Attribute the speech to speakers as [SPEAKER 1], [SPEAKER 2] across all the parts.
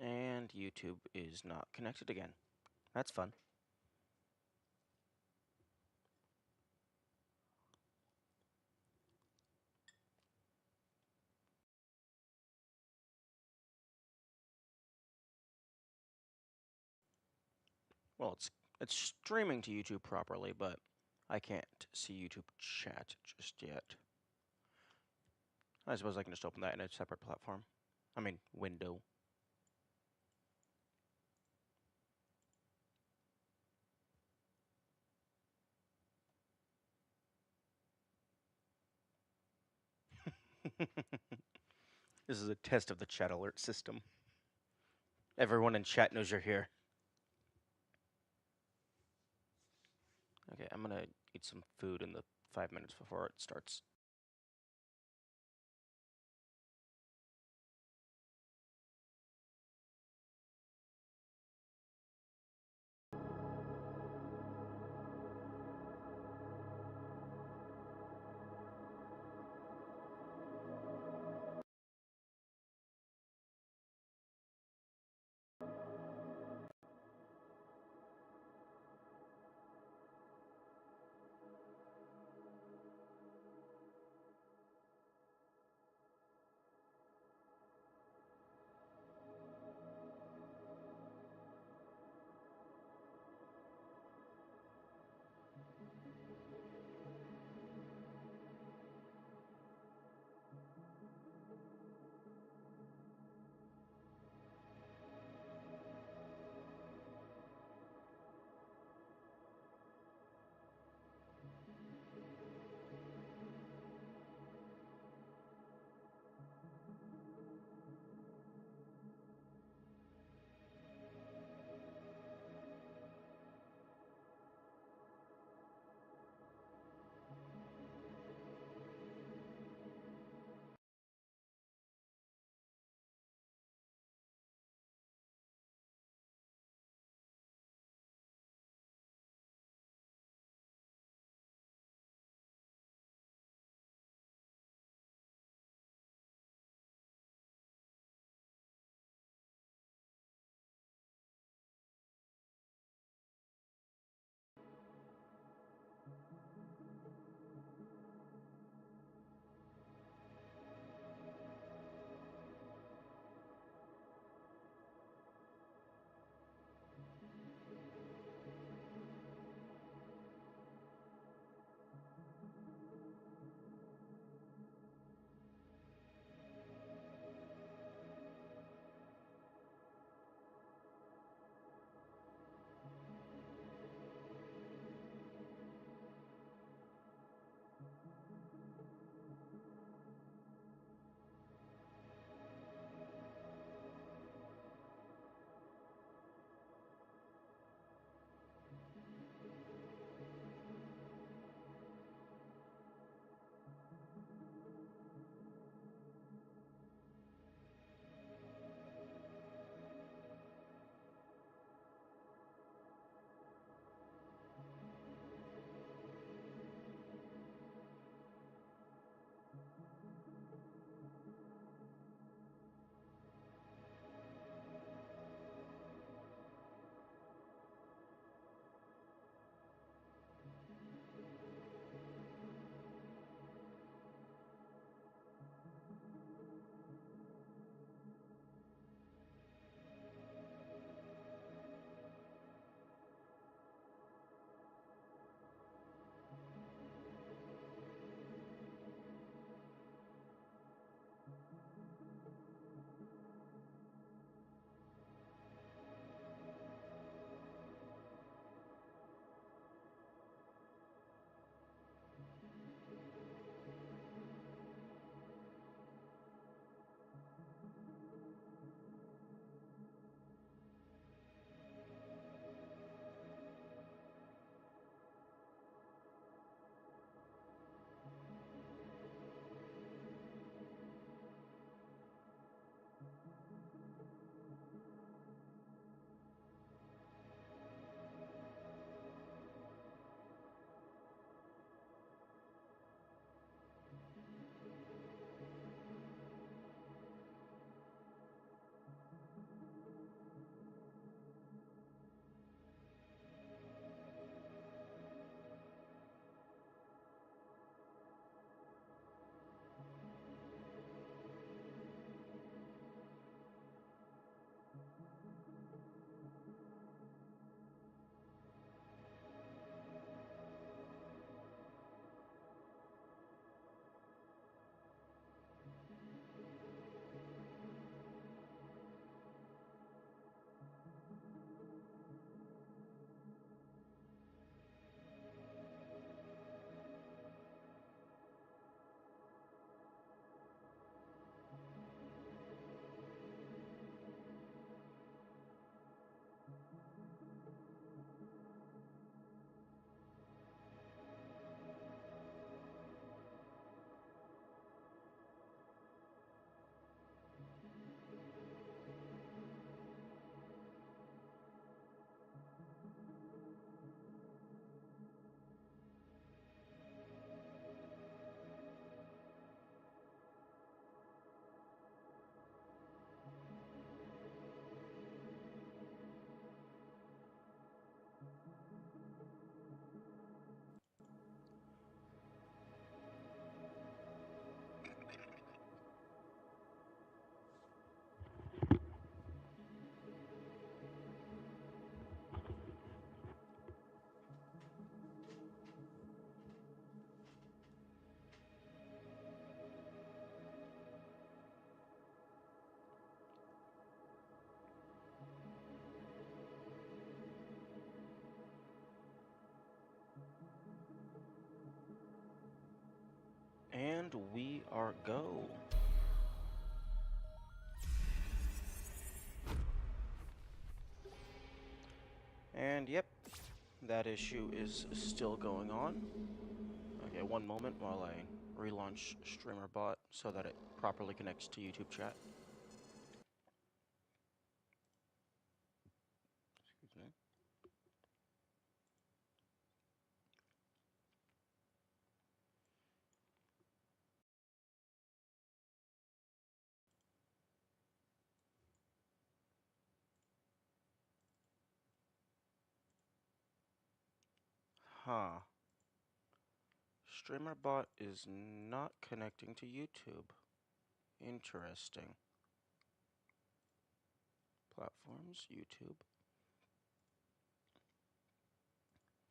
[SPEAKER 1] And YouTube is not connected again. That's fun. Well, it's streaming to YouTube properly, but I can't see YouTube chat just yet. I suppose I can just open that in a separate platform. I mean, window. This is a test of the chat alert system. Everyone in chat knows you're here. Okay, I'm gonna eat some food in the 5 minutes before it starts. And we are go. And yep, that issue is still going on. Okay, one moment while I relaunch StreamerBot so that it properly connects to YouTube chat. Excuse me. Huh. StreamerBot is not connecting to YouTube. Interesting. Platforms, YouTube.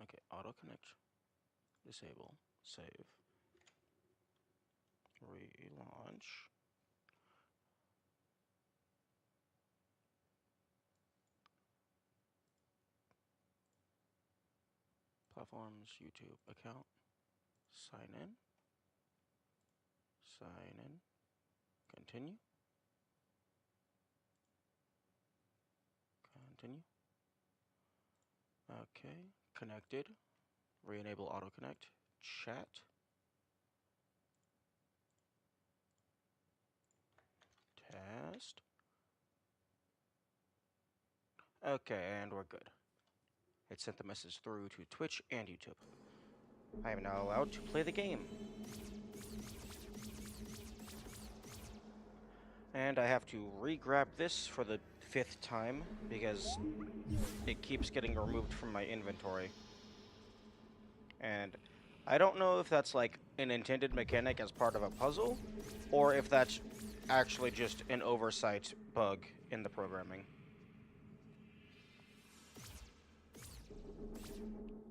[SPEAKER 1] Okay, auto connect, disable, save, relaunch. Platforms, YouTube account, sign in, continue, continue. Okay, connected, re-enable auto connect, chat, test. Okay, and we're good. It sent the message through to Twitch and YouTube. I am now allowed to play the game. And I have to re-grab this for the 5th time because it keeps getting removed from my inventory. And I don't know if that's like an intended mechanic as part of a puzzle, or if that's actually just an oversight bug in the programming.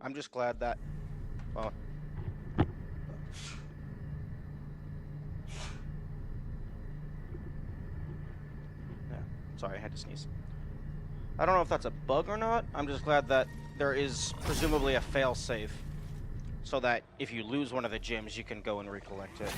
[SPEAKER 1] I'm just glad that, well, yeah, sorry, I had to sneeze. I don't know if that's a bug or not. I'm just glad that there is presumably a fail-safe, so that if you lose one of the gems, you can go and recollect it.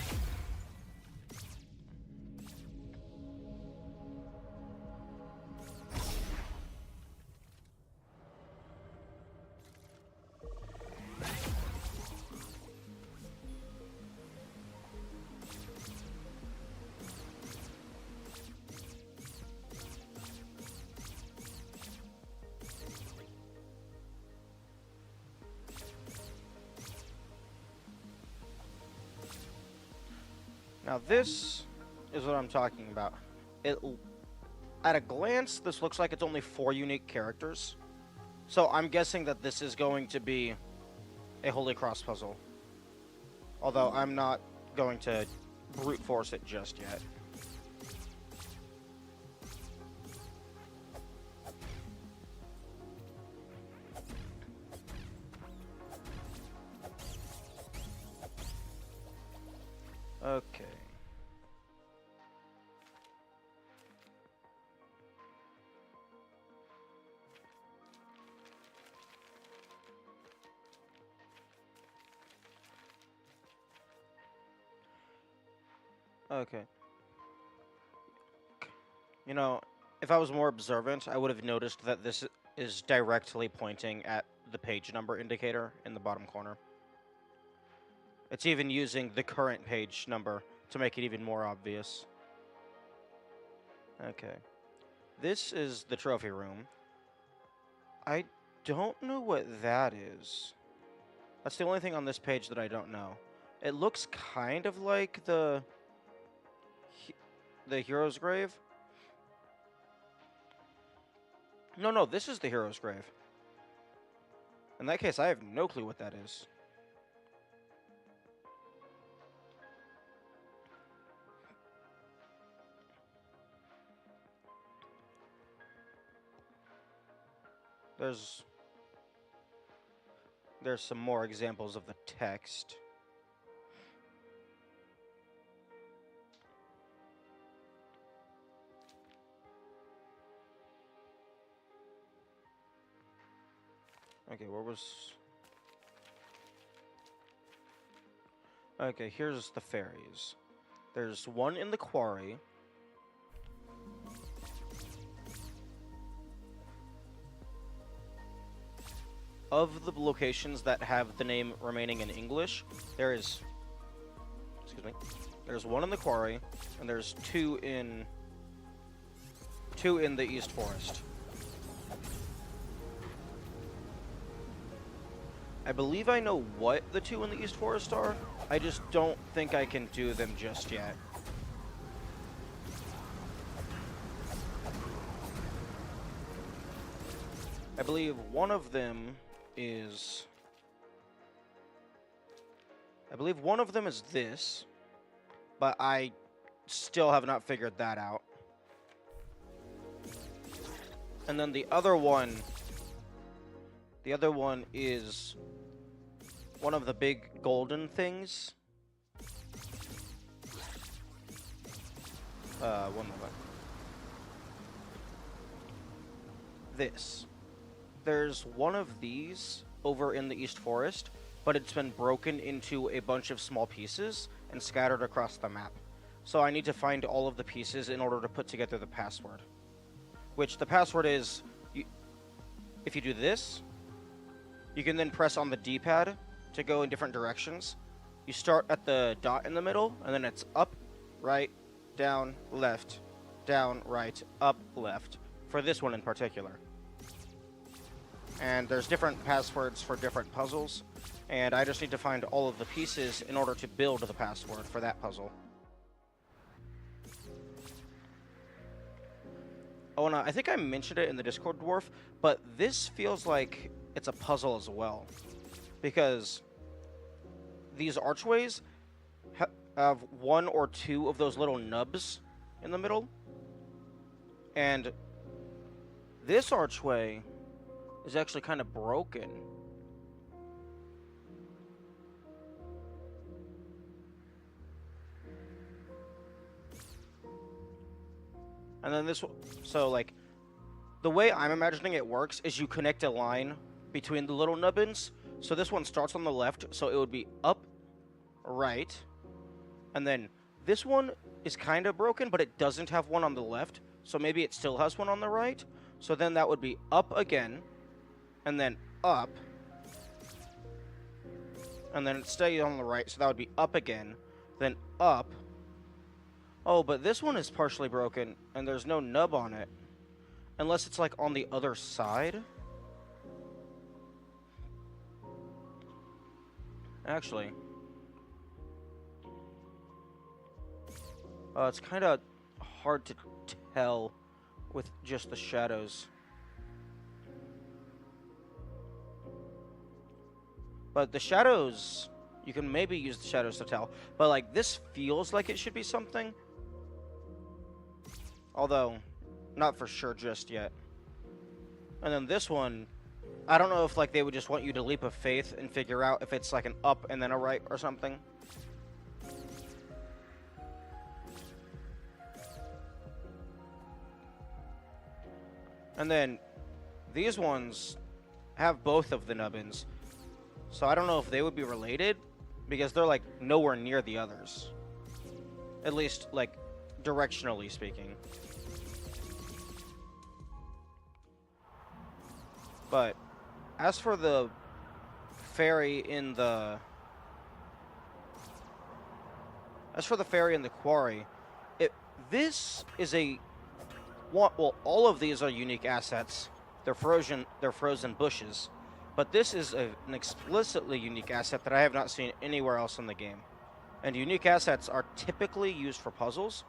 [SPEAKER 1] Now this is what I'm talking about. At a glance, this looks like it's only 4 unique characters. So I'm guessing that this is going to be a Holy Cross puzzle. Although I'm not going to brute force it just yet. Okay. Okay. You know, if I was more observant, I would have noticed that this is directly pointing at the page number indicator in the bottom corner. It's even using the current page number to make it even more obvious. Okay. This is the trophy room. I don't know what that is. That's the only thing on this page that I don't know. It looks kind of like the hero's grave. No, this is the hero's grave. In that case, I have no clue what that is. There's some more examples of the text. Okay, where was... Okay, here's the fairies. There's one in the quarry. Of the locations that have the name remaining in English, there's one in the quarry, and there's two in the East Forest. I believe I know what the two in the East Forest are. I just don't think I can do them just yet. I believe one of them is this, but I still have not figured that out. And then the other one is one of the big golden things. One moment. There's one of these over in the East Forest, but it's been broken into a bunch of small pieces and scattered across the map. So I need to find all of the pieces in order to put together the password. Which the password is, if you do this, you can then press on the D-pad to go in different directions. You start at the dot in the middle, and then it's up, right, down, right, up, left, for this one in particular. And there's different passwords for different puzzles, and I just need to find all of the pieces in order to build the password for that puzzle. Oh, and I think I mentioned it in the Discord Dwarf, but this feels like it's a puzzle as well. Because these archways have one or two of those little nubs in the middle. And this archway is actually kind of broken. And then this, so like, the way I'm imagining it works is you connect a line between the little nubbins. So this one starts on the left, so it would be up, right, and then this one is kind of broken, but it doesn't have one on the left, so maybe it still has one on the right. So then that would be up again, and then up, and then it stays on the right, so that would be up again, then up. Oh, but this one is partially broken, and there's no nub on it. Unless it's, like, on the other side. Actually. It's kind of hard to tell with just the shadows. But the shadows, you can maybe use the shadows to tell. But, like, this feels like it should be something. Although, not for sure just yet. And then this one, I don't know if, like, they would just want you to leap of faith and figure out if it's, like, an up and then a right or something. And then these ones have both of the nubbins. So I don't know if they would be related, because they're, like, nowhere near the others. At least, like, directionally speaking. But as for the fairy in the quarry, this is a well, all of these are unique assets. They're frozen bushes, but this is an explicitly unique asset that I have not seen anywhere else in the game. And unique assets are typically used for puzzles,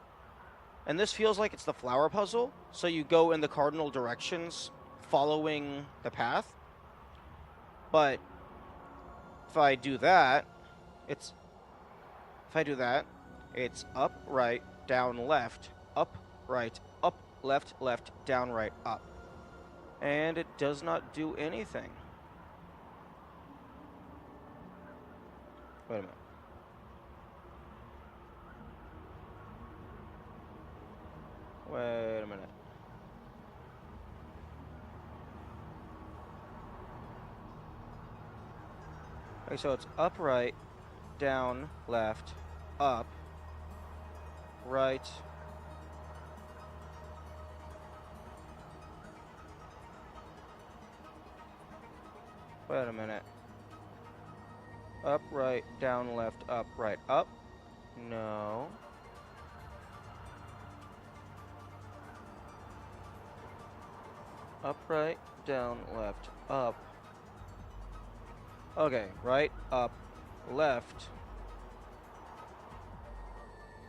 [SPEAKER 1] and this feels like it's the flower puzzle. So you go in the cardinal directions following the path. But if I do that, it's up, right, down, left, up, right, up, left, left, down, right, up. And it does not do anything. Wait a minute. Wait a minute. Okay, so it's up, right, down, left, up, right. Wait a minute. Up, right, down, left, up, right, up. No. Up, right, down, left, up. Okay, right, up, left.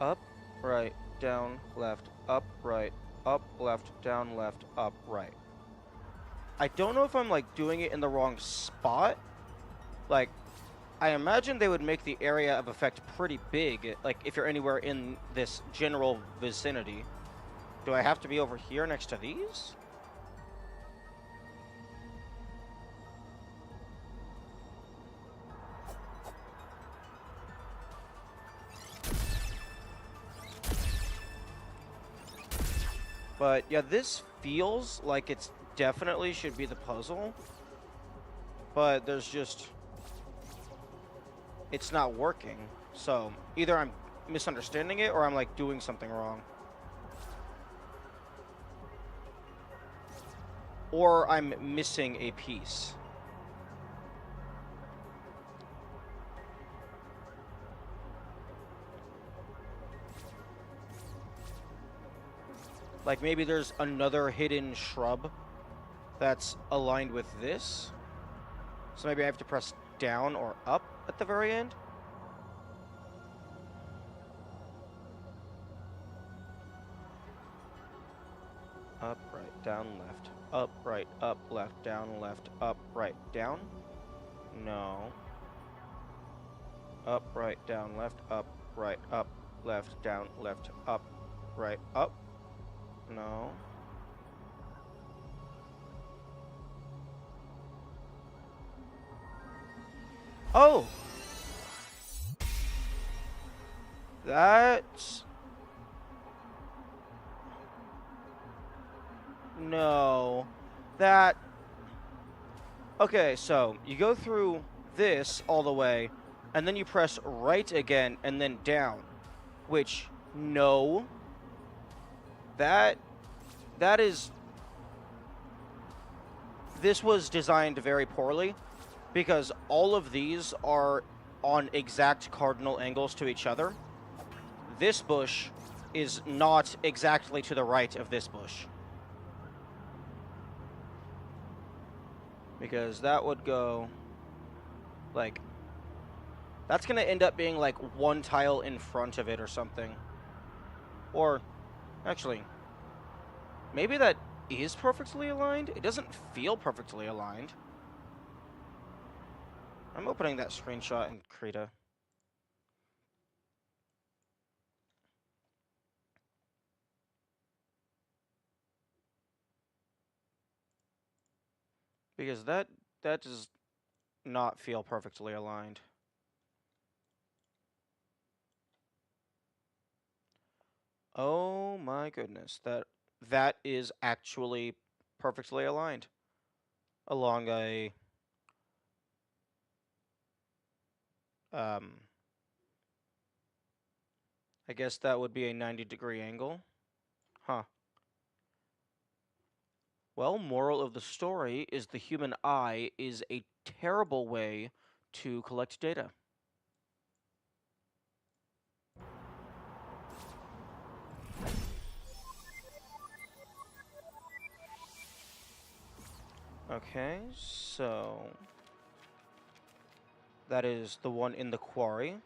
[SPEAKER 1] Up, right, down, left, up, right, up, left, down, left, up, right. I don't know if I'm, like, doing it in the wrong spot. Like, I imagine they would make the area of effect pretty big, like, if you're anywhere in this general vicinity. Do I have to be over here next to these? But, yeah, this feels like it's definitely should be the puzzle. But there's just... it's not working. So, either I'm misunderstanding it or I'm, like, doing something wrong. Or I'm missing a piece. Like, maybe there's another hidden shrub that's aligned with this. So maybe I have to press down or up at the very end. Up, right, down, left. Up, right, up, left, down, left, up, right, down. No. Up, right, down, left, up, right, up, left, down, left, up, right, up. No. Oh! That's... no. That... okay, so you go through this all the way, and then you press right again, and then down. Which, no. That is... this was designed very poorly, because all of these are on exact cardinal angles to each other. This bush is not exactly to the right of this bush. Because that would go... like... that's going to end up being like one tile in front of it or something. Or, actually, maybe that is perfectly aligned? It doesn't feel perfectly aligned. I'm opening that screenshot in Krita. Because that does not feel perfectly aligned. Oh my goodness, that is actually perfectly aligned along a I guess that would be a 90-degree angle. Huh. Well, moral of the story is the human eye is a terrible way to collect data. Okay, so that is the one in the quarry.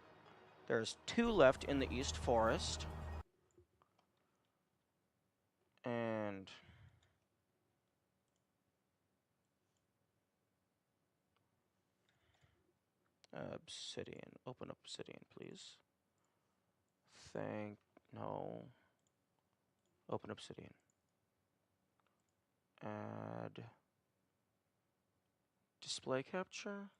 [SPEAKER 1] There's 2 left in the East Forest. And obsidian. Open obsidian, please. No. Open obsidian. Add display capture.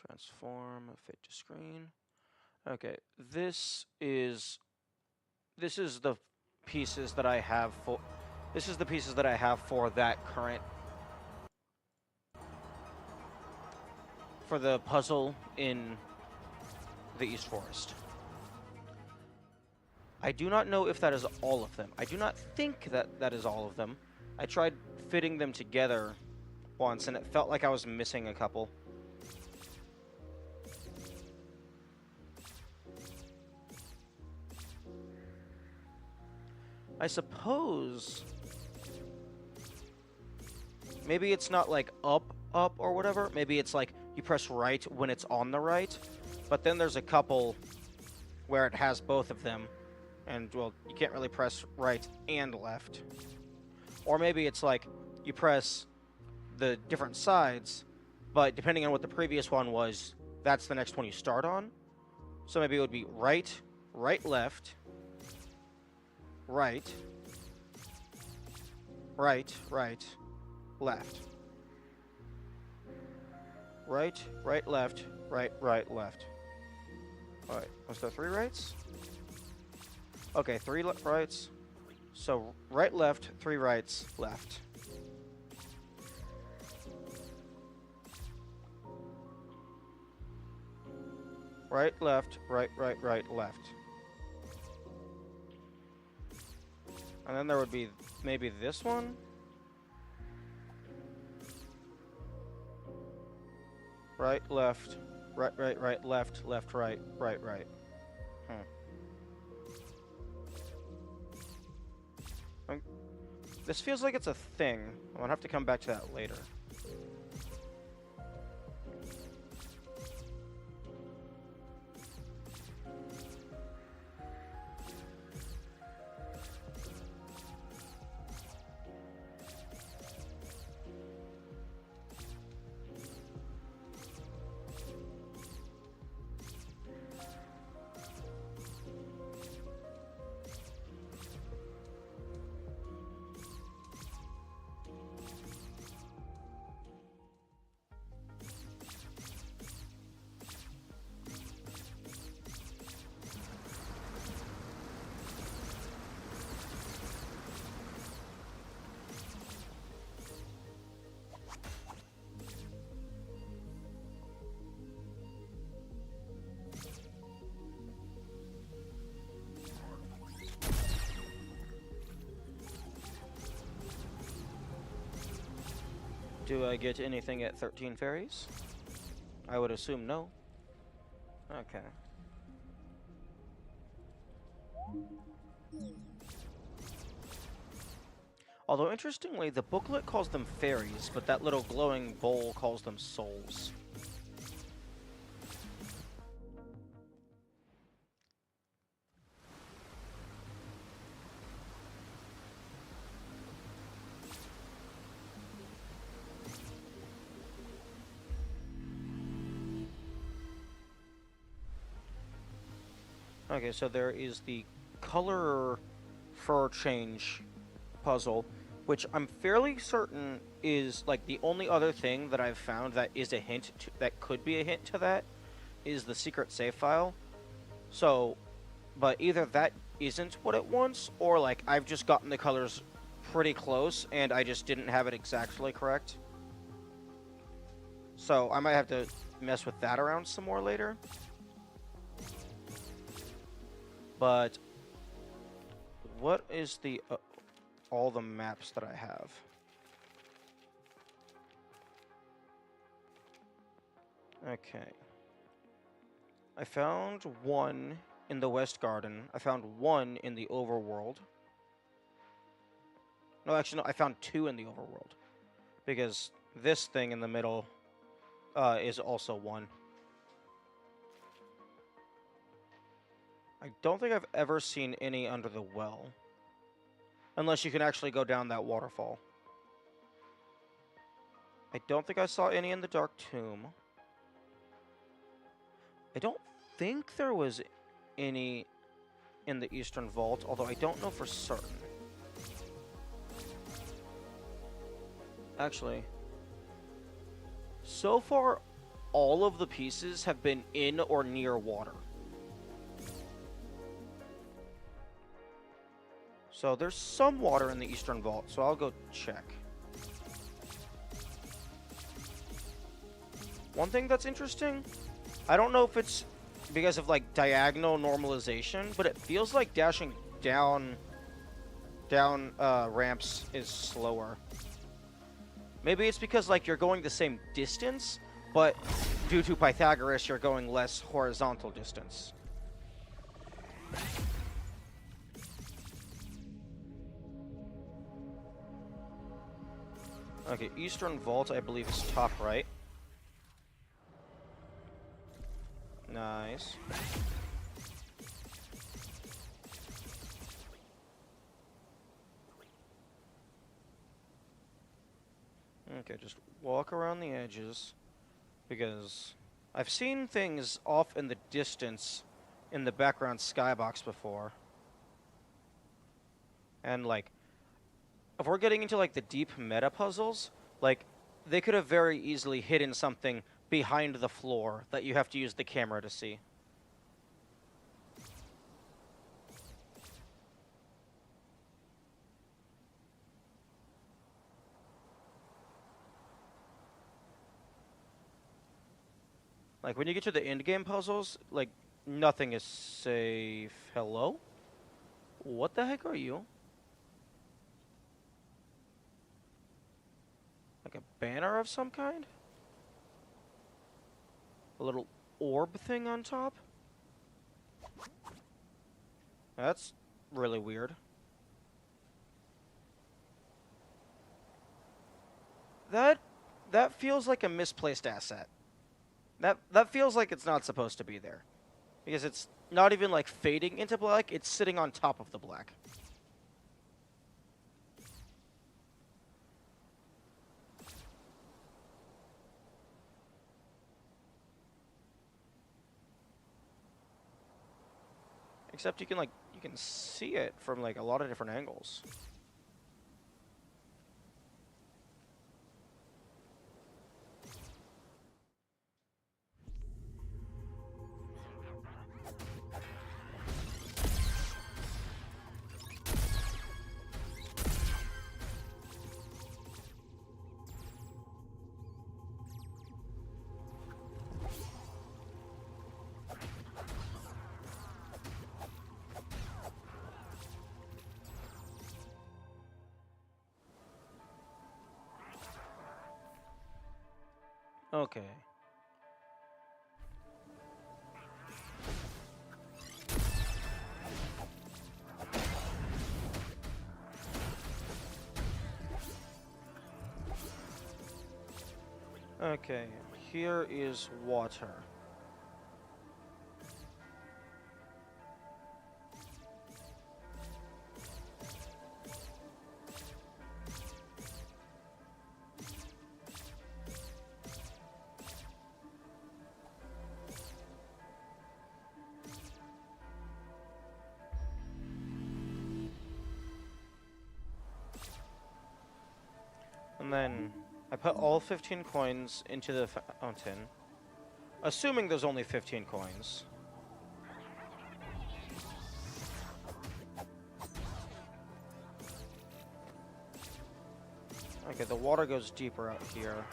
[SPEAKER 1] Transform, fit to screen. Okay, this is the pieces that I have for that current for the puzzle in the East Forest. I do not know if that is all of them. I do not think that that is all of them. I tried fitting them together once, and it felt like I was missing a couple. I suppose maybe it's not like up or whatever. Maybe it's like you press right when it's on the right, but then there's a couple where it has both of them, and well, you can't really press right and left. Or maybe it's like you press the different sides, but depending on what the previous one was, that's the next one you start on. So maybe it would be right, right, left, right, right, right, left. Right, right, left, right, right, left. Alright, was there 3 rights? Okay, 3 rights. So, right, left, 3 rights, left. Right, left, right, right, right, left. And then there would be maybe this one? Right, left, right, right, right, left, left, right, right, right. This feels like it's a thing. I'm gonna have to come back to that later. Do I get anything at 13 fairies? I would assume no. Okay. Although, interestingly, the booklet calls them fairies, but that little glowing bowl calls them souls. Okay, so there is the color fur change puzzle, which I'm fairly certain is like the only other thing that I've found that is a hint to, that could be a hint to that is the secret save file. So, but either that isn't what it wants, or like I've just gotten the colors pretty close and I just didn't have it exactly correct. So I might have to mess with that around some more later. But what is the all the maps that I have? Okay. I found one in the West Garden. I found one in the Overworld. No, actually, no, I found 2 in the Overworld. Because this thing in the middle is also one. I don't think I've ever seen any under the well. Unless you can actually go down that waterfall. I don't think I saw any in the Dark Tomb. I don't think there was any in the Eastern Vault, although I don't know for certain. Actually, so far, all of the pieces have been in or near water. So there's some water in the Eastern Vault, so I'll go check. One thing that's interesting, I don't know if it's because of like diagonal normalization, but it feels like dashing down ramps is slower. Maybe it's because like you're going the same distance, but due to Pythagoras, you're going less horizontal distance. Okay, Eastern Vault, I believe, is top right. Nice. Okay, just walk around the edges, because I've seen things off in the distance in the background skybox before. And, like, if we're getting into, like, the deep meta puzzles, like, they could have very easily hidden something behind the floor that you have to use the camera to see. Like, when you get to the end-game puzzles, like, nothing is safe. Hello? What the heck are you? Like a banner of some kind? A little orb thing on top? That's really weird. That feels like a misplaced asset. That feels like it's not supposed to be there. Because it's not even like fading into black, it's sitting on top of the black. Except you can see it from like a lot of different angles. Okay. Okay, here is water. And then I put all 15 coins into the fountain, assuming there's only 15 coins. Okay, the water goes deeper out here.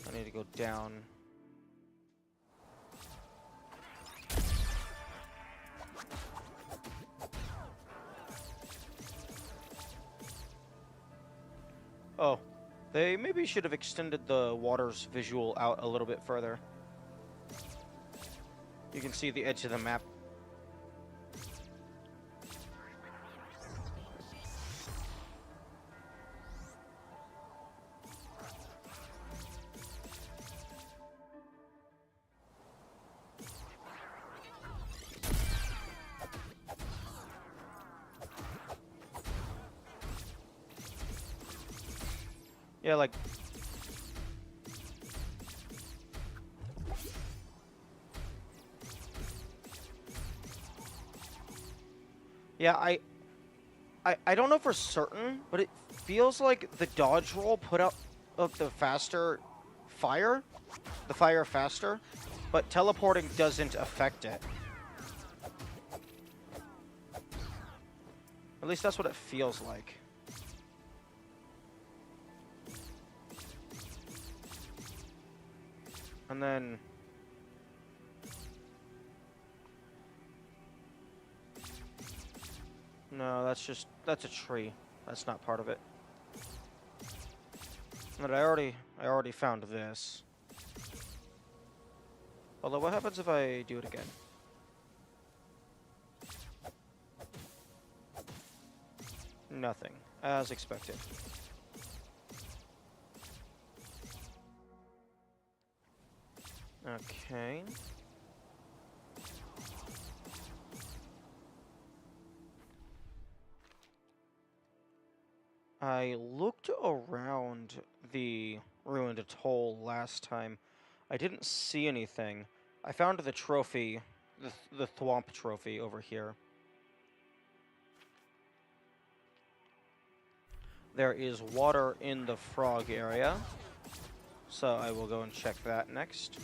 [SPEAKER 1] I need to go down. Oh, they maybe should have extended the water's visual out a little bit further. You can see the edge of the map. Yeah, like... Yeah, I don't know for certain, but it feels like the dodge roll put out of the faster fire, the fire faster, but teleporting doesn't affect it. At least that's what it feels like. And then... No, that's a tree. That's not part of it. But I already found this. Although, what happens if I do it again? Nothing, as expected. Okay. I looked around the ruined atoll last time. I didn't see anything. I found the trophy, the Thwomp trophy over here. There is water in the frog area, so I will go and check that next.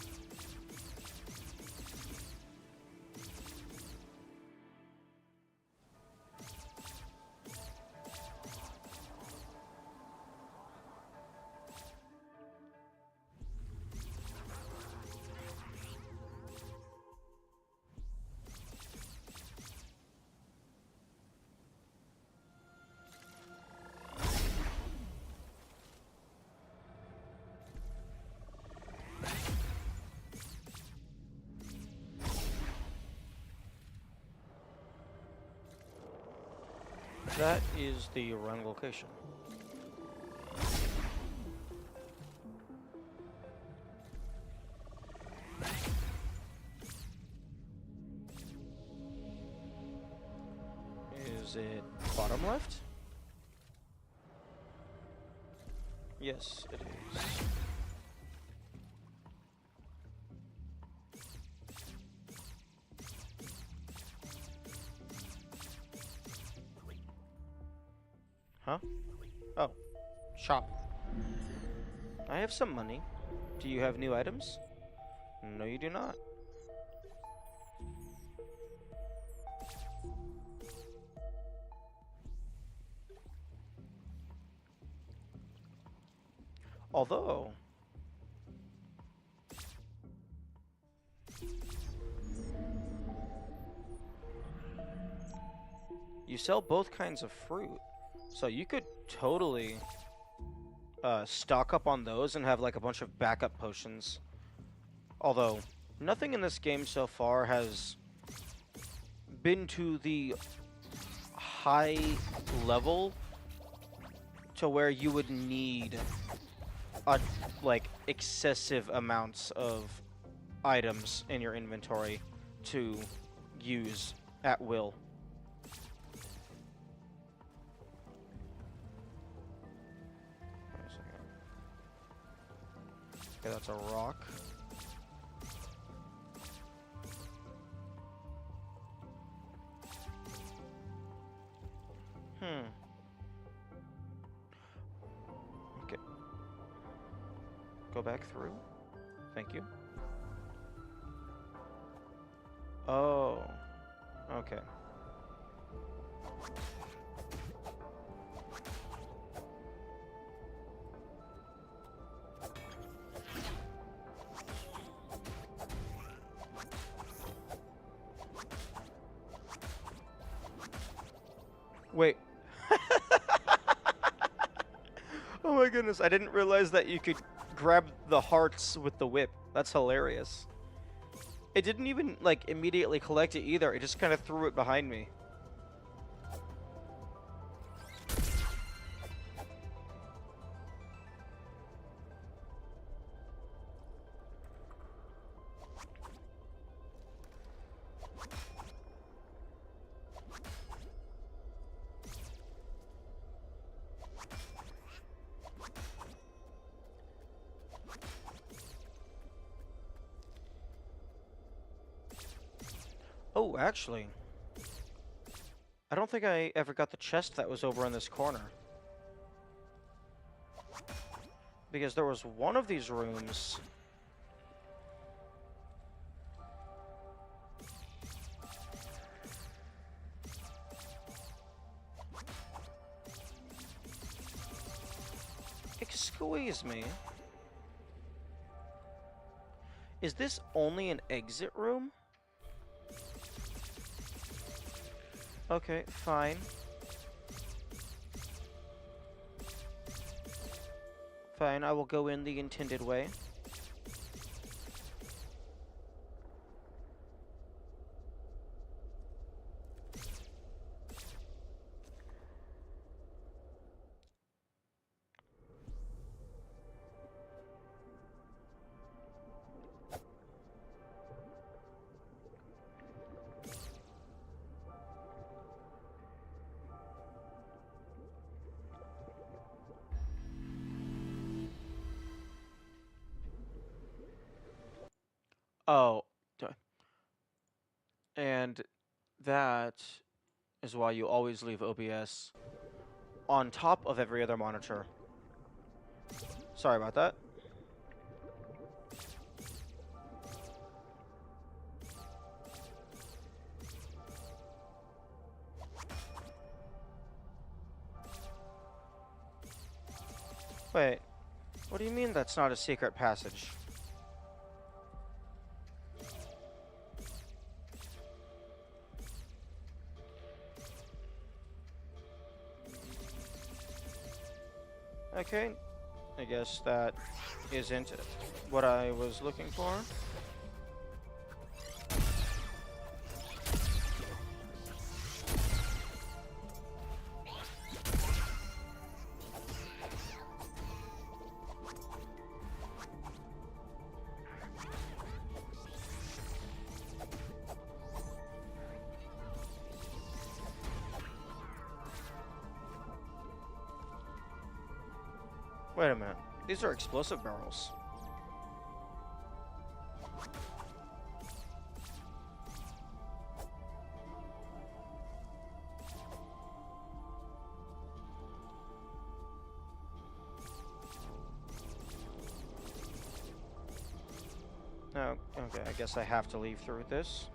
[SPEAKER 1] That is the wrong location. Is it bottom left? Yes, it is. Huh? Oh. Shop. I have some money. Do you have new items? No, you do not. Although... you sell both kinds of fruit. So you could totally stock up on those and have like a bunch of backup potions. Although, nothing in this game so far has been to the high level to where you would need like excessive amounts of items in your inventory to use at will. Okay, that's a rock. Okay. Go back through. Thank you. Oh. Okay. Wait. Oh my goodness, I didn't realize that you could grab the hearts with the whip. That's hilarious. It didn't even, like, immediately collect it either. It just kind of threw it behind me. Oh, actually, I don't think I ever got the chest that was over in this corner. Because there was one of these rooms... Squeeze me. Is this only an exit room? Okay, fine. Fine, I will go in the intended way. Oh, and that is why you always leave OBS on top of every other monitor. Sorry about that. Wait, what do you mean that's not a secret passage? Okay, I guess that isn't what I was looking for. Wait a minute. These are explosive barrels. Oh, okay, I guess I have to leave through this.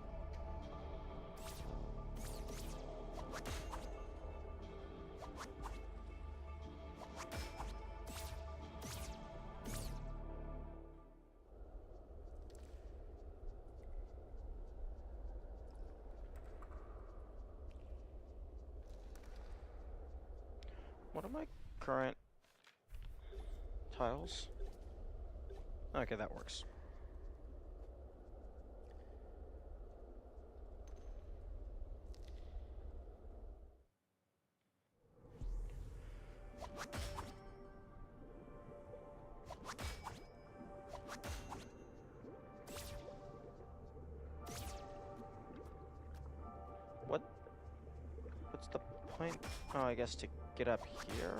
[SPEAKER 1] What are my current tiles? Okay, that works. What's the point? Oh, I guess to get up here?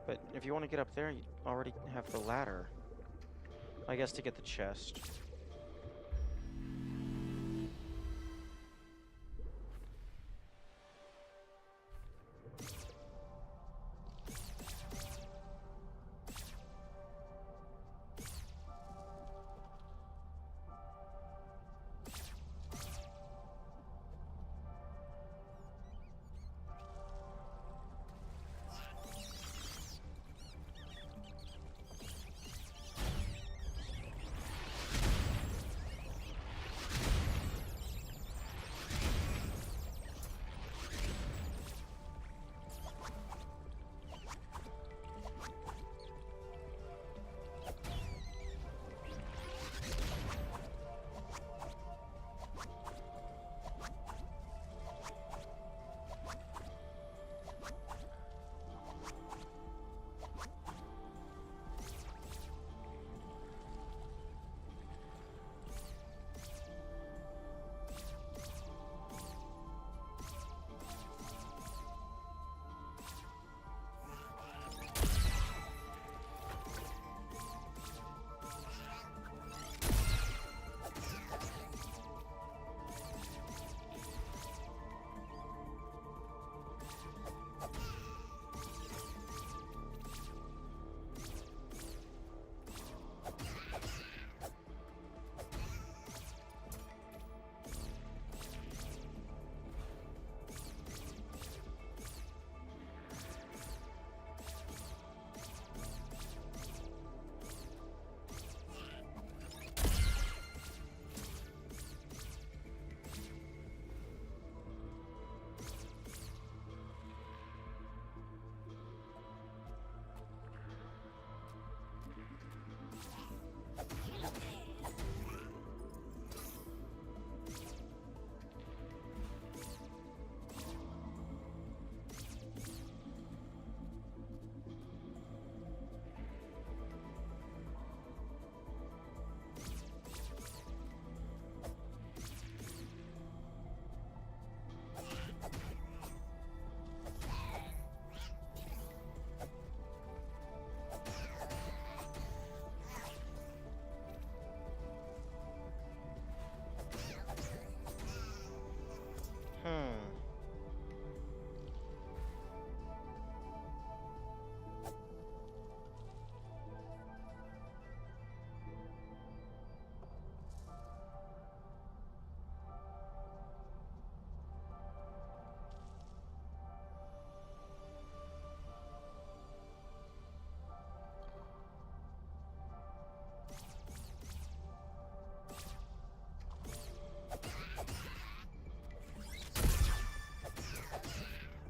[SPEAKER 1] But if you want to get up there, you already have the ladder. I guess to get the chest.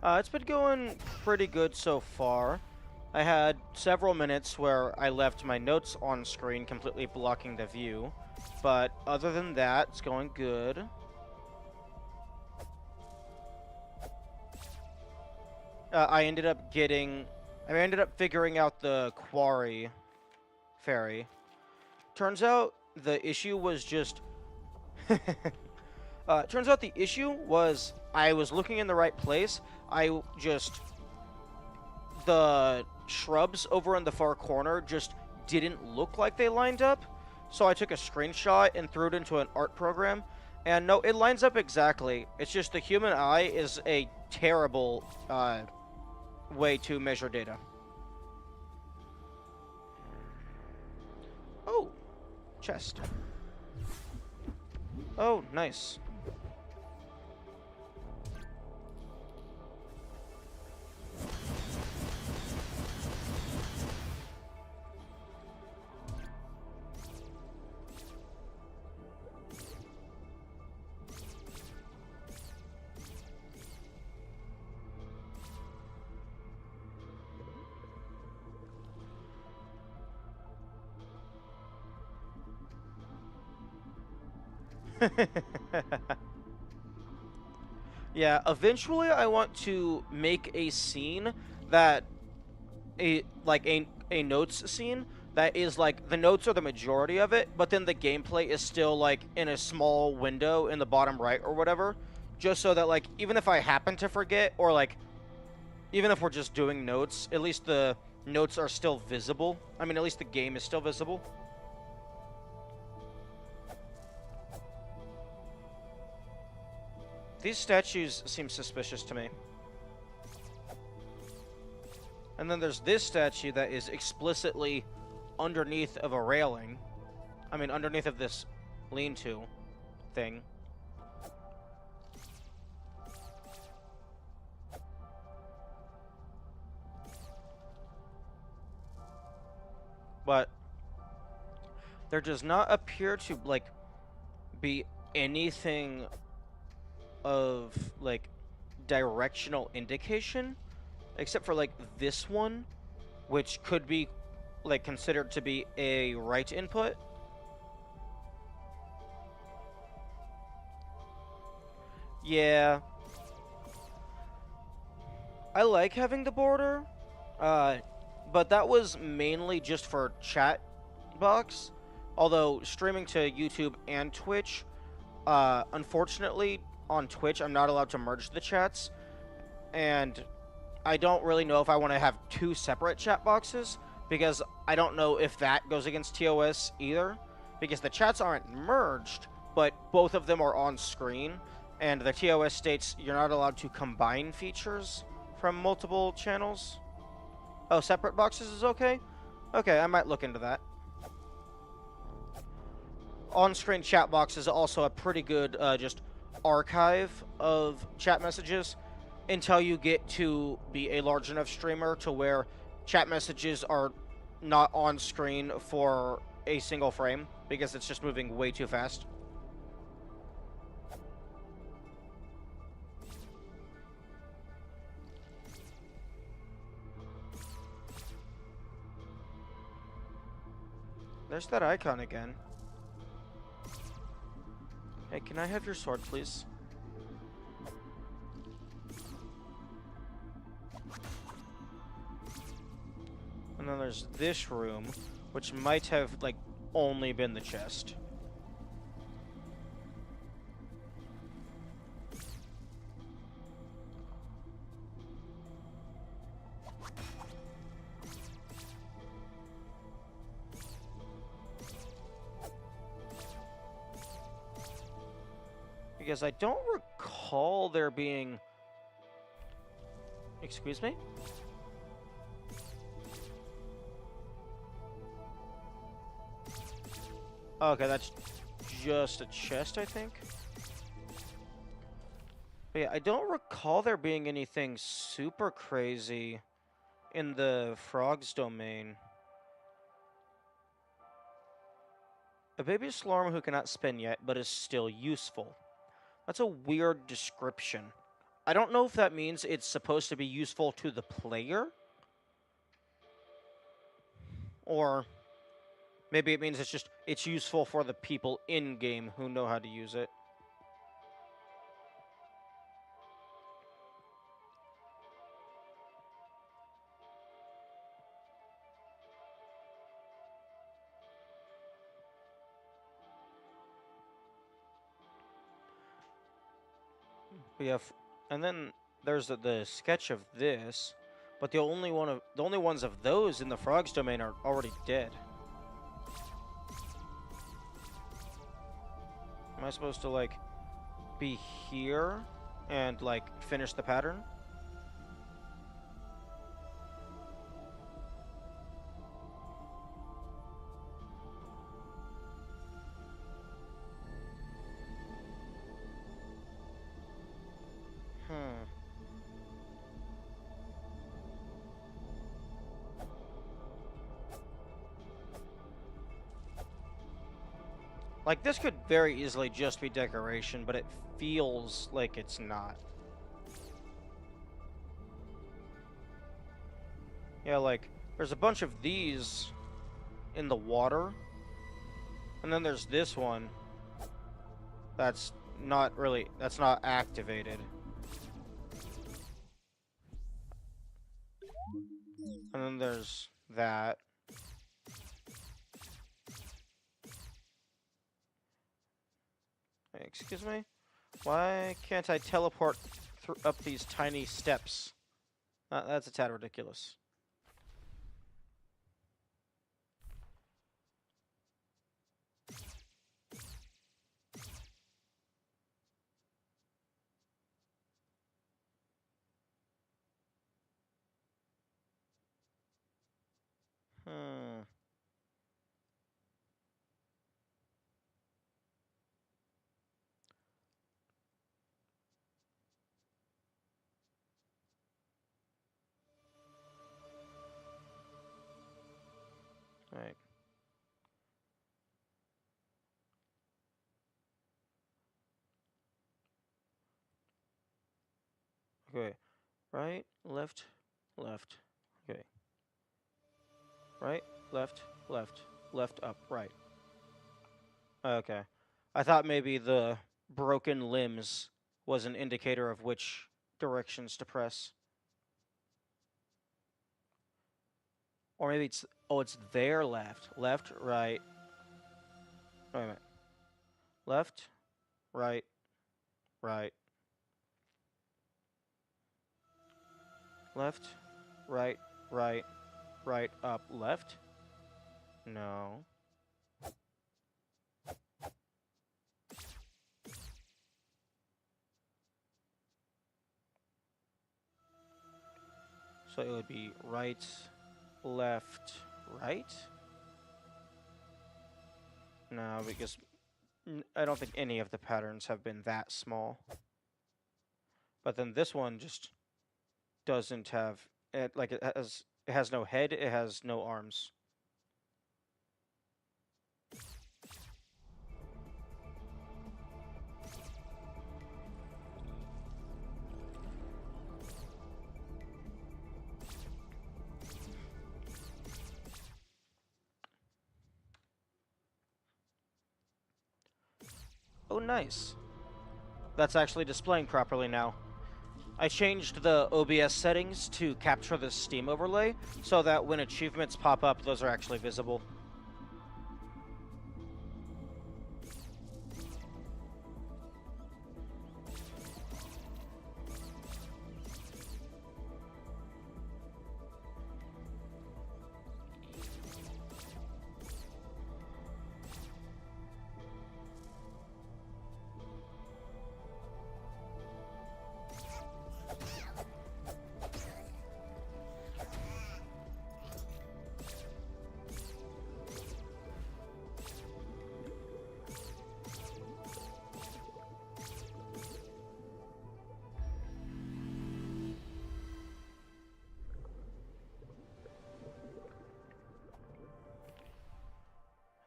[SPEAKER 1] It's been going pretty good so far. I had several minutes where I left my notes on screen, completely blocking the view. But other than that, it's going good. I ended up figuring out the quarry ferry. Turns out the issue was just... turns out the issue was I was looking in the right place. The shrubs over in the far corner just didn't look like they lined up. So I took a screenshot and threw it into an art program. And no, it lines up exactly. It's just the human eye is a terrible way to measure data. Oh, chest. Oh, nice. Yeah, eventually I want to make a scene that a notes scene that is like the notes are the majority of it, but then the gameplay is still like in a small window in the bottom right or whatever, just so that like even if I happen to forget or like even if we're just doing notes, at least the notes are still visible. I mean, at least the game is still visible. These statues seem suspicious to me. And then there's this statue that is explicitly underneath of a railing. I mean, underneath of this lean-to thing. But there does not appear to, like, be anything of, like, directional indication, except for, like, this one, which could be, like, considered to be a right input. Yeah. I like having the border, uh, but that was mainly just for chat box. Although, streaming to YouTube and Twitch, unfortunately, on Twitch, I'm not allowed to merge the chats, and I don't really know if I want to have two separate chat boxes, because I don't know if that goes against TOS either, because the chats aren't merged, but both of them are on screen, and the TOS states you're not allowed to combine features from multiple channels. Oh, separate boxes is okay? Okay, I might look into that. On-screen chat box is also a pretty good just archive of chat messages until you get to be a large enough streamer to where chat messages are not on screen for a single frame because it's just moving way too fast. There's that icon again. Hey, can I have your sword, please? And then there's this room, which might have, like, only been the chest. Because I don't recall there being... Excuse me? Okay, that's just a chest, I think. But yeah, I don't recall there being anything super crazy in the frogs domain. A baby slorm who cannot spin yet, but is still useful. That's a weird description. I don't know if that means it's supposed to be useful to the player, or maybe it means it's useful for the people in game who know how to use it. We have, and then there's the sketch of this, but the only ones of those in the frogs domain are already dead. Am I supposed to like be here and like finish the pattern? Hmm. Like, this could very easily just be decoration, but it feels like it's not. Yeah, like, there's a bunch of these in the water, and then there's this one that's not activated. And then there's that. Excuse me? Why can't I teleport up these tiny steps? That's a tad ridiculous. Hmm. Right. Okay. Right, left, left. Okay. Right, left, left, left, up, right. Okay. I thought maybe the broken limbs was an indicator of which directions to press. Or maybe it's, oh, it's their left. Left, right. Wait a minute. Left, right, right. Left, right, right, right, up, left? No. So it would be right, left, right? No, because I don't think any of the patterns have been that small. But then this one just doesn't have it. Like it has no head. It has no arms. Oh, nice. That's actually displaying properly now. I changed the OBS settings to capture the Steam overlay so that when achievements pop up, those are actually visible.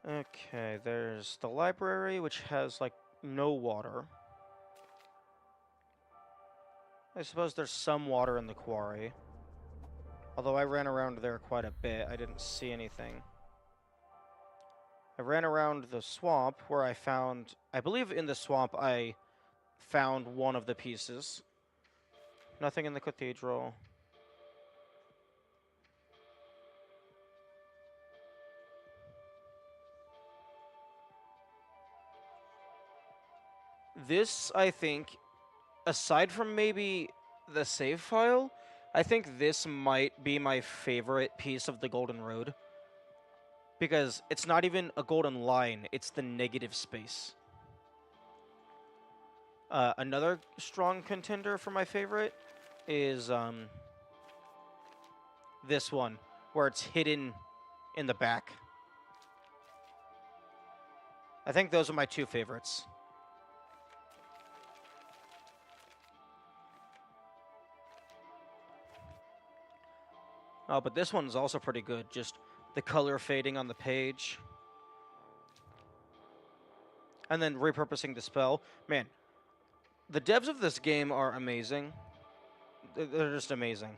[SPEAKER 1] Okay, there's the library, which has, like, no water. I suppose there's some water in the quarry. Although I ran around there quite a bit, I didn't see anything. I ran around the swamp where I found... I believe in the swamp I found one of the pieces. Nothing in the cathedral. This, I think, aside from maybe the save file, I think this might be my favorite piece of the Golden Road. Because it's not even a golden line, it's the negative space. Another strong contender for my favorite is this one, where it's hidden in the back. I think those are my two favorites. Oh, but this one's also pretty good. Just the color fading on the page. And then repurposing the spell. Man, the devs of this game are amazing. They're just amazing.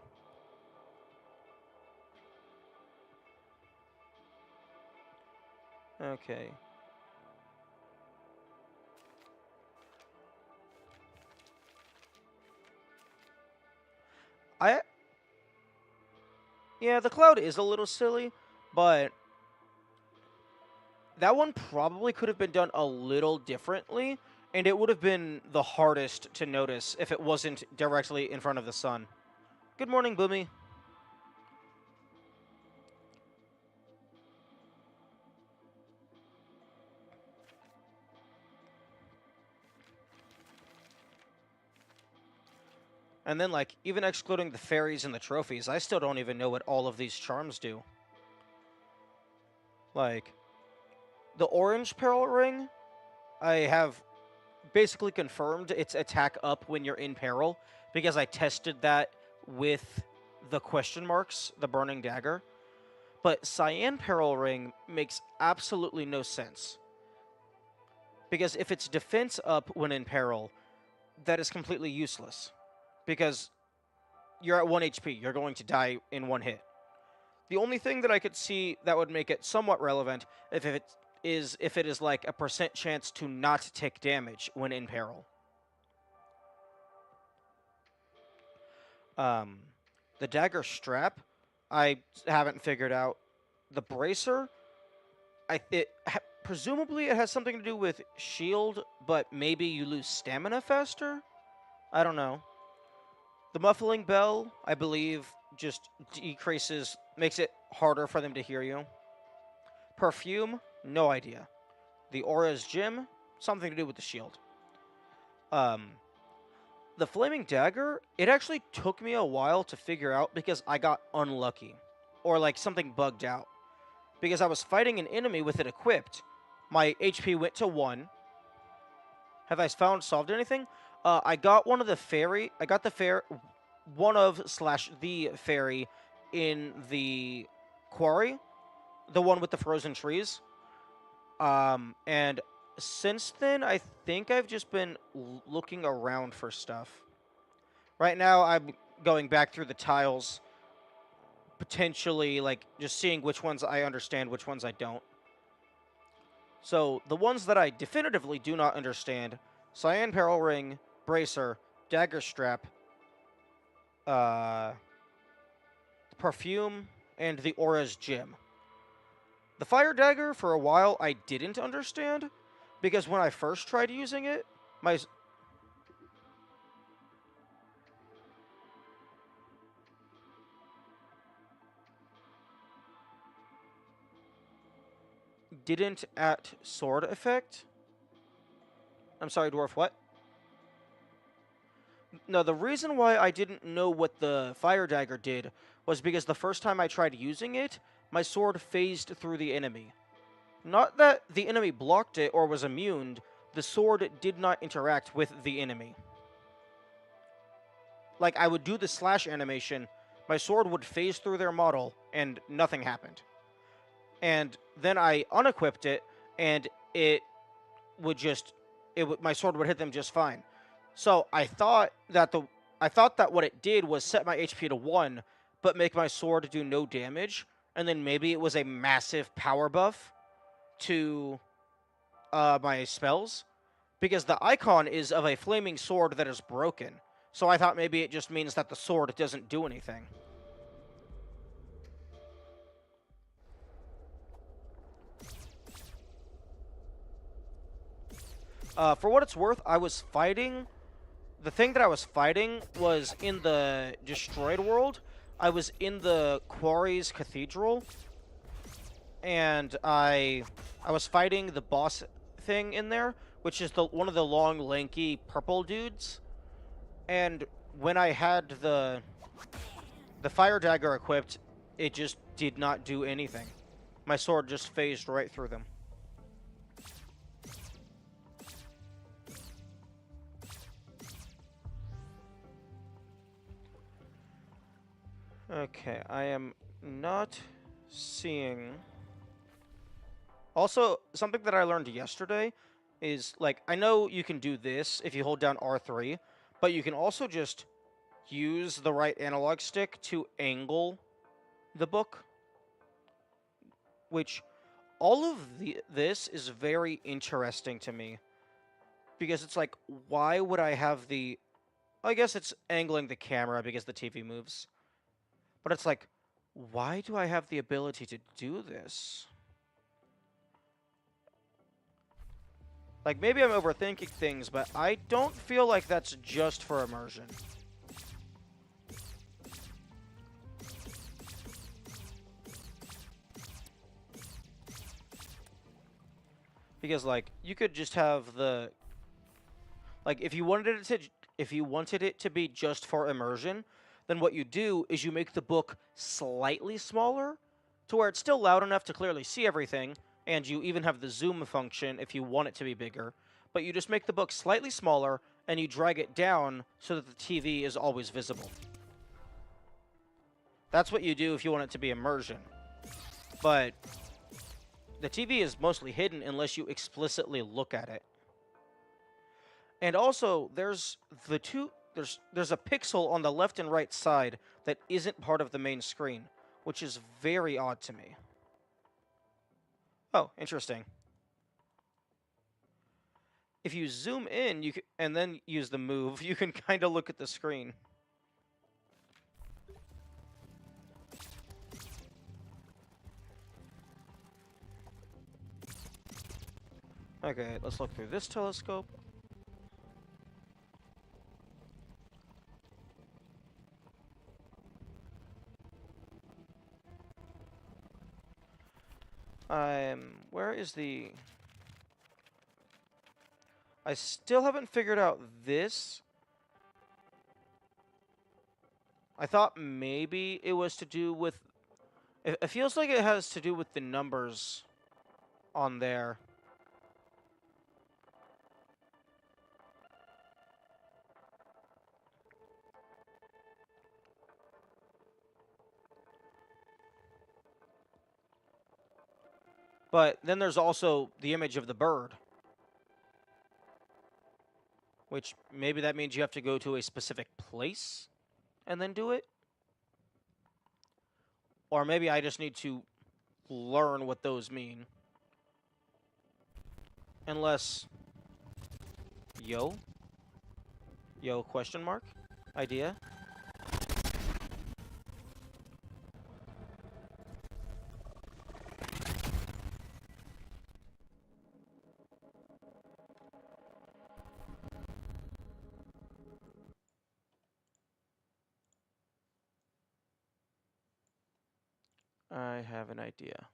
[SPEAKER 1] Okay. Yeah, the cloud is a little silly, but that one probably could have been done a little differently, and it would have been the hardest to notice if it wasn't directly in front of the sun. Good morning, Boomy. And then, like, even excluding the fairies and the trophies, I still don't even know what all of these charms do. Like, the orange peril ring, I have basically confirmed its attack up when you're in peril, because I tested that with the question marks, the burning dagger. But cyan peril ring makes absolutely no sense. Because if it's defense up when in peril, that is completely useless. Because you're at 1 HP, you're going to die in one hit. The only thing that I could see that would make it somewhat relevant if it is like a % chance to not take damage when in peril. The dagger strap, I haven't figured out. The bracer, presumably it has something to do with shield, but maybe you lose stamina faster? I don't know. The muffling bell, I believe, just decreases, makes it harder for them to hear you. Perfume, no idea. The aura's gem, something to do with the shield. The flaming dagger, it actually took me a while to figure out because I got unlucky. Or like something bugged out. Because I was fighting an enemy with it equipped. My HP went to 1. Have I solved anything? I got one of the fairy. I got the the fairy in the quarry, the one with the frozen trees. And since then, I think I've just been looking around for stuff. Right now, I'm going back through the tiles, potentially like just seeing which ones I understand, which ones I don't. So the ones that I definitively do not understand: cyan peril ring, bracer, dagger strap, perfume, and the aura's gem. The fire dagger, for a while, I didn't understand, because when I first tried using it, my... Didn't at sword effect? I'm sorry, dwarf, what? No, the reason why I didn't know what the fire dagger did was because the first time I tried using it, my sword phased through the enemy. Not that the enemy blocked it or was immune, the sword did not interact with the enemy. Like, I would do the slash animation, my sword would phase through their model, and nothing happened. And then I unequipped it, and it would just... my sword would hit them just fine. So I thought that I thought that what it did was set my HP to 1, but make my sword do no damage, and then maybe it was a massive power buff to my spells, because the icon is of a flaming sword that is broken. So I thought maybe it just means that the sword doesn't do anything. For what it's worth, I was fighting. The thing that I was fighting was in the destroyed world. I was in the Quarry's Cathedral, and I was fighting the boss thing in there, which is the one of the long, lanky purple dudes. And when I had the fire dagger equipped, it just did not do anything. My sword just phased right through them. Okay, I am not seeing. Also, something that I learned yesterday is, like, I know you can do this if you hold down R3, but you can also just use the right analog stick to angle the book, which all of this is very interesting to me, because it's like, why would I have the... I guess it's angling the camera because the TV moves. But it's like, why do I have the ability to do this? Like, maybe I'm overthinking things, but I don't feel like that's just for immersion. Because, like, you could just have the... Like, if you wanted it to be just for immersion, then what you do is you make the book slightly smaller to where it's still loud enough to clearly see everything, and you even have the zoom function if you want it to be bigger. But you just make the book slightly smaller, and you drag it down so that the TV is always visible. That's what you do if you want it to be immersion. But the TV is mostly hidden unless you explicitly look at it. And also, there's there's a pixel on the left and right side that isn't part of the main screen, which is very odd to me. Oh, interesting. If you zoom in, and then use the move, you can kind of look at the screen. Okay, let's look through this telescope. Where is the... I still haven't figured out this. I thought maybe it was to do with... It feels like it has to do with the numbers on there. But then there's also the image of the bird, which maybe that means you have to go to a specific place and then do it. Or maybe I just need to learn what those mean. Unless... Yo? Yo, question mark? Idea? I have an idea.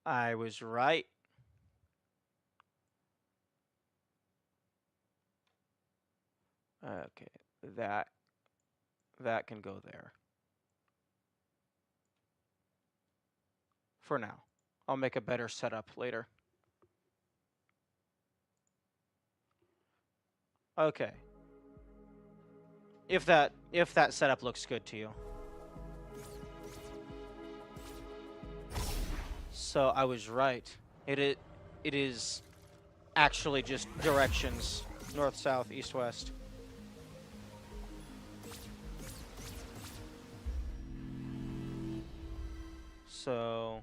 [SPEAKER 1] I was right. Okay, that can go there. For now. I'll make a better setup later. Okay. If that setup looks good to you. So I was right. It is actually just directions: north, south, east, west. So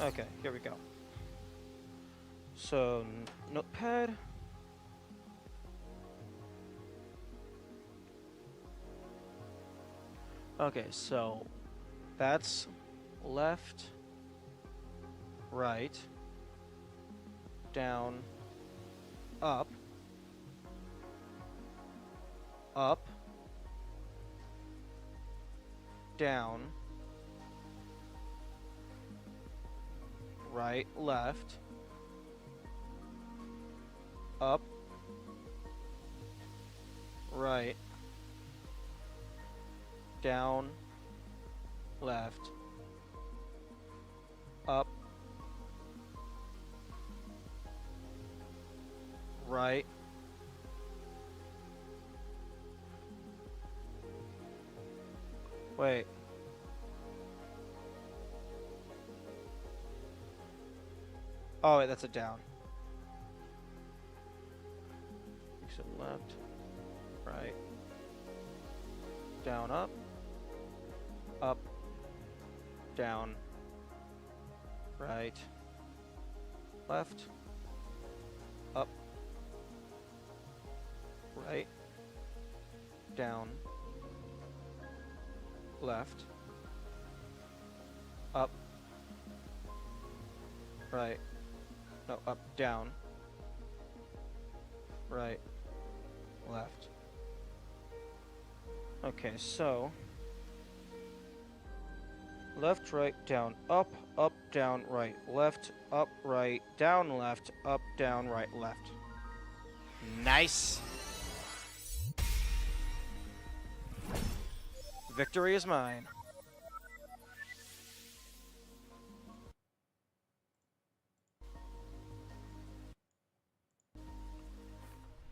[SPEAKER 1] okay, here we go. So notepad. Okay, so that's left, right, down, up, up, down, right, left, up, right, down, left, up, right, wait. Oh, wait, that's a down. So left, right, down, up, down, right, left, up, right, down, left, up, right, no, up, down, right, left. Okay, so left, right, down, up, down, right, left, up, right, down, left, up, down, right, left. Nice. Victory is mine.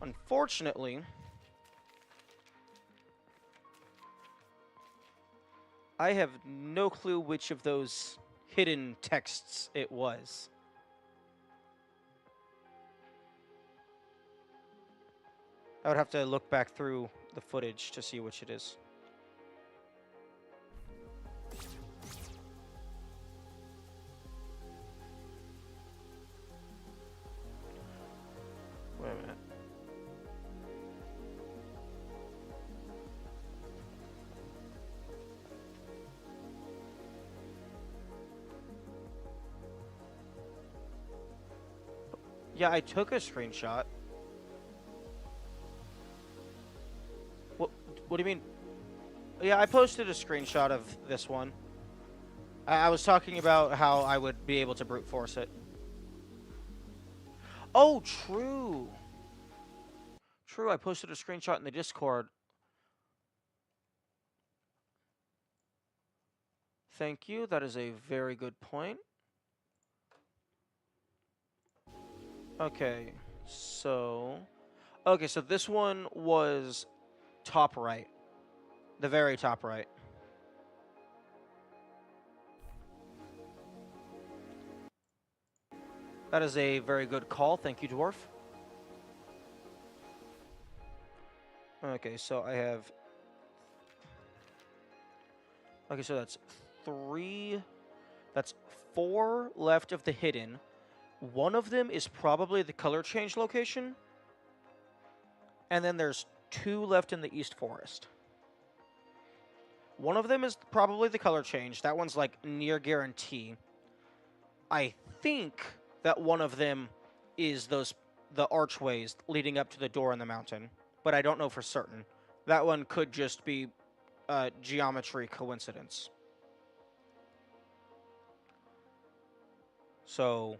[SPEAKER 1] Unfortunately, I have no clue which of those hidden texts it was. I would have to look back through the footage to see which it is. Wait a minute. Yeah, I took a screenshot. What do you mean? Yeah, I posted a screenshot of this one. I was talking about how I would be able to brute force it. Oh, true. True, I posted a screenshot in the Discord. Thank you. That is a very good point. Okay, so... Okay, so this one was top right. The very top right. That is a very good call. Thank you, Dwarf. Okay, so I have... Okay, so that's 3... That's 4 left of the hidden. One of them is probably the color change location. And then there's 2 left in the East Forest.
[SPEAKER 2] One of them is probably the color change. That one's like near guarantee. I think that one of them is the archways leading up to the door in the mountain, but I don't know for certain. That one could just be geometry coincidence. So,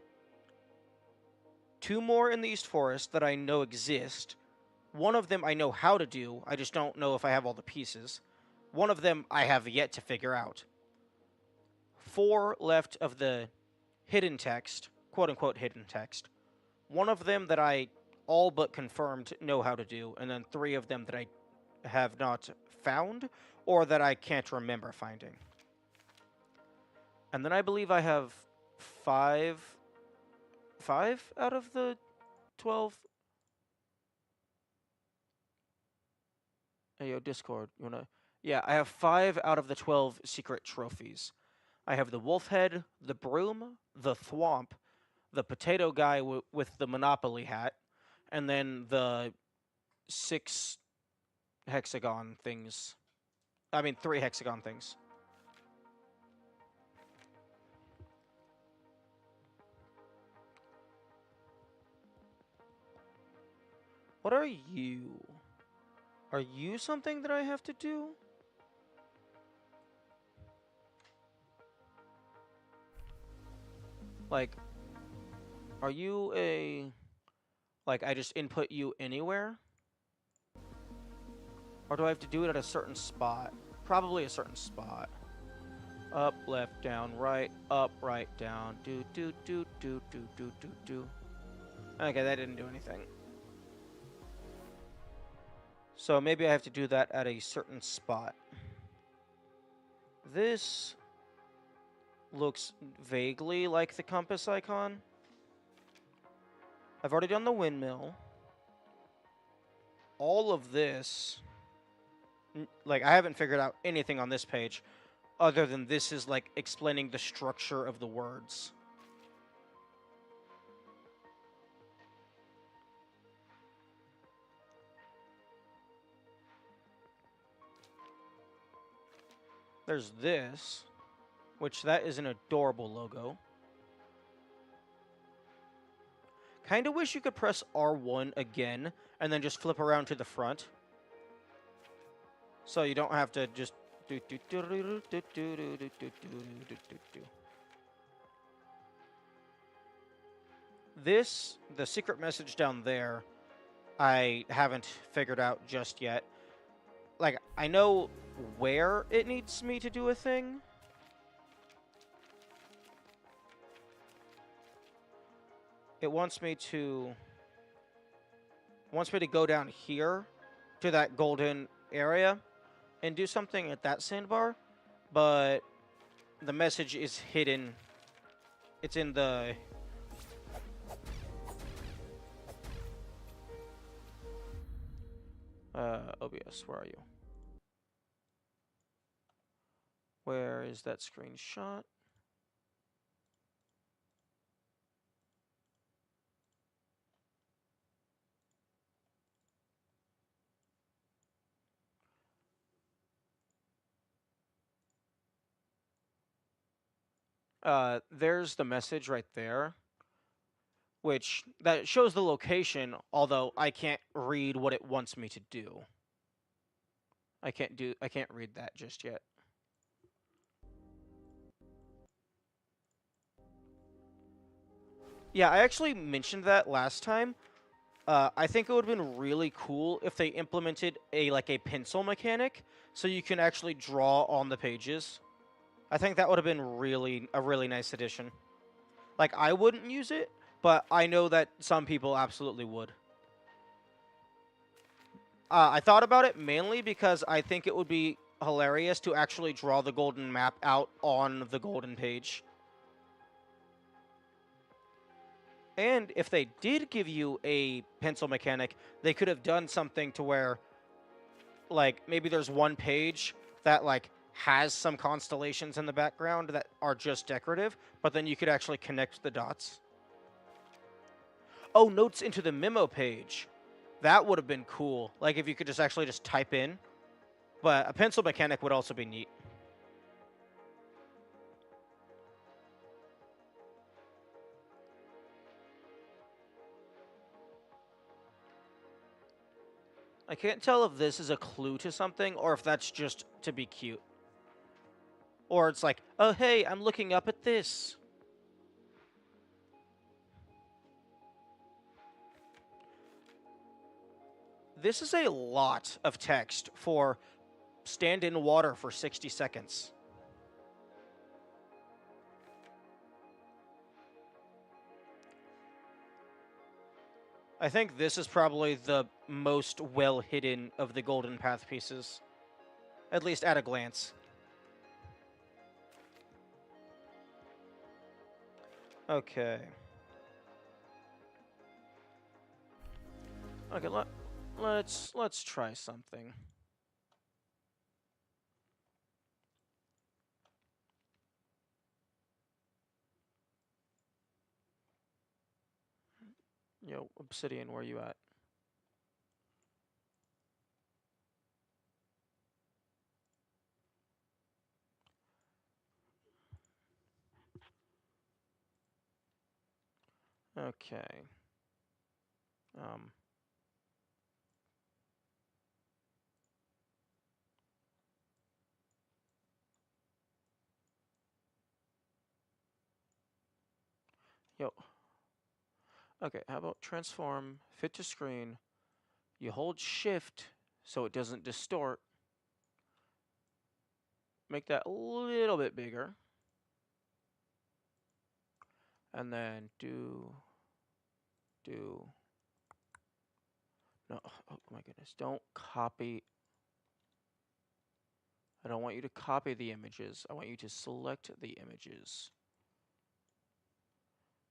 [SPEAKER 2] two more in the East Forest that I know exist. One of them I know how to do, I just don't know if I have all the pieces. One of them I have yet to figure out. 4 left of the hidden text, quote unquote hidden text. One of them that I all but confirmed know how to do, and then 3 of them that I have not found or that I can't remember finding. And then I believe I have 5 out of the 12. Hey, yo, Discord, you wanna? Yeah, I have 5 out of the 12 secret trophies. I have the wolf head, the broom, the thwomp, the potato guy with the Monopoly hat, and then the 6 hexagon things. I mean, 3 hexagon things. What are you? Are you something that I have to do? Like, are you a... Like, I just input you anywhere? Or do I have to do it at a certain spot? Probably a certain spot. Up, left, down, right, up, right, down. Do, do, do, do, do, do, do, do. Okay, that didn't do anything. So maybe I have to do that at a certain spot. This looks vaguely like the compass icon. I've already done the windmill. All of this... Like, I haven't figured out anything on this page other than this is, like, explaining the structure of the words. There's this, which that is an adorable logo. Kind of wish you could press R1 again and then just flip around to the front. So you don't have to just do. This, the secret message down there, I haven't figured out just yet. Like, I know where it needs me to do a thing. It wants me to go down here to that golden area and do something at that sandbar, but the message is hidden. It's in the... OBS, where are you? Where is that screenshot? There's the message right there, which that shows the location, although I can't read what it wants me to do. I can't read that just yet. Yeah, I actually mentioned that last time. I think it would have been really cool if they implemented a pencil mechanic so you can actually draw on the pages. I think that would have been a really nice addition. Like, I wouldn't use it, but I know that some people absolutely would. I thought about it mainly because I think it would be hilarious to actually draw the golden map out on the golden page. And if they did give you a pencil mechanic, they could have done something to where, like, maybe there's one page that, like, has some constellations in the background that are just decorative, but then you could actually connect the dots. Oh, notes into the memo page. That would have been cool. Like, if you could just actually just type in. But a pencil mechanic would also be neat. I can't tell if this is a clue to something or if that's just to be cute. Or it's like, oh hey, I'm looking up at this. This is a lot of text for stand in water for 60 seconds. I think this is probably the most well hidden of the Golden Path pieces, at least at a glance. Okay. Okay, let's try something. Yo, Obsidian, where you at? Okay. Um. Yo. Okay, how about transform, fit to screen. You hold shift so it doesn't distort. Make that a little bit bigger. And then do. No, oh my goodness. Don't copy. I don't want you to copy the images. I want you to select the images.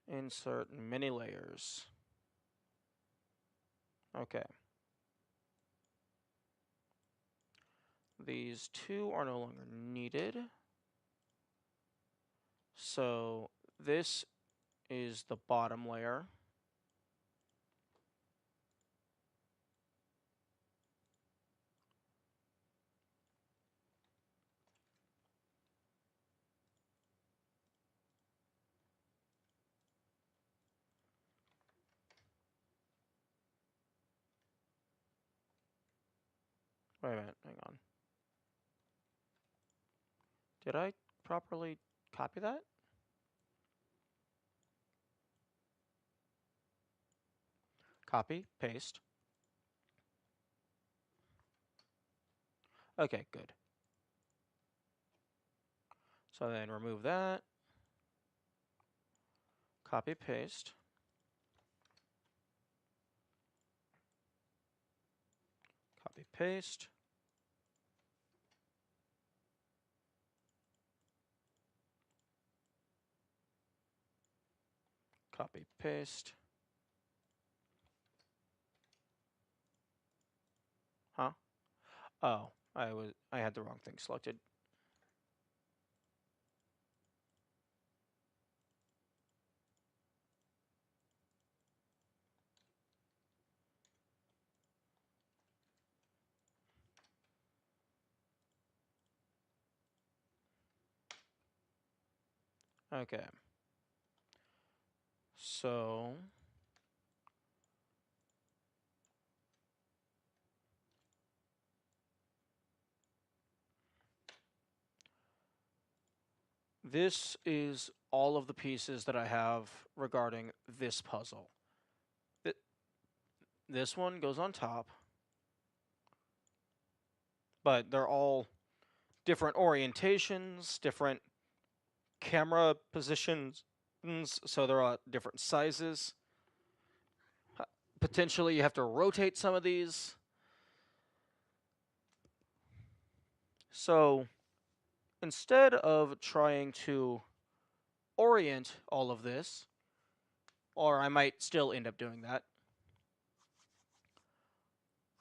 [SPEAKER 2] Insert mini layers. Okay. These two are no longer needed. So this is the bottom layer. Wait a minute, hang on. Did I properly copy that? Copy, paste. Okay, good. So then remove that. Copy, paste. Copy, paste. Copy, paste. Huh? Oh, I had the wrong thing selected. Okay. So this is all of the pieces that I have regarding this puzzle. This one goes on top, but they're all different orientations, different camera positions, so they're all different sizes. Potentially, you have to rotate some of these. So instead of trying to orient all of this, or I might still end up doing that,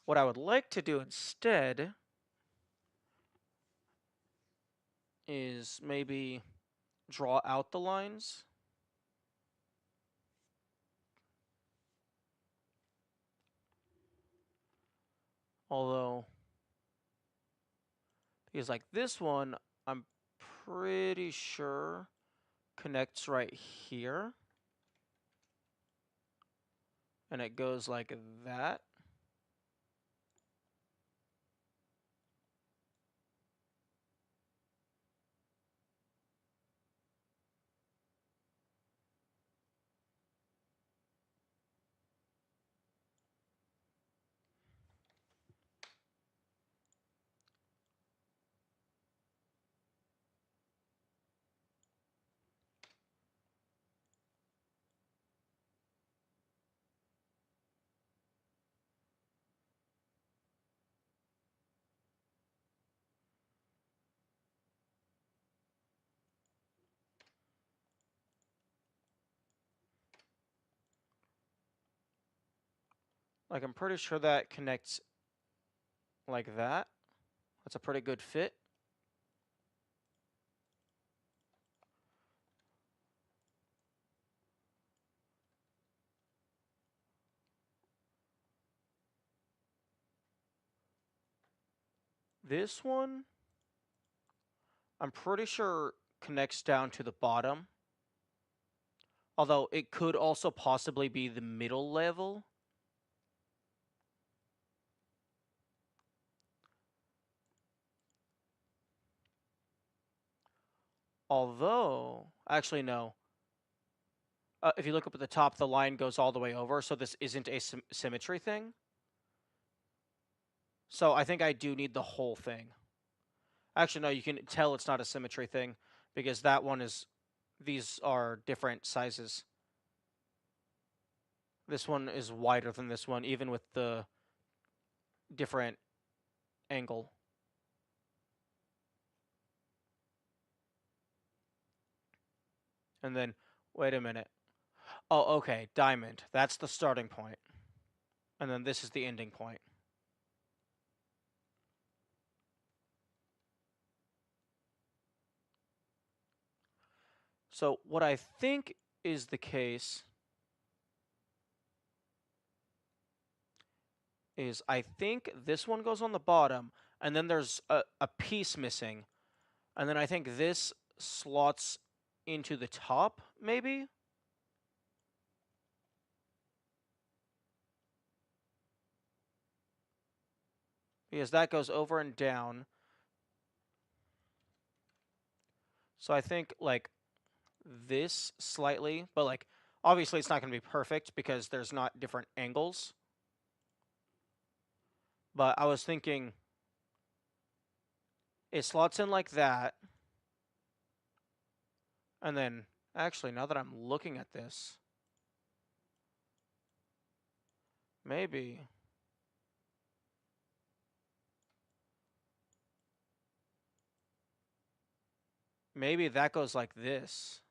[SPEAKER 2] what I would like to do instead is maybe draw out the lines. Although Because like this one, I'm pretty sure connects right here. And it goes like that. Like I'm pretty sure that connects like that. That's a pretty good fit. This one, I'm pretty sure connects down to the bottom. Although it could also possibly be the middle level. Although, actually, no. If you look up at the top, the line goes all the way over, so this isn't a symmetry thing. So I think I do need the whole thing. Actually, no, you can tell it's not a symmetry thing because that one is, these are different sizes. This one is wider than this one, even with the different angle. And then, wait a minute. Oh, okay, diamond. That's the starting point. And then this is the ending point. So what I think is the case is I think this one goes on the bottom, and then there's a piece missing. And then I think this slots into the top, maybe? Because that goes over and down. So I think, like, this slightly, but, like, obviously it's not going to be perfect because there's not different angles. But I was thinking it slots in like that. And then, actually, now that I'm looking at this, maybe that goes like this.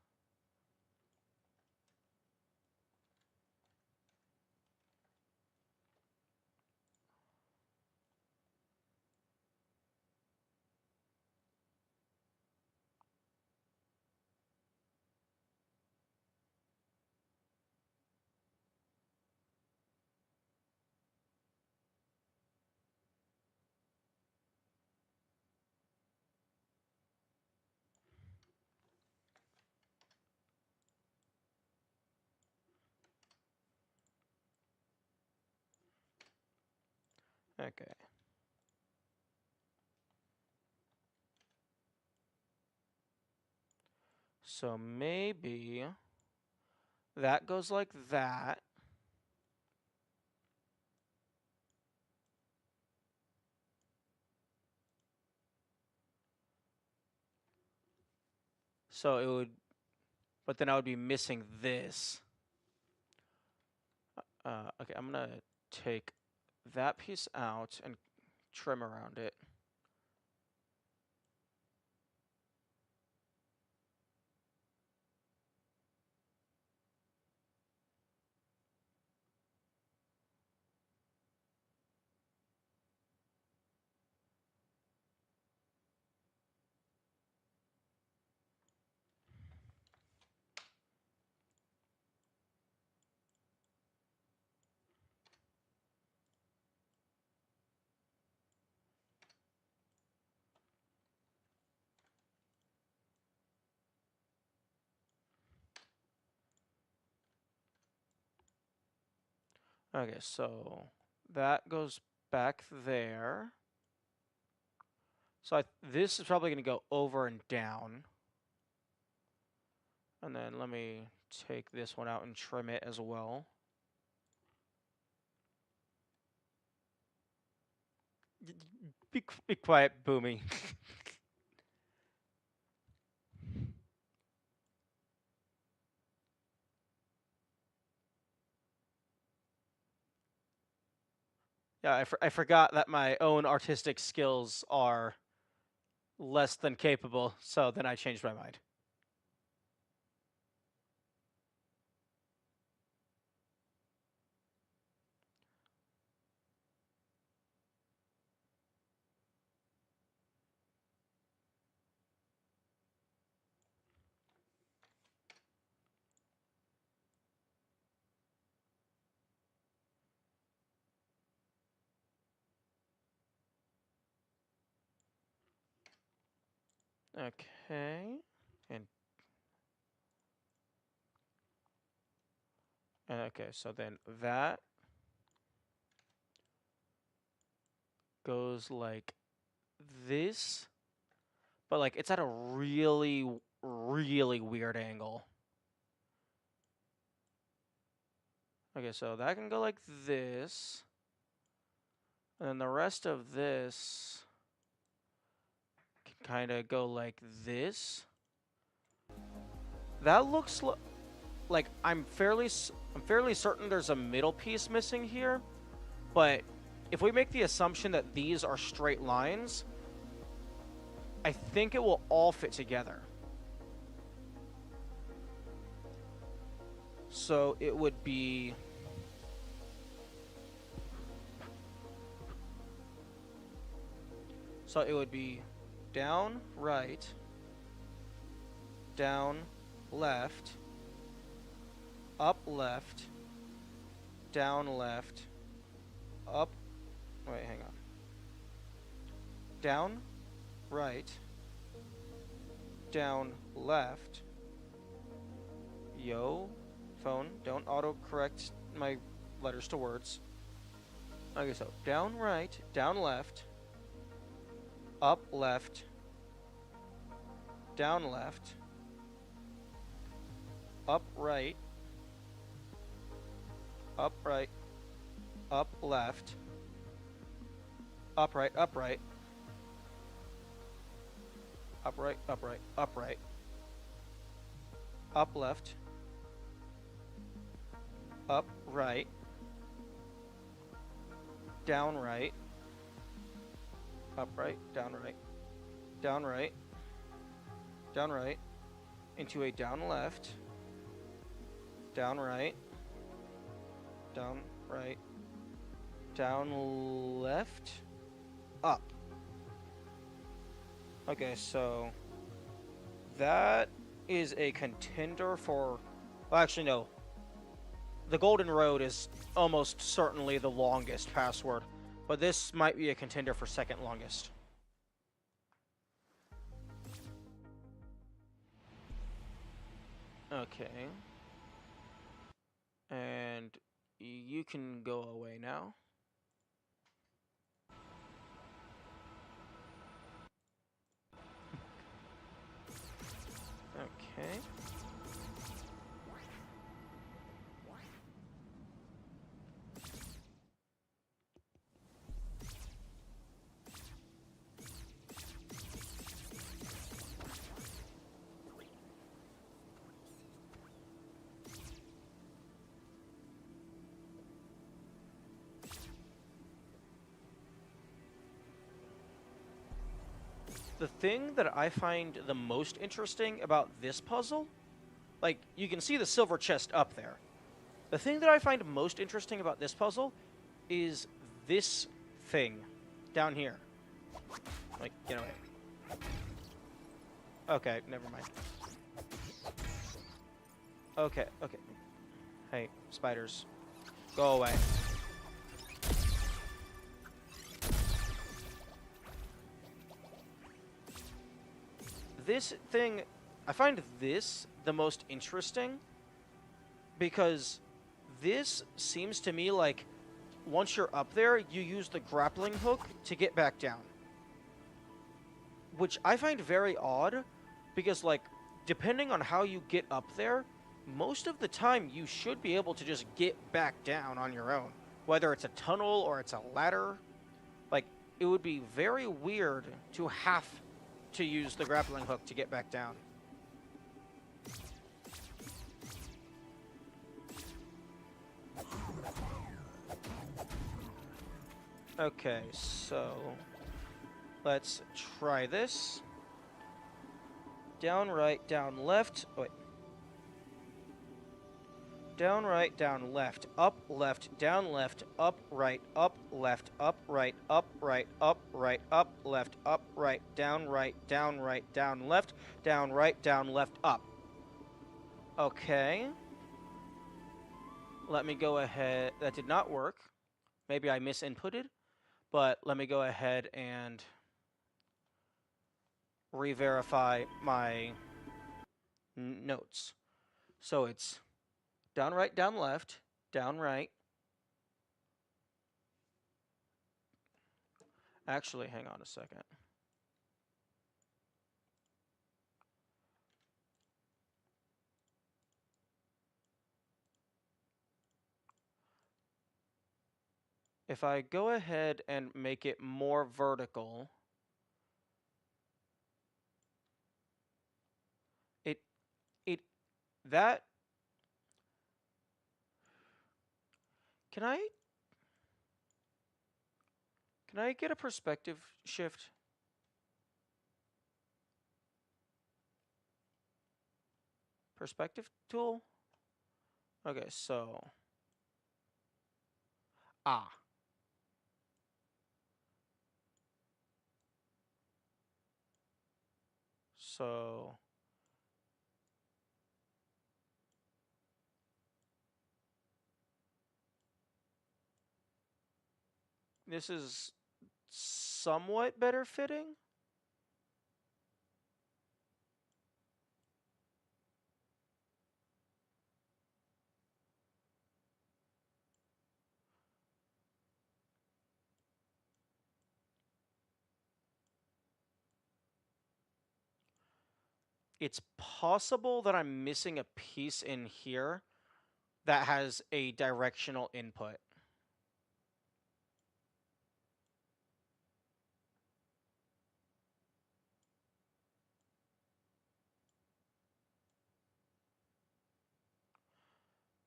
[SPEAKER 2] Okay. So maybe that goes like that. So it would, but then I would be missing this. Okay, I'm gonna take that piece out and trim around it.
[SPEAKER 1] Okay, so that goes back there. So this is probably going to go over and down. And then let me take this one out and trim it as well. Be quiet, Boomy. Yeah, I forgot that my own artistic skills are less than capable, so then I changed my mind. Okay. And okay, so then that goes like this, but like it's at a really, really weird angle. Okay, so that can go like this, and then the rest of this can kind of go like this. That looks like I'm fairly certain there's a middle piece missing here, but if we make the assumption that these are straight lines, I think it will all fit together. So it would be down, right, down, left, up, left, down, left, up, wait, hang on. Down, right, down, left. Yo, phone, don't auto-correct my letters to words. Okay, so down, right, down, left, up, left, down, left, up, right, up, right, up, left, up, right, up, right, up, right, up, right, up, right, up, left, up, right, down, right, up, right, down, right, down, right, down, right, into a down, left, down, right, down, right, down, left, up. Okay, so that is a contender for... Well, actually, no. The Golden Road is almost certainly the longest password, but this might be a contender for second longest. Okay. And you can go away now. Okay. The thing that I find the most interesting about this puzzle, like, you can see the silver chest up there. The thing that I find most interesting about this puzzle is this thing down here. Like, get away. Okay, never mind. Okay, okay. Hey, spiders. Go away. This thing, I find this the most interesting because
[SPEAKER 2] this seems to me like once you're up there, you use the grappling hook to get back down. Which I find very odd, because, like, depending on how you get up there, most of the time you should be able to just get back down on your own. Whether it's a tunnel or it's a ladder, like, it would be very weird to have to use the grappling hook to get back down. Okay, so let's try this. Down, right, down, left. Oh, wait. Down, right, down, left, up, down, left, up, right, up, left, up, right, up, right, up, right, up, left, down, right, down, left, down, right, down, left, up. Okay. Let me go ahead. That did not work. Maybe I misinputted, but let me go ahead and re-verify my notes. So it's down, right, down, left, down, right. Actually, hang on a second. If I go ahead and make it more vertical, it that can I get a perspective shift? Perspective tool? Okay, so ah. So this is somewhat better fitting. It's possible that I'm missing a piece in here that has a directional input.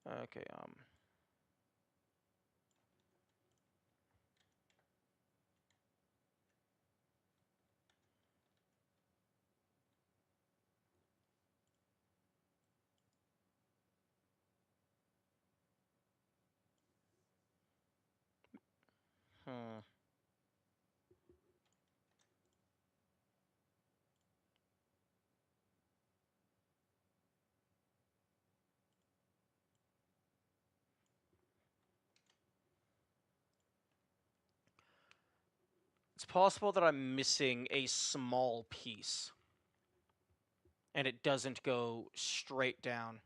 [SPEAKER 2] Okay, hmm. It's possible that I'm missing a small piece and it doesn't go straight down.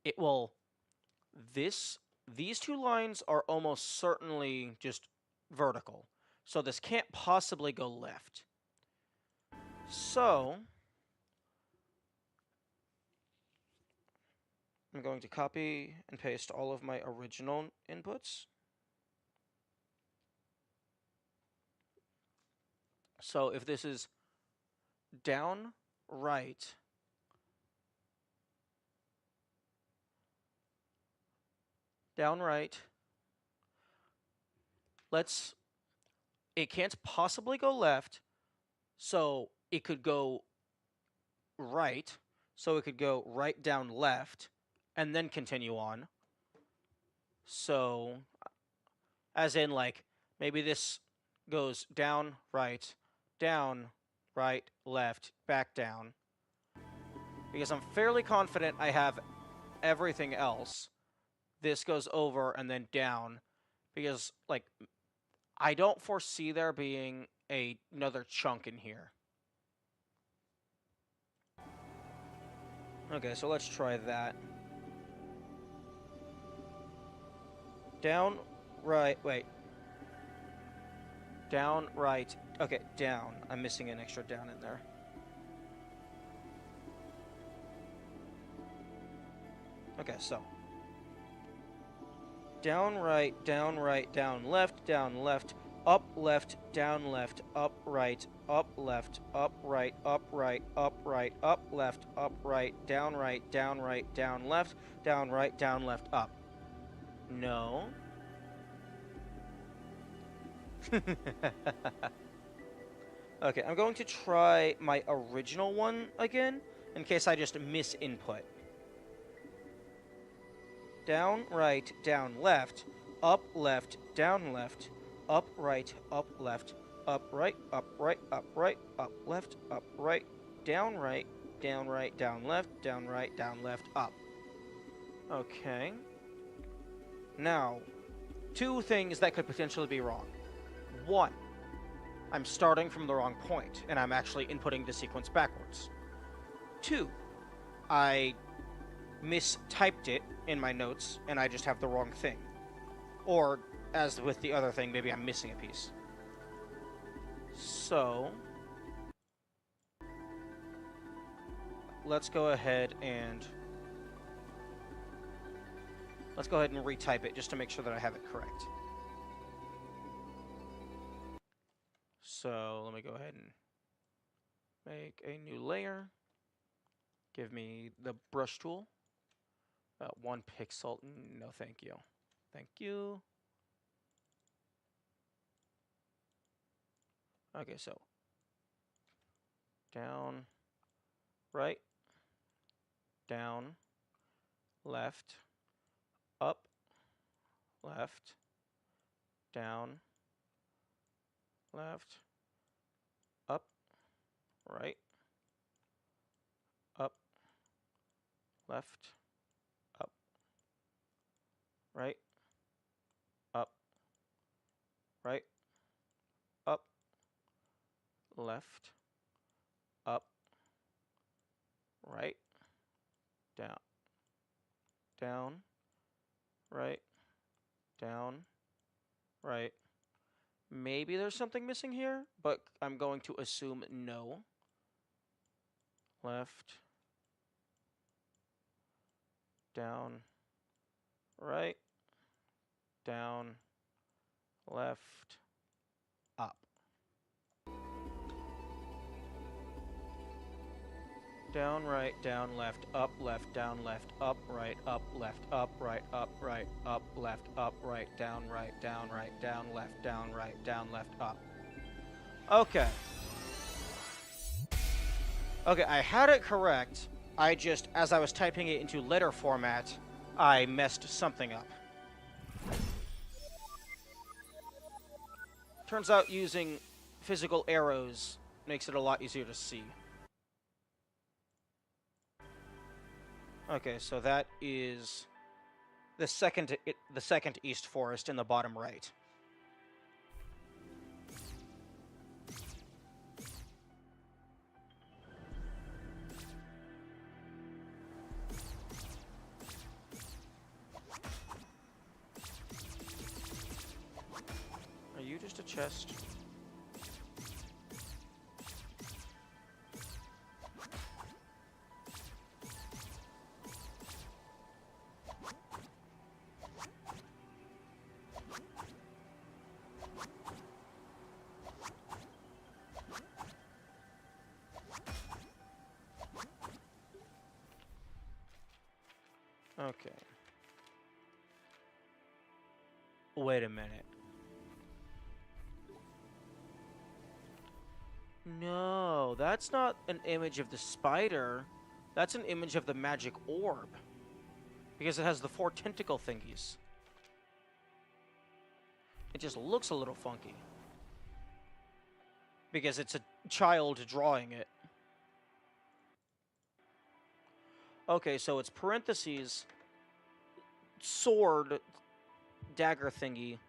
[SPEAKER 2] It will these two lines are almost certainly just vertical. So this can't possibly go left. So I'm going to copy and paste all of my original inputs. So if this is down, right, down, right, it can't possibly go left, so it could go right, so it could go right, down, left, and then continue on. So, as in, like, maybe this goes down, right, left, back down. Because I'm fairly confident I have everything else. This goes over and then down. Because, like, I don't foresee there being another chunk in here. Okay, so let's try that. Down, right, wait. Down, right. Okay, down. I'm missing an extra down in there. Okay, so. Down, right, down, up, left, down, left, up, right, up, left, up, right, up, right, up, right, up, left, down, right, down, left, down, left, up. No. Okay, I'm going to try my original one again, in case I just miss input. Down, right, down, left, up, down, left, up, right, up, right, up, right, up, right, up, right, down, down, left, down, left, up. Okay. Now, two things that could potentially be wrong. One, I'm starting from the wrong point, and I'm actually inputting the sequence backwards. Two, I mistyped it in my notes, and I just have the wrong thing. Or, as with the other thing, maybe I'm missing a piece. So, let's go ahead and retype it just to make sure that I have it correct. So, let me go ahead and make a new layer. Give me the brush tool. 1 pixel. No, thank you. Thank you. Okay, so down, right, down, left, up, left, down, left, up, right, up, left, up, right, up, right, up, left, up, right, down, down, right, down, right. Maybe there's something missing here, but I'm going to assume no. Left, down, right, down, left, up. Down, right, down, left, down, left, up, right, up, left, up, right, up, right, down, down, left, down, right, down, left, up. Okay. Okay, I had it correct. I just, as I was typing it into letter format, I messed something up. Turns out using physical arrows makes it a lot easier to see. Okay, so that is the second east forest in the bottom right. Are you just a chest? Okay. Wait a minute. No, that's not an image of the spider. That's an image of the magic orb. Because it has the 4 tentacle thingies. It just looks a little funky. Because it's a child drawing it. Okay, so it's parentheses, sword, dagger thingy,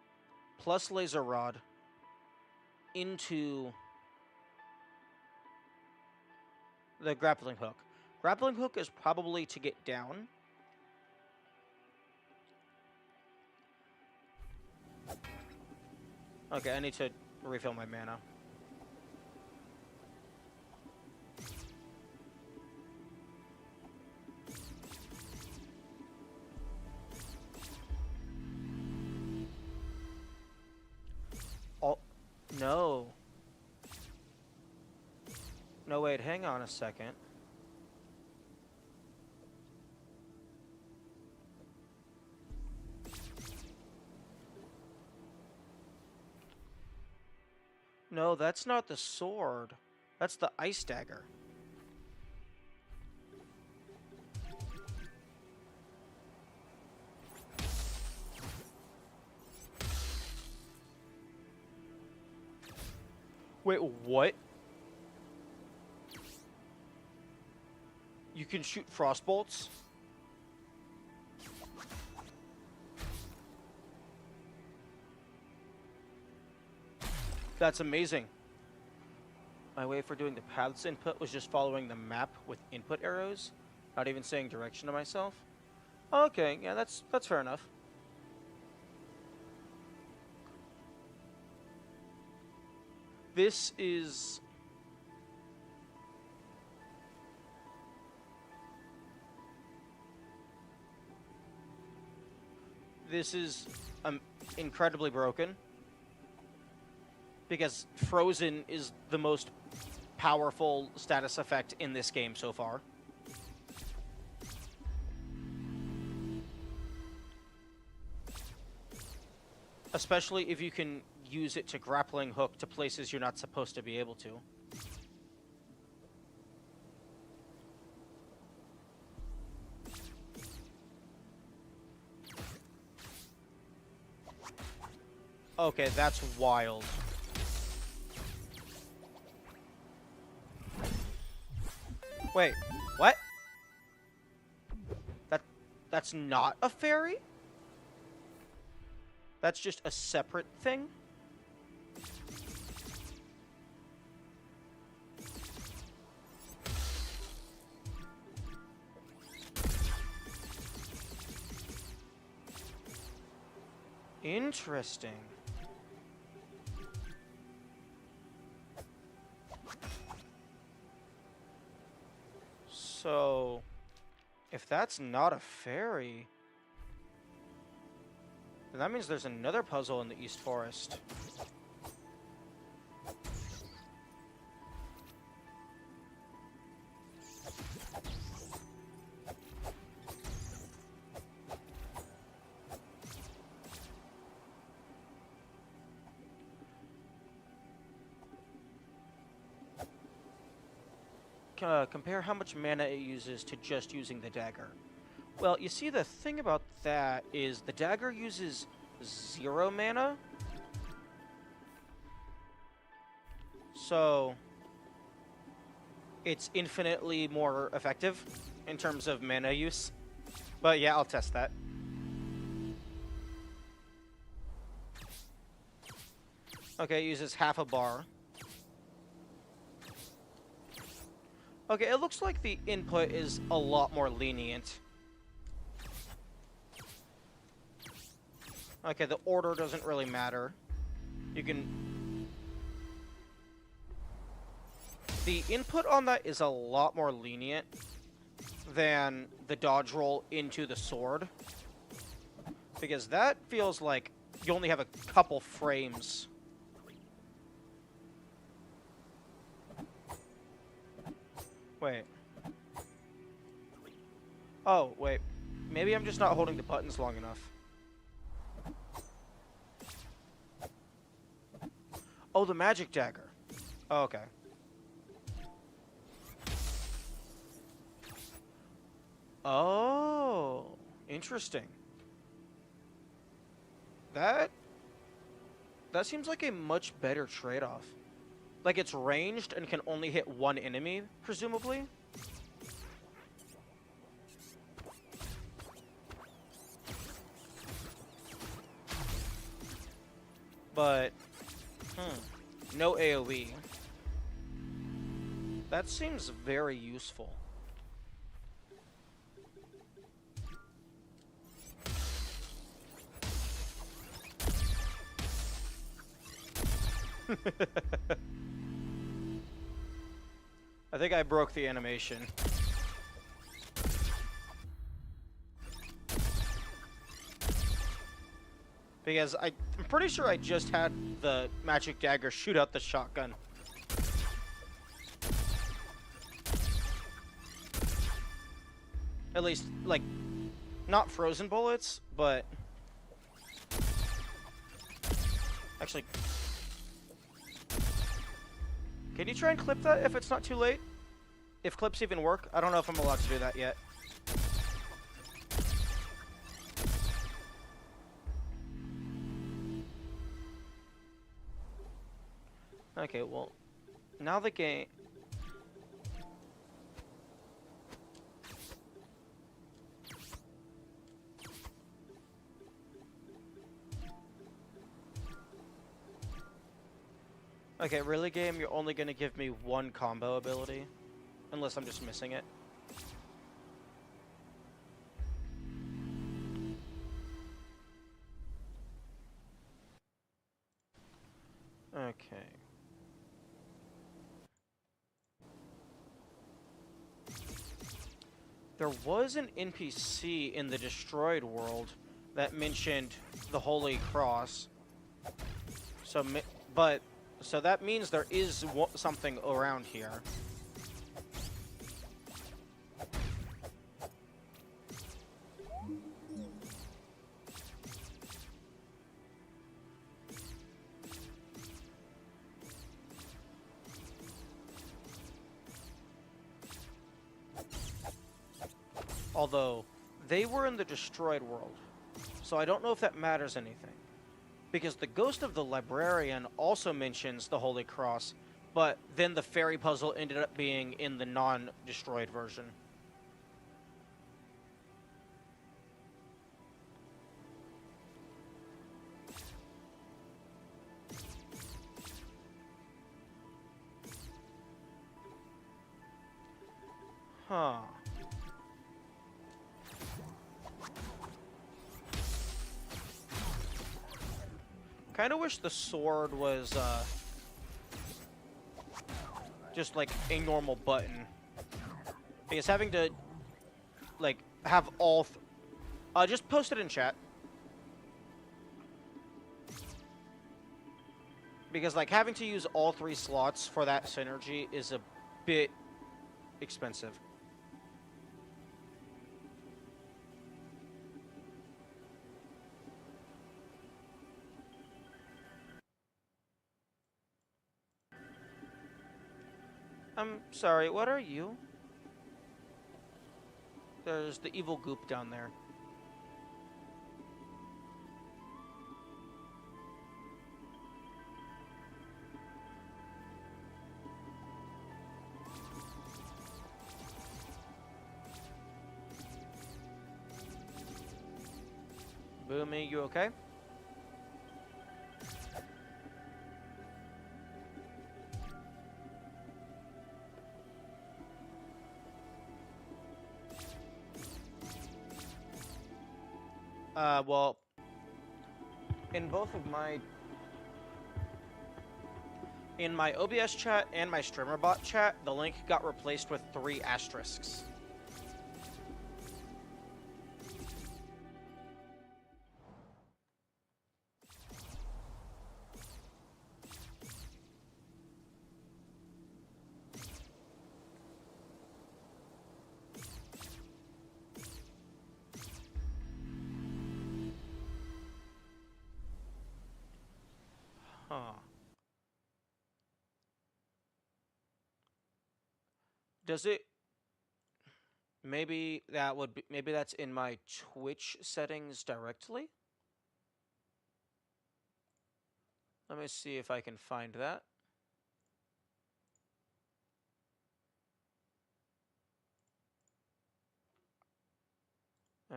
[SPEAKER 2] plus laser rod, into the grappling hook. Grappling hook is probably to get down. Okay, I need to refill my mana. Oh, no. No, wait, hang on a second. No, that's not the sword. That's the ice dagger. Wait, what? You can shoot frostbolts? That's amazing. My way for doing the paths input was just following the map with input arrows, not even saying direction to myself. Okay, yeah, that's fair enough. This is incredibly broken because Frozen is the most powerful status effect in this game so far. Especially if you can use it to grappling hook to places you're not supposed to be able to. Okay, that's wild. Wait, what? That's not a fairy? That's just a separate thing? Interesting. So, if that's not a fairy, then that means there's another puzzle in the East Forest. Compare how much mana it uses to just using the dagger. Well, you see, the thing about that is the dagger uses 0 mana. So, it's infinitely more effective in terms of mana use. But yeah, I'll test that. Okay, it uses half a bar. Okay, it looks like the input is a lot more lenient. Okay, the order doesn't really matter. You can... The input on that is a lot more lenient than the dodge roll into the sword. Because that feels like you only have a couple frames. Wait. Oh, wait. Maybe I'm just not holding the buttons long enough. Oh, the magic dagger. Oh, okay. Oh, interesting. That seems like a much better trade-off. Like, it's ranged and can only hit one enemy, presumably. But, no AoE. That seems very useful. I think I broke the animation. Because I'm pretty sure I just had the magic dagger shoot out the shotgun. At least, like, not frozen bullets, but... Actually... Can you try and clip that if it's not too late? If clips even work? I don't know if I'm allowed to do that yet. Okay, well, now the game... Okay, really, game? You're only gonna give me one combo ability? Unless I'm just missing it. Okay. There was an NPC in the destroyed world that mentioned the Holy Cross. So, so that means there is something around here. Although, they were in the destroyed world, so I don't know if that matters anything. Because the ghost of the librarian also mentions the Holy Cross, but then the fairy puzzle ended up being in the non-destroyed version. Huh. Kind of wish the sword was, just like a normal button. Because having to, like, have all... just post it in chat. Because, like, having to use all 3 slots for that synergy is a bit expensive. I'm sorry, what are you? There's the evil goop down there. Boomy, you okay? Well, in both of my... In my OBS chat and my StreamerBot chat, the link got replaced with 3 asterisks. Huh. Does it... Maybe that would be... Maybe that's in my Twitch settings directly? Let me see if I can find that.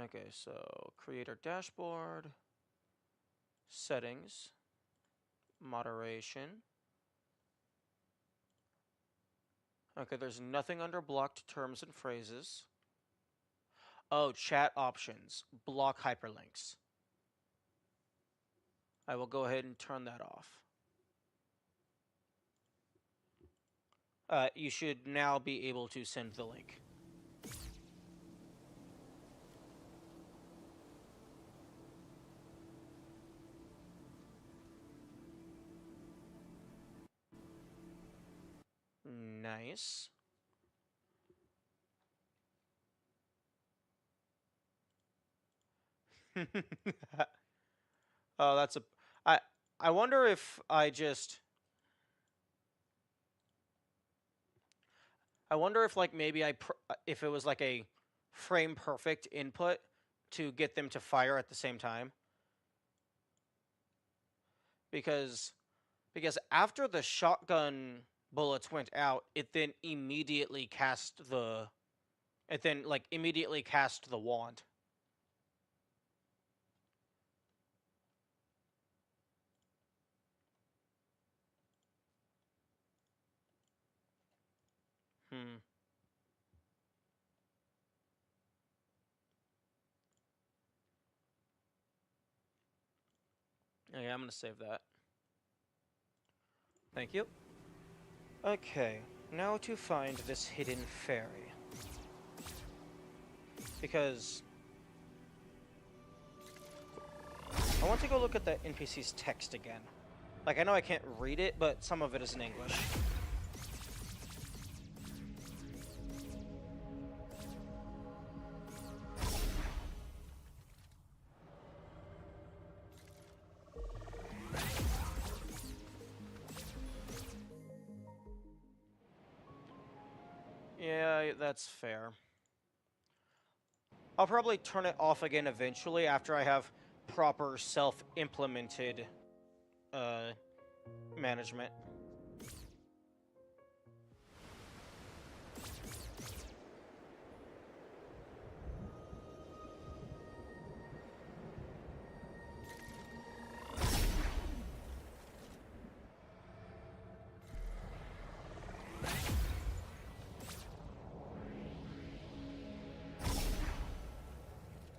[SPEAKER 2] Okay, so creator dashboard, settings, moderation. Okay, there's nothing under blocked terms and phrases. Oh, chat options, block hyperlinks. I will go ahead and turn that off. You should now be able to send the link. Nice. Oh, that's a. I I wonder if I just. I wonder if like maybe if it was like a frame perfect input to get them to fire at the same time, because after the shotgun bullets went out, it then like immediately cast the wand. Hmm. Okay, I'm gonna save that. Thank you. Okay, now to find this hidden fairy. Because I want to go look at the NPC's text again. Like, I know I can't read it, but some of it is in English. Yeah, that's fair. I'll probably turn it off again eventually after I have proper self-implemented uh, management.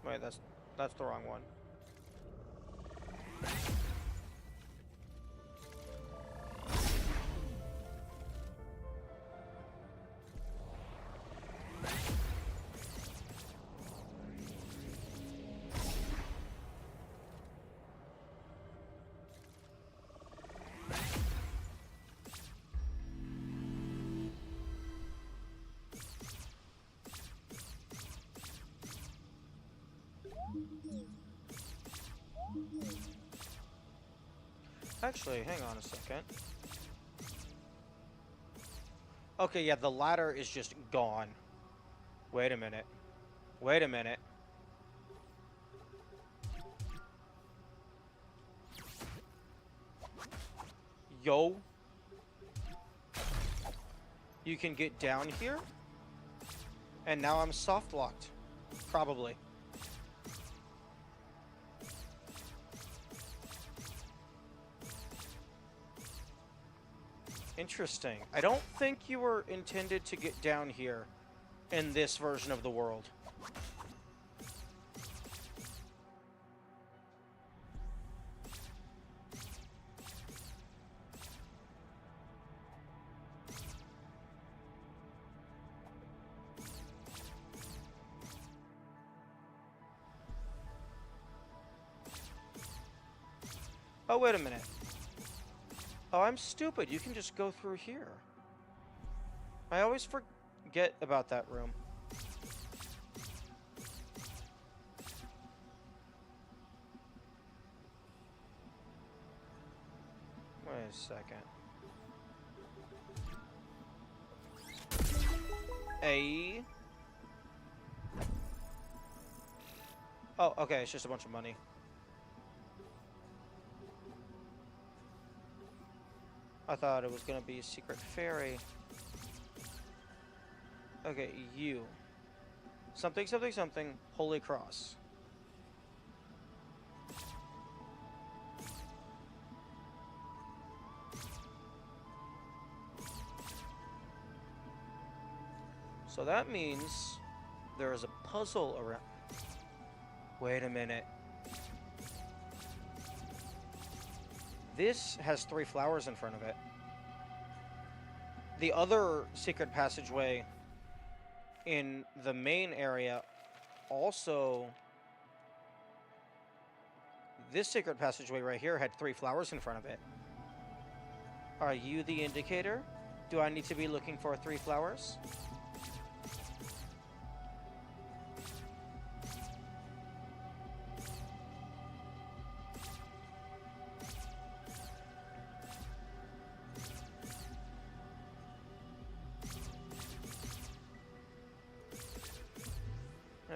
[SPEAKER 2] Wait, that's the wrong one. Actually, hang on a second. Okay, yeah, the ladder is just gone. Wait a minute. Wait a minute. Yo. You can get down here? And now I'm soft locked. Probably. Interesting. I don't think you were intended to get down here in this version of the world. Oh, wait a minute. Oh, I'm stupid. You can just go through here. I always forget about that room. Wait a second. Oh, okay, it's just a bunch of money. I thought it was gonna be a secret fairy. Okay, you. Something, something, something. Holy Cross. So that means there is a puzzle around. Wait a minute. This has 3 flowers in front of it. The other secret passageway in the main area also... This secret passageway right here had 3 flowers in front of it. Are you the indicator? Do I need to be looking for 3 flowers?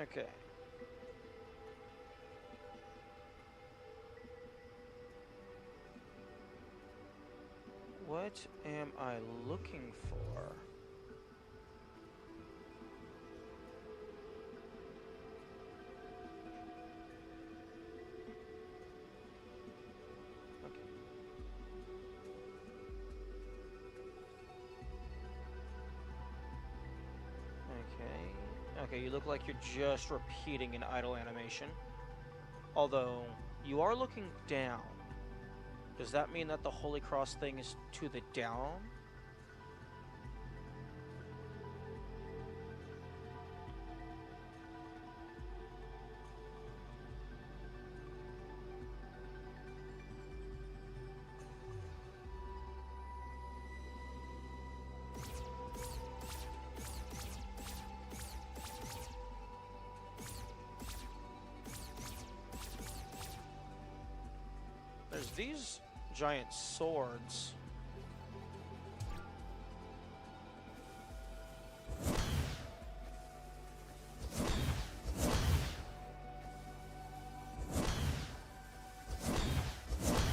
[SPEAKER 2] Okay. What am I looking for? Okay. Okay, you look like you're just repeating an idle animation. Although, you are looking down. Does that mean that the Holy Cross thing is to the down? There's these giant swords.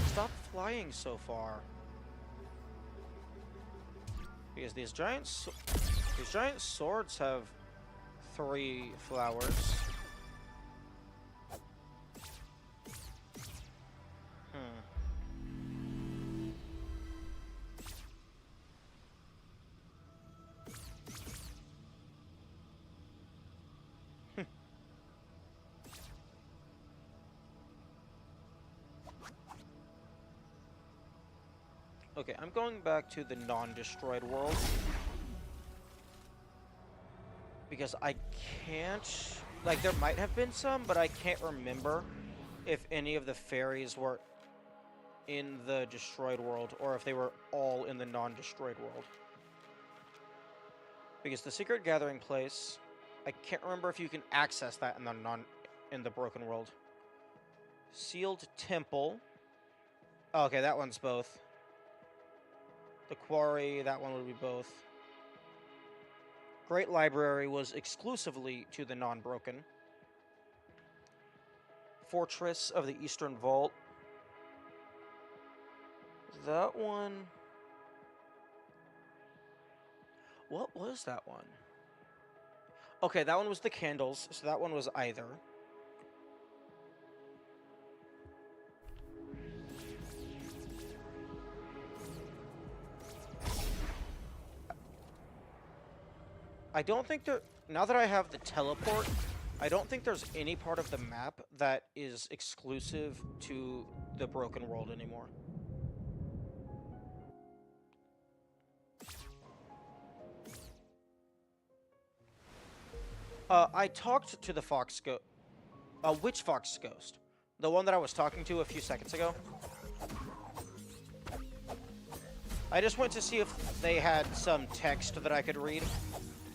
[SPEAKER 2] Stop flying so far. Because these giant swords have 3 flowers. Okay, I'm going back to the non-destroyed world. Because I can't... Like, there might have been some, but I can't remember if any of the fairies were in the destroyed world, or if they were all in the non-destroyed world. Because the secret gathering place, I can't remember if you can access that in the broken world. Sealed temple. Oh, okay, that one's both. The quarry, that one would be both. Great Library was exclusively to the non-broken. Fortress of the Eastern Vault. That one... What was that one? Okay, that one was the candles, so that one was either. I don't think there... Now that I have the teleport, I don't think there's any part of the map that is exclusive to the broken world anymore. I talked to the Fox Ghost. Which Fox Ghost? The one that I was talking to a few seconds ago? I just went to see if they had some text that I could read.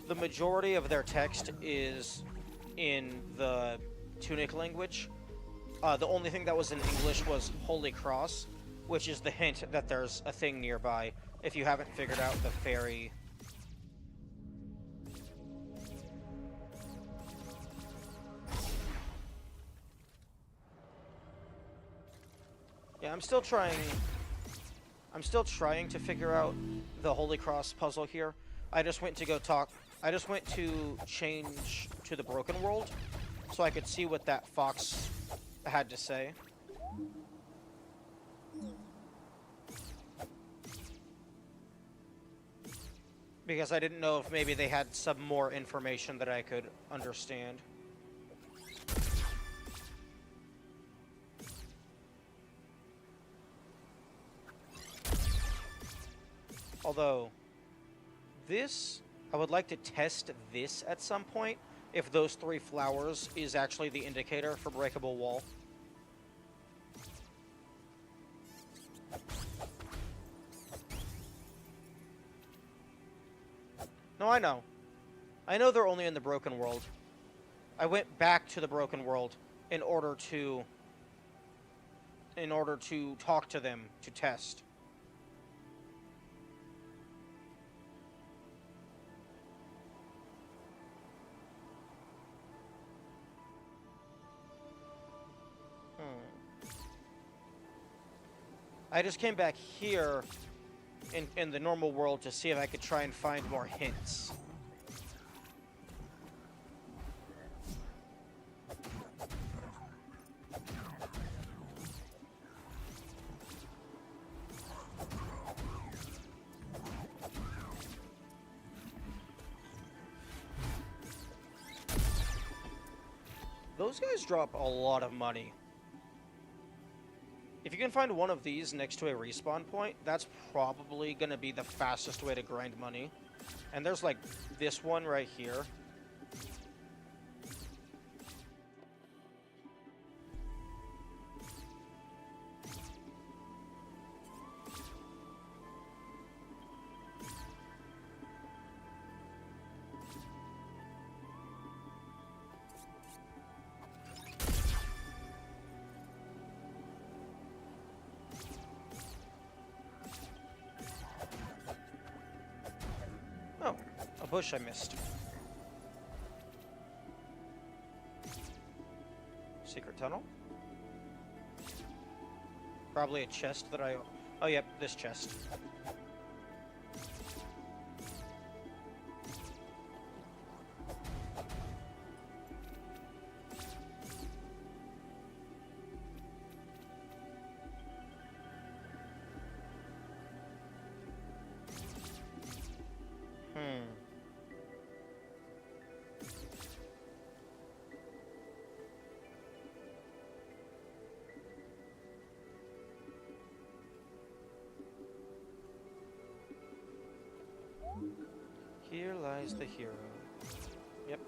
[SPEAKER 2] The majority of their text is in the TUNIC language. The only thing that was in English was Holy Cross, which is the hint that there's a thing nearby, if you haven't figured out the fairy... Yeah, I'm still trying to figure out the Holy Cross puzzle here. I just went to change to the broken world so I could see what that fox had to say. Because I didn't know if maybe they had some more information that I could understand. Although, this, I would like to test this at some point, if those 3 flowers is actually the indicator for breakable wall. No, I know. I know they're only in the broken world. I went back to the broken world in order to talk to them to test. I just came back here in the normal world to see if I could try and find more hints. Those guys drop a lot of money. If you can find one of these next to a respawn point, that's probably going to be the fastest way to grind money. And there's like this one right here. Oh, a bush I missed. Secret tunnel? Probably a chest that I... Oh, yep, this chest. Here lies the hero. Yep.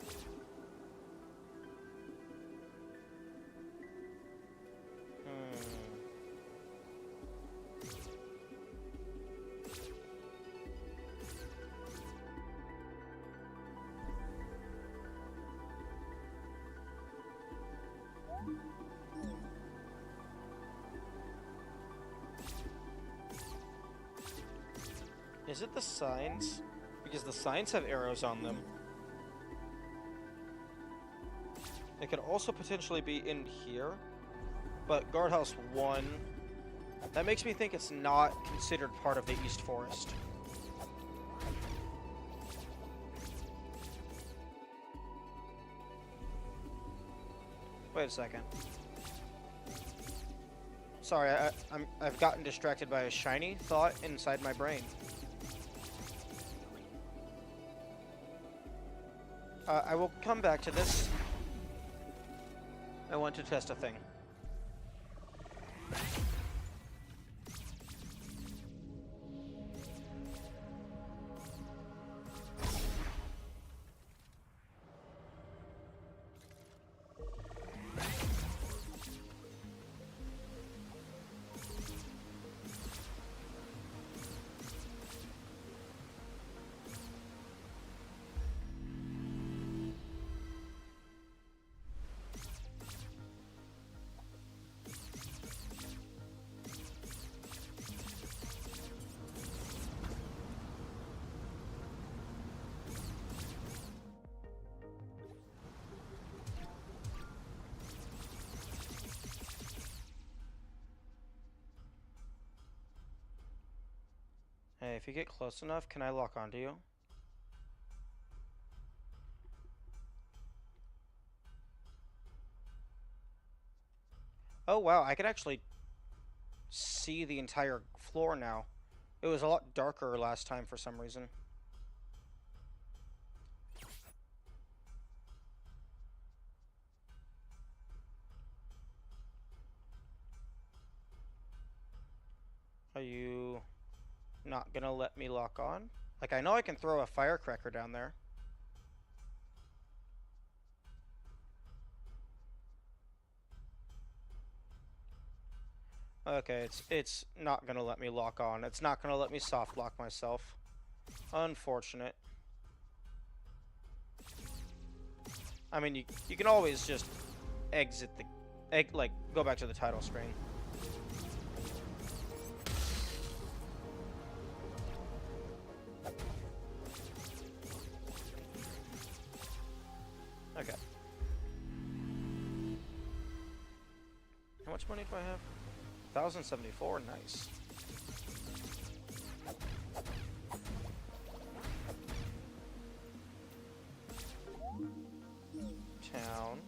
[SPEAKER 2] Is it the signs? Because the signs have arrows on them. It could also potentially be in here, but Guardhouse 1, that makes me think it's not considered part of the East Forest. Wait a second. Sorry, I've gotten distracted by a shiny thought inside my brain. I will come back to this. I want to test a thing. Hey, if you get close enough, can I lock onto you? Oh wow, I can actually see the entire floor now. It was a lot darker last time for some reason. Are you not gonna let me lock on? Like, I know I can throw a firecracker down there. Okay, it's not gonna let me lock on. It's not gonna let me soft lock myself. Unfortunate. I mean, you can always just exit the... like, go back to the title screen. Okay. How much money do I have? 1,074, nice. Town.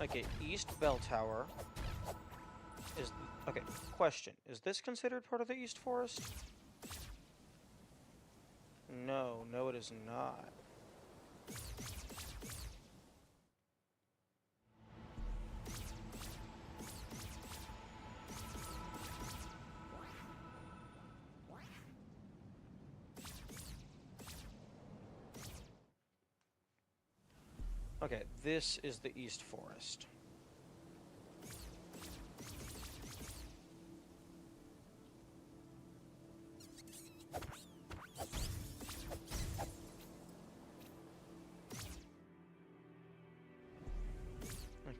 [SPEAKER 2] Okay, East Bell Tower is... Okay, question. Is this considered part of the East Forest? No, no it is not. Okay, this is the East Forest.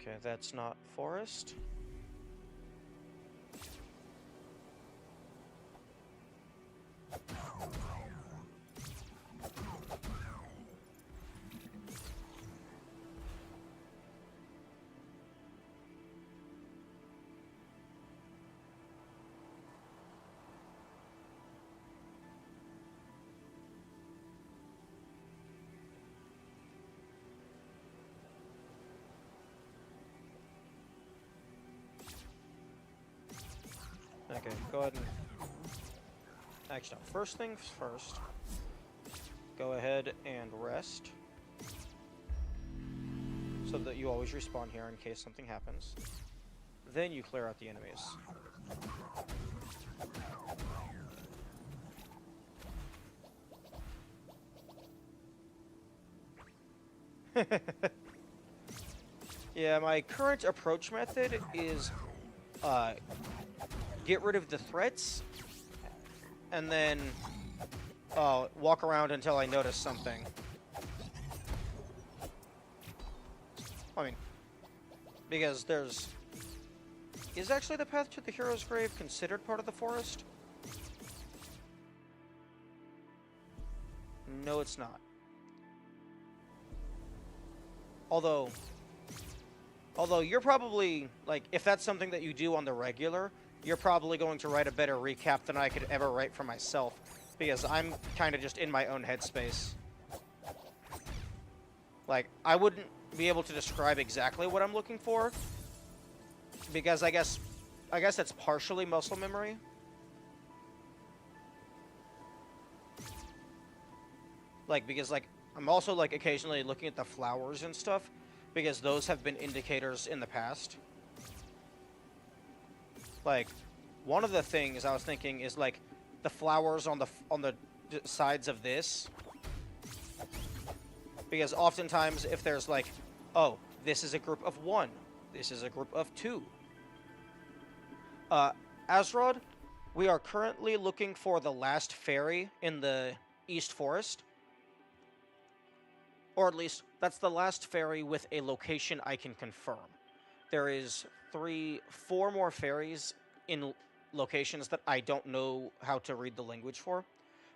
[SPEAKER 2] Okay, that's not forest. Okay, go ahead and... Actually, no, first things first. Go ahead and rest. So that you always respawn here in case something happens. Then you clear out the enemies. Yeah, my current approach method is get rid of the threats and then walk around until I notice something. I mean, because there's... Is actually the path to the hero's grave considered part of the forest? No, it's not. Although you're probably, like, if that's something that you do on the regular, you're probably going to write a better recap than I could ever write for myself, because I'm kind of just in my own headspace. Like, I wouldn't be able to describe exactly what I'm looking for, because I guess that's partially muscle memory. Like, because, like, I'm also, like, occasionally looking at the flowers and stuff, because those have been indicators in the past. Like, one of the things I was thinking is, like, the flowers on the sides of this. Because oftentimes, if there's, like, oh, this is a group of 1, this is a group of 2. Azrod, we are currently looking for the last fairy in the East Forest. Or at least, that's the last fairy with a location I can confirm. There is 4 more fairies in locations that I don't know how to read the language for.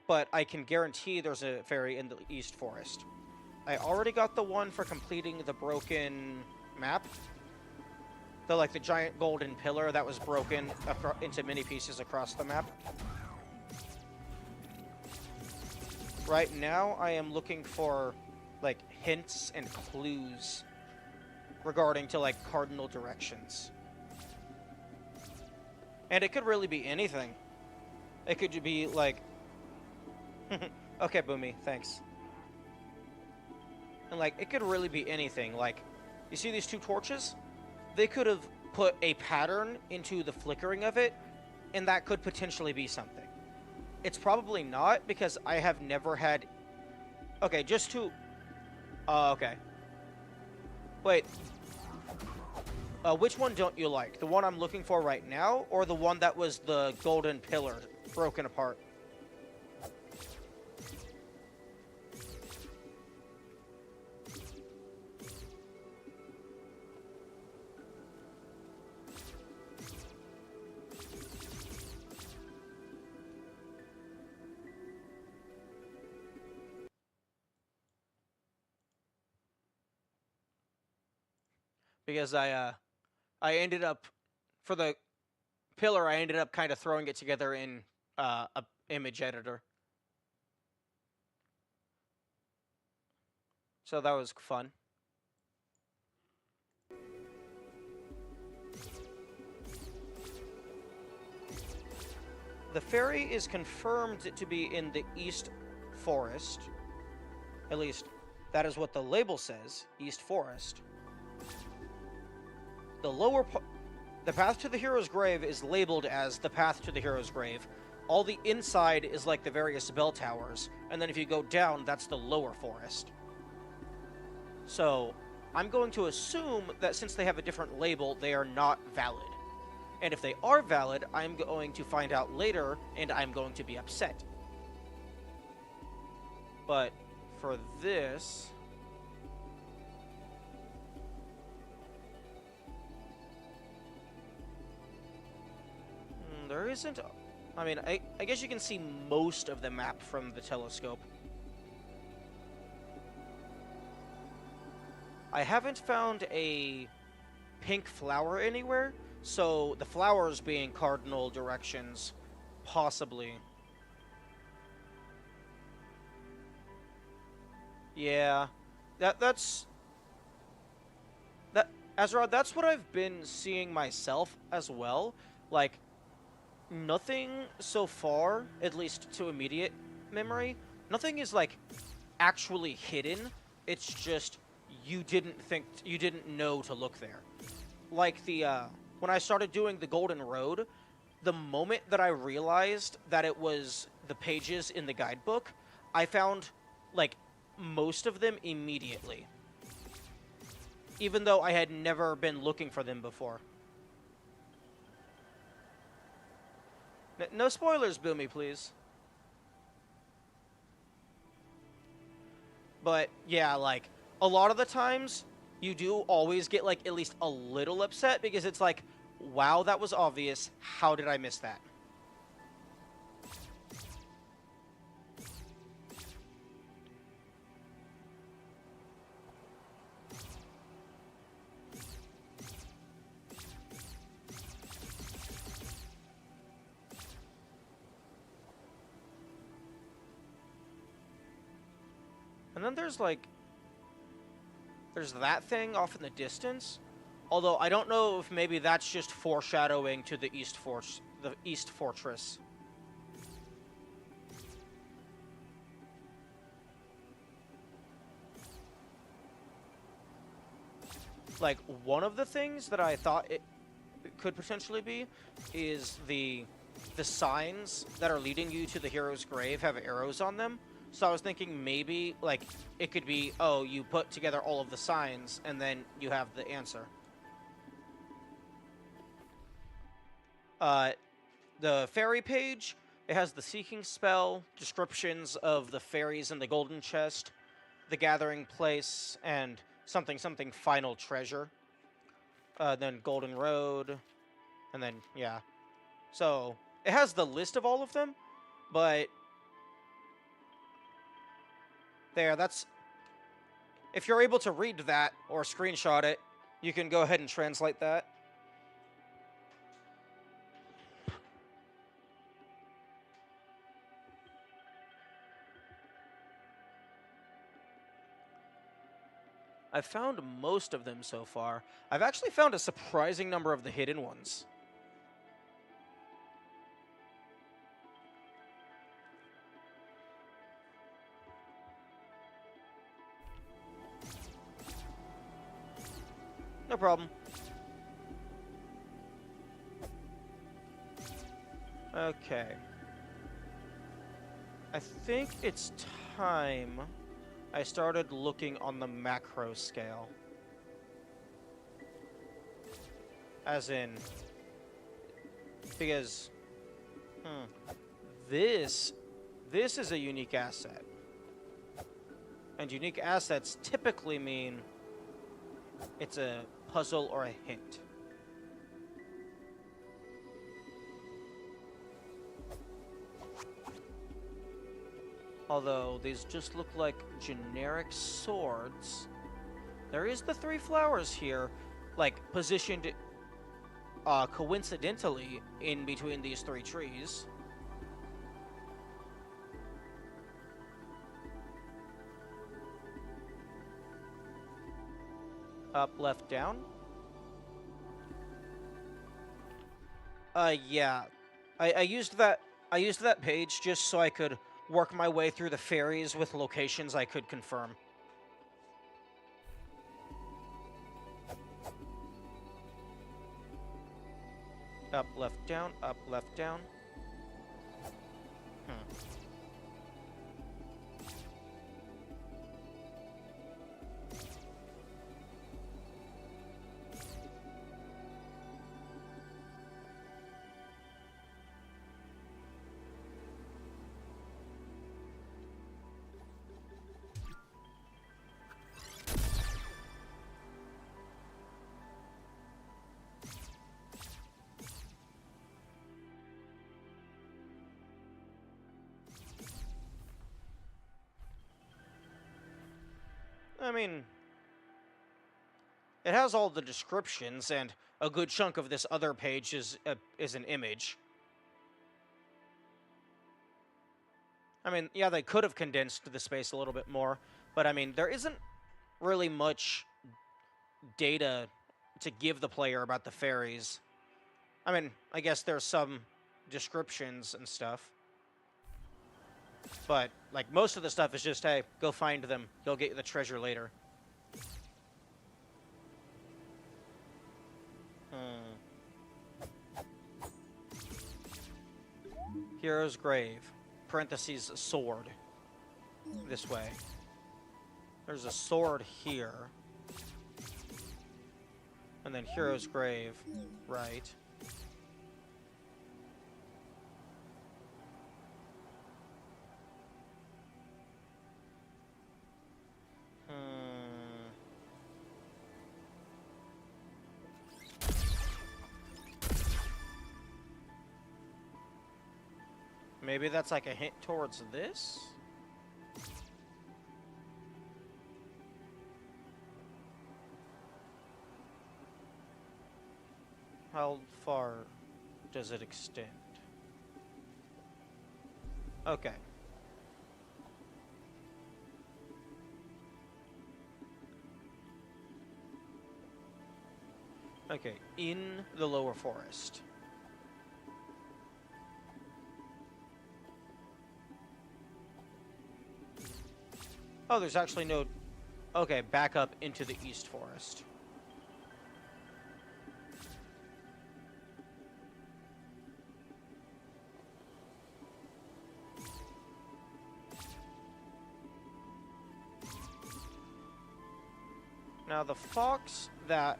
[SPEAKER 2] But I can guarantee there's a fairy in the East Forest. I already got the one for completing the broken map. The giant golden pillar that was broken into many pieces across the map. Right now, I am looking for, like, hints and clues regarding to, like, cardinal directions. And it could really be anything. It could be, like... Okay, Boomy, thanks. And, like, it could really be anything. Like, you see these two torches? They could have put a pattern into the flickering of it, and that could potentially be something. It's probably not, because I have never had... Okay, just to... okay. Wait. Which one don't you like? The one I'm looking for right now, or the one that was the golden pillar broken apart? Because I ended up, for the pillar, I ended up kind of throwing it together in a image editor. So that was fun. The ferry is confirmed to be in the East Forest. At least, that is what the label says, East Forest. The path to the hero's grave is labeled as the path to the hero's grave. All the inside is like the various bell towers, and then if you go down, that's the lower forest. So, I'm going to assume that since they have a different label, they are not valid. And if they are valid, I'm going to find out later, and I'm going to be upset. But for this... there isn't... I mean, I guess you can see most of the map from the telescope. I haven't found a pink flower anywhere, so the flowers being cardinal directions, possibly. Yeah, that's Azrod, that's what I've been seeing myself as well. Like, nothing so far, at least to immediate memory, nothing is like actually hidden. It's just you didn't know to look there. Like the when I started doing the Golden Road, the moment that I realized that it was the pages in the guidebook, I found like most of them immediately, even though I had never been looking for them before. No spoilers, Boomy, please. But yeah, like a lot of the times you do always get like at least a little upset because it's like, wow, that was obvious. How did I miss that? And then there's that thing off in the distance. Although I don't know if maybe that's just foreshadowing to the East Fortress. Like, one of the things that I thought it could potentially be is the signs that are leading you to the hero's grave have arrows on them. So I was thinking maybe, like, it could be, oh, you put together all of the signs, and then you have the answer. The fairy page, it has the seeking spell, descriptions of the fairies in the golden chest, the gathering place, and something final treasure. Then Golden Road, and then, yeah. So, it has the list of all of them, but... there, that's... if you're able to read that, or screenshot it, you can go ahead and translate that. I've found most of them so far. I've actually found a surprising number of the hidden ones. No problem. Okay. I think it's time I started looking on the macro scale. As in, because this is a unique asset. And unique assets typically mean it's a puzzle or a hint. Although these just look like generic swords. There is the 3 flowers here, like positioned coincidentally in between these 3 trees. Up, left, down. Yeah. I used that page just so I could work my way through the fairies with locations I could confirm. Up, left, down, up, left, down. I mean, it has all the descriptions, and a good chunk of this other page is an image. I mean, yeah, they could have condensed the space a little bit more, but I mean, there isn't really much data to give the player about the fairies. I mean, I guess there's some descriptions and stuff. But, like, most of the stuff is just, hey, go find them. You'll get the treasure later. Hero's Grave. Parentheses, sword. This way. There's a sword here. And then Hero's Grave. Right. Maybe that's like a hint towards this? How far does it extend? Okay. Okay, in the lower forest. Oh, there's actually no... Okay, back up into the east forest. Now, the fox that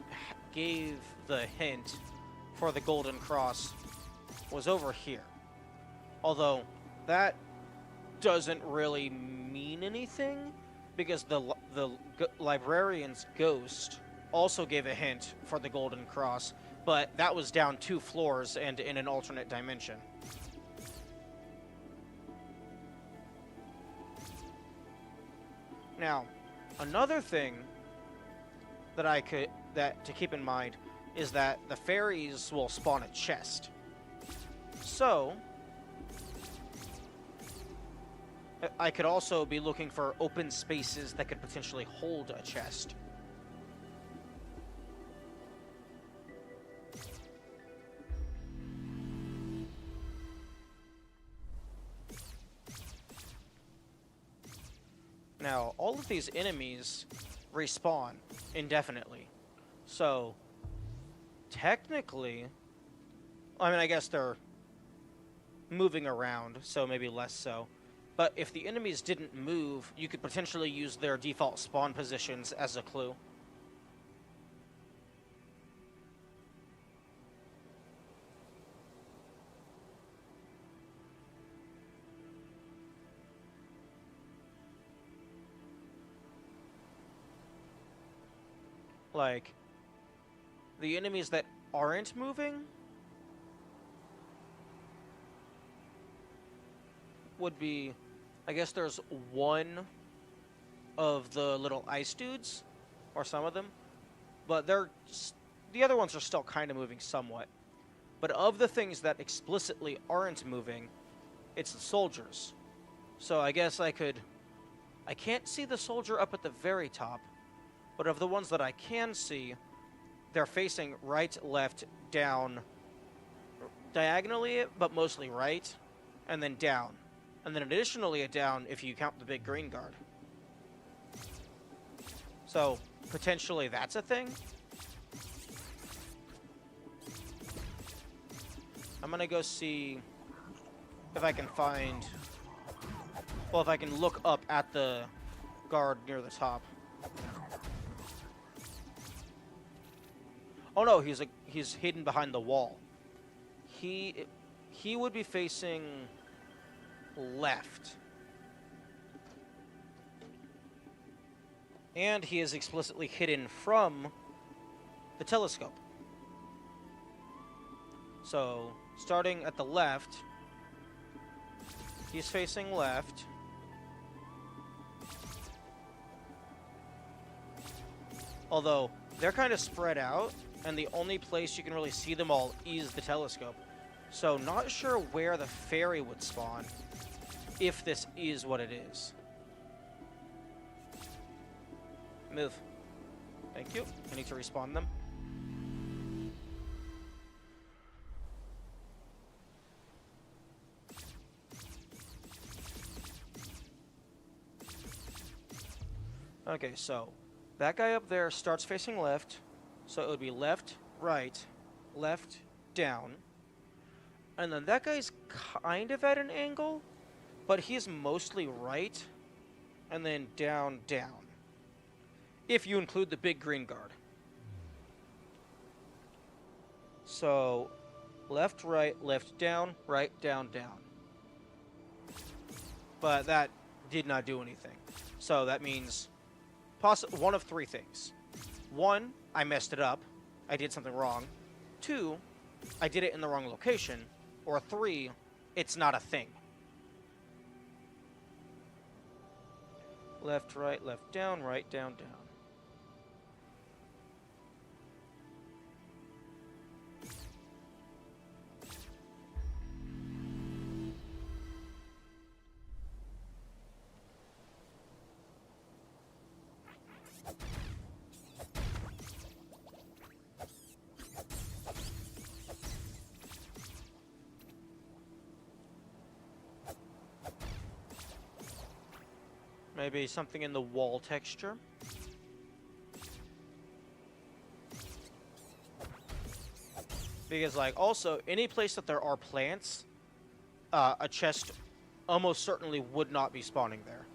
[SPEAKER 2] gave the hint for the Golden Cross was over here. Although, that doesn't really mean anything, because the librarian's ghost also gave a hint for the Golden Cross, but that was down 2 floors and in an alternate dimension. Now, another thing that to keep in mind is that the fairies will spawn a chest. So, I could also be looking for open spaces that could potentially hold a chest Now, all of these enemies respawn indefinitely. So, technically, I mean, I guess they're moving around, so maybe less so. But if the enemies didn't move, you could potentially use their default spawn positions as a clue. Like, the enemies that aren't moving would be, I guess there's one of the little ice dudes, or some of them, but the other ones are still kind of moving somewhat. But of the things that explicitly aren't moving, it's the soldiers. So I guess I can't see the soldier up at the very top, but of the ones that I can see, they're facing right, left, down, diagonally, but mostly right, and then down. And then additionally a down if you count the big green guard. So, potentially that's a thing. I'm gonna go see if I can find... Well, if I can look up at the guard near the top. Oh no, he's hidden behind the wall. He would be facing left. And he is explicitly hidden from the telescope. So, starting at the left, he's facing left. Although, they're kind of spread out, and the only place you can really see them all is the telescope. So, not sure where the fairy would spawn, if this is what it is. Move. Thank you. I need to respawn them. Okay, so that guy up there starts facing left, so it would be left, right, left, down. And then that guy's kind of at an angle, but he's mostly right, and then down, down. If you include the big green guard. So, left, down, down. But that did not do anything. So that means one of three things. One, I messed it up. I did something wrong. Two, I did it in the wrong location. Or three, it's not a thing. Left, down, down. Maybe something in the wall texture. Because, like, also, any place that there are plants, a chest almost certainly would not be spawning there.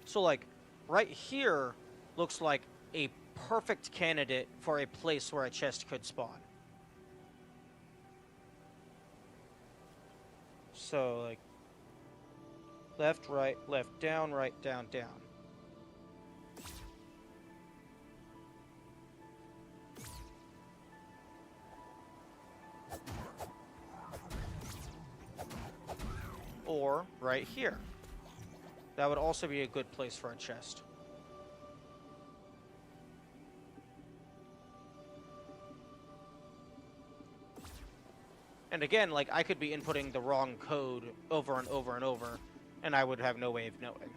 [SPEAKER 2] So, like, right here looks like a perfect candidate for a place where a chest could spawn. So, like, left, down, down. Or right here. That would also be a good place for a chest. And again, like, I could be inputting the wrong code over and over and over, and I would have no way of knowing.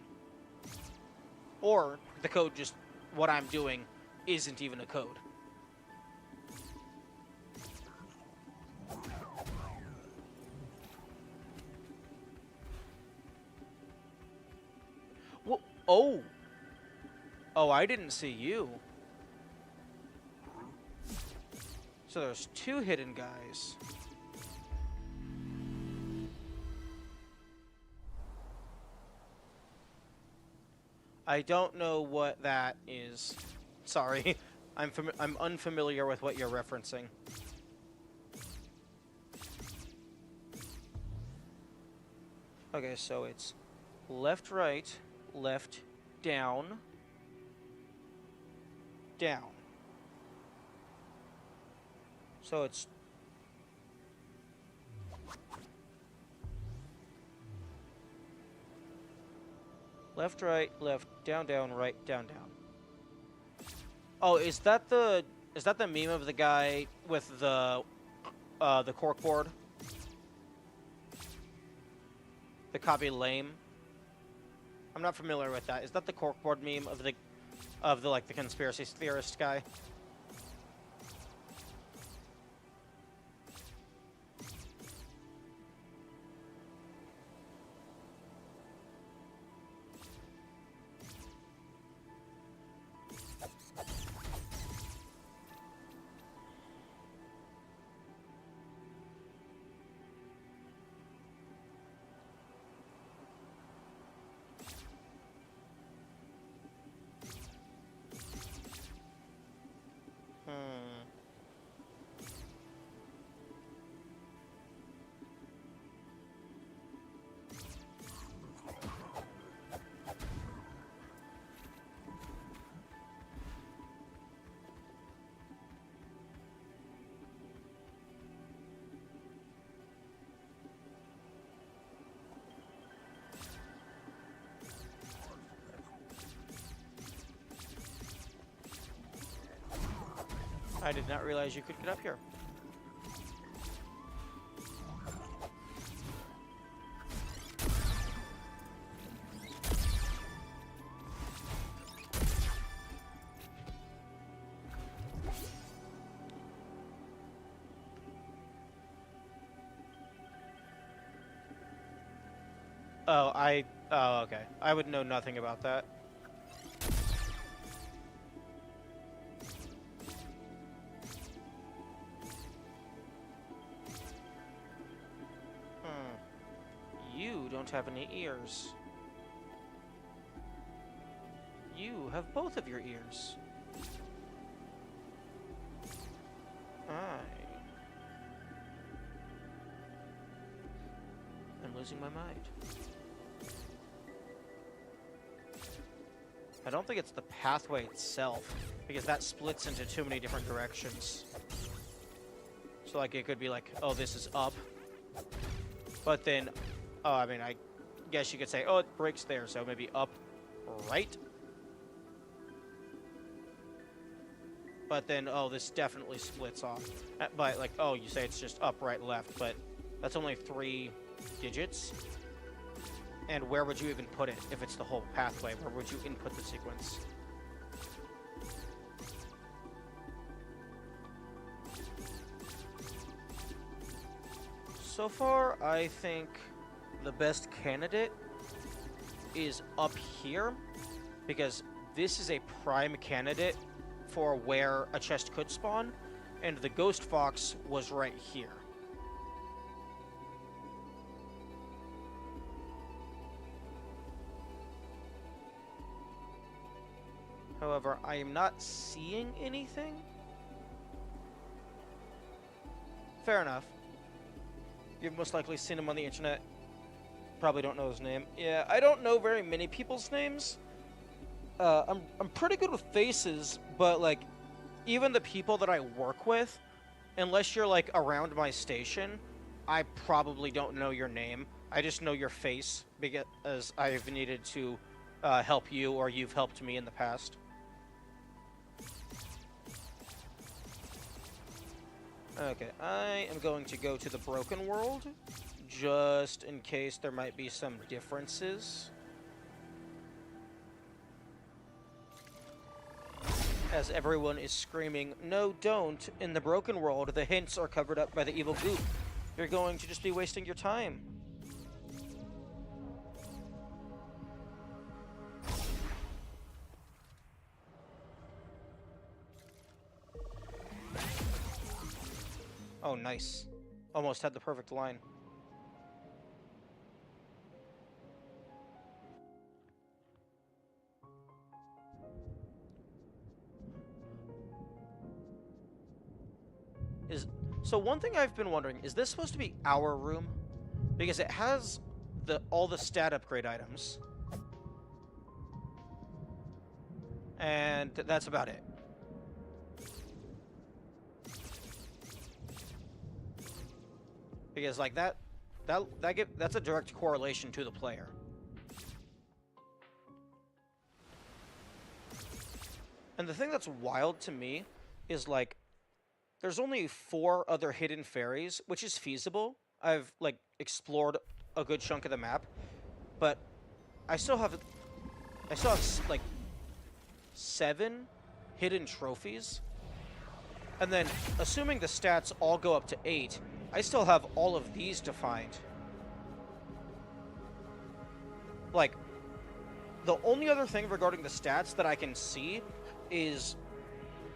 [SPEAKER 2] Or the code just what I'm doing isn't even a code. Whoa. Oh. Oh, I didn't see you. So there's two hidden guys. I don't know what that is. Sorry. I'm unfamiliar with what you're referencing. Okay, so it's left, right, left, down, down. So it's left, right, down, down, right, down, down. Oh, is that the meme of the guy with the corkboard? The copy lame? I'm not familiar with that. Is that the corkboard meme of the like the conspiracy theorist guy? Hmm. I did not realize you could get up here. Oh, okay. I would know nothing about that. You don't have any ears. You have both of your ears. I'm losing my mind. I don't think it's the pathway itself, because that splits into too many different directions. So, like, it could be like, oh, this is up. But then, oh, I mean, I guess you could say, oh, it breaks there, so maybe up, right? But then, oh, this definitely splits off. But, like, oh, you say it's just up, right, left, but that's only 3 digits. And where would you even put it if it's the whole pathway? Where would you input the sequence? So far, I think the best candidate is up here, because this is a prime candidate for where a chest could spawn, and the ghost fox was right here. However, I am not seeing anything. Fair enough. You've most likely seen him on the internet. Probably don't know his name. Yeah, I don't know very many people's names. I'm pretty good with faces, but like, even the people that I work with, unless you're like around my station, I probably don't know your name. I just know your face because I've needed to help you, or you've helped me in the past. Okay, I am going to go to the Broken World, just in case there might be some differences. As everyone is screaming, "No, don't!" In the broken world, the hints are covered up by the evil goop. You're going to just be wasting your time. Oh, nice. Almost had the perfect line. So one thing I've been wondering, is this supposed to be our room? Because it has all the stat upgrade items. And that's about it. Because like that's a direct correlation to the player. And the thing that's wild to me is like there's only 4 other hidden fairies, which is feasible. I've like explored a good chunk of the map, but I still have like 7 hidden trophies. And then assuming the stats all go up to 8, I still have all of these defined. Like, the only other thing regarding the stats that I can see is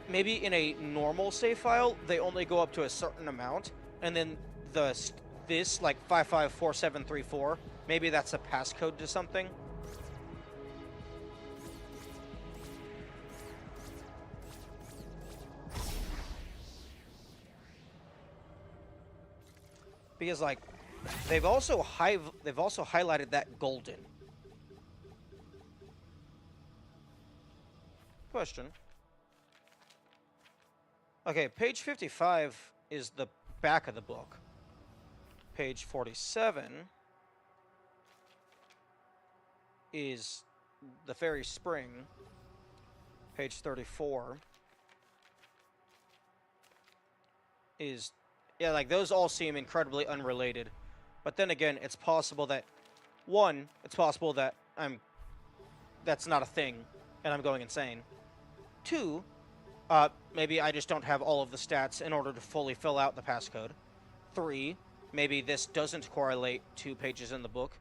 [SPEAKER 2] maybe in a normal save file, they only go up to a certain amount, and then this, like, 554734, maybe that's a passcode to something. Because, like, they've also highlighted that golden. Question. Okay, page 55 is the back of the book. Page 47 is the Fairy Spring. Page 34 is... Yeah, like, those all seem incredibly unrelated. But then again, it's possible that... One, it's possible that that's not a thing, and I'm going insane. 2, maybe I just don't have all of the stats in order to fully fill out the passcode. 3, maybe this doesn't correlate to pages in the book.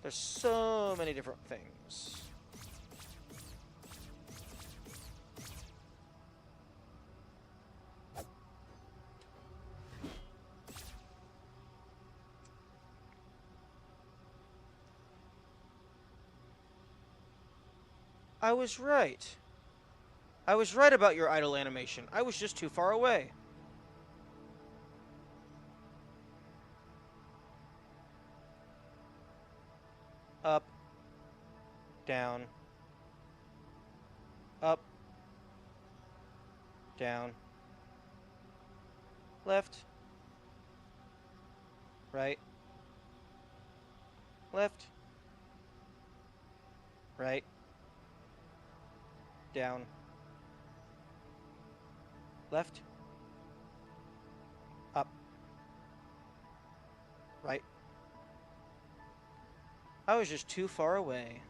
[SPEAKER 2] There's so many different things. I was right. I was right about your idle animation. I was just too far away. Up. Down. Up. Down. Left. Right. Left. Right. Down. Left. Up. Right. I was just too far away.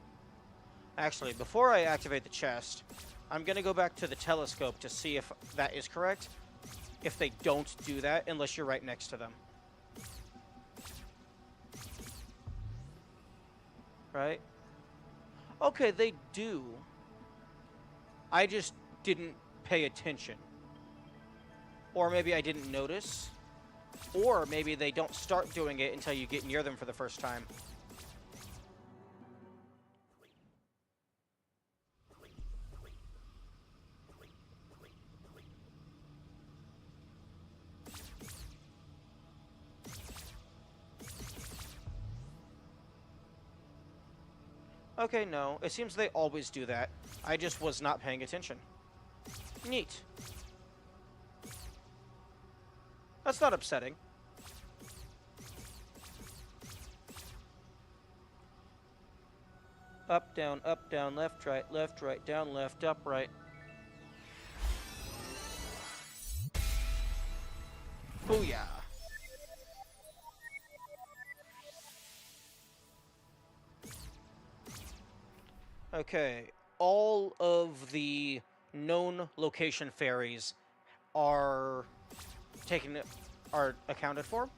[SPEAKER 2] Actually, before I activate the chest, I'm going to go back to the telescope to see if that is correct. If they don't do that, unless you're right next to them. Right? Okay, they do. I just didn't pay attention. Or maybe I didn't notice. Or maybe they don't start doing it until you get near them for the first time. Okay, no. It seems they always do that. I just was not paying attention. Neat. That's not upsetting. Up, down, left, right, down, left, up, right. Booyah! Okay, all of the known location fairies are taken are accounted for.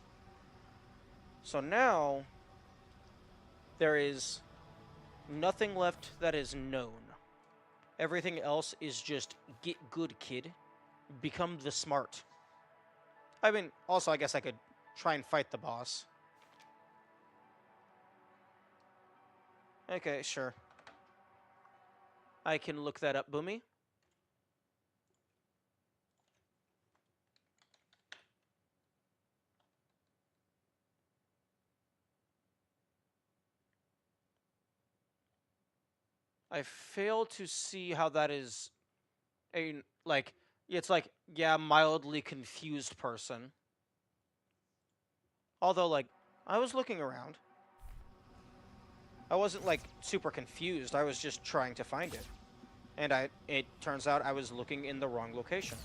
[SPEAKER 2] So now there is nothing left that is known. Everything else is just get good, kid. Become the smart. I mean, also, I guess I could try and fight the boss. Okay, sure. I can look that up, Boomy. I fail to see how that is a, like, it's like, yeah, mildly confused person. Although, like, I was looking around. I wasn't, like, super confused. I was just trying to find it. And it turns out I was looking in the wrong location.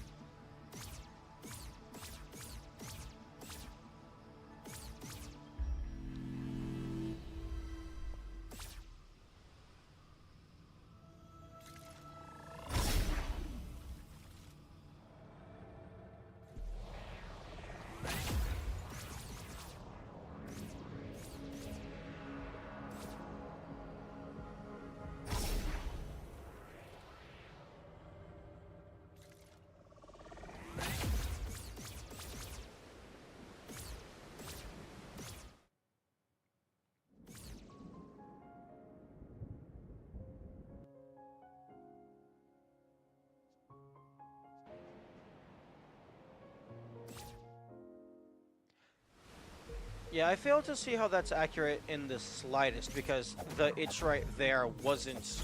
[SPEAKER 2] Yeah, I fail to see how that's accurate in the slightest, because the "it's right there" wasn't...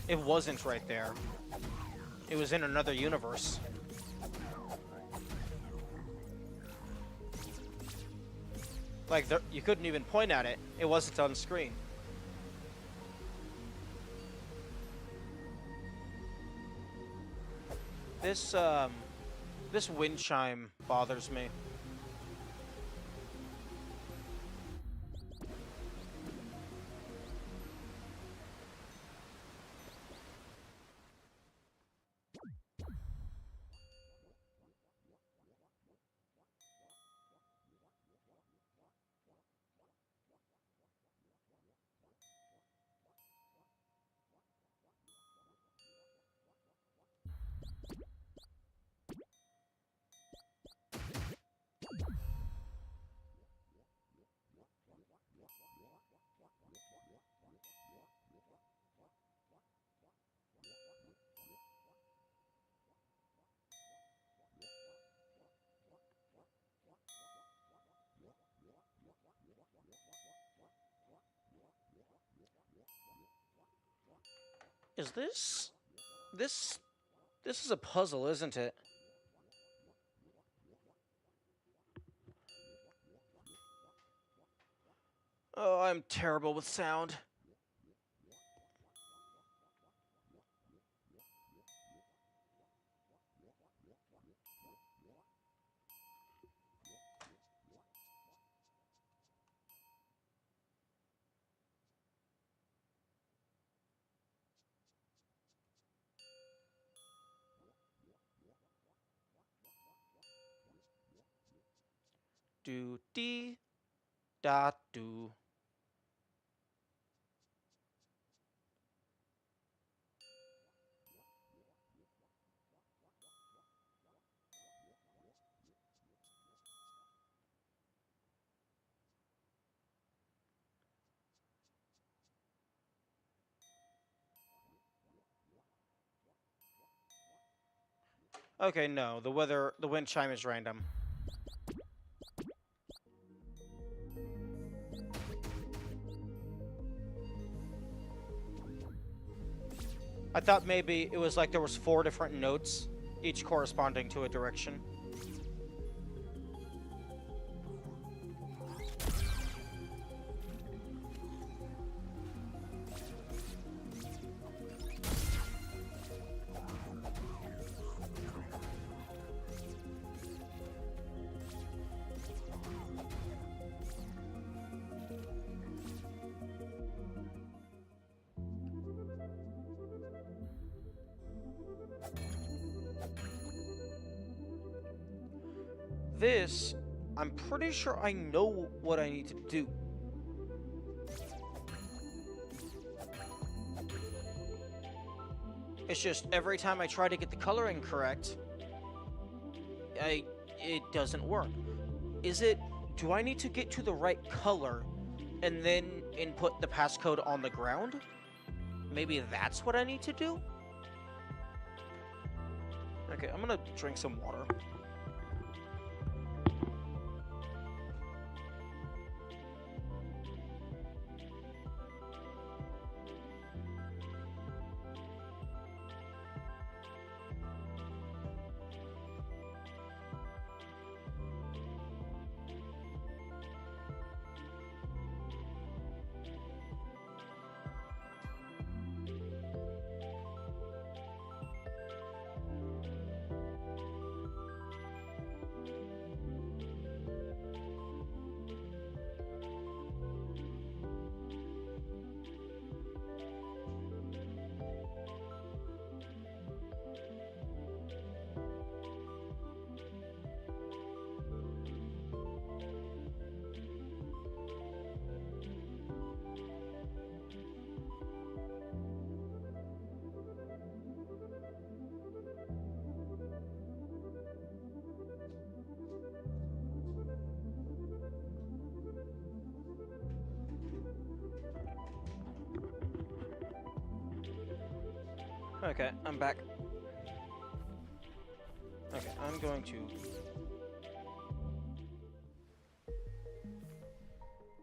[SPEAKER 2] It wasn't right there. It was in another universe. Like, you couldn't even point at it. It wasn't on screen. This, this wind chime bothers me. Is this... This... This is a puzzle, isn't it? Oh, I'm terrible with sound. Do dee da do. Okay, no, the wind chime is random. I thought maybe it was like there was 4 different notes, each corresponding to a direction. this, I'm pretty sure I know what I need to do. It's just every time I try to get the coloring correct, it doesn't work. Is it, do I need to get to the right color and then input the passcode on the ground? Maybe that's what I need to do? Okay, I'm gonna drink some water. Okay, I'm back. Okay, I'm going to...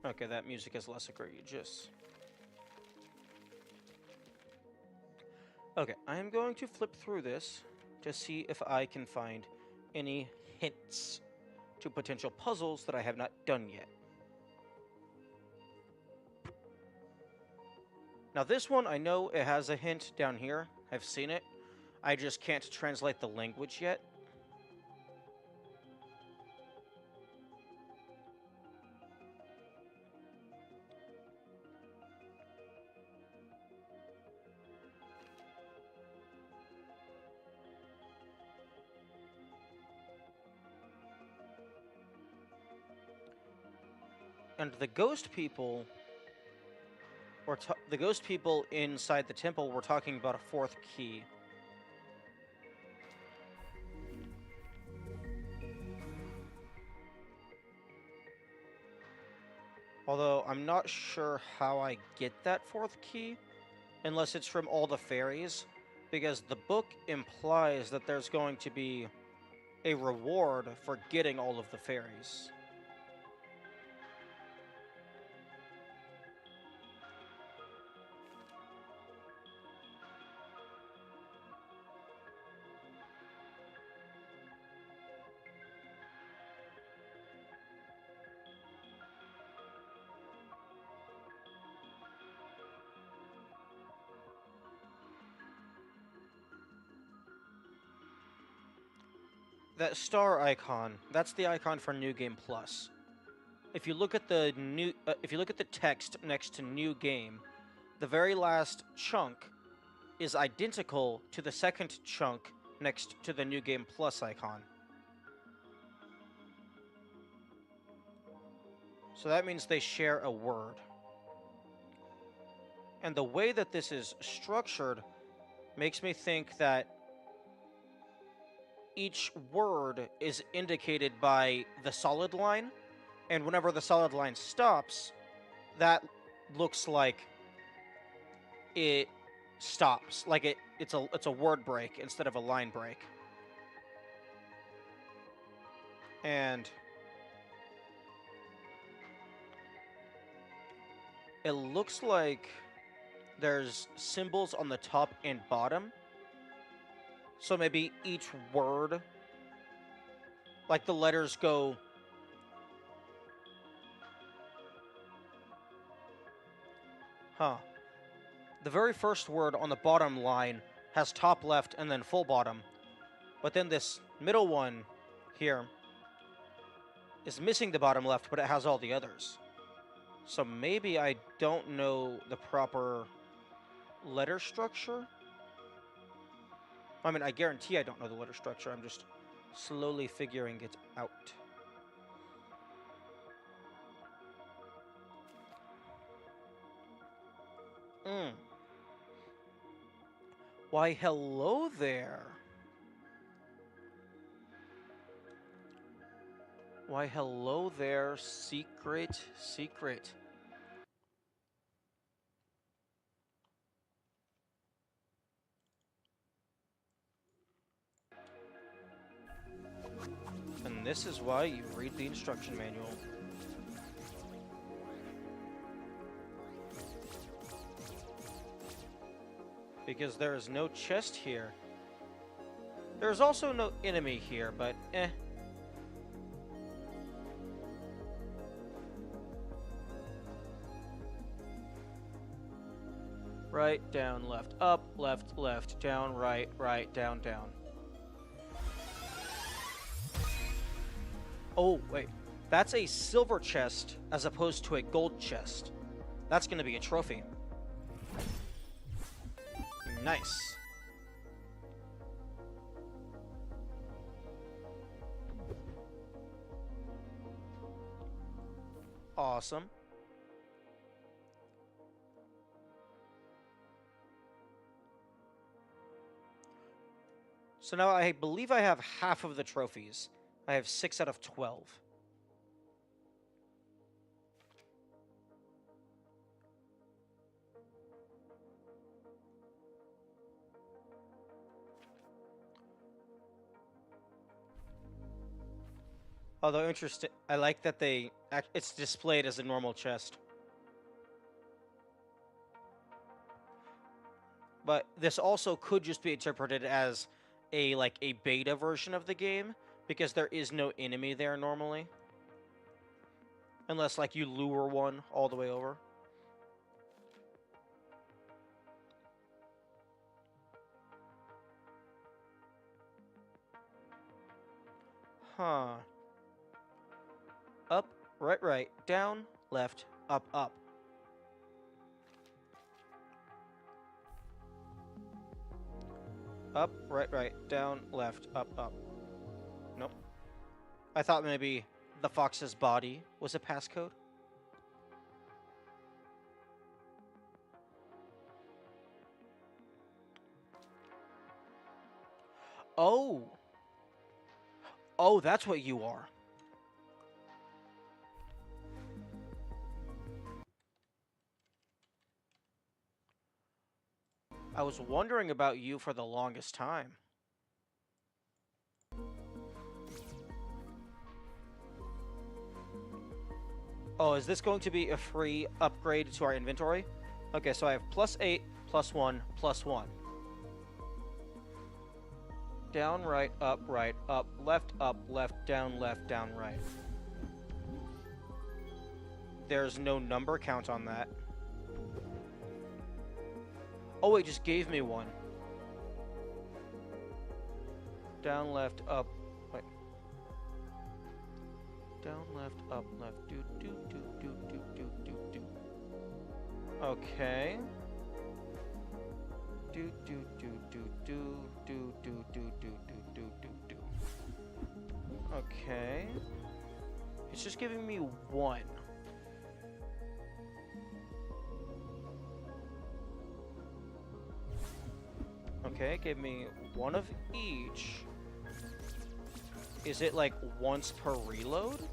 [SPEAKER 2] Okay, that music is less egregious. Okay, I am going to flip through this to see if I can find any hints to potential puzzles that I have not done yet. Now this one, I know it has a hint down here. I've seen it. I just can't translate the language yet. And the ghost people, or the ghost people inside the temple were talking about a fourth key. Although I'm not sure how I get that fourth key, unless it's from all the fairies, because the book implies that there's going to be a reward for getting all of the fairies. That star icon, that's the icon for New Game Plus. If you look at the text next to New Game, the very last chunk is identical to the second chunk next to the New Game Plus icon. So that means they share a word. And the way that this is structured makes me think that each word is indicated by the solid line, and whenever the solid line stops, that looks like it stops, like it's a word break instead of a line break. And it looks like there's symbols on the top and bottom. So maybe each word, like the letters go... Huh. The very first word on the bottom line has top left and then full bottom. But then this middle one here is missing the bottom left, but it has all the others. So maybe I don't know the proper letter structure. I mean, I guarantee I don't know the letter structure. I'm just slowly figuring it out. Mm. Why, hello there. Why, hello there, secret. And this is why you read the instruction manual. Because there is no chest here. There's also no enemy here, but eh. Right, down, left, up, left, down, right, down, down. Oh, wait. That's a silver chest as opposed to a gold chest. That's going to be a trophy. Nice. Awesome. So now I believe I have half of the trophies. I have 6 out of 12. Although interesting, I like that it's displayed as a normal chest. But this also could just be interpreted as a beta version of the game, because there is no enemy there normally. Unless like you lure one all the way over. Huh. Up, right, down, left, up. Up, right, down, left, up. Nope. I thought maybe the fox's body was a passcode. Oh. Oh, that's what you are. I was wondering about you for the longest time. Oh, is this going to be a free upgrade to our inventory? Okay, so I have +8, +1, +1. Down, right, up, left, down, right. There's no number count on that. Oh, it just gave me one. Down, left, up. Wait. Down, left, up, left. Do. Okay. Do. Okay. It's just giving me one. Okay, give me one of each. Is it like once per reload?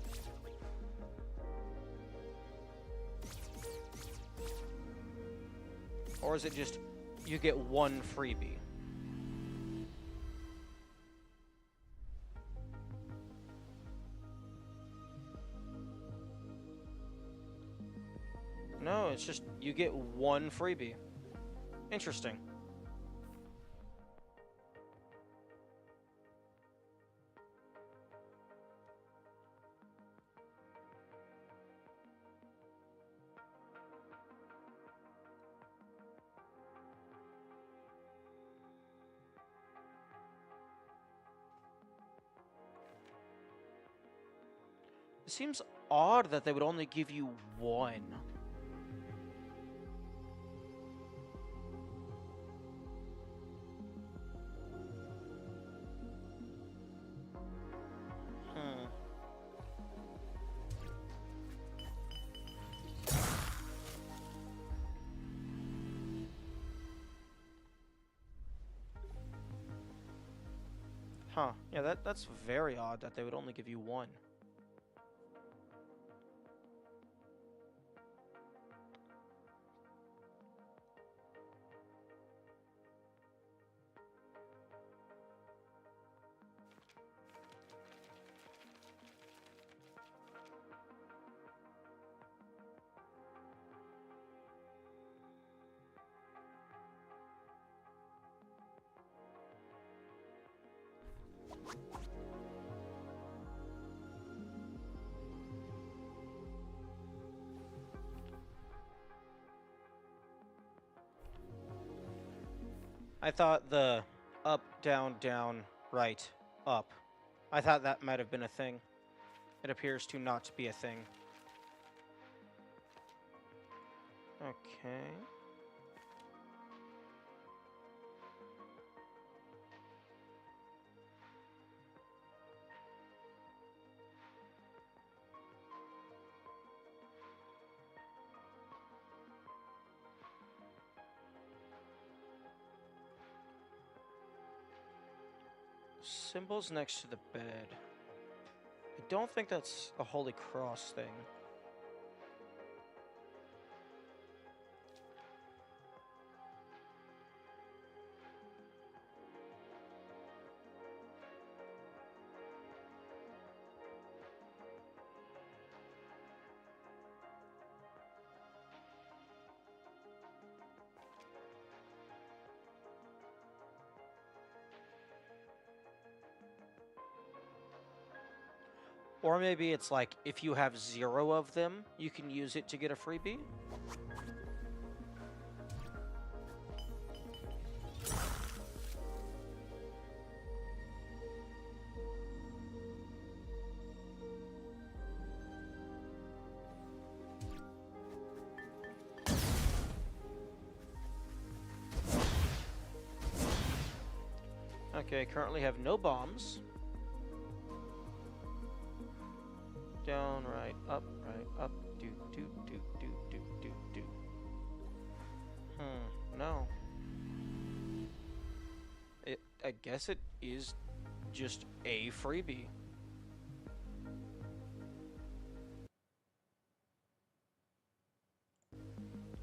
[SPEAKER 2] Or is it just you get one freebie? No, it's just you get one freebie. Interesting. It seems odd that they would only give you one. Huh. Yeah, that's very odd that they would only give you one. I thought the up, down, right, up. I thought that might have been a thing. It appears to not be a thing. Okay. Symbols next to the bed. I don't think that's a Holy Cross thing. Or maybe it's like, if you have 0 of them, you can use it to get a freebie? Okay, currently have no bombs. Down, right, up, do, do, do, do, do, do, do. No. I guess it is just a freebie.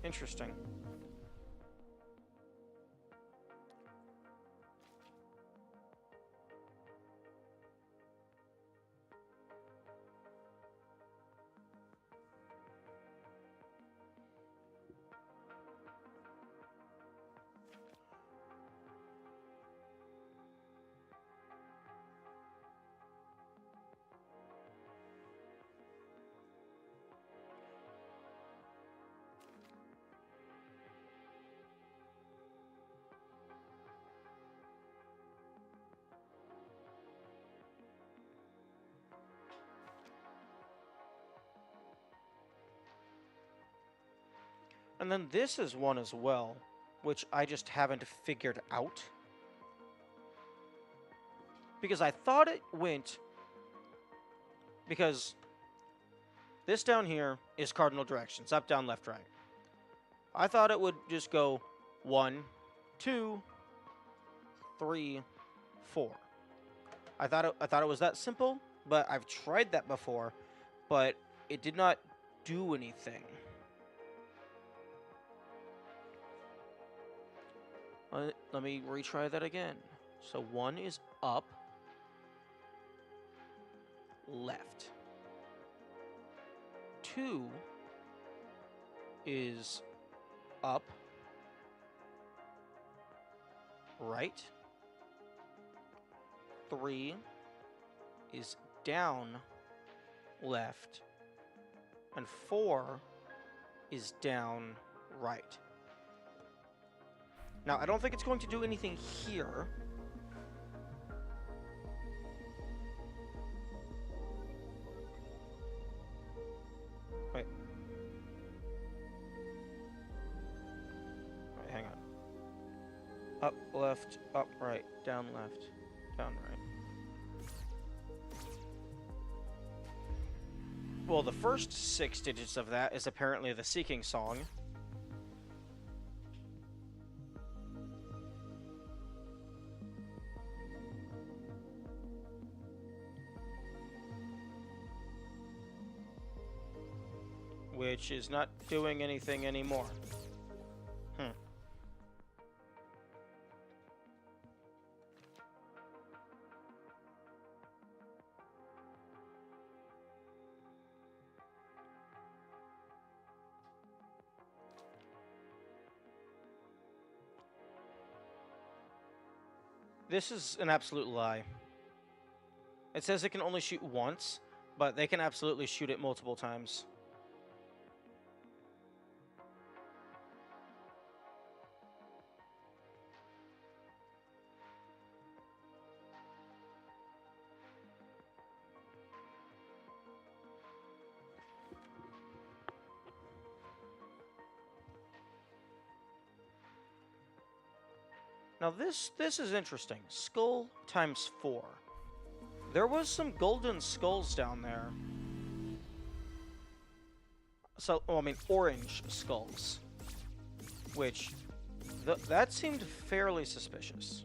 [SPEAKER 2] Interesting. And then this is one as well, which I just haven't figured out. Because I thought it went... Because this down here is cardinal directions, up, down, left, right. I thought it would just go 1, 2, 3, 4. I thought it was that simple, but I've tried that before, but it did not do anything. Let me retry that again. So 1 is up, left. 2 is up, right. 3 is down, left. And 4 is down, right. Now, I don't think it's going to do anything here. Wait. Wait, hang on. Up, left, up, right, down, left, down, right. Well, the first 6 digits of that is apparently the Seeking Song. which is not doing anything anymore. Hmm. This is an absolute lie. It says it can only shoot once, but they can absolutely shoot it multiple times. Now this is interesting. Skull times 4. There was some golden skulls down there. So, well, I mean, orange skulls. Which, that seemed fairly suspicious.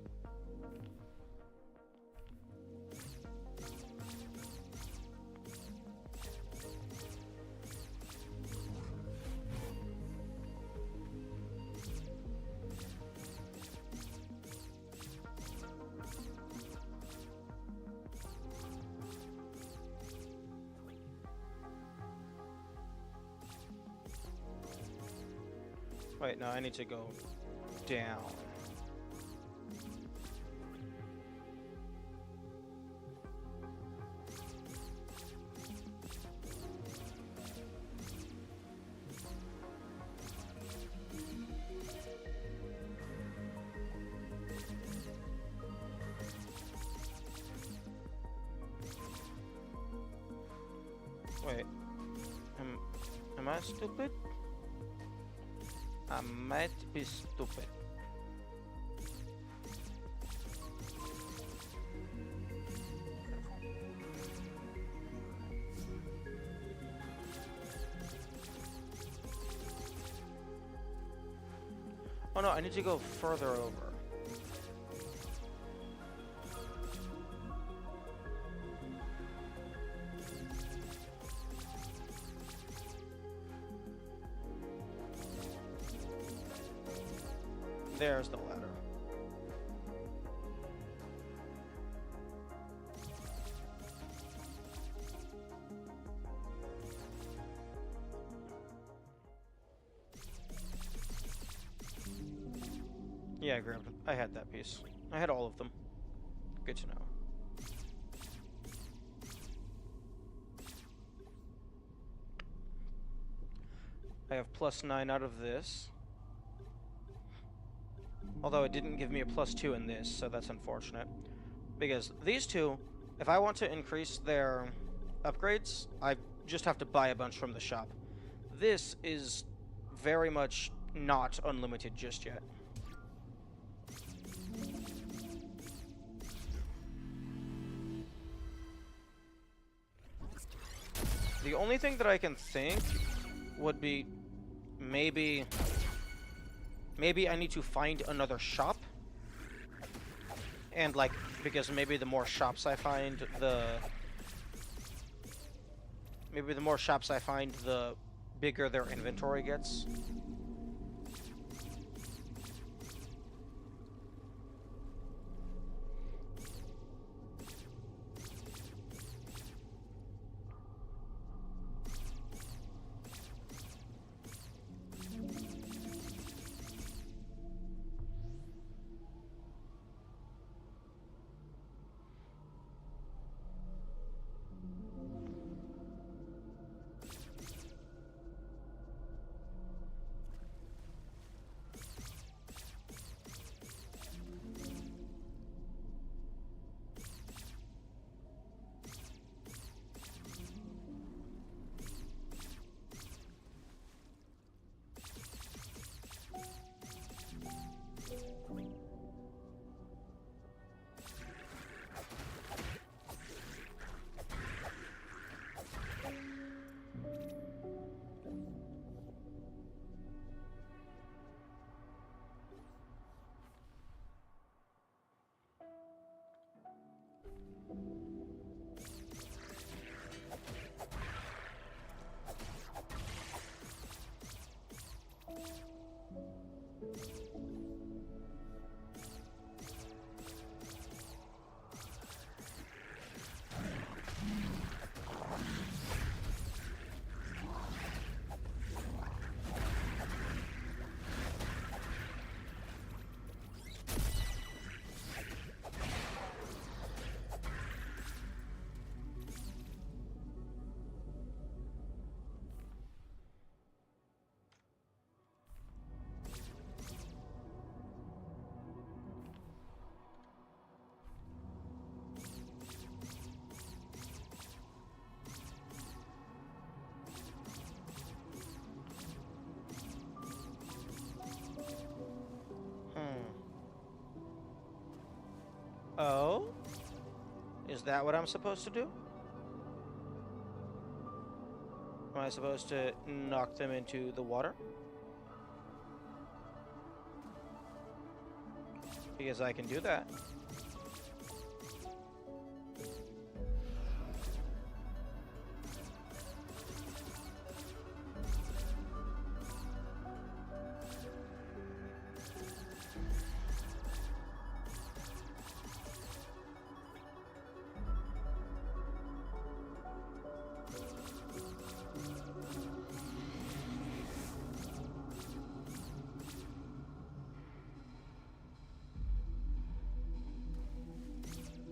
[SPEAKER 2] Wait, no, I need to go down. Wait, am I stupid? I might be stupid. Oh no, I need to go further over. There's the ladder. Yeah, I grabbed them. I had that piece. I had all of them. Good to know. I have +9 out of this. Although it didn't give me a +2 in this, so that's unfortunate. Because these two, if I want to increase their upgrades, I just have to buy a bunch from the shop. This is very much not unlimited just yet. The only thing that I can think would be maybe I need to find another shop. And, like, because maybe the more shops I find, the bigger their inventory gets. Oh? Is that what I'm supposed to do? Am I supposed to knock them into the water? Because I can do that.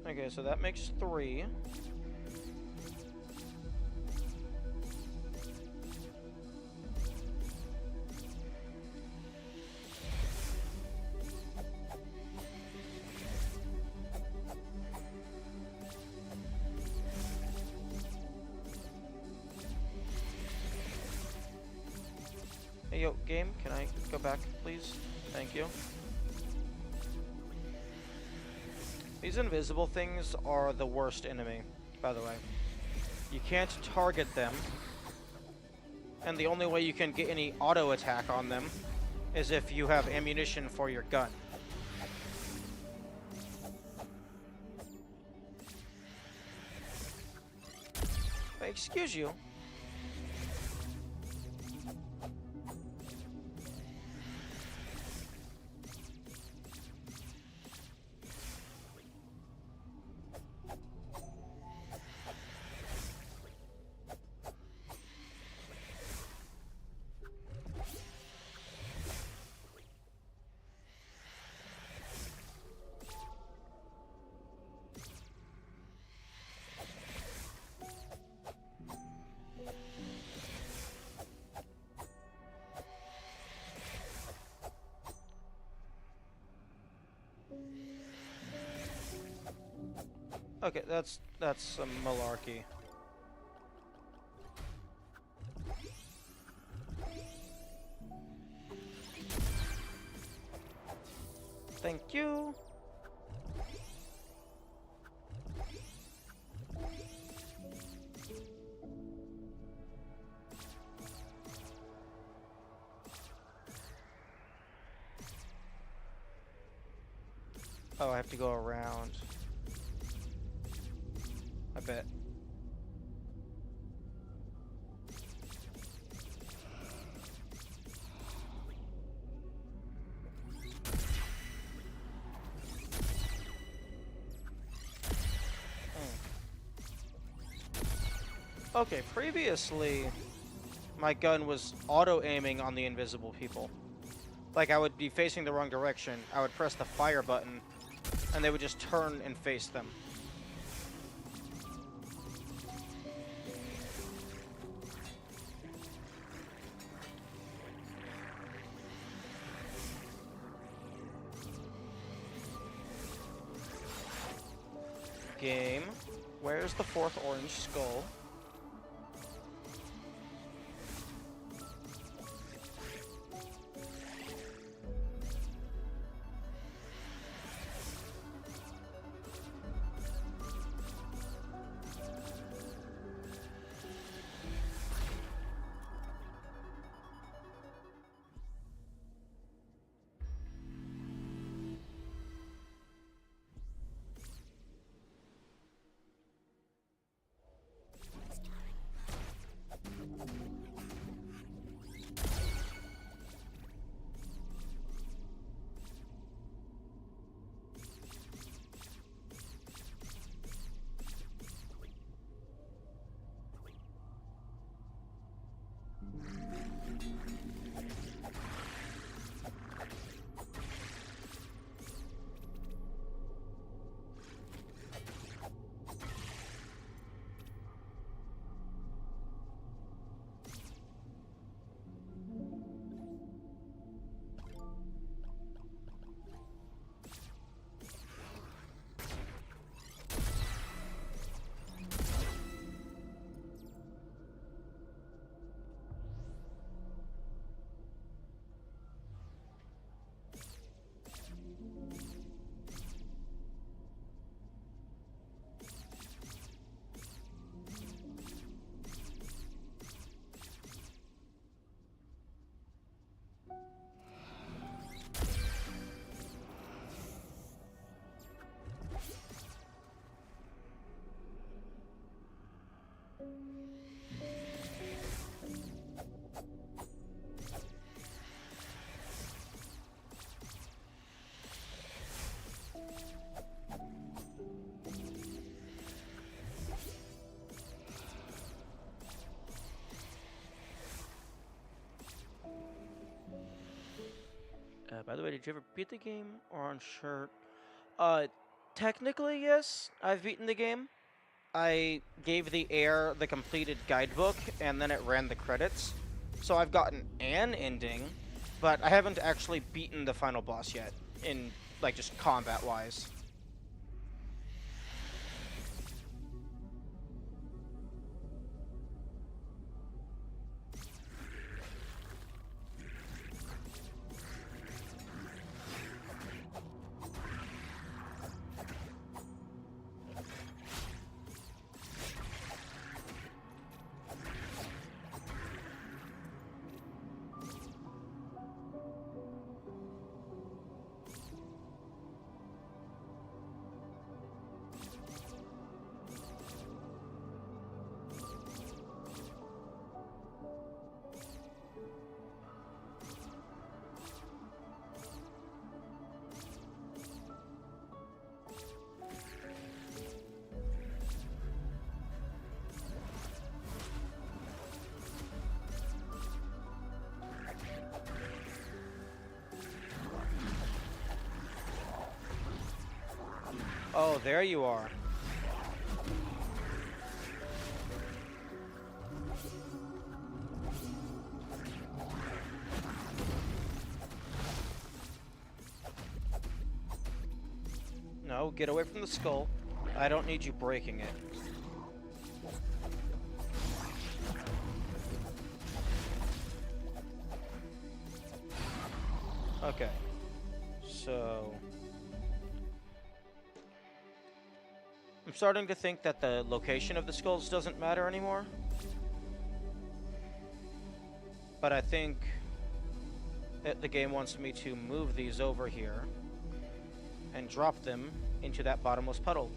[SPEAKER 2] Okay, so that makes 3. Hey, yo, game, can I go back, please? Thank you. These invisible things are the worst enemy, by the way. You can't target them, and the only way you can get any auto attack on them is if you have ammunition for your gun. Excuse you. Okay, that's some malarkey. Thank you. Oh, I have to go around. I bet. Okay, previously, my gun was auto-aiming on the invisible people. Like, I would be facing the wrong direction, I would press the fire button, and they would just turn and face them. Game. Where's the 4th orange skull?
[SPEAKER 1] By the way, did you ever beat the game or unsure? Uh, Technically, yes. I've beaten the game. I gave the heir the completed guidebook, and then it ran the credits. So I've gotten an ending, but I haven't actually beaten the final boss yet, in, like, just combat-wise. Oh, there you are. No, get away from the skull. I don't need you breaking it. Okay. So... I'm starting to think that the location of the skulls doesn't matter anymore. But I think that the game wants me to move these over here and drop them into that bottomless puddle.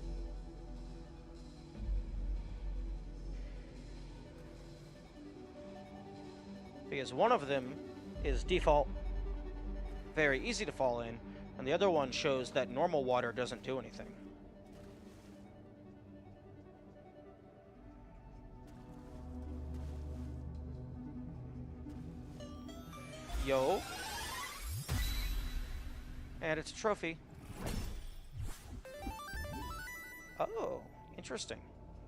[SPEAKER 1] Because one of them is default, very easy to fall in, and the other one shows that normal water doesn't do anything. Yo. And it's a trophy. Oh, interesting.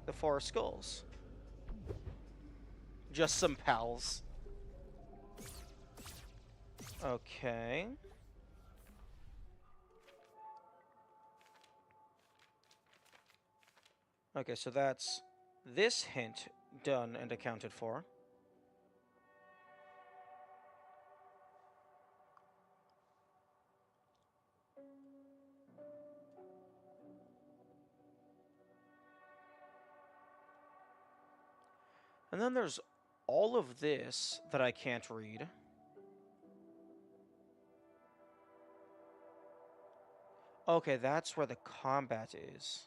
[SPEAKER 1] The 4 skulls. Just some pals. Okay. Okay, so that's this hint done and accounted for. And then there's all of this that I can't read. Okay, that's where the combat is.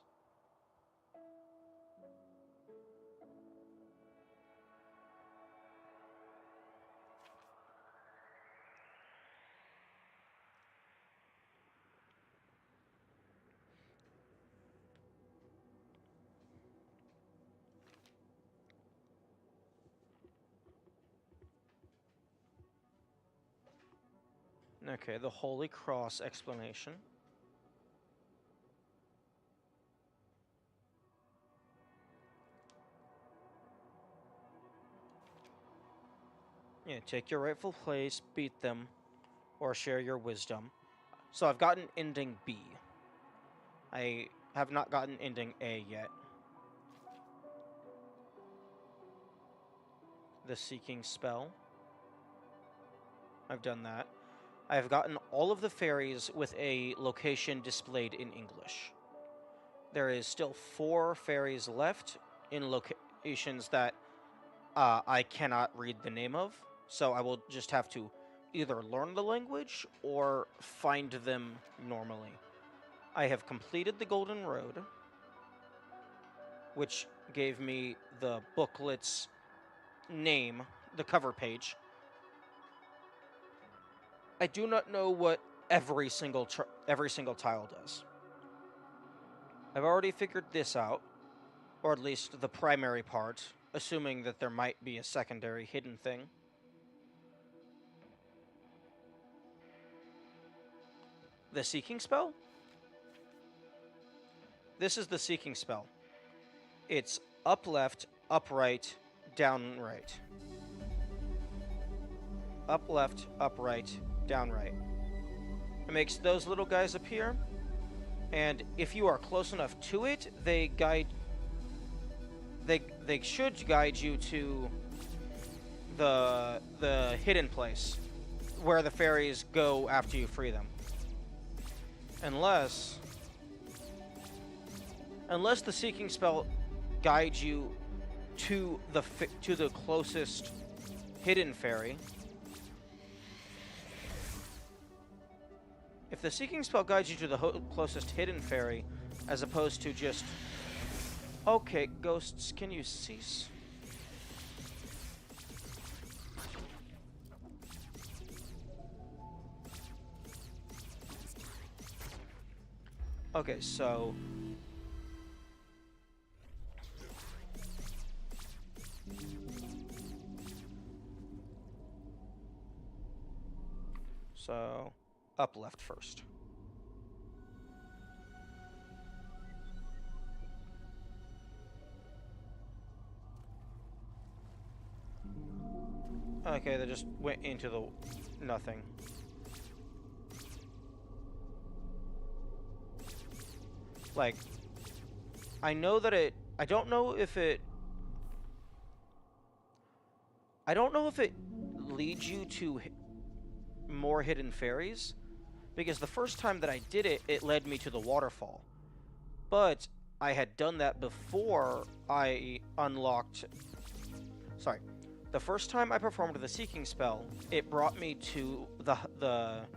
[SPEAKER 1] Okay, the Holy Cross explanation. Yeah, take your rightful place, beat them, or share your wisdom. So I've gotten ending B. I have not gotten ending A yet. The Seeking spell. I've done that. I've gotten all of the fairies with a location displayed in English. There is still 4 fairies left in locations that I cannot read the name of, so I will just have to either learn the language or find them normally. I have completed the Golden Road, which gave me the booklet's name, the cover page. I do not know what every single tile does. I've already figured this out, or at least the primary part, assuming that there might be a secondary hidden thing.
[SPEAKER 2] The Seeking spell? This is the Seeking spell. It's up left, up right, down right. Up left, up right, down right. It makes those little guys appear, and if you are close enough to it, they should guide you to the hidden place where the fairies go after you free them. Unless the Seeking spell guides you to the closest hidden fairy. If the Seeking spell guides you to the closest hidden fairy, as opposed to just... Okay, ghosts, can you cease? Okay, so... up left first. Okay, they just went into the nothing. Like, I know that it... I don't know if it leads you to more hidden fairies, because the first time that I did it, it led me to the waterfall. But I had done that before I unlocked... Sorry. The first time I performed the Seeking spell, it brought me to the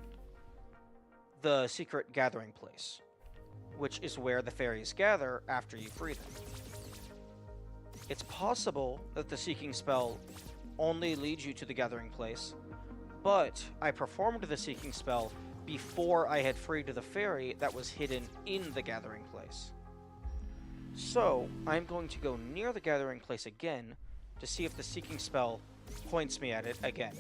[SPEAKER 2] secret gathering place, which is where the fairies gather after you free them. It's possible that the Seeking spell only leads you to the gathering place, but I performed the Seeking spell before I had freed the fairy that was hidden in the gathering place. So, I'm going to go near the gathering place again to see if the Seeking spell points me at it again.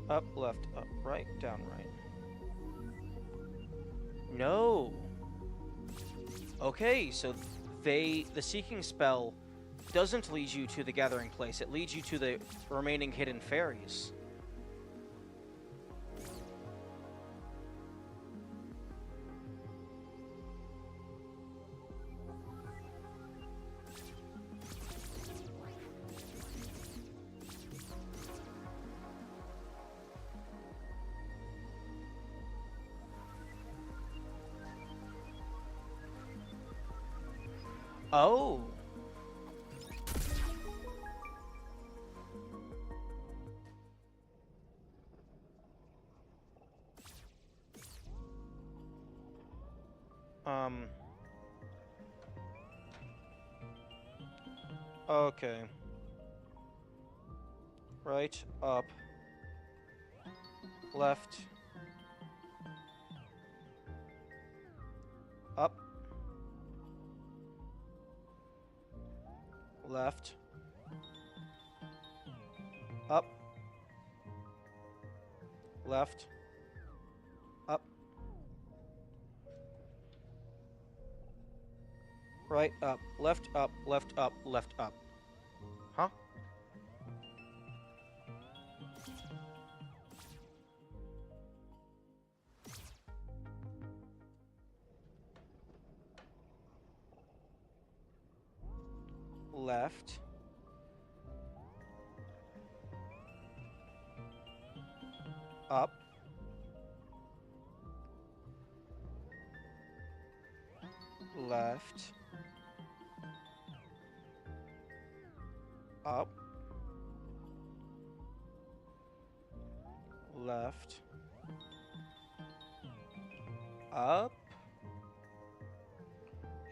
[SPEAKER 2] Up, left, up, right, down, right. No. Okay, so the Seeking spell doesn't lead you to the gathering place. It leads you to the remaining hidden fairies. Oh. Okay. Right, up, left, up, left, up, left, up, right, up, left, up, left, up, left, up. Huh? Left. Up. Left. Up. Left. Up.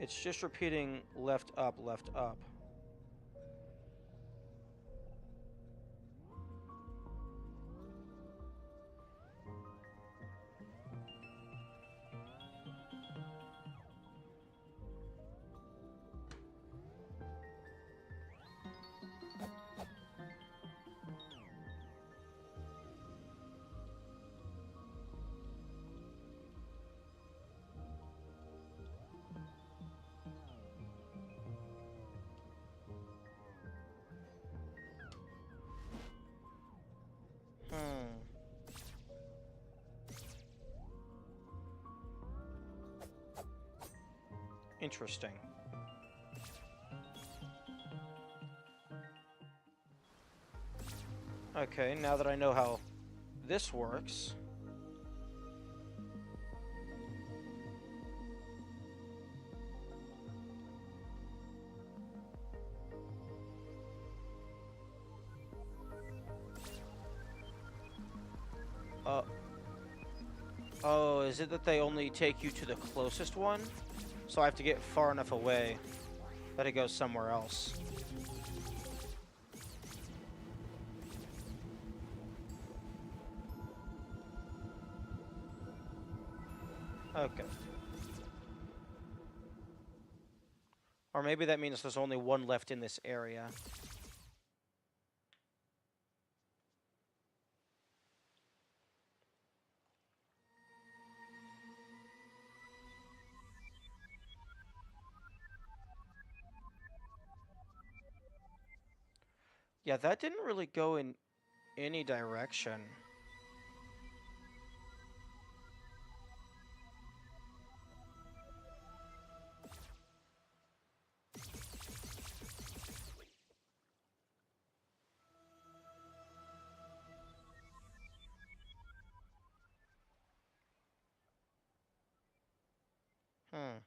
[SPEAKER 2] It's just repeating left, up, left, up. Interesting. Okay, now that I know how this works... Oh, is it that they only take you to the closest one? So I have to get far enough away that it goes somewhere else. Okay. Or maybe that means there's only one left in this area. Yeah, that didn't really go in any direction. Hmm.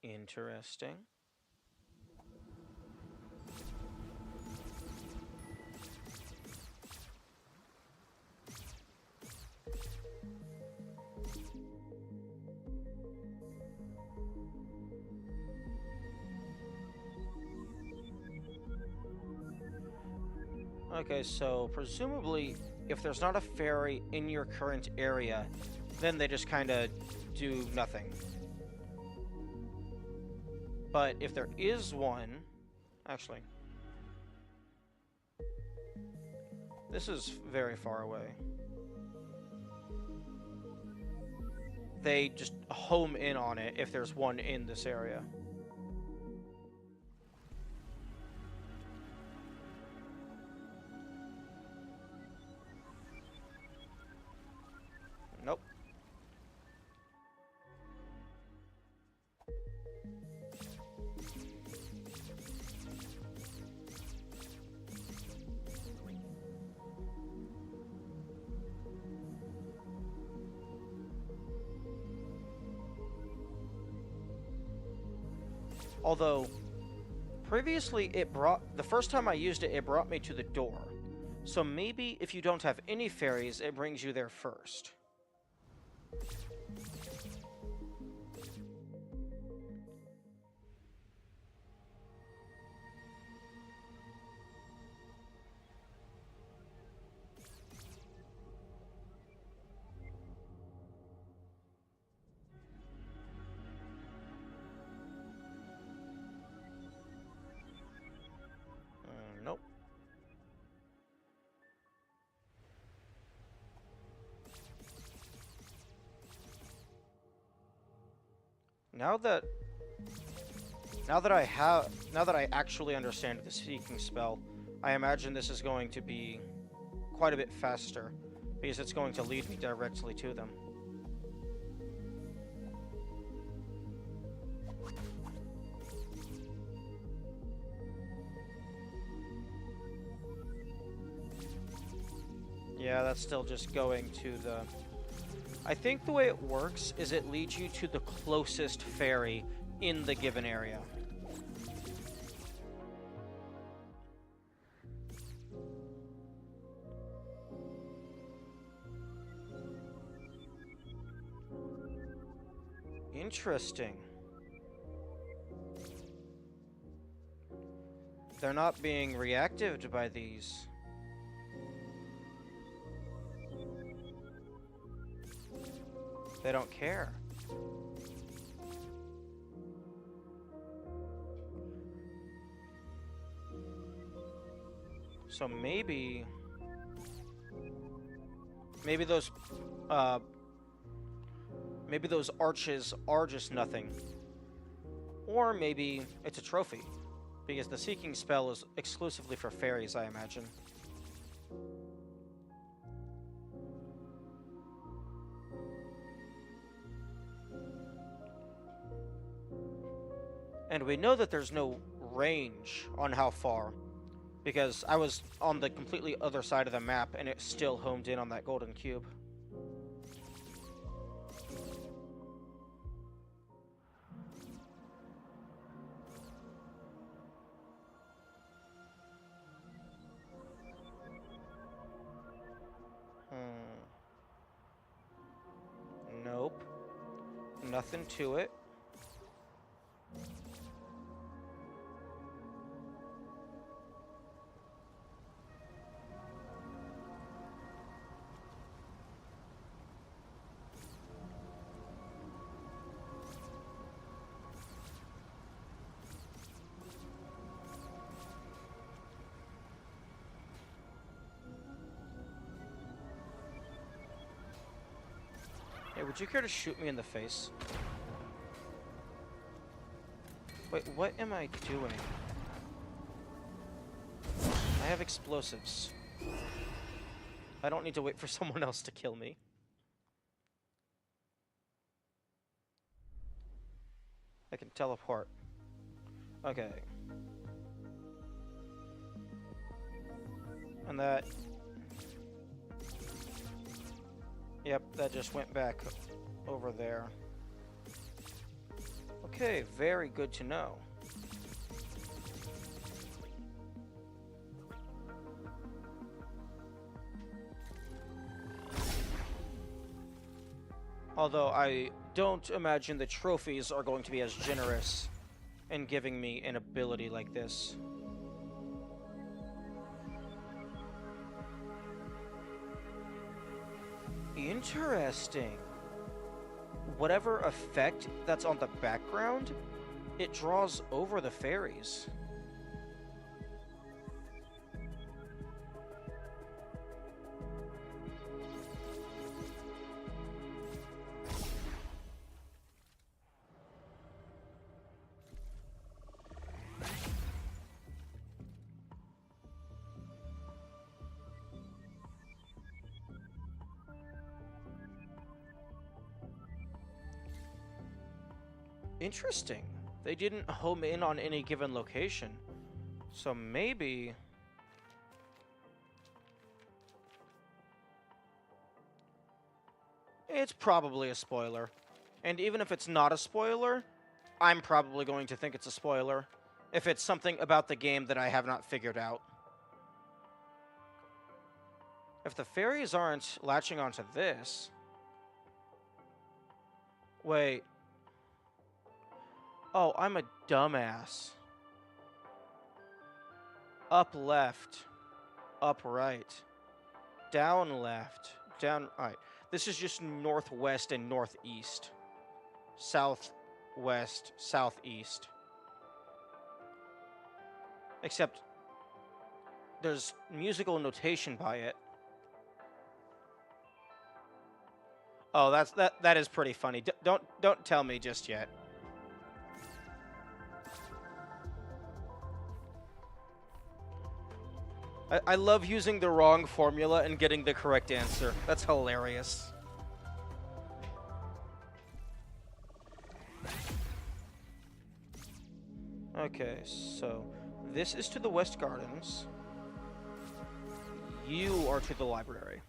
[SPEAKER 2] Interesting. Okay, so presumably, if there's not a ferry in your current area, then they just kind of do nothing. But if there is one... Actually, this is very far away. They just home in on it if there's one in this area. Nope. Although, previously the first time I used it, it brought me to the door. So maybe if you don't have any ferries, it brings you there first. Nope. Now that I actually understand the seeking spell, I imagine this is going to be quite a bit faster, because it's going to lead me directly to them. Yeah, that's still just going to the... I think the way it works is it leads you to the closest ferry in the given area. Interesting. They're not being reactive by these. They don't care. So maybe those maybe those arches are just nothing. Or maybe it's a trophy, because the Seeking spell is exclusively for fairies, I imagine. And we know that there's no range on how far, because I was on the completely other side of the map and it still homed in on that golden cube. Nope. Nothing to it. Hey, would you care to shoot me in the face? Wait, what am I doing? I have explosives. I don't need to wait for someone else to kill me. I can teleport. Okay. And that... Yep, that just went back over there. Okay, very good to know. Although I don't imagine the trophies are going to be as generous in giving me an ability like this. Interesting. Whatever effect that's on the background, it draws over the fairies. Interesting. They didn't home in on any given location. So maybe... It's probably a spoiler. And even if it's not a spoiler, I'm probably going to think it's a spoiler. If it's something about the game that I have not figured out. If the fairies aren't latching onto this... Wait... Oh, I'm a dumbass. Up left. Up right. Down left. Down right. This is just northwest and northeast. Southwest, southeast. Except there's musical notation by it. Oh, that is pretty funny. Don't tell me just yet. I love using the wrong formula and getting the correct answer. That's hilarious. Okay, so this is to the West Gardens. You are to the library.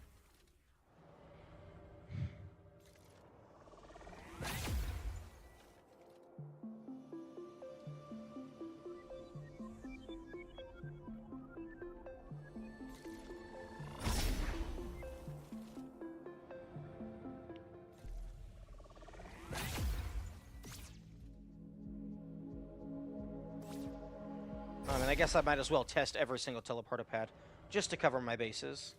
[SPEAKER 2] I guess I might as well test every single teleporter pad, just to cover my bases.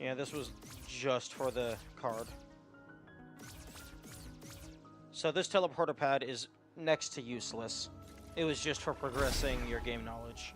[SPEAKER 2] Yeah, this was just for the card. So this teleporter pad is next to useless. It was just for progressing your game knowledge.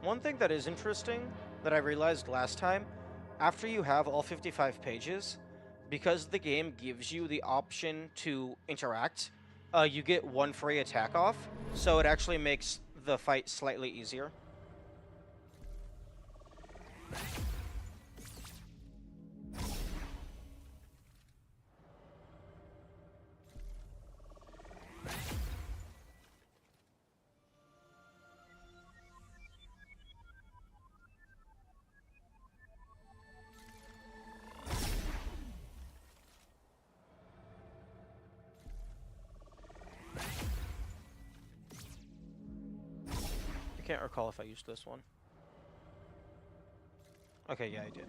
[SPEAKER 2] One thing that is interesting that I realized last time, after you have all 55 pages, because the game gives you the option to interact, you get one free attack off, so it actually makes the fight slightly easier. I can't recall if I used this one. Okay, yeah, I did.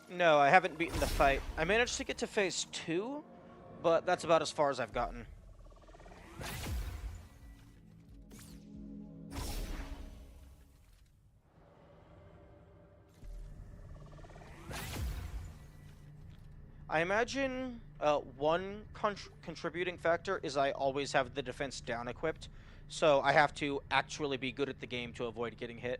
[SPEAKER 2] No, I haven't beaten the fight. I managed to get to phase 2, but that's about as far as I've gotten. I imagine one contributing factor is I always have the defense down equipped, so I have to actually be good at the game to avoid getting hit.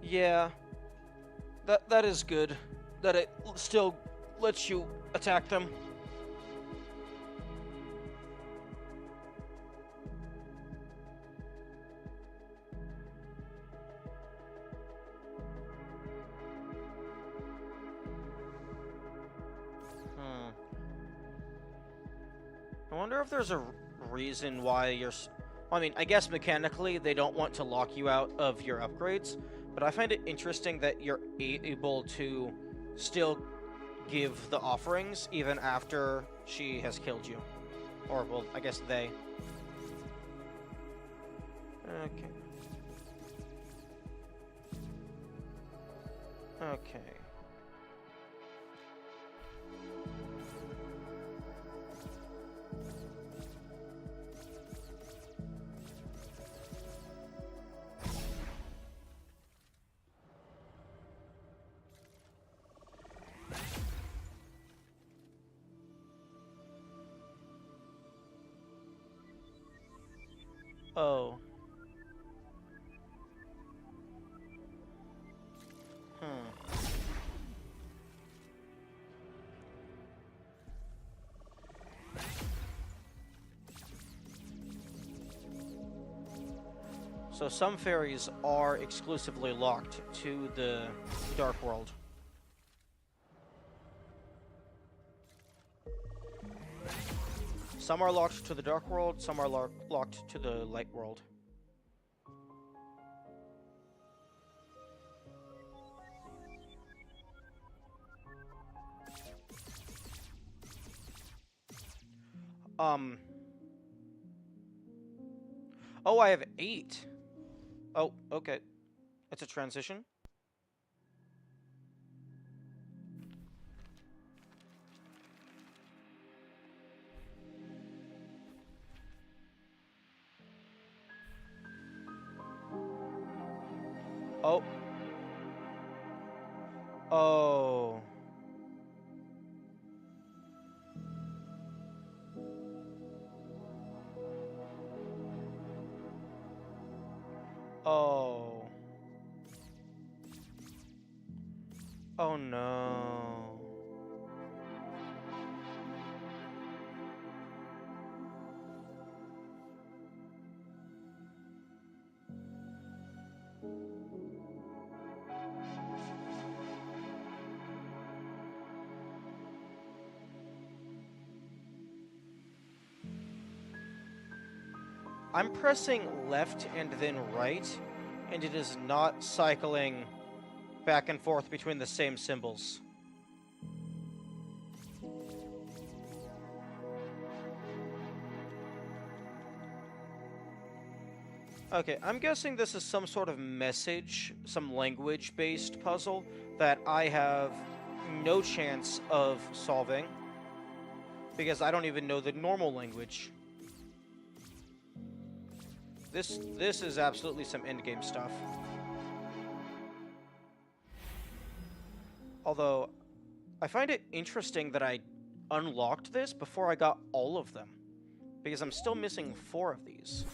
[SPEAKER 2] Yeah, that is good. That it still lets you attack them. Hmm. I wonder if there's a reason why you're. I mean, I guess mechanically they don't want to lock you out of your upgrades, but I find it interesting that you're able to still give the offerings even after she has killed you. Or, well, I guess they. Okay. Okay. Oh. Hmm. So some fairies are exclusively locked to the Dark World. Some are locked to the Dark World, some are locked to the Light World. Um. Oh, I have 8. Oh, okay. It's a transition. Oh. Oh. Oh. Oh no. I'm pressing left and then right, and it is not cycling back and forth between the same symbols. Okay, I'm guessing this is some sort of message, some language-based puzzle that I have no chance of solving because I don't even know the normal language. This is absolutely some endgame stuff. Although, I find it interesting that I unlocked this before I got all of them, because I'm still missing 4 of these.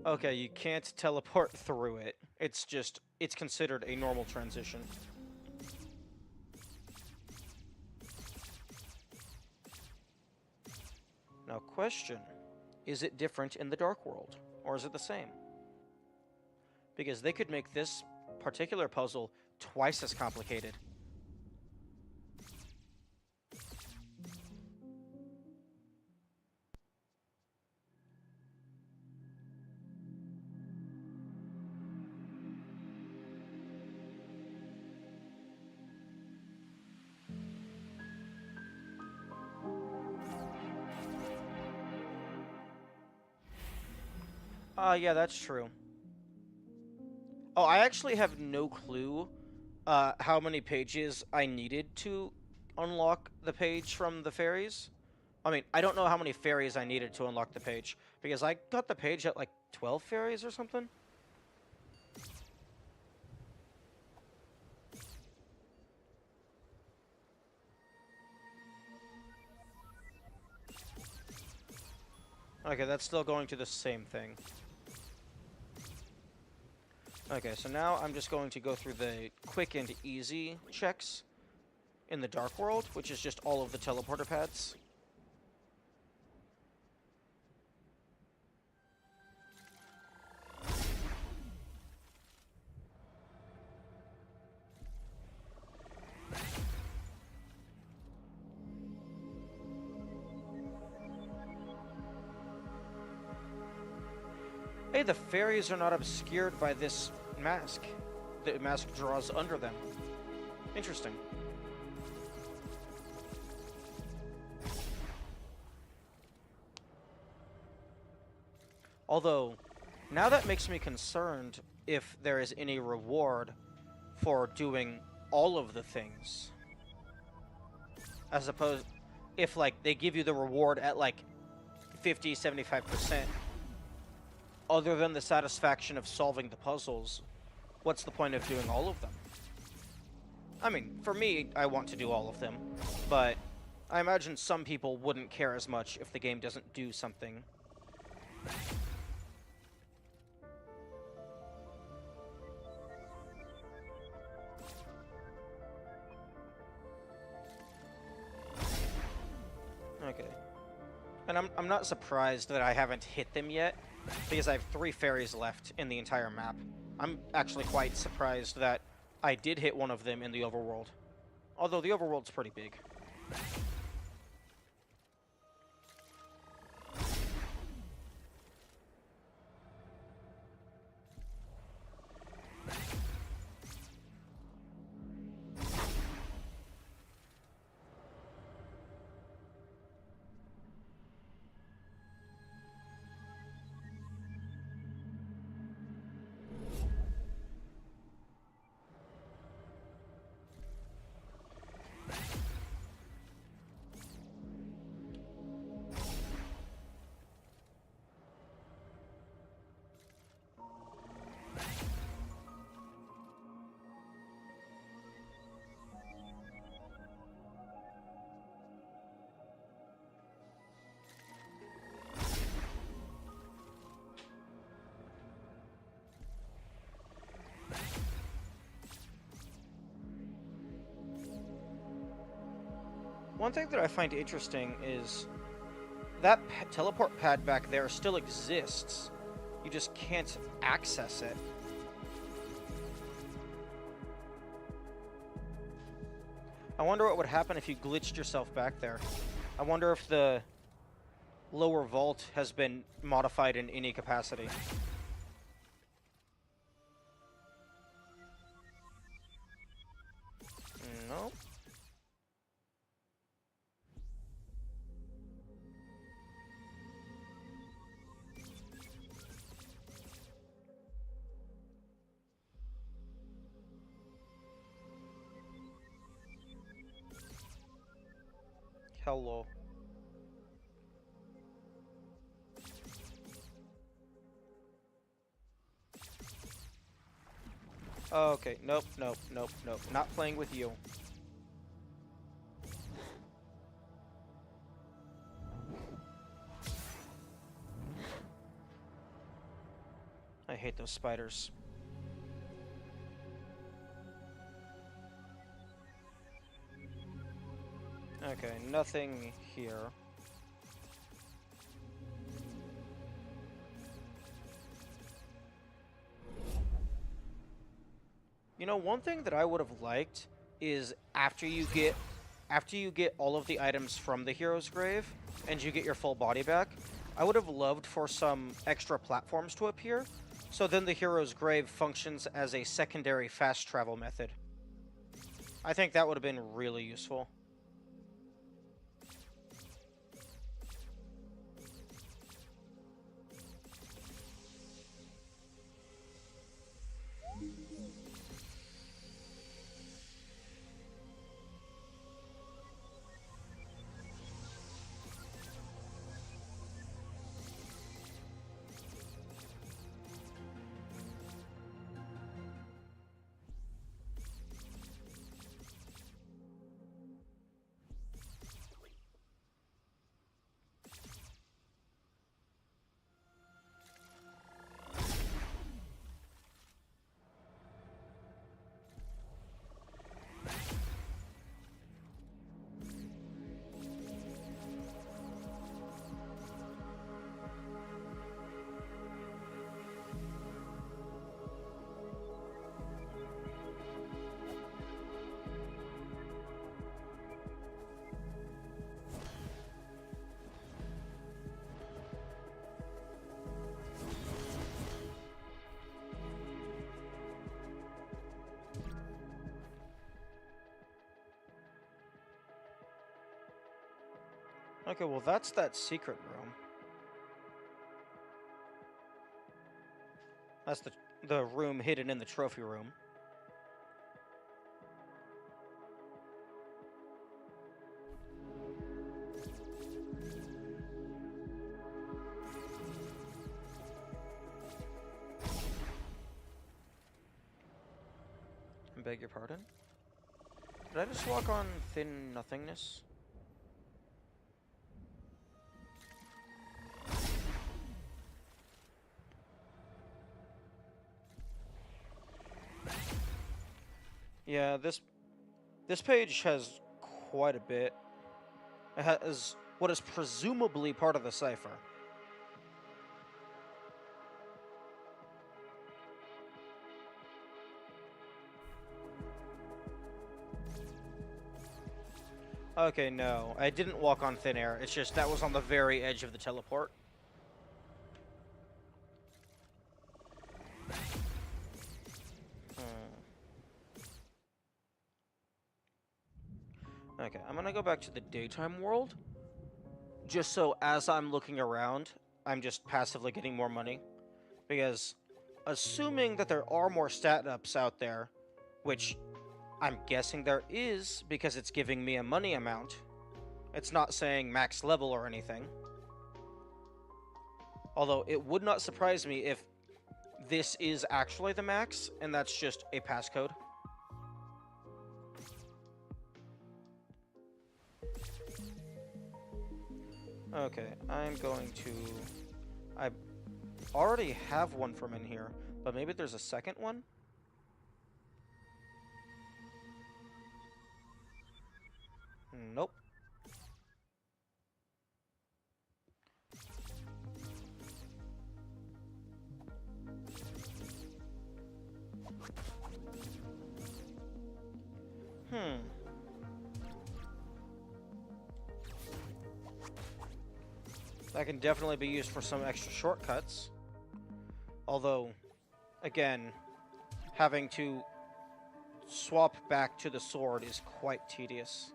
[SPEAKER 2] Okay, you can't teleport through it. It's considered a normal transition. Now, question. Is it different in the Dark World? Or is it the same? Because they could make this particular puzzle twice as complicated. Yeah, that's true. Oh, I actually have no clue how many pages I needed to unlock the page from the fairies. I mean, I don't know how many fairies I needed to unlock the page, because I got the page at like 12 fairies or something. Okay, that's still going to the same thing. Okay, so now I'm just going to go through the quick and easy checks in the Dark World, which is just all of the teleporter pads. Hey, the fairies are not obscured by this mask. The mask draws under them. Interesting. Although, now that makes me concerned if there is any reward for doing all of the things. As opposed, if, like, they give you the reward at, like, 50, 75%, other than the satisfaction of solving the puzzles, what's the point of doing all of them? I mean, for me, I want to do all of them, but I imagine some people wouldn't care as much if the game doesn't do something. Okay. And I'm not surprised that I haven't hit them yet, because I have 3 fairies left in the entire map. I'm actually quite surprised that I did hit one of them in the overworld. Although the overworld's pretty big. One thing that I find interesting is that teleport pad back there still exists. You just can't access it. I wonder what would happen if you glitched yourself back there. I wonder if the lower vault has been modified in any capacity. No. Hello. Okay, nope, nope, nope, nope. Not playing with you. I hate those spiders. Okay, nothing here. You know, one thing that I would have liked is after you get all of the items from the hero's grave and you get your full body back, I would have loved for some extra platforms to appear, so then the hero's grave functions as a secondary fast travel method. I think that would have been really useful. Okay, well that's that secret room. That's the room hidden in the trophy room. I beg your pardon? Did I just walk on thin nothingness? Yeah, this page has quite a bit. It has what is presumably part of the cipher. Okay, no. I didn't walk on thin air. It's just that was on the very edge of the teleport. Okay, I'm gonna go back to the daytime world. Just so as I'm looking around, I'm just passively getting more money. Because assuming that there are more stat ups out there, which I'm guessing there is because it's giving me a money amount. It's not saying max level or anything. Although it would not surprise me if this is actually the max and that's just a passcode. Okay, I'm going to... I already have one from in here, but maybe there's a second one? Nope. That can definitely be used for some extra shortcuts. Although, again, having to swap back to the sword is quite tedious.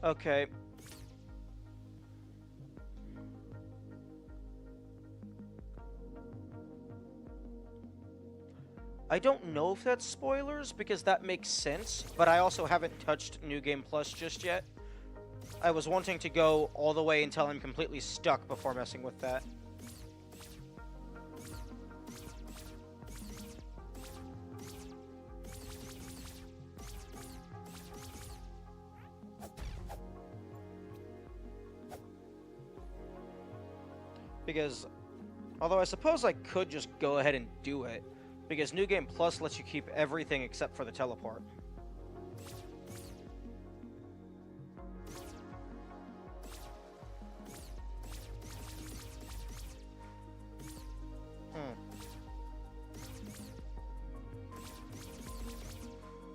[SPEAKER 2] Okay. I don't know if that's spoilers, because that makes sense, but I also haven't touched New Game Plus just yet. I was wanting to go all the way until I'm completely stuck before messing with that. Because, although I suppose I could just go ahead and do it, because New Game Plus lets you keep everything except for the teleport.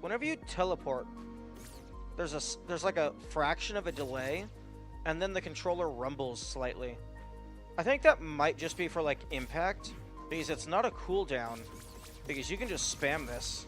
[SPEAKER 2] Whenever you teleport, there's like a fraction of a delay, and then the controller rumbles slightly. I think that might just be for like impact, because it's not a cooldown, because you can just spam this.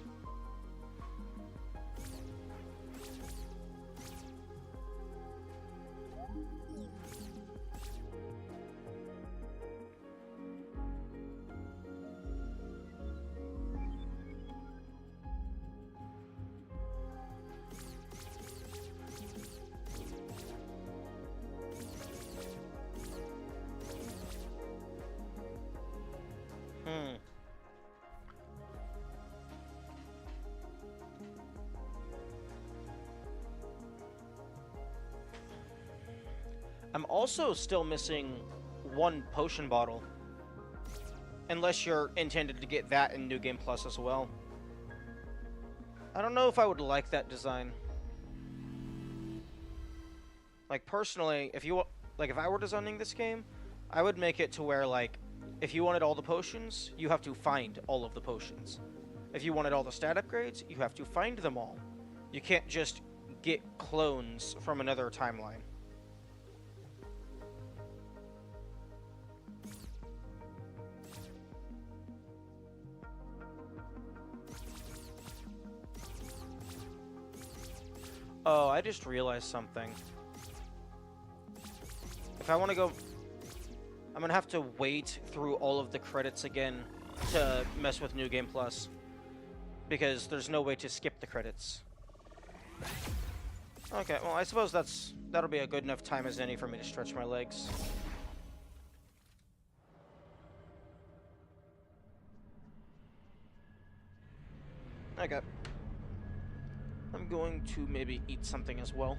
[SPEAKER 2] I'm also still missing one potion bottle. Unless you're intended to get that in New Game Plus as well. I don't know if I would like that design. Like, personally, if I were designing this game, I would make it to where, like, if you wanted all the potions, you have to find all of the potions. If you wanted all the stat upgrades, you have to find them all. You can't just get clones from another timeline. Oh, I just realized something. If I want to go... I'm going to have to wait through all of the credits again to mess with New Game Plus. Because there's no way to skip the credits. Okay, well, I suppose that'll be a good enough time as any for me to stretch my legs. Okay. I'm going to maybe eat something as well.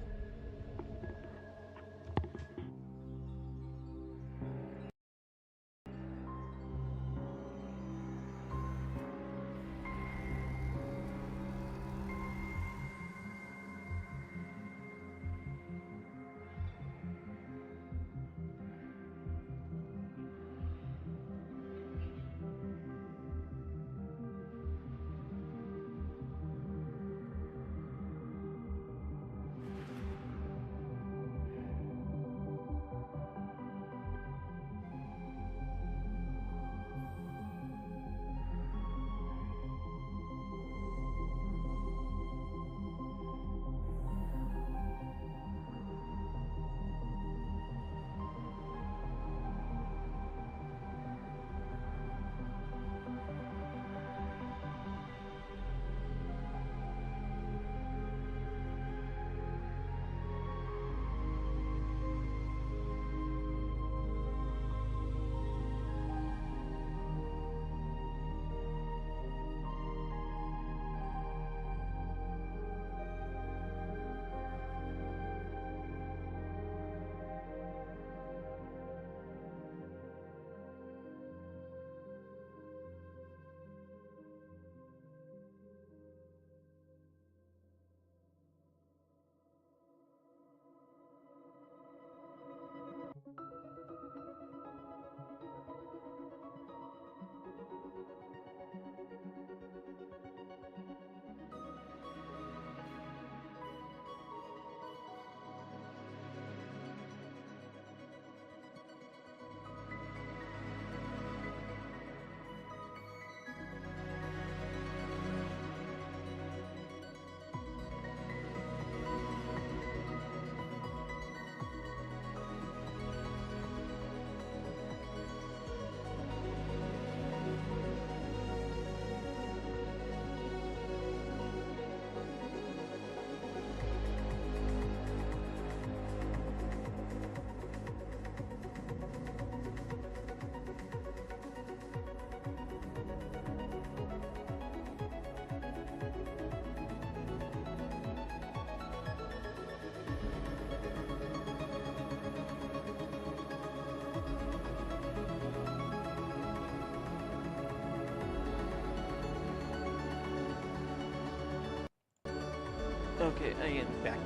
[SPEAKER 2] Okay, I am back.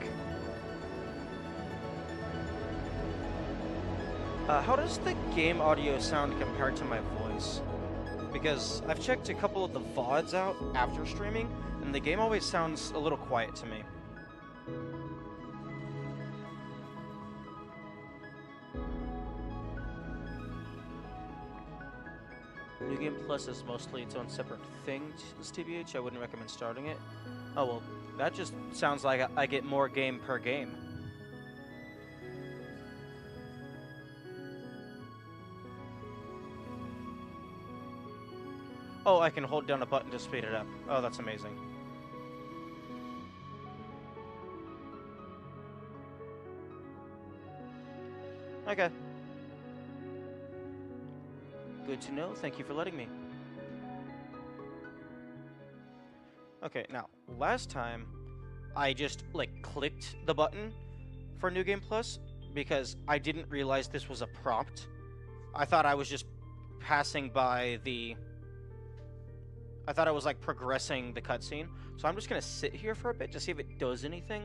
[SPEAKER 2] How does the game audio sound compared to my voice? Because I've checked a couple of the VODs out after streaming, and the game always sounds a little quiet to me. New Game Plus is mostly its own separate thing, TBH. I wouldn't recommend starting it. Oh well, that just sounds like I get more game per game. Oh, I can hold down a button to speed it up. Oh, that's amazing. Okay. Good to know. Thank you for letting me. Okay, now, last time, I just, clicked the button for New Game Plus because I didn't realize this was a prompt. I thought I was just passing by the... I thought I was, progressing the cutscene. So I'm just gonna sit here for a bit to see if it does anything.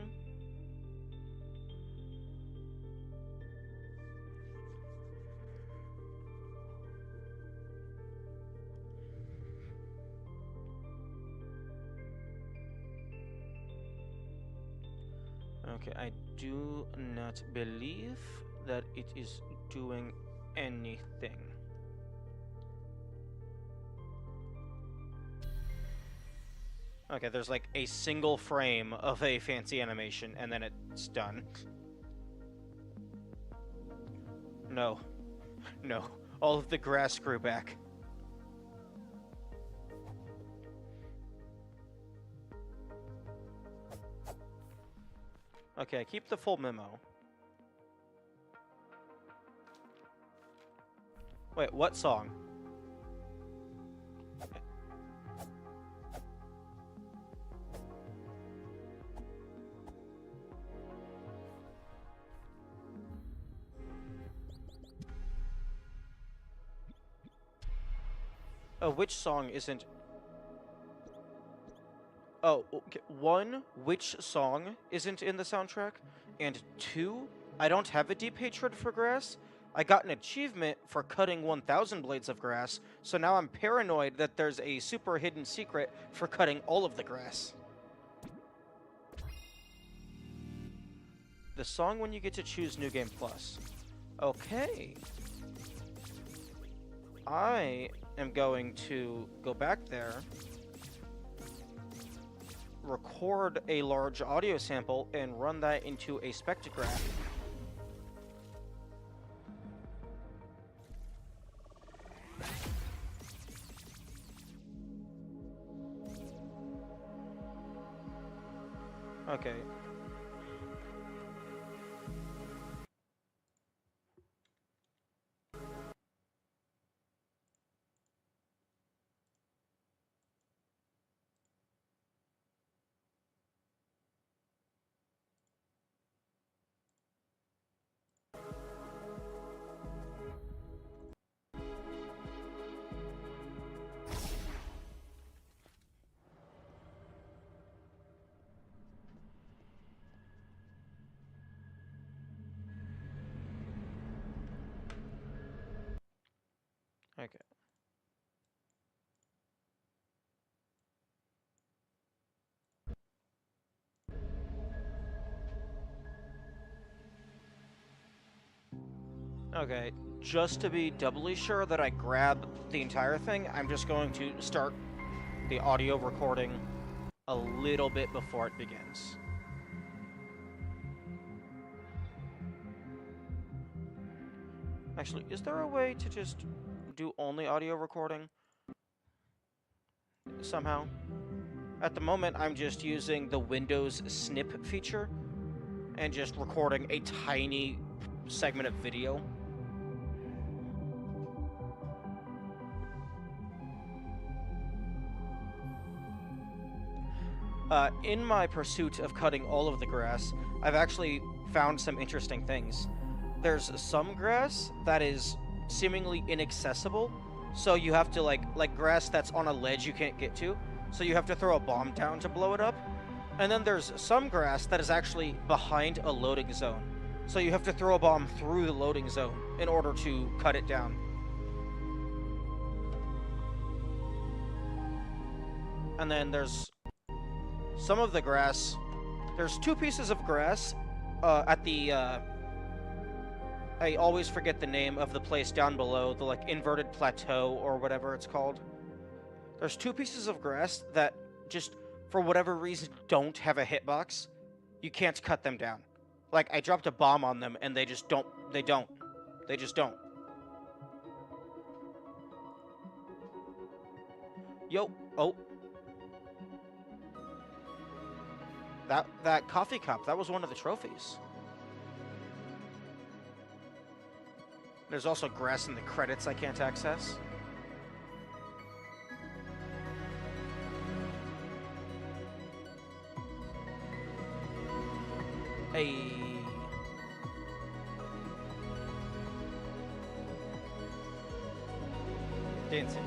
[SPEAKER 2] Okay, I do not believe that it is doing anything. Okay, there's a single frame of a fancy animation, and then it's done. No. No. All of the grass grew back. Okay, keep the full memo. Wait, what song? Oh, which song isn't... Oh, okay. One, which song isn't in the soundtrack? And two, I don't have a deep hatred for grass. I got an achievement for cutting 1,000 blades of grass, so now I'm paranoid that there's a super hidden secret for cutting all of the grass. The song when you get to choose New Game Plus. Okay. I am going to go back there, record a large audio sample, and run that into a spectrograph. Okay. Okay. Okay, just to be doubly sure that I grab the entire thing, I'm just going to start the audio recording a little bit before it begins. Actually, is there a way to just do only audio recording? Somehow? At the moment, I'm just using the Windows snip feature and just recording a tiny segment of video. In my pursuit of cutting all of the grass, I've actually found some interesting things. There's some grass that is seemingly inaccessible, so you have to like grass that's on a ledge you can't get to, so you have to throw a bomb down to blow it up. And then there's some grass that is actually behind a loading zone. So you have to throw a bomb through the loading zone in order to cut it down. And then there's some of the grass. There's two pieces of grass at the I always forget the name of the place down below, the like inverted plateau or whatever it's called. There's two pieces of grass that just for whatever reason don't have a hitbox. You can't cut them down. Like I dropped a bomb on them and they just don't. They don't. They just don't. Yo, oh, that coffee cup. That was one of the trophies. There's also grass in the credits I can't access. Hey. Dancing.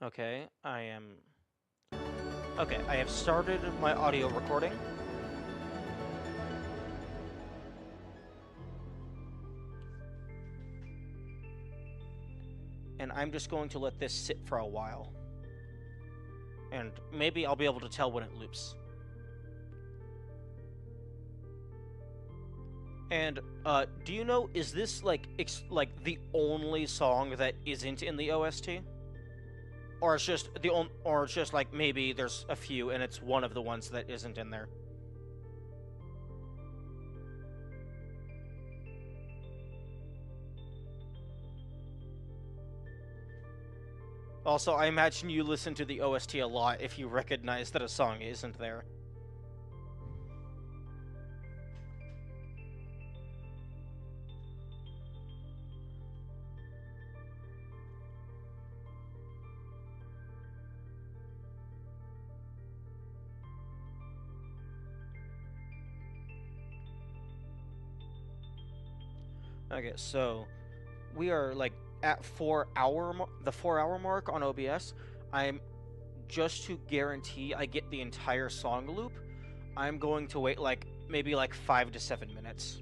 [SPEAKER 2] Okay, I am... Okay, I have started my audio recording. And I'm just going to let this sit for a while. And maybe I'll be able to tell when it loops. And, do you know, is this, like, the only song that isn't in the OST? Or it's just or it's just like maybe there's a few and it's one of the ones that isn't in there. Also, I imagine you listen to the OST a lot if you recognize that a song isn't there. Okay, so we are like at the 4 hour mark on OBS. I'm just to guarantee I get the entire song loop. I'm going to wait like maybe like 5 to 7 minutes.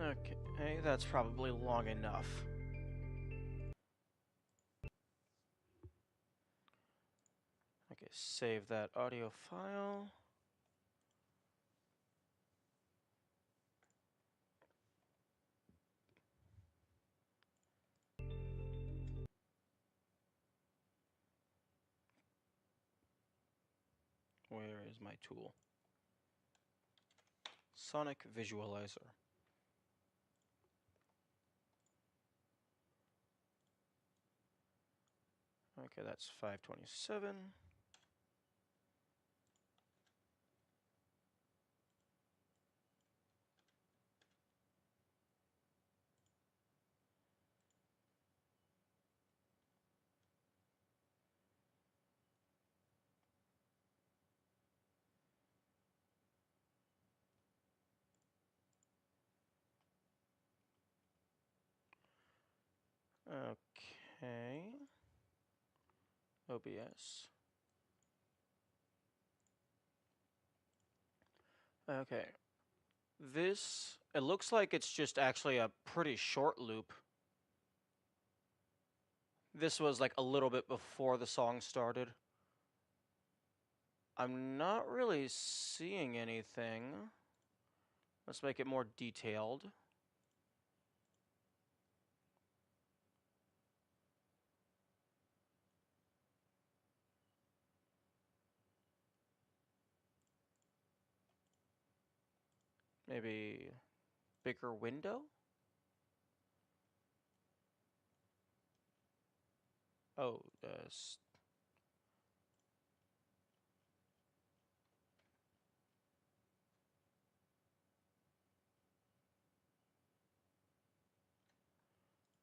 [SPEAKER 2] Okay, that's probably long enough. Okay, save that audio file. Where is my tool? Sonic Visualizer. Okay, that's 527. Okay. OBS. Okay. It looks like it's just actually a pretty short loop. This was like a little bit before the song started. I'm not really seeing anything. Let's make it more detailed. Maybe bigger window? Oh,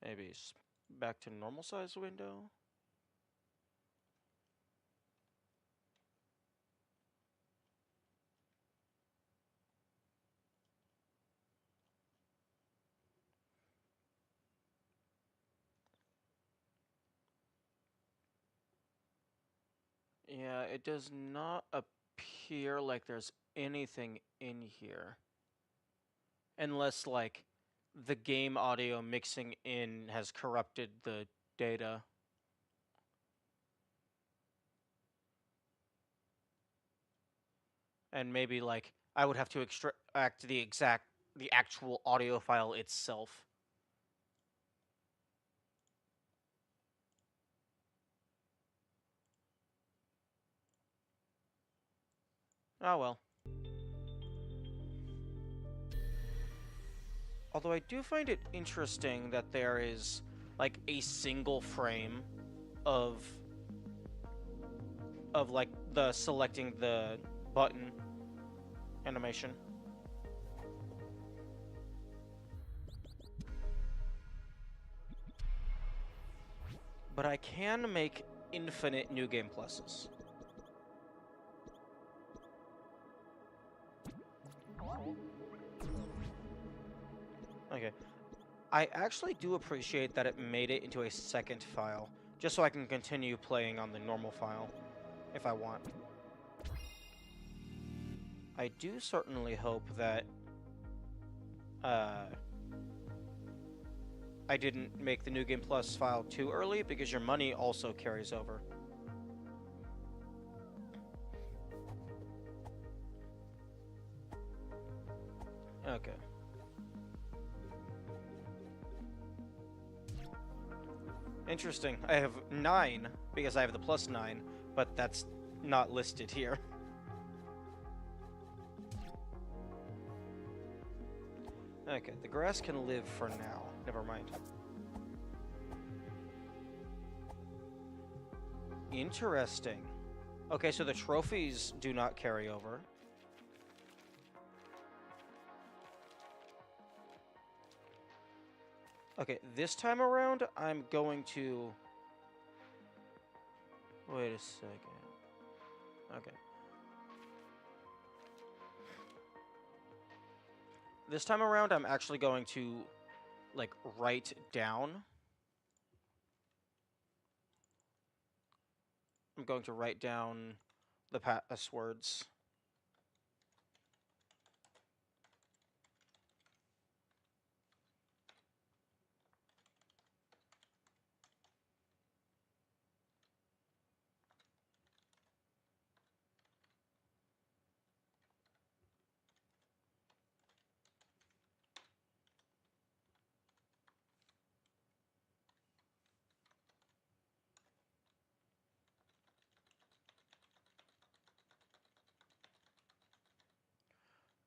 [SPEAKER 2] maybe back to normal size window? Yeah, it does not appear like there's anything in here. Unless, like, the game audio mixing in has corrupted the data. And maybe, like, I would have to extract the actual audio file itself. Oh well. Although I do find it interesting that there is, like, a single frame of like the selecting the button animation. But I can make infinite new game pluses. Okay. I actually do appreciate that it made it into a second file, just so I can continue playing on the normal file, if I want. I do certainly hope that I didn't make the New Game Plus file too early, because your money also carries over. Okay. Interesting. I have 9, because I have the +9, but that's not listed here. Okay, the grass can live for now. Never mind. Interesting. Okay, so the trophies do not carry over. Okay, this time around, I'm going to... Wait a second. Okay. This time around, I'm actually going to, like, write down. I'm going to write down the passwords.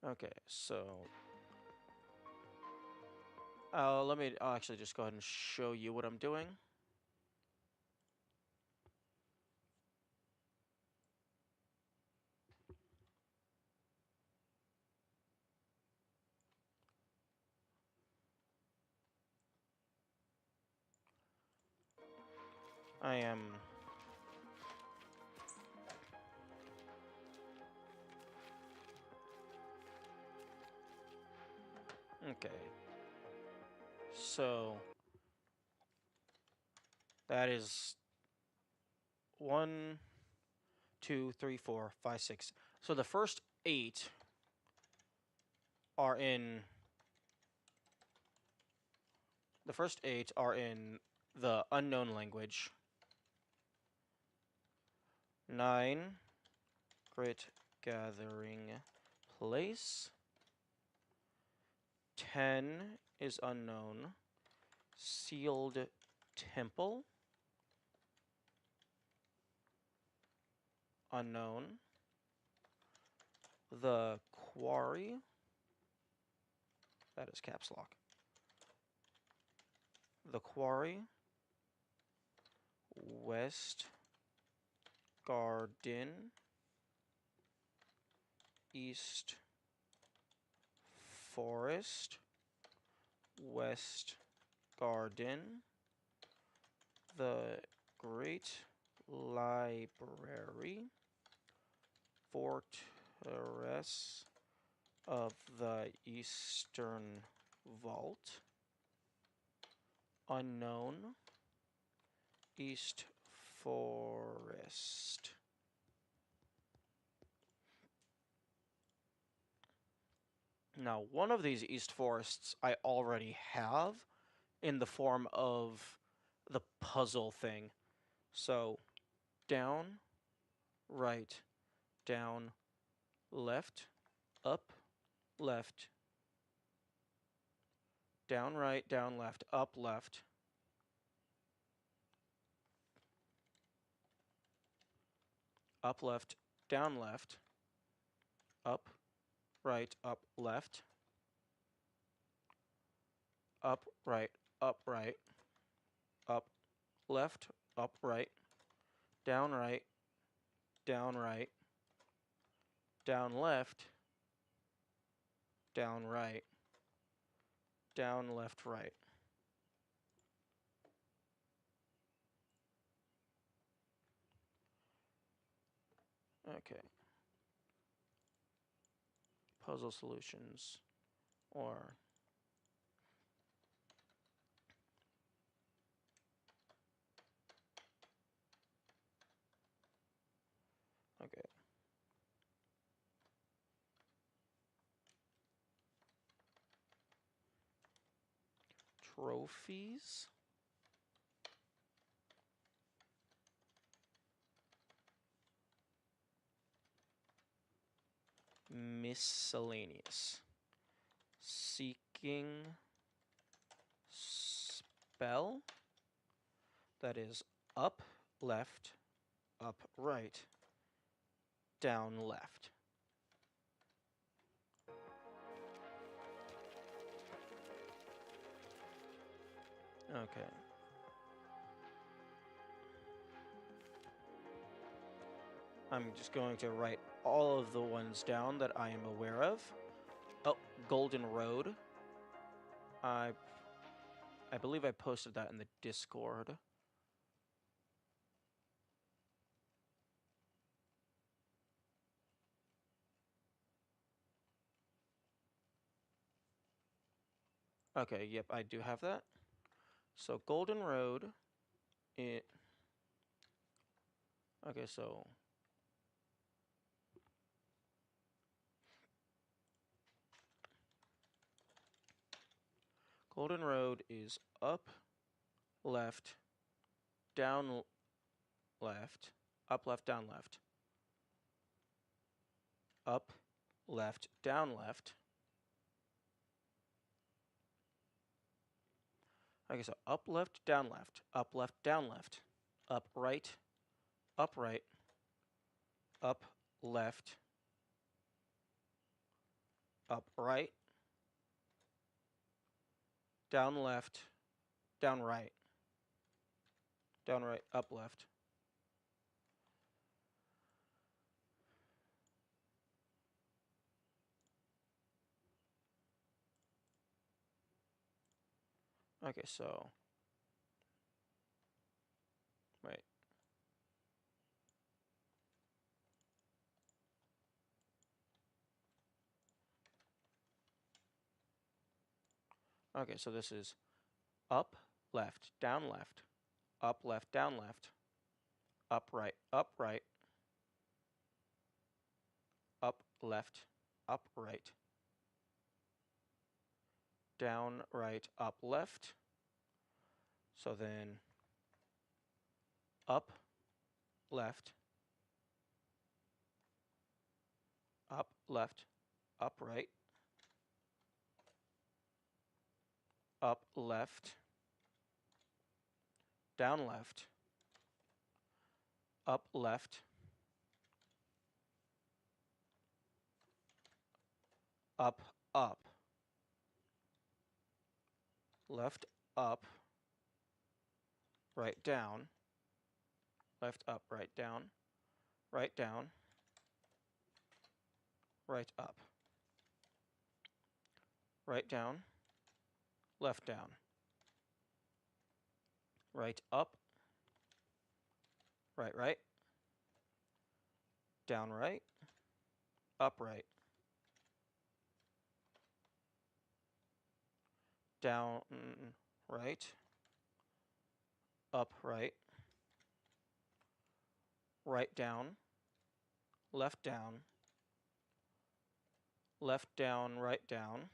[SPEAKER 1] Okay, so I'll actually just go ahead and show you what I'm doing. I am okay. So that is 1, 2, 3, 4, 5, 6. So the first 8 are in the unknown language. 9, Great Gathering Place. 10 is unknown. Sealed Temple. Unknown. The Quarry. That is caps lock. The Quarry. West Garden. East Forest. West Garden. The Great Library. Fortress of the Eastern Vault. Unknown. East Forest. Now, one of these East Forests I already have in the form of the puzzle thing. So, down, right, down, left, up, left, down, right, down, left, up, left, up, left, down, left, up, right, up, left, up, right, up, right, up, left, up, right, down, right, down, right, down, left, down, right, down, left, right. Okay. Puzzle solutions or okay. Trophies. Miscellaneous. Seeking spell. That is up, left, up, right, down, left. Okay. I'm just going to write all of the ones down that I am aware of. Oh, Golden Road. I believe I posted that in the Discord. Okay, yep, I do have that. So Golden Road, okay, so Golden Road is up, left, down, left, up, left, down, left, up, left, down, left. Okay, so up, left, down, left, up, left, down, left, up, right, up, left,
[SPEAKER 2] up right, down left, down right, up left. Okay, so wait. Okay, so this is up, left, down left, up, left, down left, up, right, up, left, up, right, down, right, up, left. So then up, left, up, left, up, right, up, left, down left, up, left, up, up, left, up, right, down, left, up, right, down, right, down, right, up, right, down, left, down, right, up, right, right, down, right, up, right, down, right, up, right, right, down, left, down, left, down, right, down,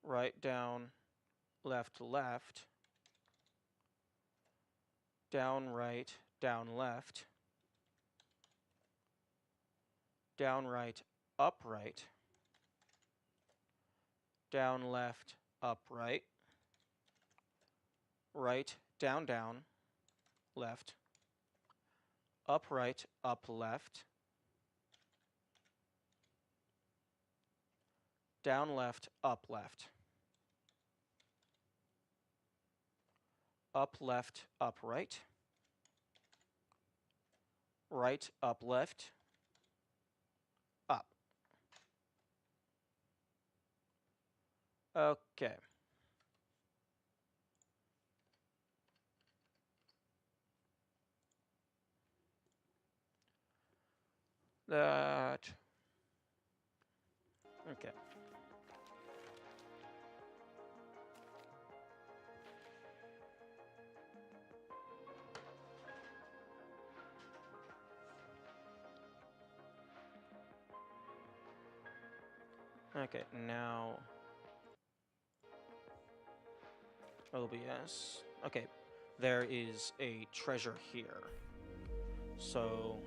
[SPEAKER 2] right, down, left, left, down, right, down, left, down, right, up, right, down, left, up, right, right, down, down, left, up, right, up, left, down, left, up, left, up, left, up, right, right, up, left, up. Okay. That. Okay. Okay, now OBS. Okay, there is a treasure here. So,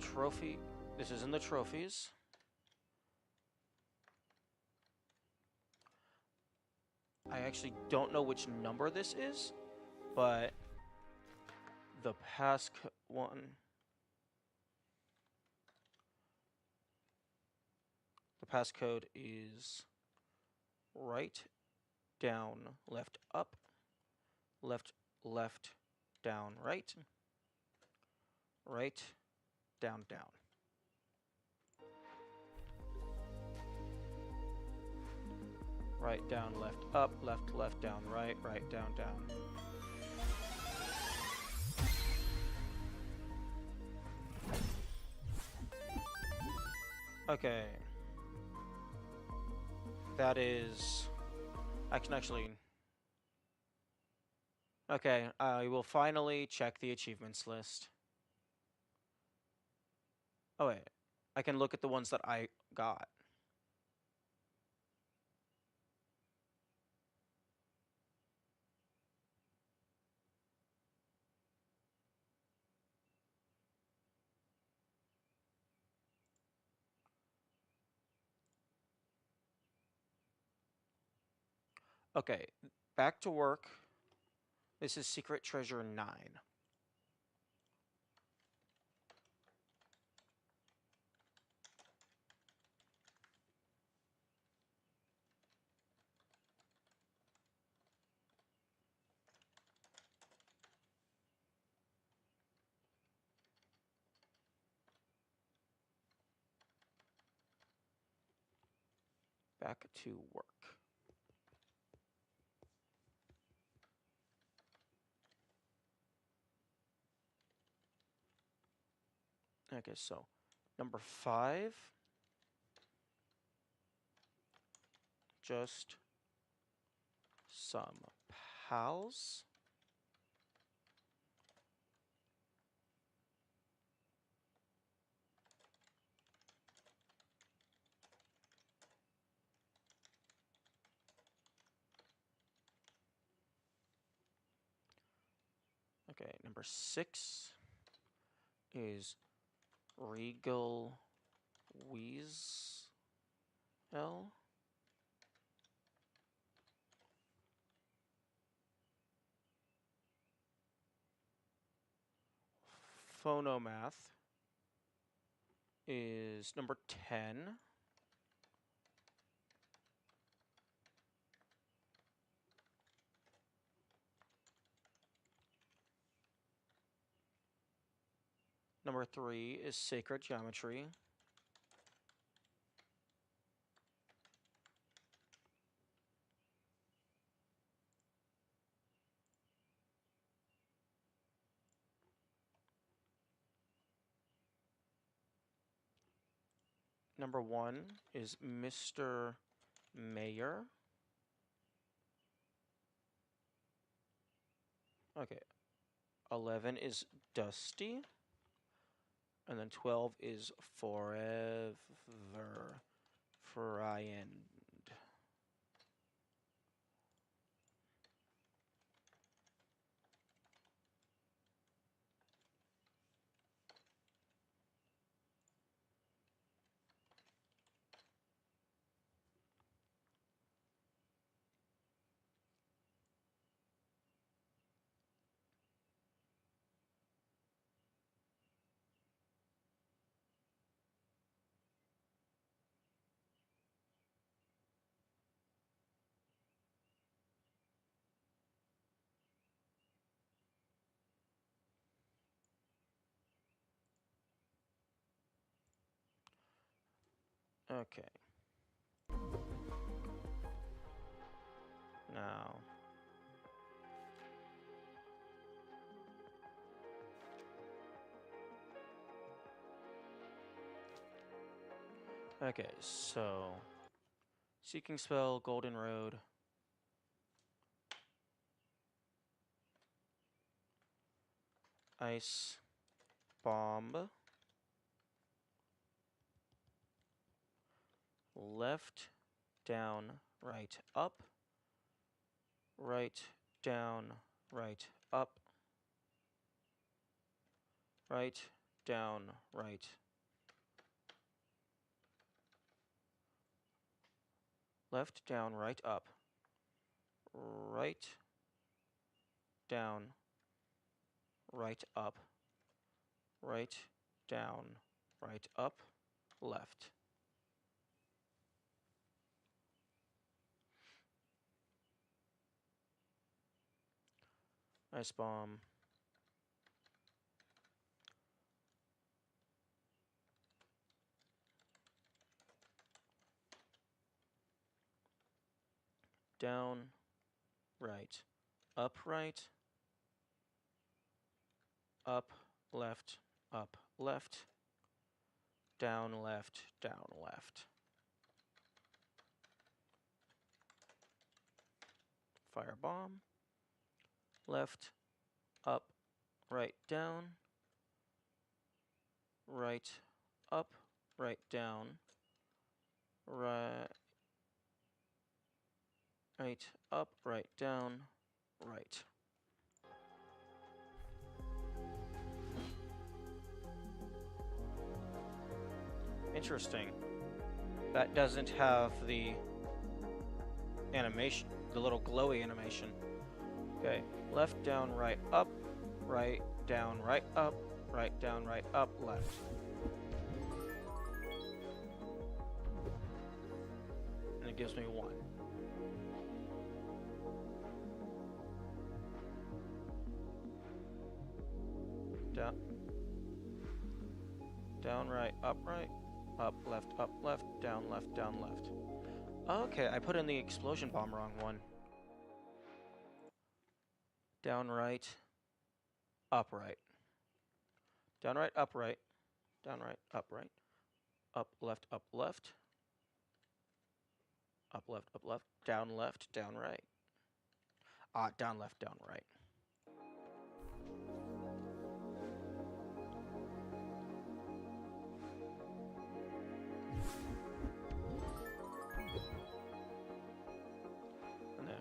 [SPEAKER 2] trophy. This is in the trophies. I actually don't know which number this is, but the one. The passcode is right, down, left, up, left, left, down, right, right, down, down. Right, down, left, up, left, left, down, right, right, down, down. Okay. That is... I can actually... Okay, I will finally check the achievements list. Oh wait, I can look at the ones that I got. Okay, back to work. This is Secret Treasure 9.
[SPEAKER 1] back to work. Okay, so number 5, just some pals. Okay, number 6 is Regal Weasel. Phonomath is number 10. Number 3 is Sacred Geometry. Number 1 is Mr. Mayor. Okay, 11 is Dusty. And then 12 is Forever Friend. Okay. Now, okay, so Seeking Spell, Golden Road. Ice Bomb. Left, down, right, up. Right, down, right, up. Right, down, right. Left, down, right, up. Right, down, right, up. Right, down, right, up, left. Ice Bomb. Down, right, up, right, up, left, down, left, down, left. Firebomb. Left, up, right, down, right, up, right, down, right, right, up, right, down, right. Interesting. That doesn't have the animation, the little glowy animation. Okay, left, down, right, down, right, up, left. And it gives me 1. Down, right, up, left, down, left.
[SPEAKER 2] Okay, I put in the explosion bomb wrong one. Down right, upright. Down right, upright. Down right, upright. Up left, up left. Up left, down right. Down left, down right. And then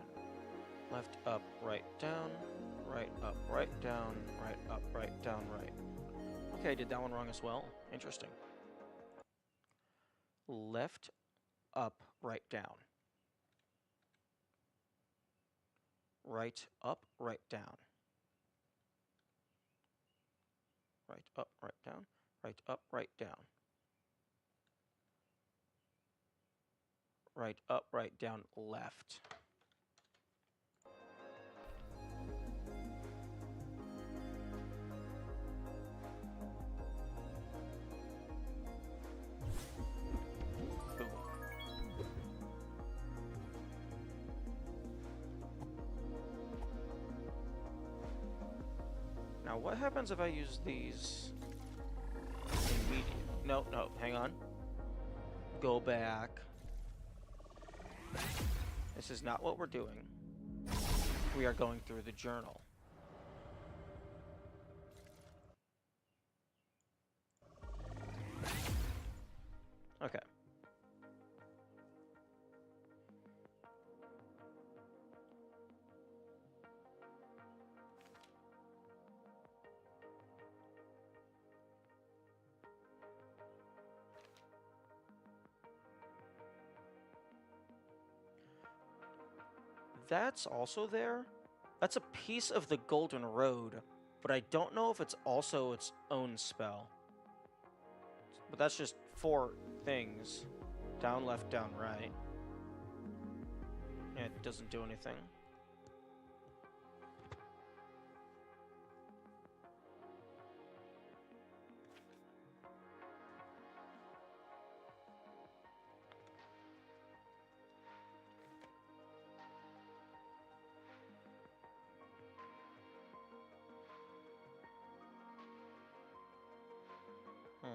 [SPEAKER 2] left, up, right, down. Right, up, right, down. Right, up, right, down, right. Okay, I did that one wrong as well. Interesting. Left, up, right, down. Right, up, right, down. Right, up, right, down. Right, up, right, down. Right, up, right, down, left. Boom. Now, what happens if I use these immediately? No, no, hang on. Go back. This is not what we're doing. We are going through the journal. Okay. That's also there. That's a piece of the Golden Road, but I don't know if it's also its own spell. But that's just 4 things. Down, left, down, right. And it doesn't do anything. Hmm.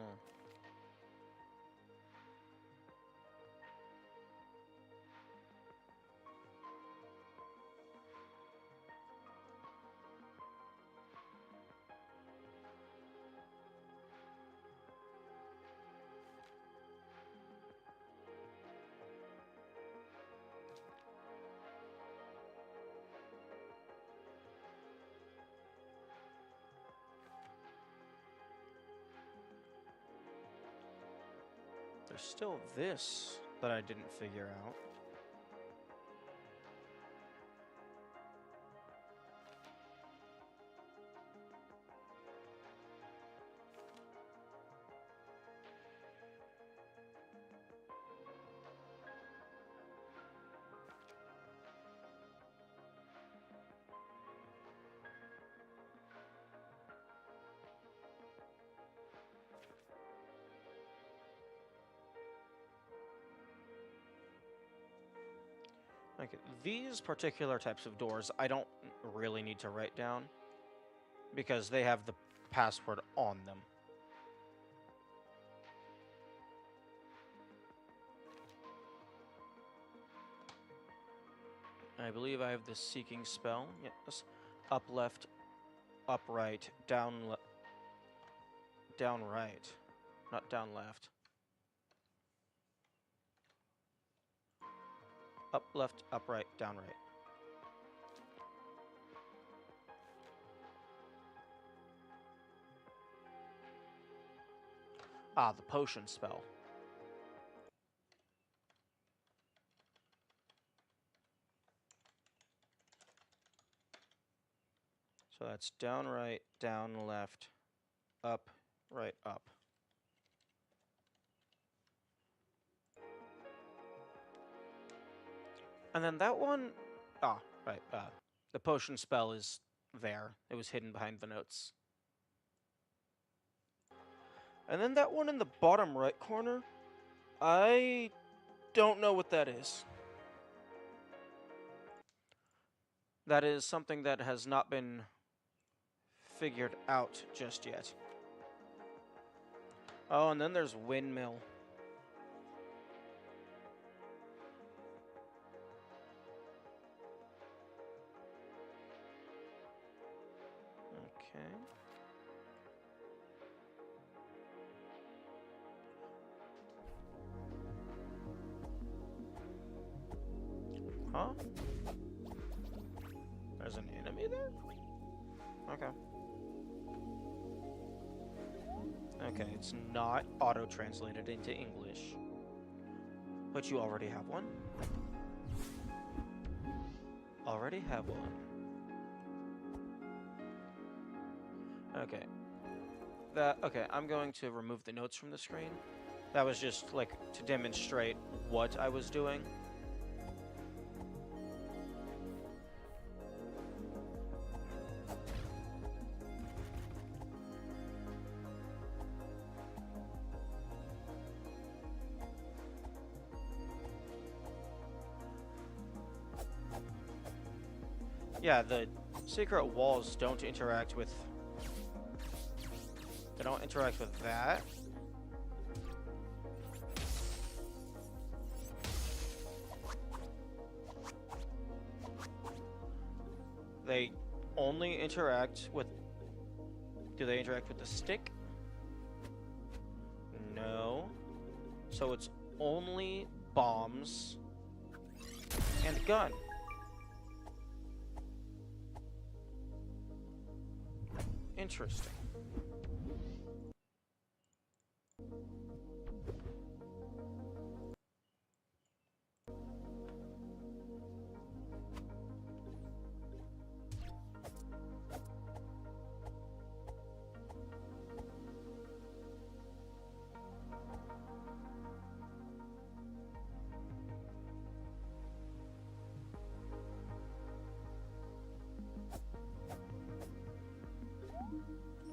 [SPEAKER 2] There's still this that I didn't figure out. Like, these particular types of doors, I don't really need to write down because they have the password on them. I believe I have the seeking spell. Yes. Up left, up right, down down right. Not down left. Up left, up right, down right. The potion spell. So that's down right, down left, up, right, up. And then that one, right, the potion spell is there. It was hidden behind the notes. And then that one in the bottom right corner, I don't know what that is. That is something that has not been figured out just yet. Oh, and then there's windmill. Okay. Huh? There's an enemy there? Okay. Okay, it's not auto-translated into English. But you already have one? Already have one. Okay. Okay, I'm going to remove the notes from the screen. That was just, like, to demonstrate what I was doing. Yeah, the secret walls don't interact with... They don't interact with that. They only interact with... Do they interact with the stick? No. So it's only bombs and gun. Interesting.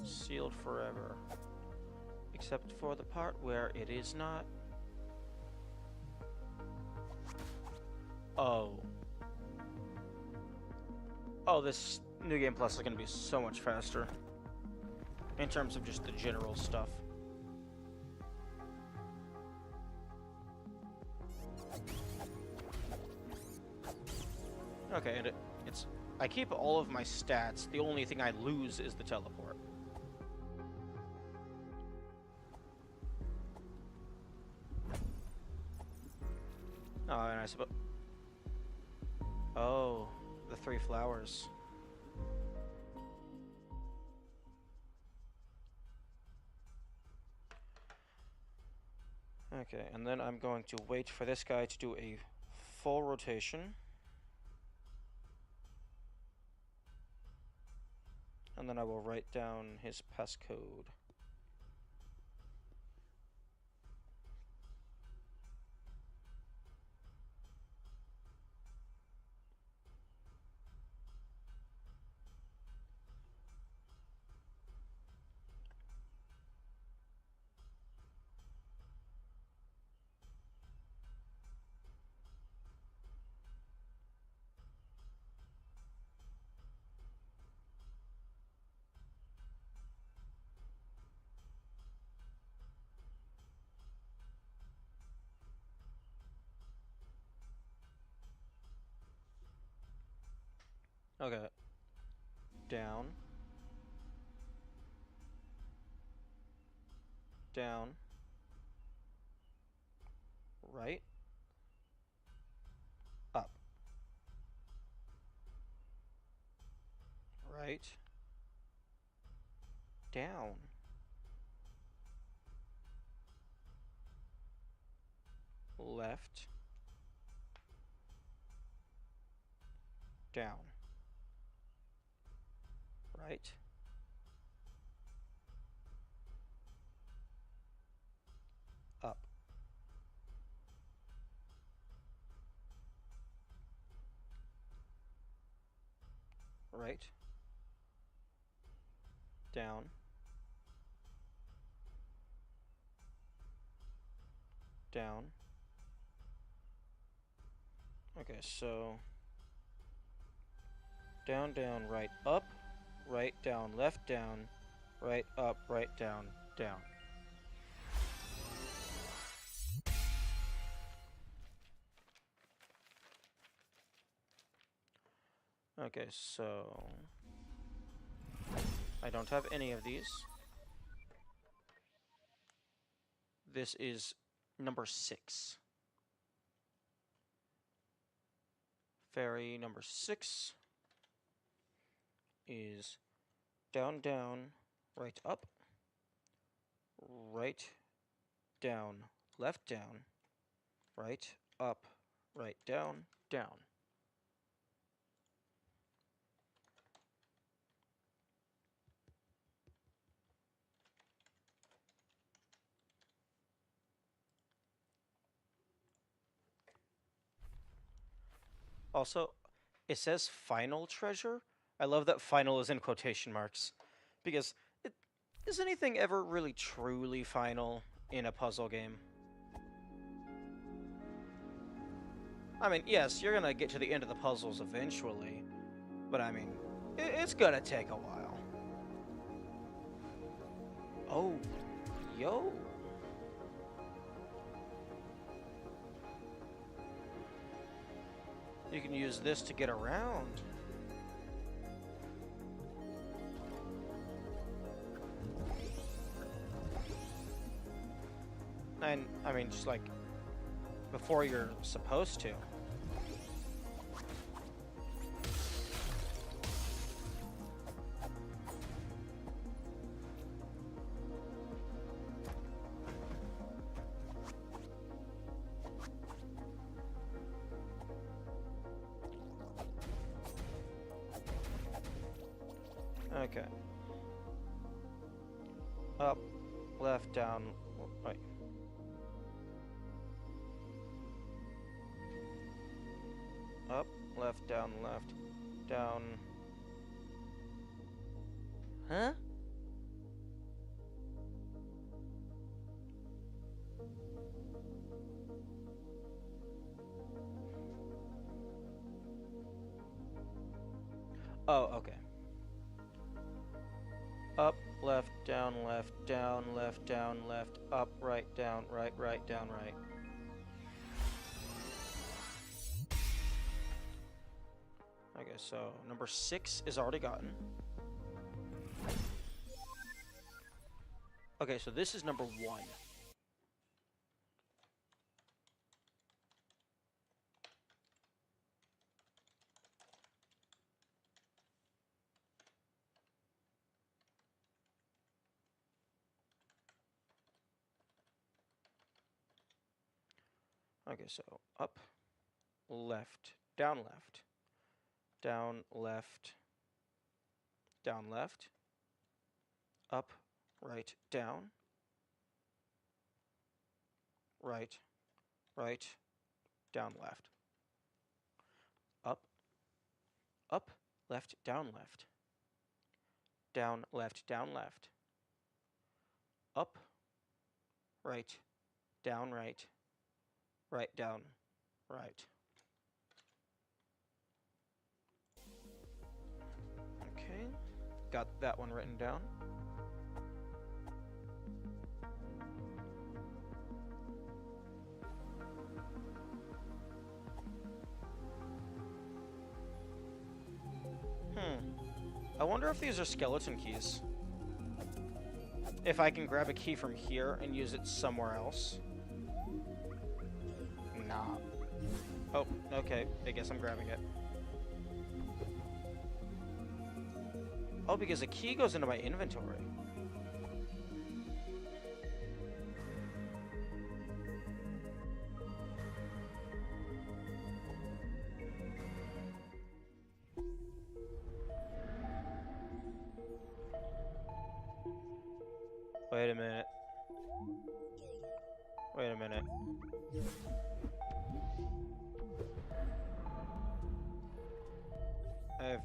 [SPEAKER 2] Sealed forever. Except for the part where it is not. Oh. Oh, this New Game Plus is going to be so much faster. In terms of just the general stuff. Okay, and it's... I keep all of my stats. The only thing I lose is the teleport. Oh, and I suppose... Oh, the 3 flowers. Okay, and then I'm going to wait for this guy to do a full rotation. And then I will write down his passcode. Okay. Down. Down. Right. Up. Right. Down. Left. Down. Right. Up. Right. Down. Down. Okay, so down, down, right, up, right, down, left, down, right, up, right, down, down. Okay, so I don't have any of these. This is number 6. Fairy number 6 is down, down, right, up, right, down, left, down, right, up, right, down, down. Also, it says final treasure. I love that final is in quotation marks because is anything ever really truly final in a puzzle game? I mean, yes, you're gonna get to the end of the puzzles eventually, but I mean, it's gonna take a while. Oh, yo. You can use this to get around. And, I mean, just like, before you're supposed to. Okay. Up, left, down, right. Up, left, down, down. Huh? Oh, okay. Up, left, down, left, down, left, down, left, up, right, down, right, right, down, right. Okay, so number 6 is already gotten. Okay, so this is number 1. Okay, so up, left, down, left, down, left, down, left, up, right, down, right, right, down, left, up, up, left, down, left, down, left, down, left, up, right, down, right, right, down, right. Okay, got that one written down. I wonder if these are skeleton keys. If I can grab a key from here and use it somewhere else. Nah. Oh, okay. I guess I'm grabbing it. Oh, because a key goes into my inventory. Wait a minute. Wait a minute. I have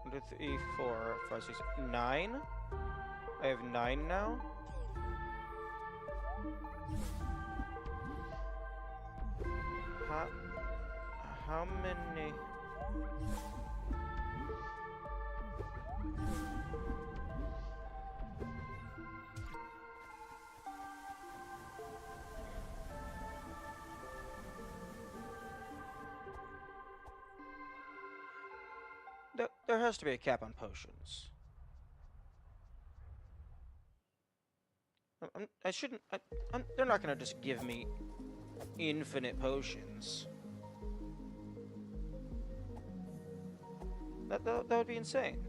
[SPEAKER 2] 1, 2, 3, 4, 5, 6, 9. I have 9 now. How, how many... There has to be a cap on potions. I shouldn't... they're not gonna just give me infinite potions. That would be insane.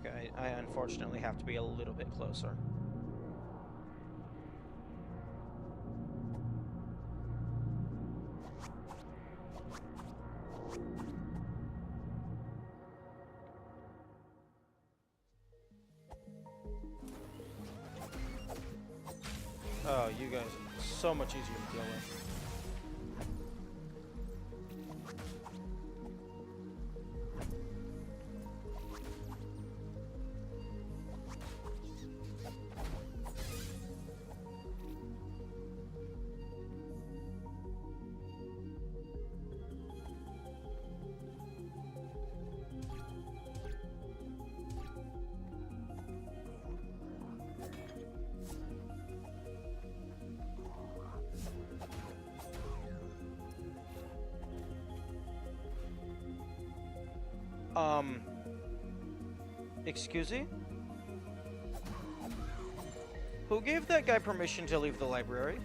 [SPEAKER 2] Okay, I unfortunately have to be a little bit closer. Oh, you guys are so much easier to deal with. Excuse me? Who gave that guy permission to leave the library?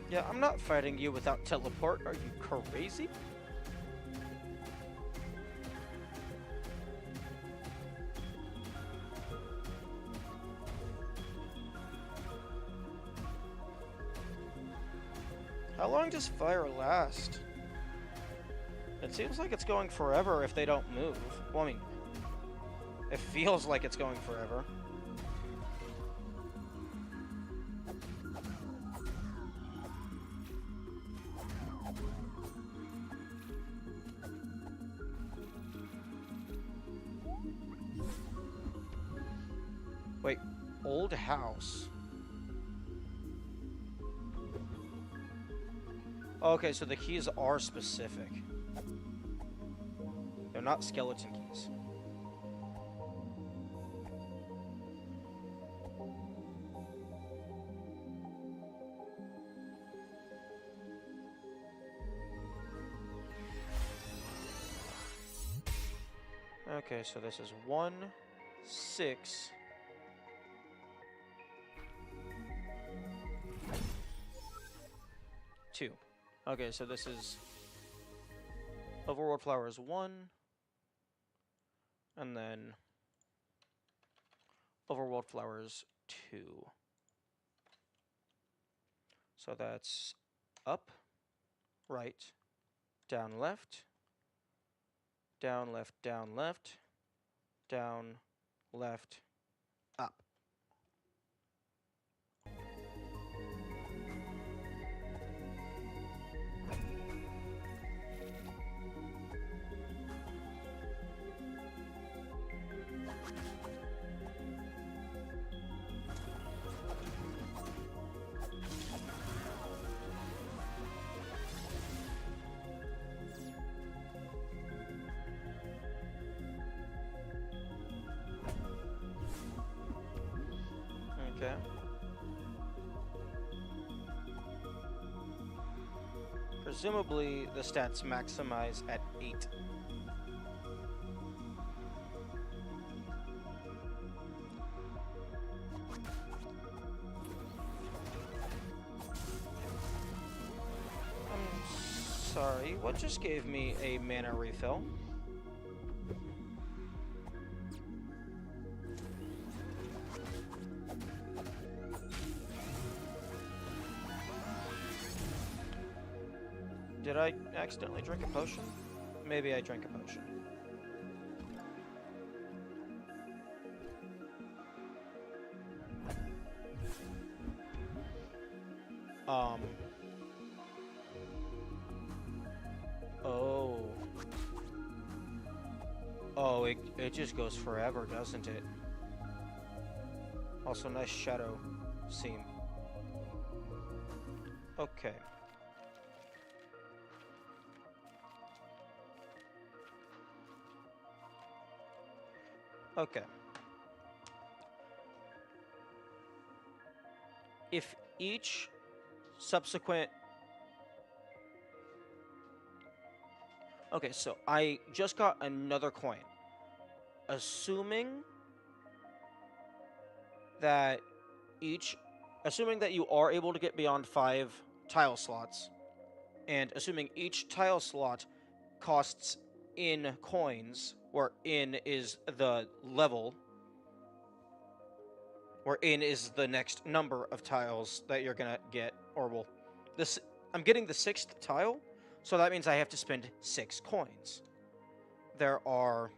[SPEAKER 2] Yeah, I'm not fighting you without teleport. Are you crazy? How long does fire last? It seems like it's going forever if they don't move. Well, I mean, it feels like it's going forever. Wait, old house. Okay, so the keys are specific. They're not skeleton keys. Okay, so this is 1, 6... two. Okay, so this is Overworld Flowers 1, and then Overworld Flowers 2. So that's up, right, down, left, down, left, down, left, down, left, up. Okay. Presumably, the stats maximize at 8. I'm Sorry, what just gave me a mana refill? Did I accidentally drink a potion? Maybe I drank a potion. Oh. Oh, it just goes forever, doesn't it? Also, nice shadow seam. Okay. Okay. If each subsequent... Okay, so I just got another coin. Assuming that assuming that you are able to get beyond 5 tile slots, and assuming each tile slot costs in coins, where in is the level, where in is the next number of tiles that you're gonna get, or well, this I'm getting the 6th tile, so that means I have to spend 6 coins. There are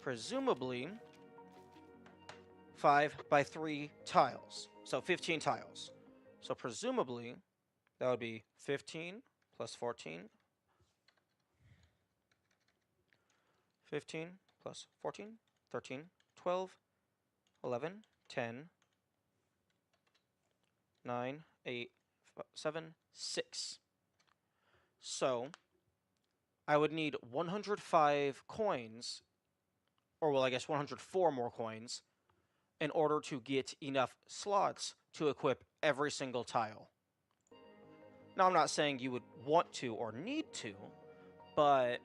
[SPEAKER 2] presumably 5 by 3 tiles, so 15 tiles. So presumably that would be 15 plus 14, 15 plus 14, 13, 12, 11, 10, 9, 8, 7, 6. So I would need 105 coins, or well, I guess 104 more coins, in order to get enough slots to equip every single tile. Now, I'm not saying you would want to or need to, but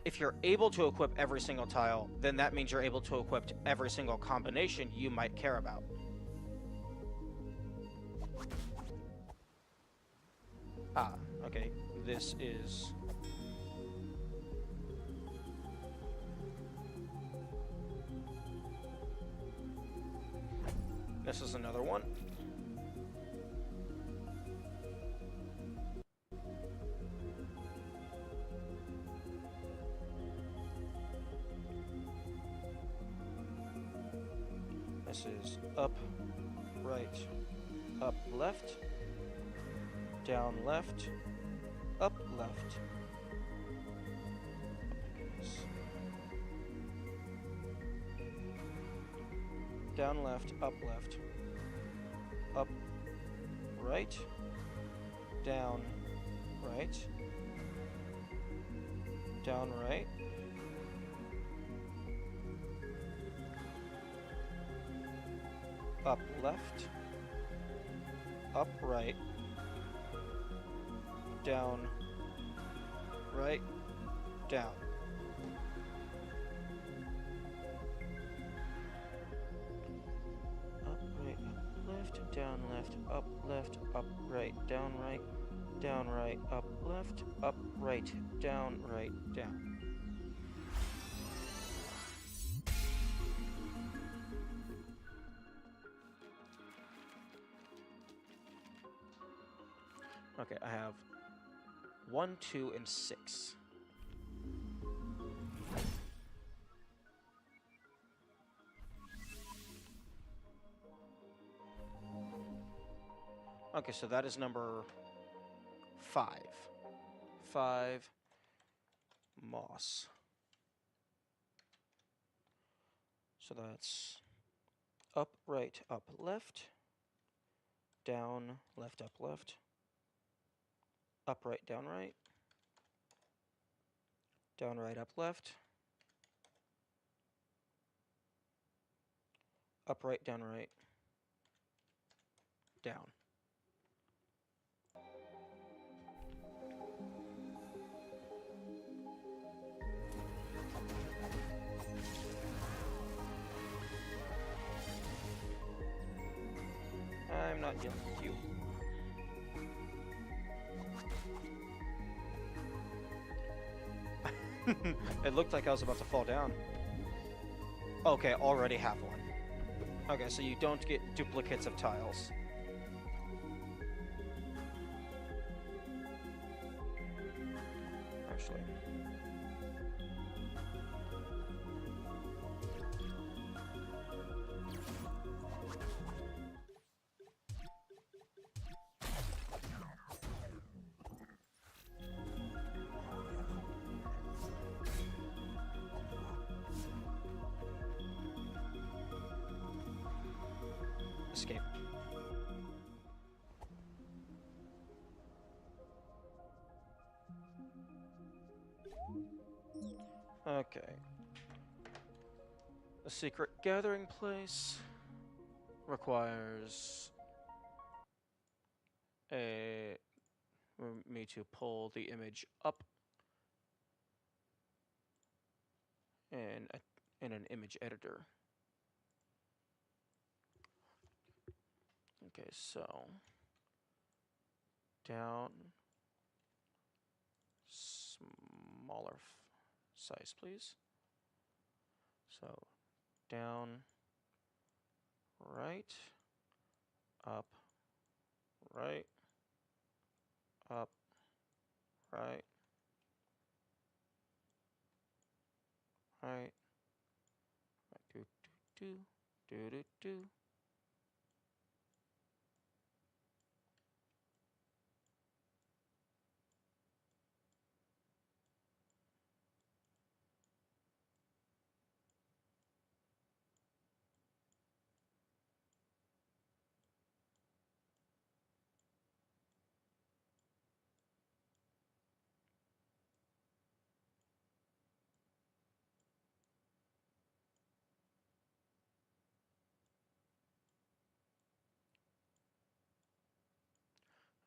[SPEAKER 2] if you're able to equip every single tile, then that means you're able to equip every single combination you might care about. Ah, okay. This is... This is another one. This is up, right, up, left, down, left, up, left. Down, left, up, right, down, right, down, right, up, left, up, right, down, right, down. Up, right, up, left, down, left, up, right, down, right, up, left, up, right, down, down. Okay, I have 1, 2, and 6. Okay, so that is number 5. 5 moss. So that's up, right, up, left, down, left, up, left, up, right, down, right, up, left, up, right, down, down. I'm I'm not dealing with you. It looked like I was about to fall down. Okay, already have one. Okay, so you don't get duplicates of tiles. Actually. Escape. Okay. The secret gathering place requires me to pull the image up in an image editor. Okay, so down, smaller size, please. So down, right, up, right, up, right, right, do do do do do do.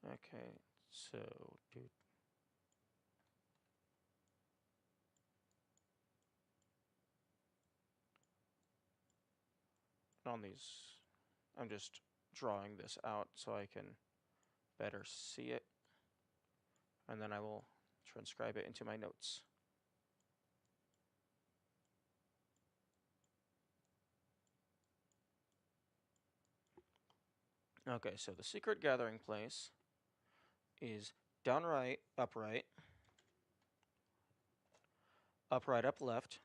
[SPEAKER 2] Okay, so do on these, I'm just drawing this out so I can better see it, and then I will transcribe it into my notes. Okay, so the secret gathering place is down right, up right, up right, up left,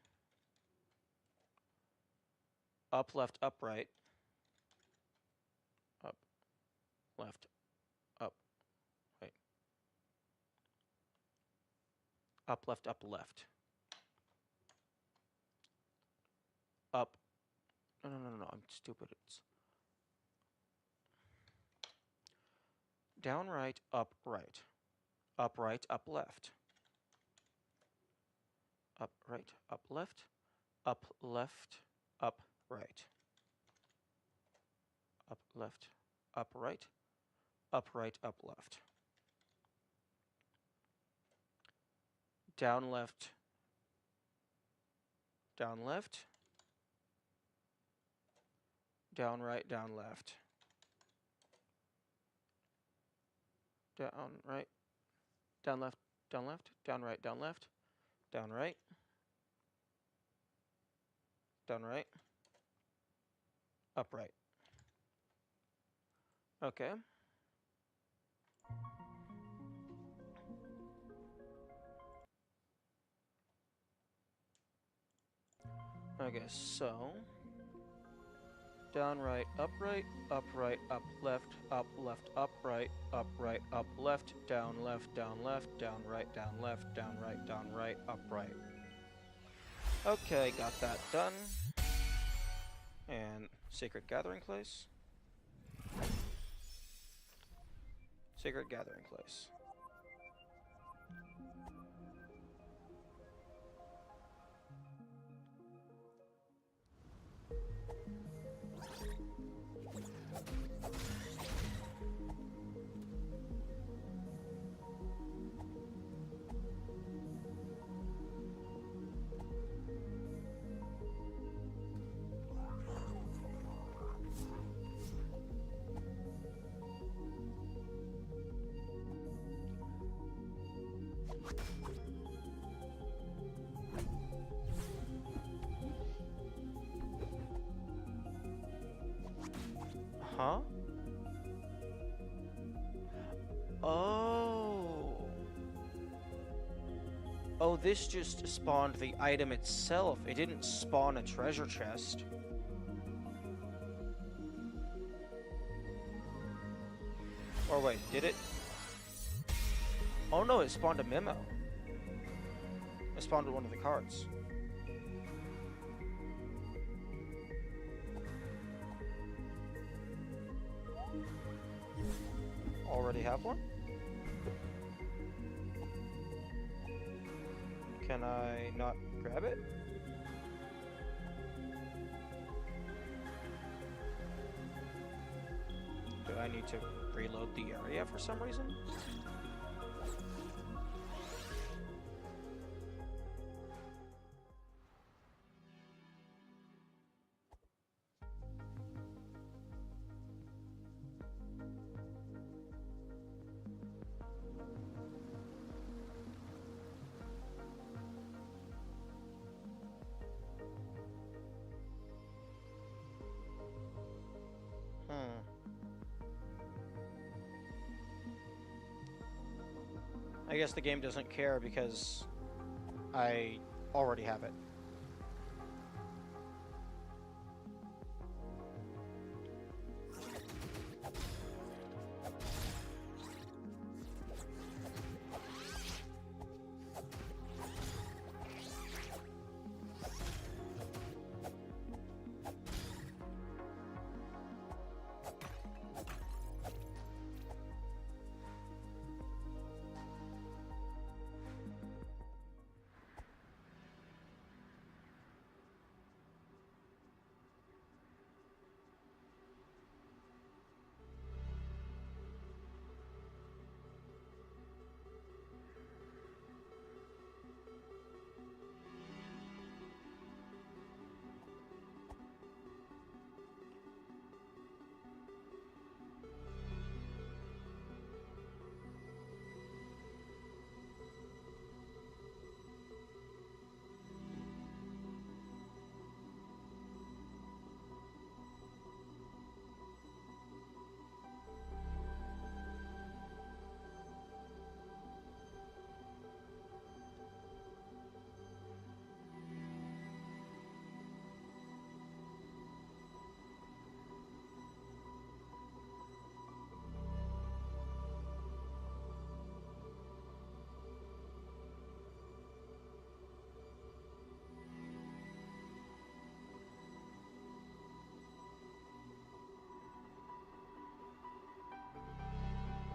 [SPEAKER 2] up left, up right, up left, up right, up left, up left, up. No, no, no, no, I'm stupid. It's down right, up right, up right, up left, up right, up left, up left, up right, up left, up right, up right, up left, down left, down left, down right, down left, down right, down left, down left, down right, down left, down right, down right, up right. Okay. Okay, so down right, up right, up right, up left, up left, up right, up right, up left, down left, down left, down right, down left, down right, up right. Okay, got that done. And secret gathering place. Secret gathering place. Huh? Oh. Oh, this just spawned the item itself. It didn't spawn a treasure chest. Or wait, did it? Oh no, it spawned a memo. It spawned one of the cards. Already have one? Can I not grab it? Do I need to reload the area for some reason? I guess the game doesn't care because I already have it.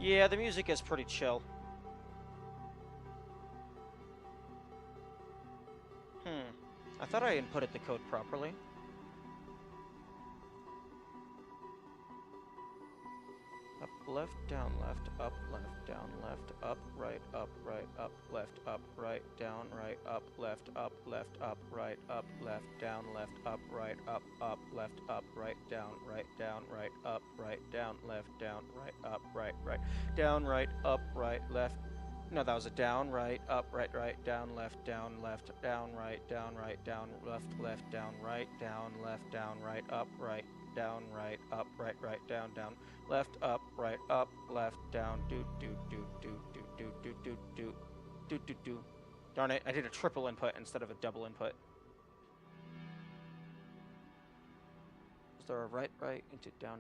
[SPEAKER 2] Yeah, the music is pretty chill. I thought I inputted the code properly. Up, left, down, left, up, left, down, left, up, right, up, left, down, right, up, left, right, up, left, down, left, up, right, down, right, up, right, down, left, down, right, up, right, down, right, up, right, left. No, that was a down, right, up, right, down, left, down, down, right, down, left, down, right, up, right, down, right, up, right, down, left, up, right, up, left, down, do. Darn it, I did a triple input instead of a double input. Is there a right, into down?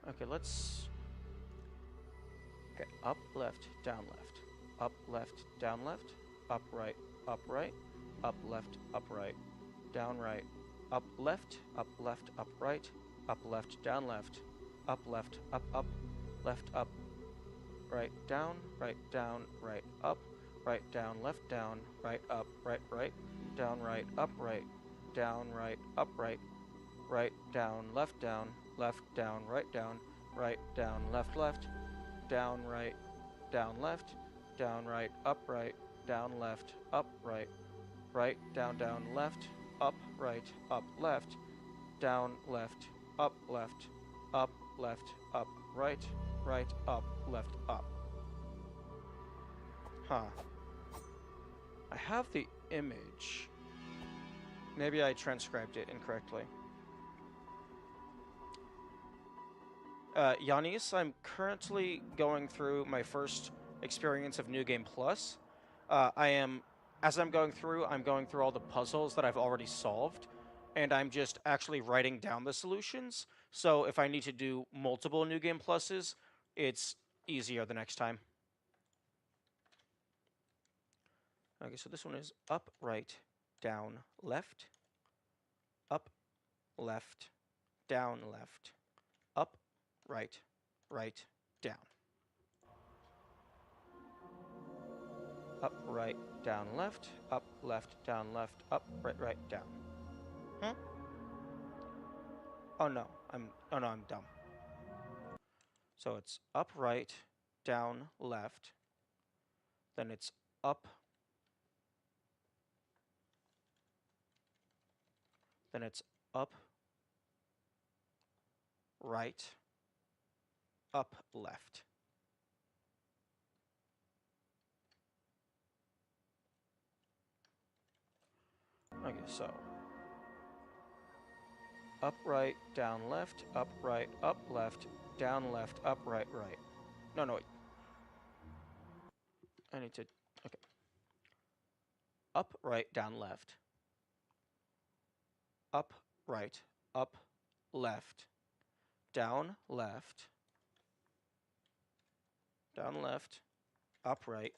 [SPEAKER 2] Okay, let's... Okay, up, left, down, left. Up, left, down, left. Up, right, up, left, up, right. Down, right. Up, left, up, right. Up, left, down, left. Up, left, up, left, up. Right, down, right, up. Right, down, left, down. Right, up, right. Down, right, up, right. Down, right, up, right. Right, down, left, down. Left, down, right, down. Right, down, left. Down, right, down, left. Down, right, up, right. Down, left, up, right. Right, down, left. Up, right, up, left. Down, left, up, left. Up, left, up, right. Right, up, left, up. Huh. I have the image. Maybe I transcribed it incorrectly. Yanis, I'm currently going through my first experience of New Game Plus. As I'm going through all the puzzles that I've already solved, and I'm just actually writing down the solutions. So if I need to do multiple New Game Pluses, it's easier the next time. Okay, so this one is up, right, down, left, up, left, down, left, up, right, right, down. Up, right, down, left, up, left, down, left, up, right, right, down. Hmm? Oh no, I'm dumb. So it's up, right, down, left. Then it's up. Then it's up, right, up, left. Okay, so up, right, down, left, up, right, up, left, down, left, up, right, right. No, wait. I need to, okay. Up, right, down, left. Up, right, up, left. Down, left. Down, left. Up, right,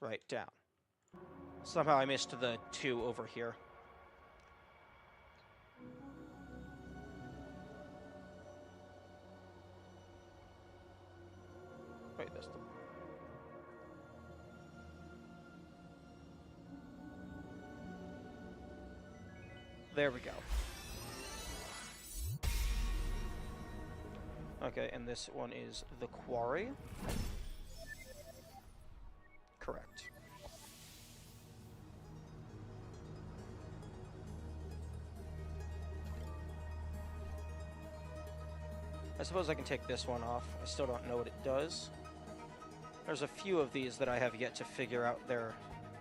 [SPEAKER 2] right, down. Somehow I missed the 2 over here. Wait, that's the... There we go. Okay, and this one is the quarry. Correct. I suppose I can take this one off. I still don't know what it does. There's a few of these that I have yet to figure out their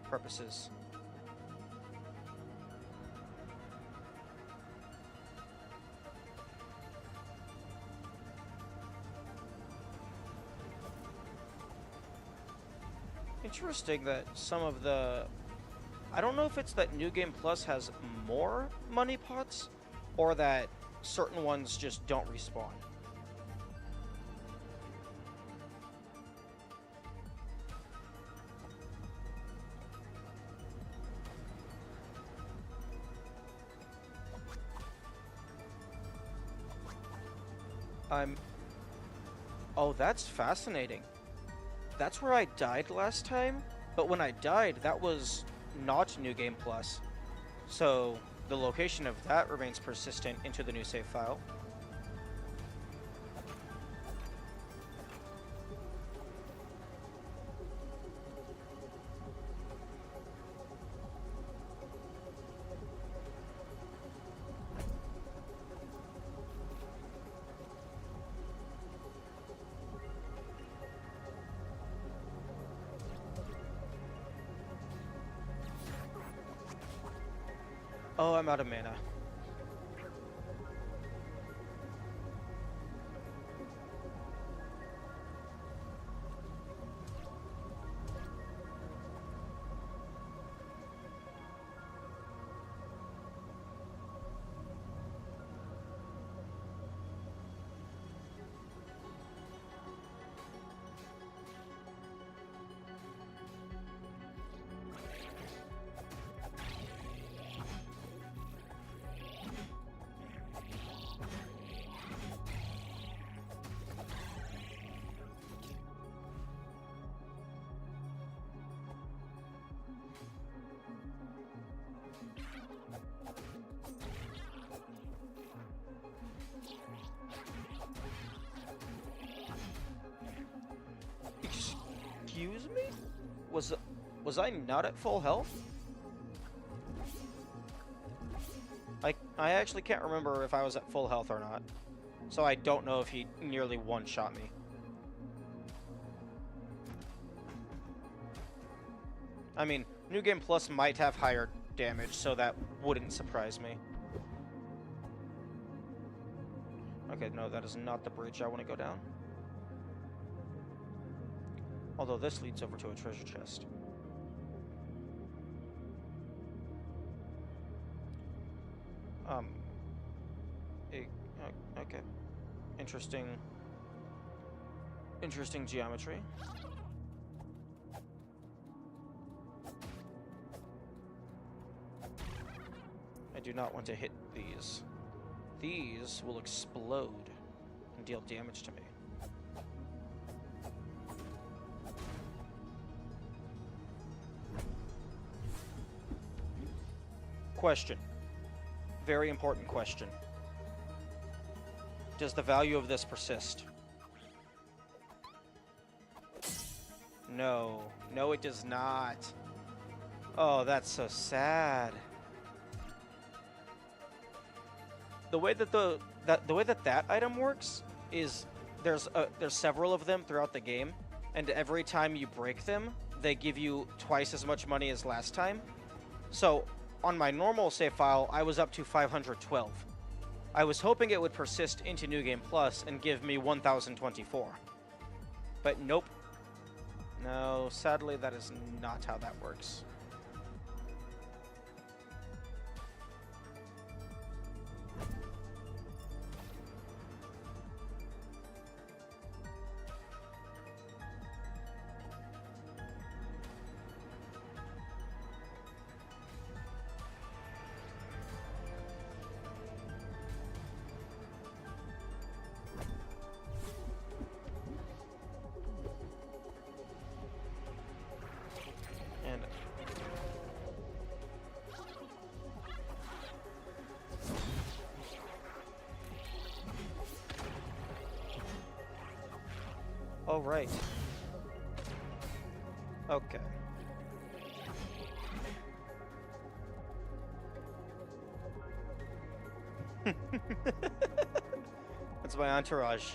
[SPEAKER 2] purposes. Interesting that some of the... I don't know if it's that New Game Plus has more money pots, or that certain ones just don't respawn. Oh, that's fascinating. That's where I died last time, but when I died, that was not New Game Plus. So, the location of that remains persistent into the new save file. Oh, I'm out of mana. Excuse me? Was I not at full health? I actually can't remember if I was at full health or not. So I don't know if he nearly one-shot me. I mean, New Game Plus might have higher damage, so that wouldn't surprise me. Okay, no, that is not the bridge I want to go down. Although this leads over to a treasure chest. Okay. Interesting geometry. I do not want to hit these. These will explode and deal damage to me. Question. Very important question. Does the value of this persist? No. No, it does not. Oh, that's so sad. The way that that item works is there's several of them throughout the game, and every time you break them, they give you twice as much money as last time. So on my normal save file, I was up to 512. I was hoping it would persist into New Game Plus and give me 1024. But nope. No, sadly that is not how that works. Oh, right. Okay. That's my entourage.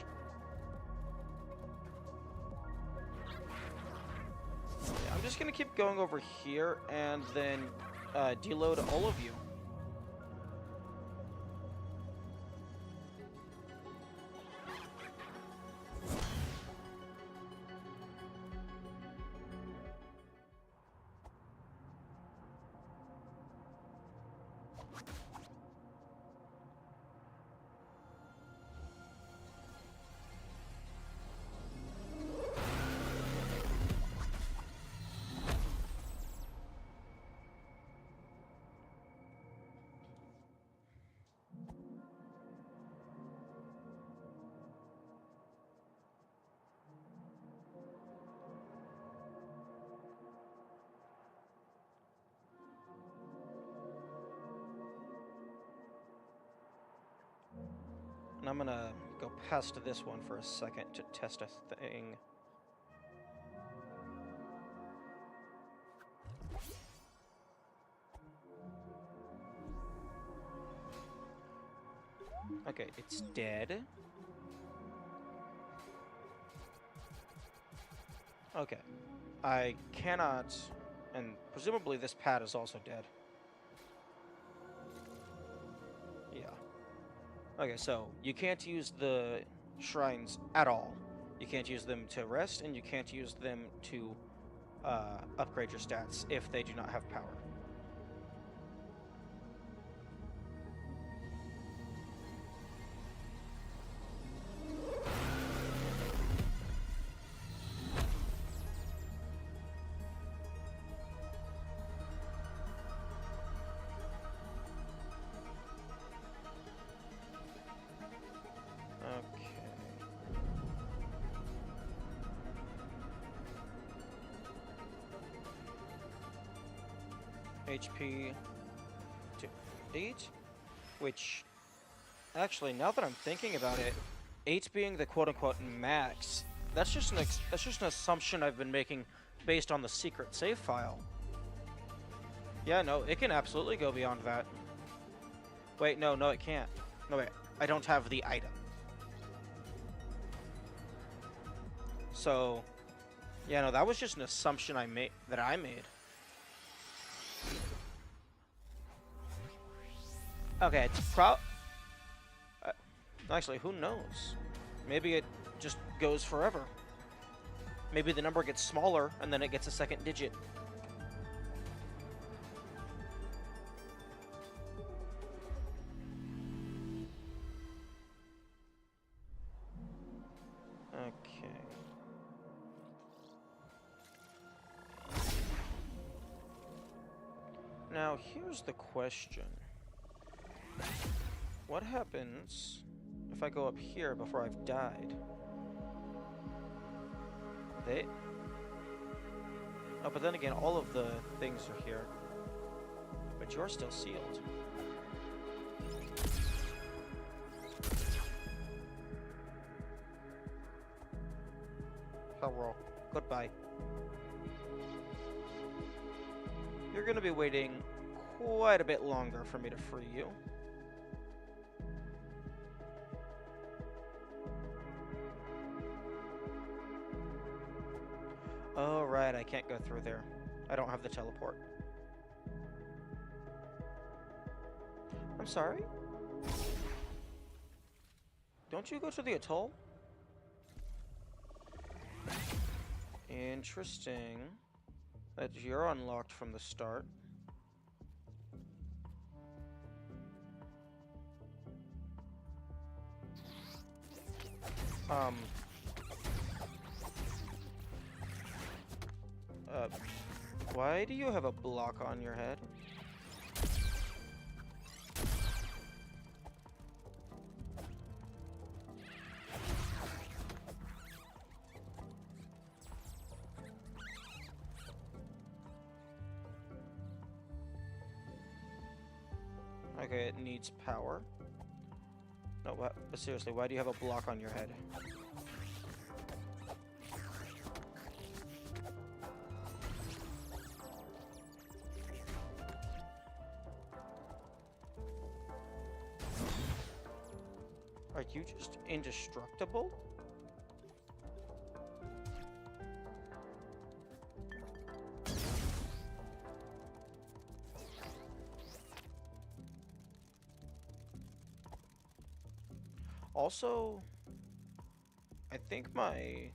[SPEAKER 2] Yeah, I'm just gonna keep going over here and then deload all of you. And I'm gonna go past this one for a second to test a thing. Okay, it's dead. Okay. I cannot... And presumably this pad is also dead. Yeah. Okay, so you can't use the shrines at all. You can't use them to rest, and you can't use them to upgrade your stats if they do not have power. HP to 8, which, actually, now that I'm thinking about it, 8 being the quote-unquote max, that's just an assumption I've been making based on the secret save file. Yeah, no, it can absolutely go beyond that. Wait, no, it can't. No, wait, I don't have the item. So, yeah, no, that was just an assumption that I made. Okay, it's uh, actually, who knows? Maybe it just goes forever. Maybe the number gets smaller and then it gets a second digit. Okay. Now, here's the question. What happens if I go up here before I've died? They... Oh, but then again, all of the things are here. But you're still sealed. Hello. Goodbye. You're gonna be waiting quite a bit longer for me to free you. Oh, right, I can't go through there. I don't have the teleport. I'm sorry? Don't you go to the atoll? Interesting. That you're unlocked from the start. Um... Why do you have a block on your head? Okay, it needs power. No, what? Seriously, why do you have a block on your head? Are you just indestructible? Also, I think my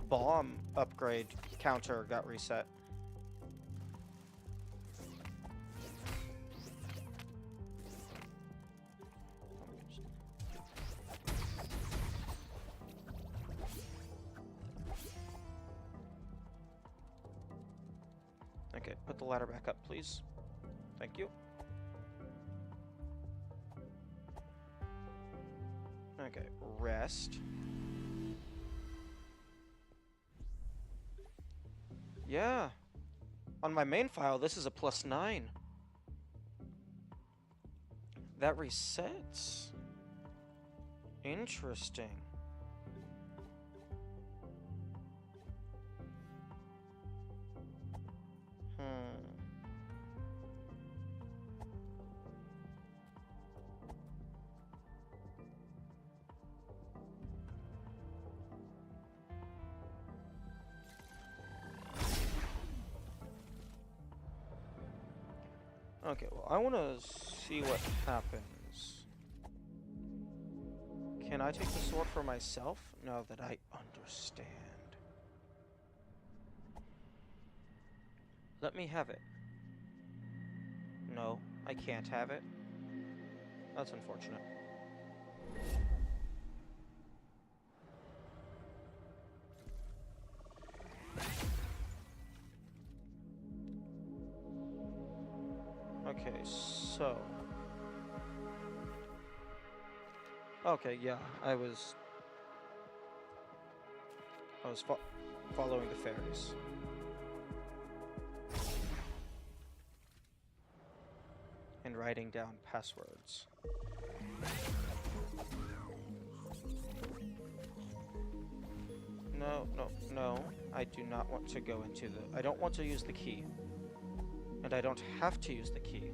[SPEAKER 2] bomb upgrade counter got reset. Okay, put the ladder back up, please. Thank you. Okay, rest. Yeah. On my main file, this is a +9. That resets. Interesting. Okay, well, I want to see what happens. Can I take the sword for myself now that I understand? Let me have it. No, I can't have it. That's unfortunate. Okay, so... Okay, yeah, I was following the fairies. And writing down passwords. No, no, no. I do not want to go into the... I don't want to use the key. And I don't have to use the key.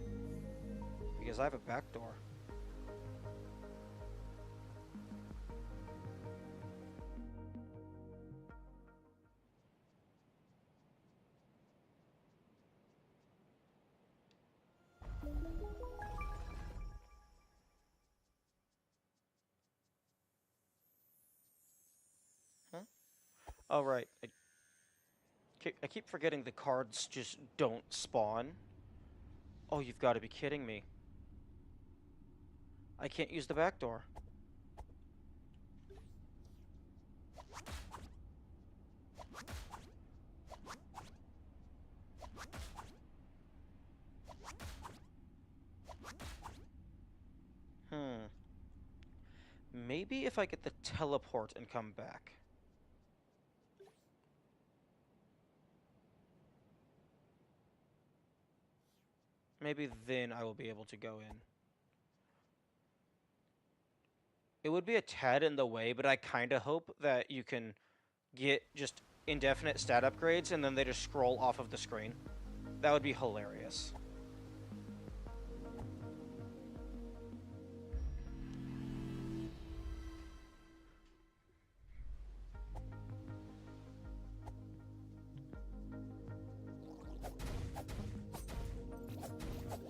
[SPEAKER 2] Because I have a back door. Oh, right. I keep forgetting the cards just don't spawn. Oh, you've got to be kidding me. I can't use the back door. Hmm. Maybe if I get the teleport and come back. Maybe then I will be able to go in. It would be a tad in the way, but I kind of hope that you can get just indefinite stat upgrades and then they just scroll off of the screen. That would be hilarious.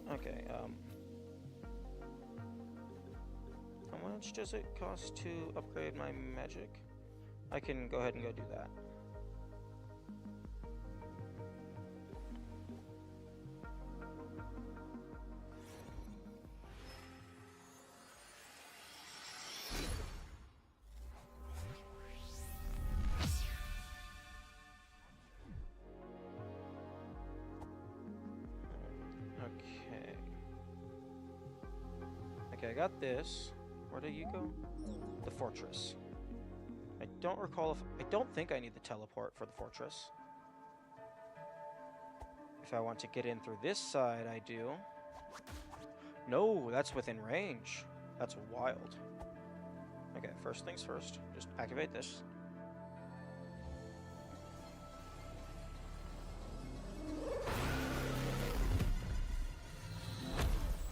[SPEAKER 2] Okay, how much does it cost to upgrade my magic? I can go ahead and go do that. Okay. Okay, I got this. Where do you go? The fortress. I don't recall if... I don't think I need the teleport for the fortress. If I want to get in through this side, I do. No, that's within range. That's wild. Okay, first things first. Just activate this.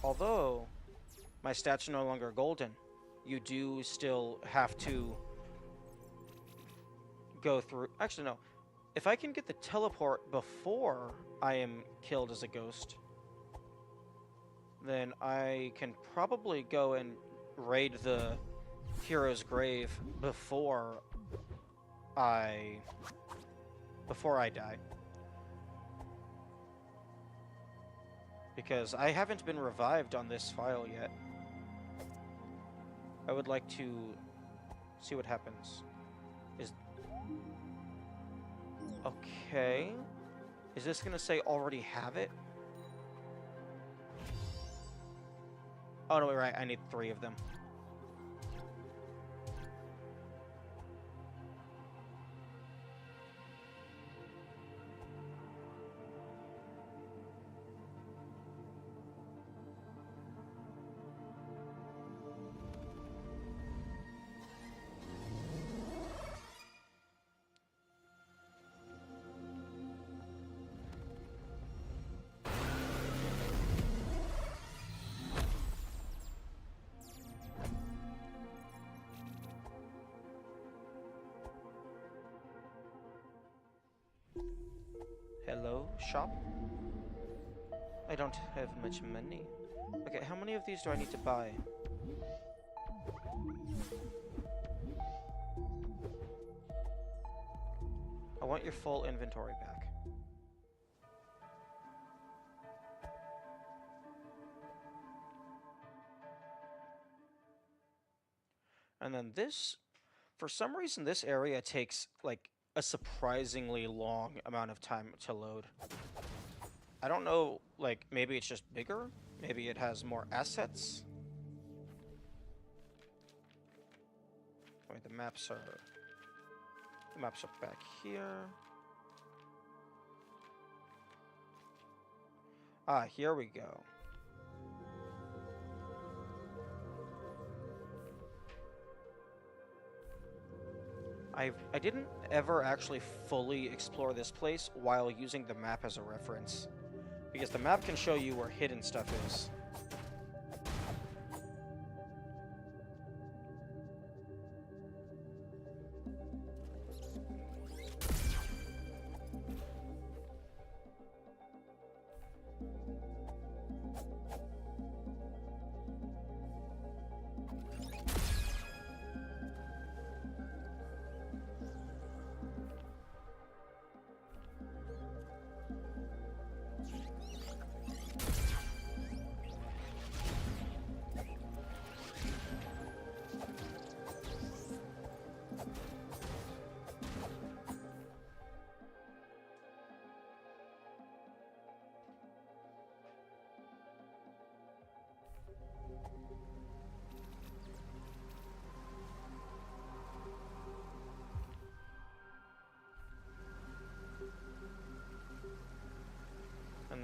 [SPEAKER 2] Although, my stats are no longer golden. You do still have to go through... Actually, no. If I can get the teleport before I am killed as a ghost, then I can probably go and raid the hero's grave before I die. Because I haven't been revived on this file yet. I would like to see what happens. Okay. Is this gonna say already have it? Oh no, wait, right. I need 3 of them. Hello, shop? I don't have much money. Okay, how many of these do I need to buy? I want your full inventory back. And then this, for some reason, this area takes, like, a surprisingly long amount of time to load. I don't know, like, maybe it's just bigger? Maybe it has more assets? Wait, the maps are back here. Ah, here we go. I didn't ever actually fully explore this place while using the map as a reference, because the map can show you where hidden stuff is.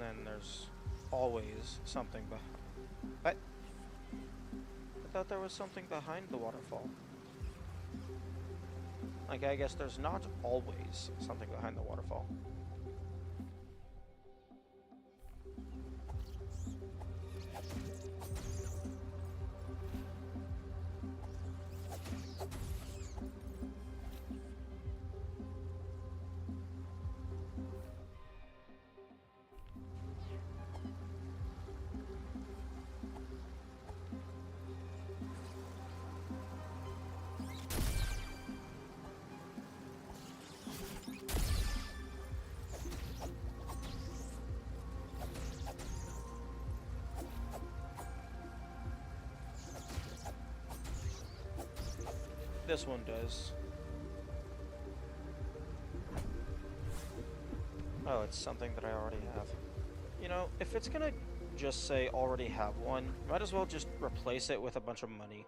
[SPEAKER 2] then there's always something behind. I thought there was something behind the waterfall. Like, I guess there's not always something behind the waterfall. This one does. Oh, it's something that I already have. You know, if it's gonna just say already have one, might as well just replace it with a bunch of money.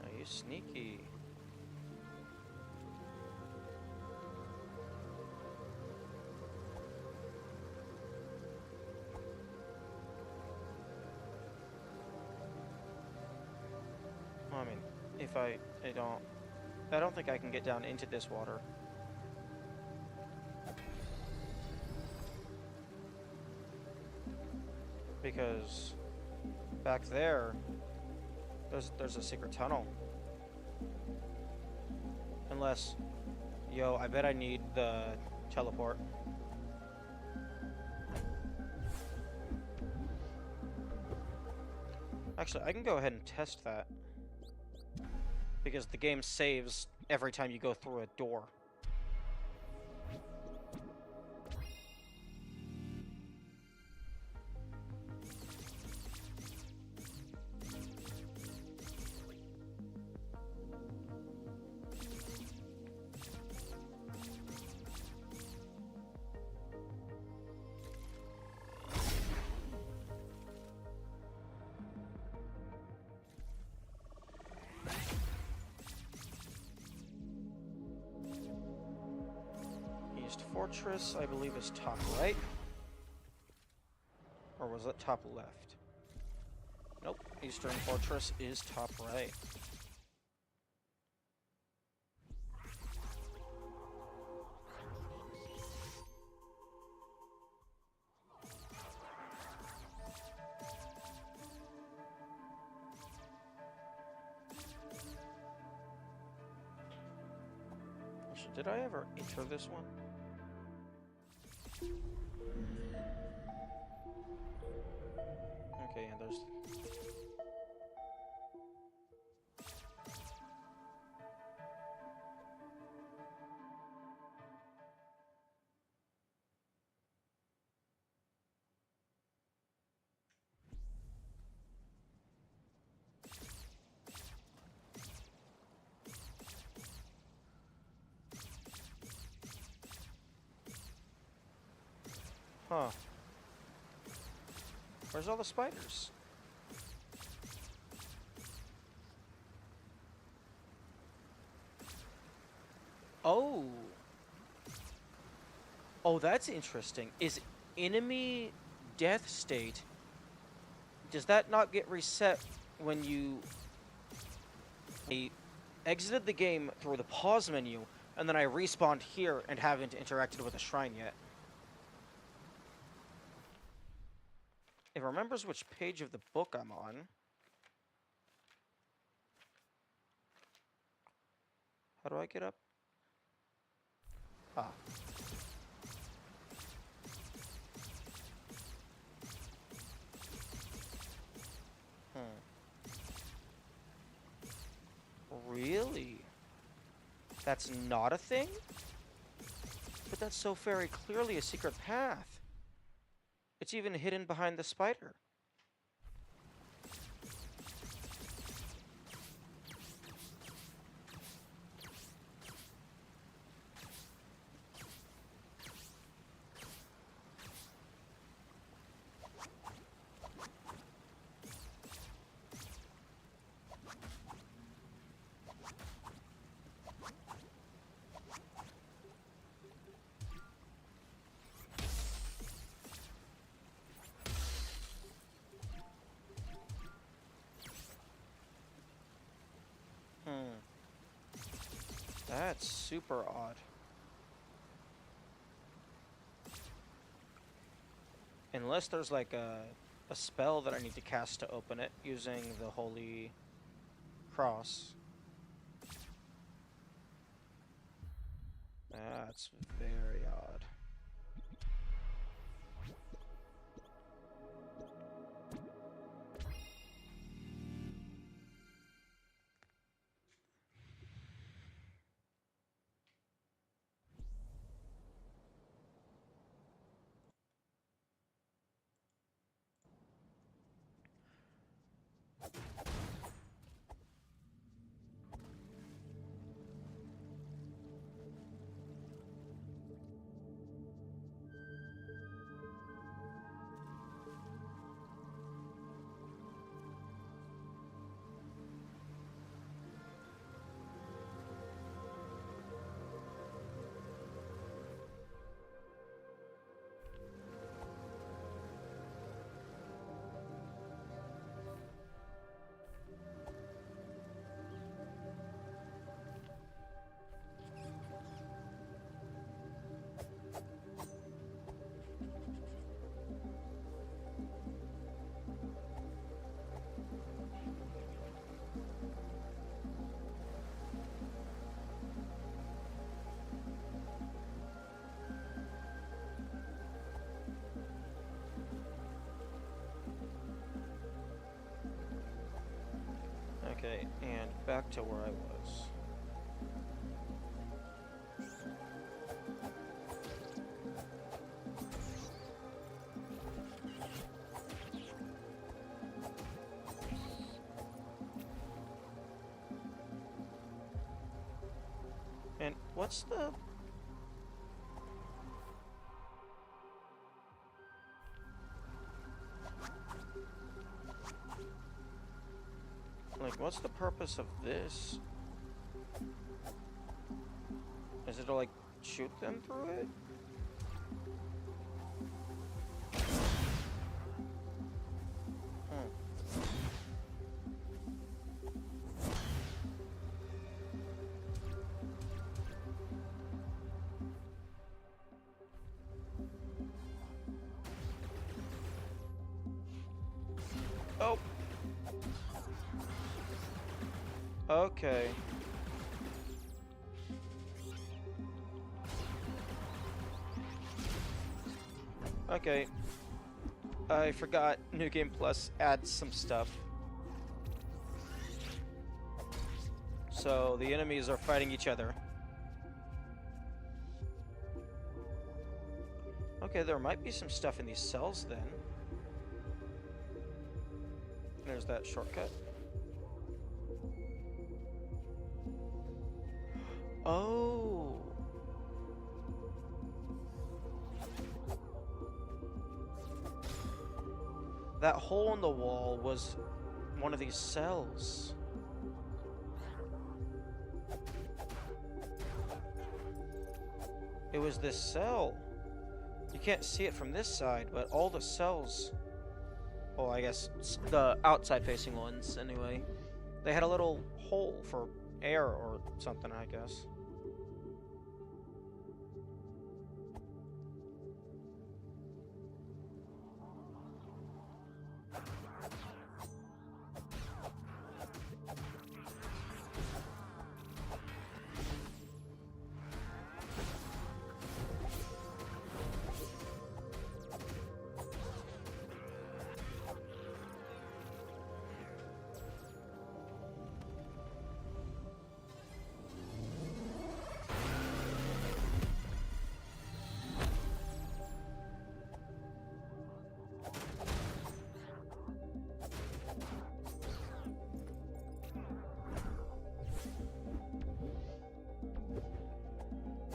[SPEAKER 2] Now you sneaky. I mean, if I don't think I can get down into this water. Because back there, there's a secret tunnel. Unless, yo, I bet I need the teleport. Actually, I can go ahead and test that. Because the game saves every time you go through a door. East Fortress, I believe, is top right. Or was it top left? Nope, Eastern Fortress is top right. Actually, did I ever enter this one? Okay, and there's... Huh. Where's all the spiders? Oh. Oh, that's interesting. Is enemy death state... Does that not get reset when you... exited the game through the pause menu, and then I respawned here and haven't interacted with a shrine yet? It remembers which page of the book I'm on. How do I get up? Ah. that's not a thing? But that's so very clearly a secret path. It's even hidden behind the spider. That's super odd. Unless there's like a spell that I need to cast to open it using the Holy Cross. That's very odd. Okay, and back to where I was. And what's the... Like, what's the purpose of this? Is it to, like, shoot them through it? Oh! Okay. Okay. I forgot New Game Plus adds some stuff. So the enemies are fighting each other. Okay, there might be some stuff in these cells then. There's that shortcut. Oh. That hole in the wall was one of these cells. It was this cell. You can't see it from this side, but all the cells... Well, I guess the outside-facing ones, anyway. They had a little hole for air or something, I guess.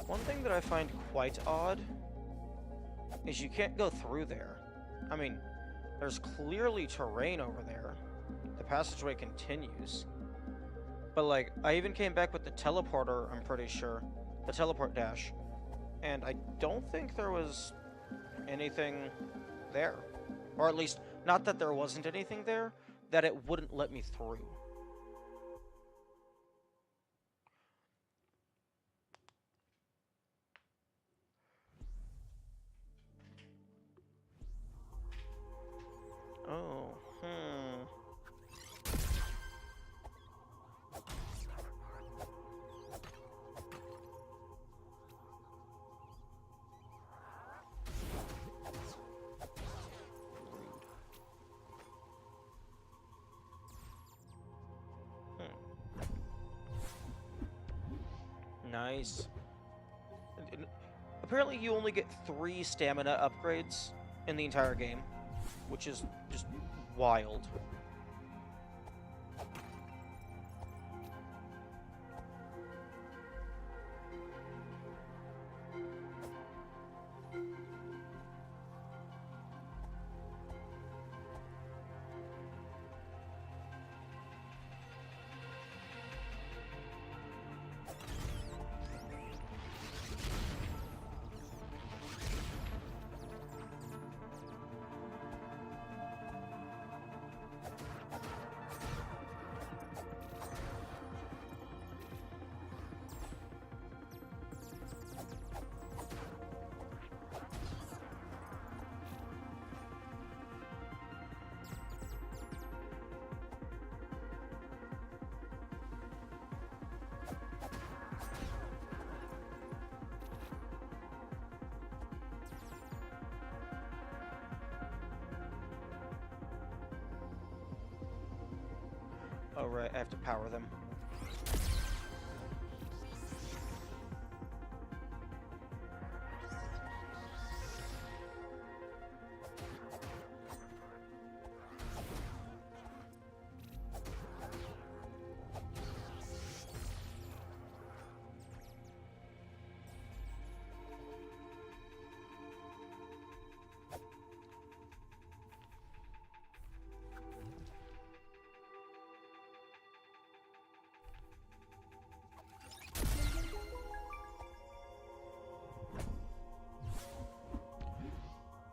[SPEAKER 2] One thing that I find quite odd is you can't go through there. I mean, there's clearly terrain over there. The passageway continues. But, like, I even came back with the teleporter, I'm pretty sure. The teleport dash. And I don't think there was anything there. Or at least, not that there wasn't anything there, that it wouldn't let me through. Oh, Nice. Apparently you only get 3 stamina upgrades in the entire game, which is just wild. Oh right, I have to power them.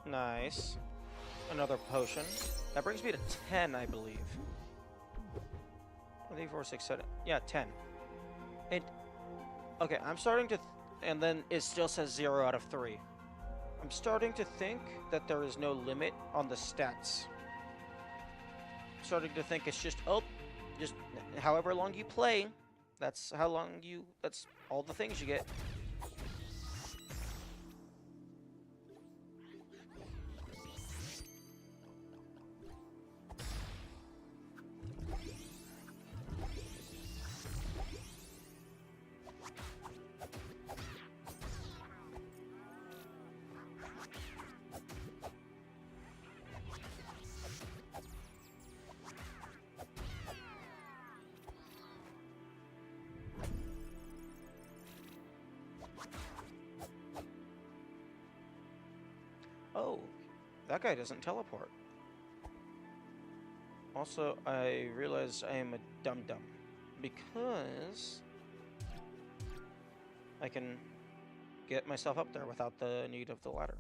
[SPEAKER 2] Nice. Another potion. That brings me to 10, I believe. 3, 4, 6, 7. Yeah, 10. It. Okay, I'm starting to. And then it still says 0 out of 3. I'm starting to think that there is no limit on the stats. I'm starting to think it's just, oh, just however long you play, that's how long you. That's all the things you get. Oh, that guy doesn't teleport. Also, I realize I am a dum-dum because I can get myself up there without the need of the ladder.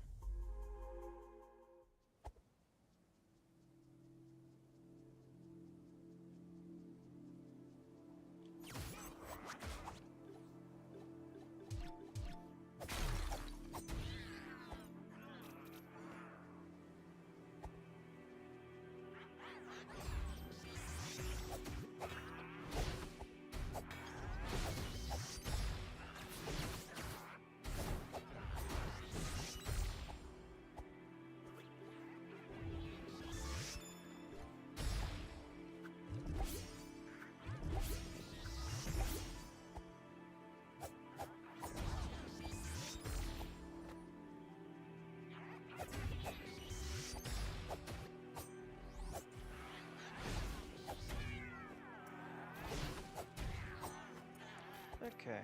[SPEAKER 2] Okay,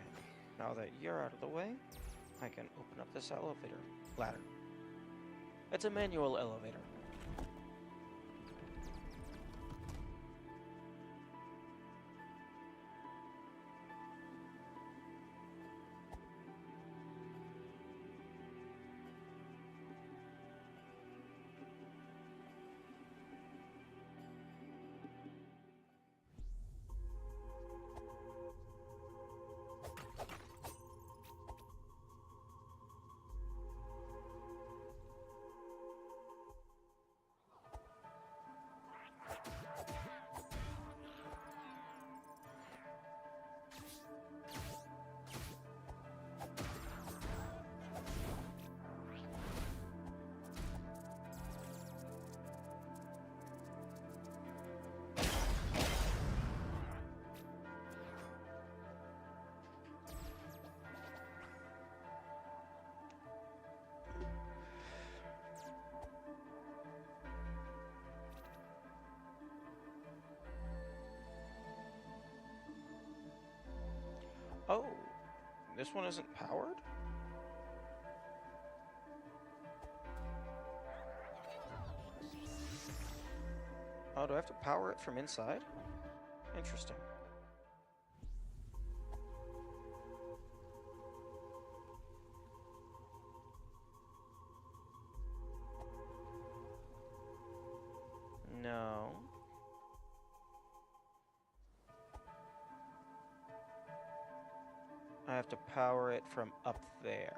[SPEAKER 2] now that you're out of the way, I can open up this elevator ladder. It's a manual elevator. Oh, this one isn't powered? Oh, do I have to power it from inside? Interesting. No. I have to power it from up there.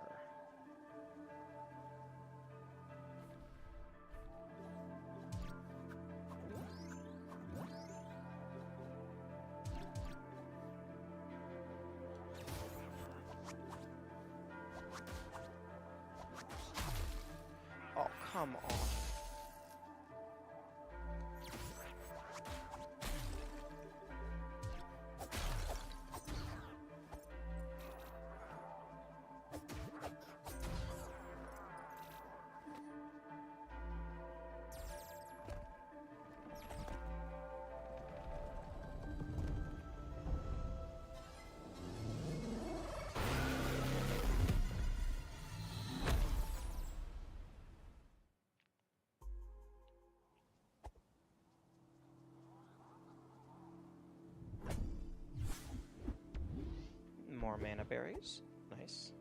[SPEAKER 2] Oh, come on. More mana berries. Nice.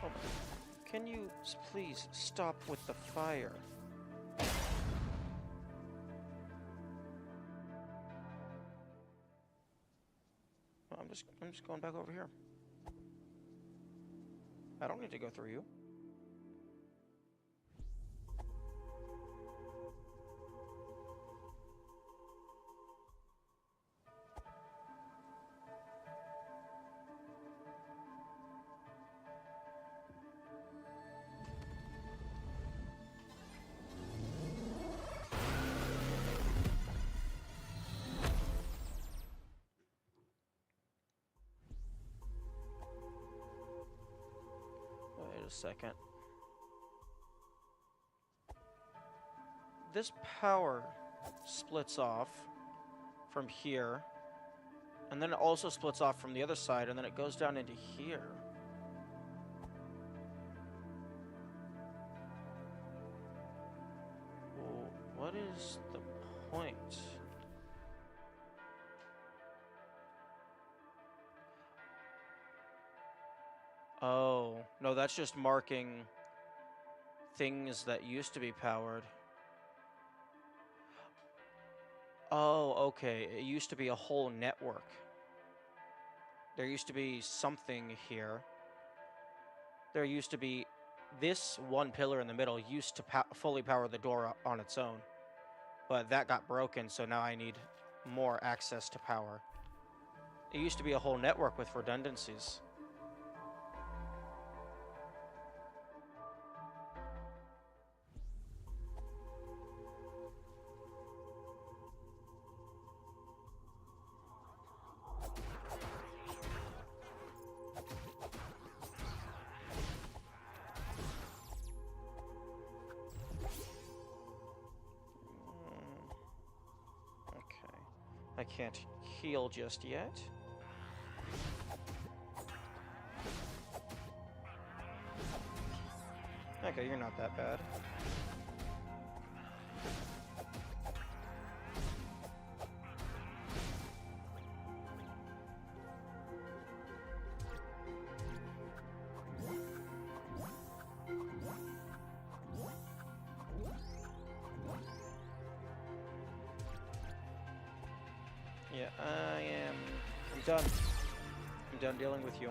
[SPEAKER 2] Oh, can you please stop with the fire? I'm just going back over here. I don't need to go through you. Wait a second. This power splits off from here, and then it also splits off from the other side, and then it goes down into here. Well, what is the point? Oh, no, that's just marking things that used to be powered. Oh, okay. It used to be a whole network. There used to be something here. There used to be this one pillar in the middle used to fully power the door on its own. But that got broken, so now I need more access to power. It used to be a whole network with redundancies. I can't heal just yet. Okay, you're not that bad. Yeah, I'm done. I'm done dealing with you.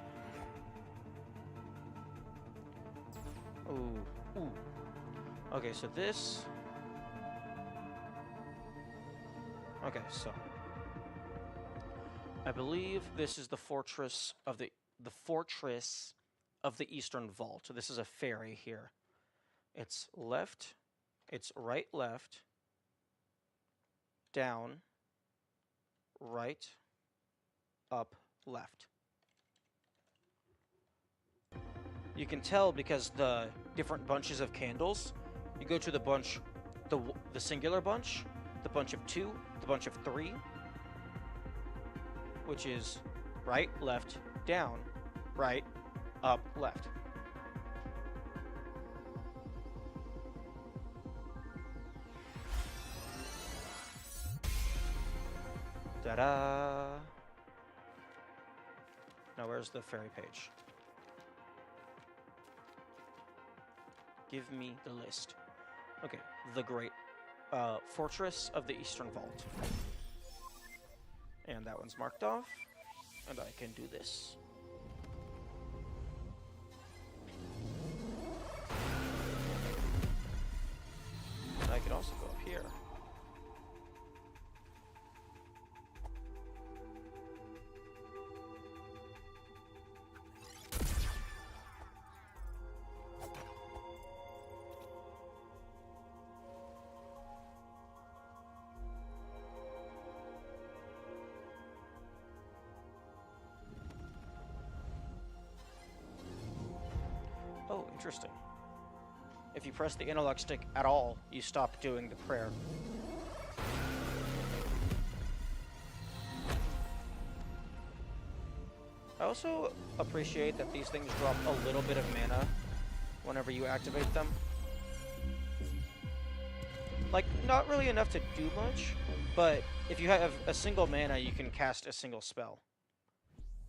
[SPEAKER 2] Ooh. Ooh. Okay, so this... Okay, so... I believe this is the fortress of the Eastern Vault. This is a ferry here. It's left, it's right, left, down, right, up, left. You can tell because the different bunches of candles, you go to the bunch, the singular bunch, the bunch of 2, the bunch of 3, which is right, left, down, right, up, left. Ta-da! Now where's the ferry page? Give me the list. Okay, the Great Fortress of the Eastern Vault. And that one's marked off. And I can do this. And I can also go up here. Oh, interesting. If you press the analog stick at all, you stop doing the prayer. I also appreciate that these things drop a little bit of mana whenever you activate them. Like, not really enough to do much, but if you have a single mana, you can cast a single spell.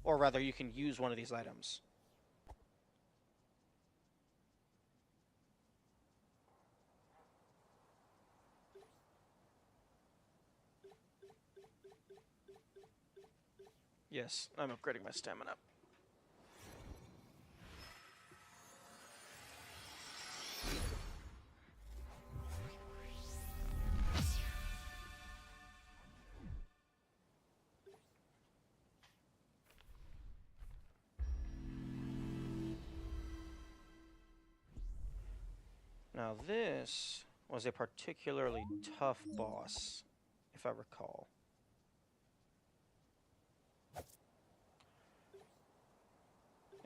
[SPEAKER 2] Or rather, you can use one of these items. Yes, I'm upgrading my stamina. Now this was a particularly tough boss, if I recall.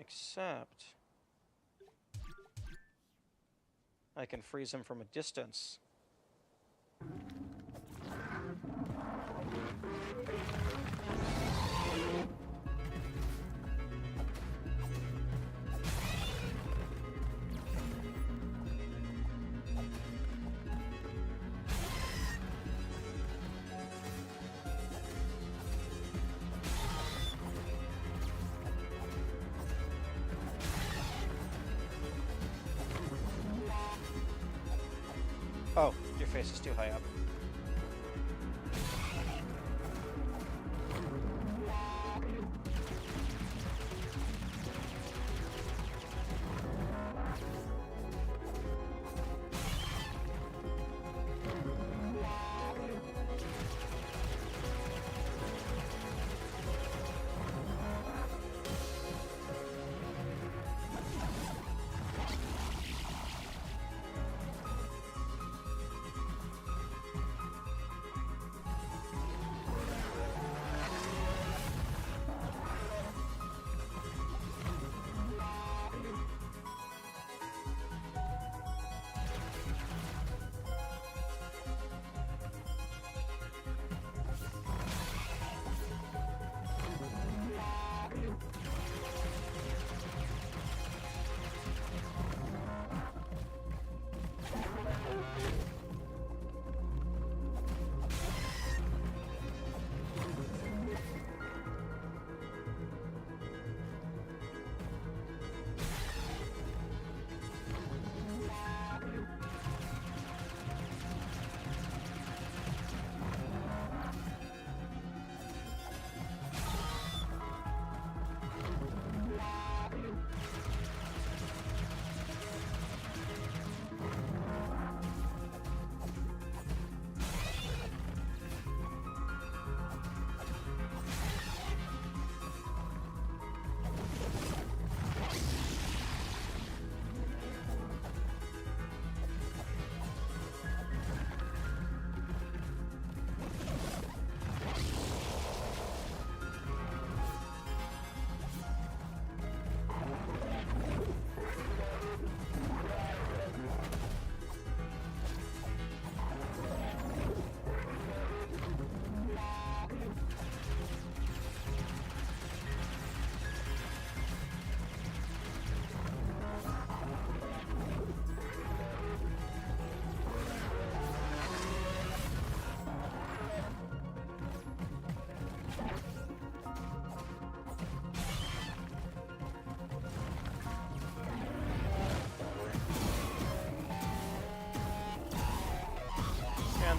[SPEAKER 2] Except I can freeze him from a distance. Oh, your face is too high up.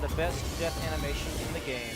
[SPEAKER 2] the best death animations in the game.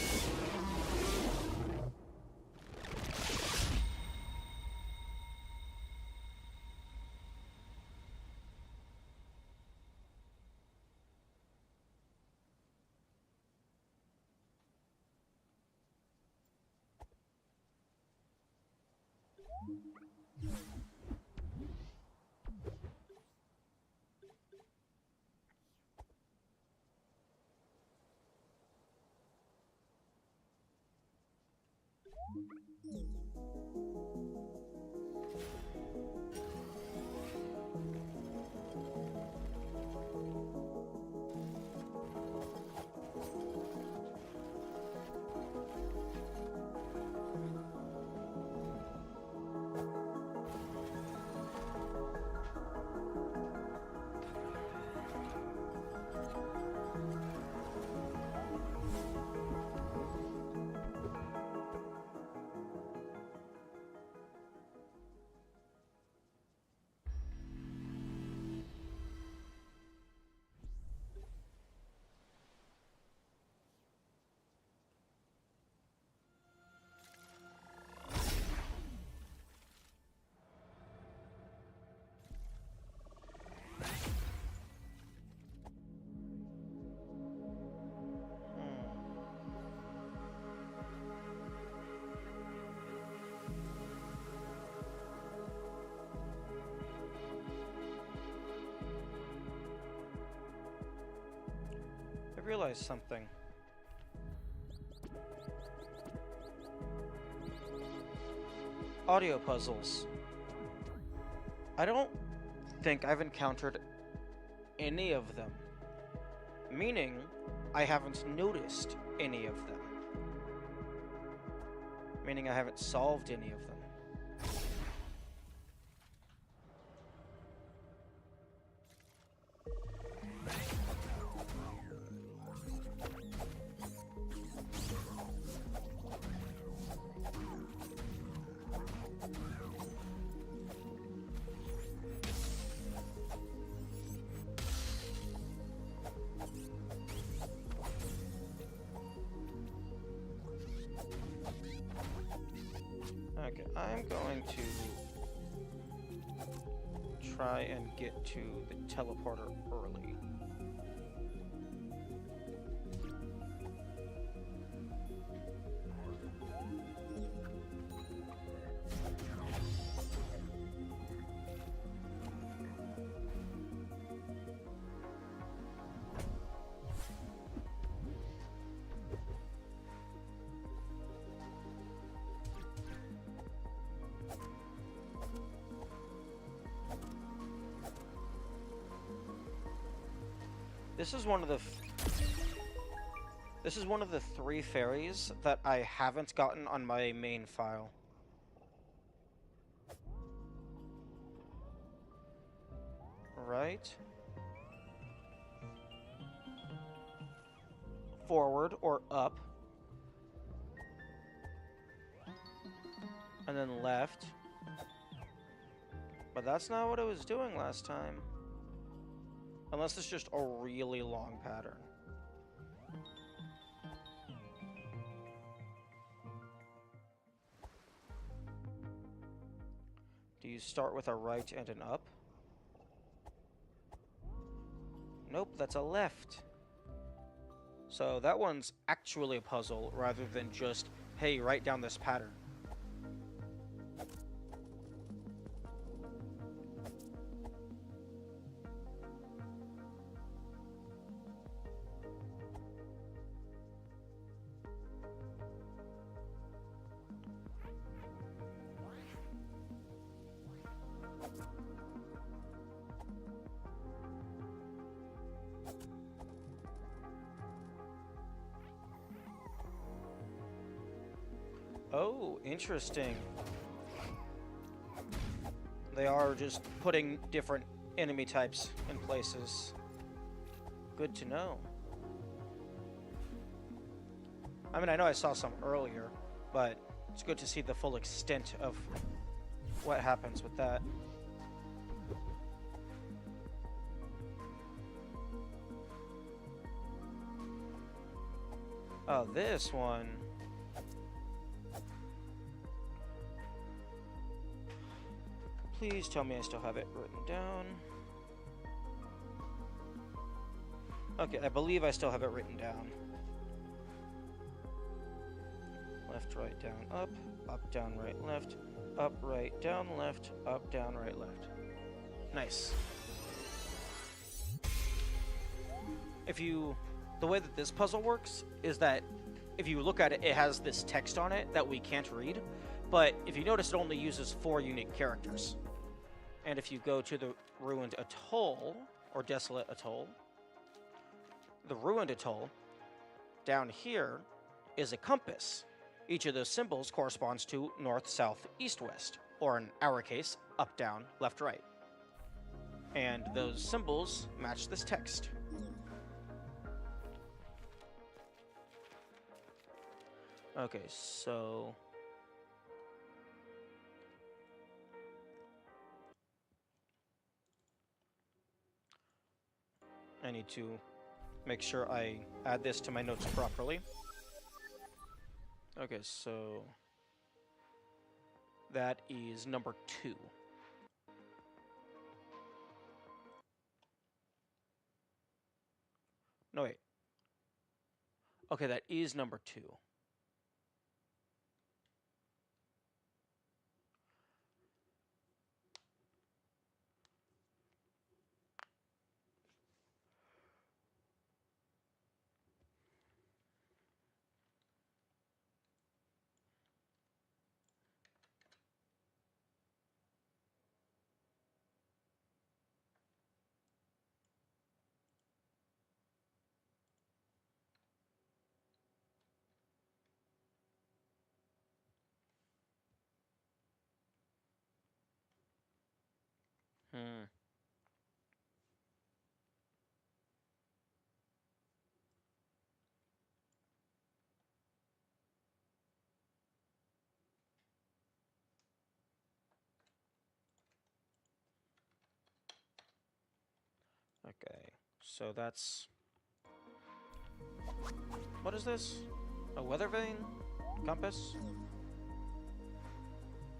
[SPEAKER 2] I realized something. Audio puzzles. I don't think I've encountered any of them. Meaning, I haven't noticed any of them. Meaning I haven't solved any of them. Okay, I'm going to try and get to the teleporter early. This is one of the 3 fairies that I haven't gotten on my main file. Right? Forward or up. And then left. But that's not what I was doing last time. Unless it's just a really long pattern. Do you start with a right and an up? Nope, that's a left. So that one's actually a puzzle rather than just, hey, write down this pattern. Oh, interesting. They are just putting different enemy types in places. Good to know. I mean, I know I saw some earlier, but it's good to see the full extent of what happens with that. Oh, this one. Please tell me I still have it written down. Okay, I believe I still have it written down. Left, right, down, up, down, right, left, up, right, down, left, up, down, right, left. Nice. The way that this puzzle works is that if you look at it, it has this text on it that we can't read, but if you notice, it only uses 4 unique characters. And if you go to the Ruined Atoll, or Desolate Atoll, the Ruined Atoll, down here is a compass. Each of those symbols corresponds to north, south, east, west, or in our case, up, down, left, right. And those symbols match this text. Okay, so I need to make sure I add this to my notes properly. Okay, so that is number 2. No, wait. Okay, that is number 2. Hmm. Okay, so that's... What is this? A weather vane? Compass?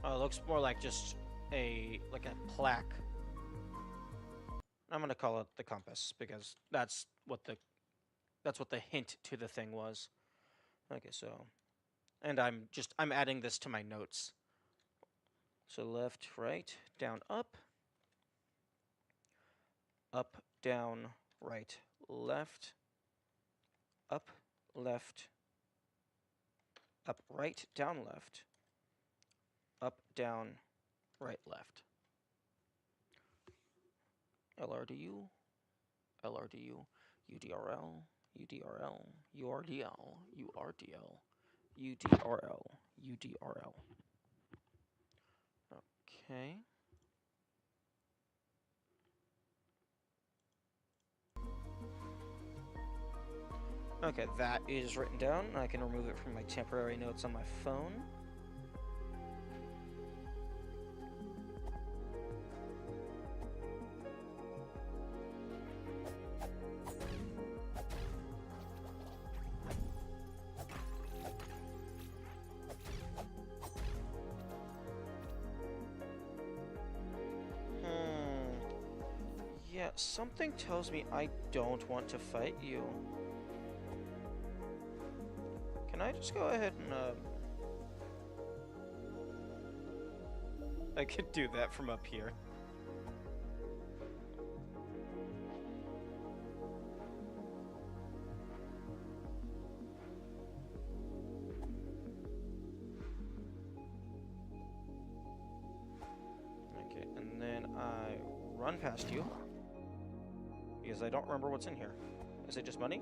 [SPEAKER 2] Oh, it looks more like just a plaque. I'm gonna call it the compass because that's what the hint to the thing was. Okay, so, and I'm adding this to my notes. So left, right, down, up, down, right, left, up, left, up, right, down, left, up, down, right, left. LRDU, LRDU, UDRL, UDRL, URDL, URDL, UDRL, UDRL. Okay. Okay, that is written down. I can remove it from my temporary notes on my phone. Yeah, something tells me I don't want to fight you. Can I just go ahead and, I could do that from up here. Okay, and then I run past you. Because I don't remember what's in here. Is it just money?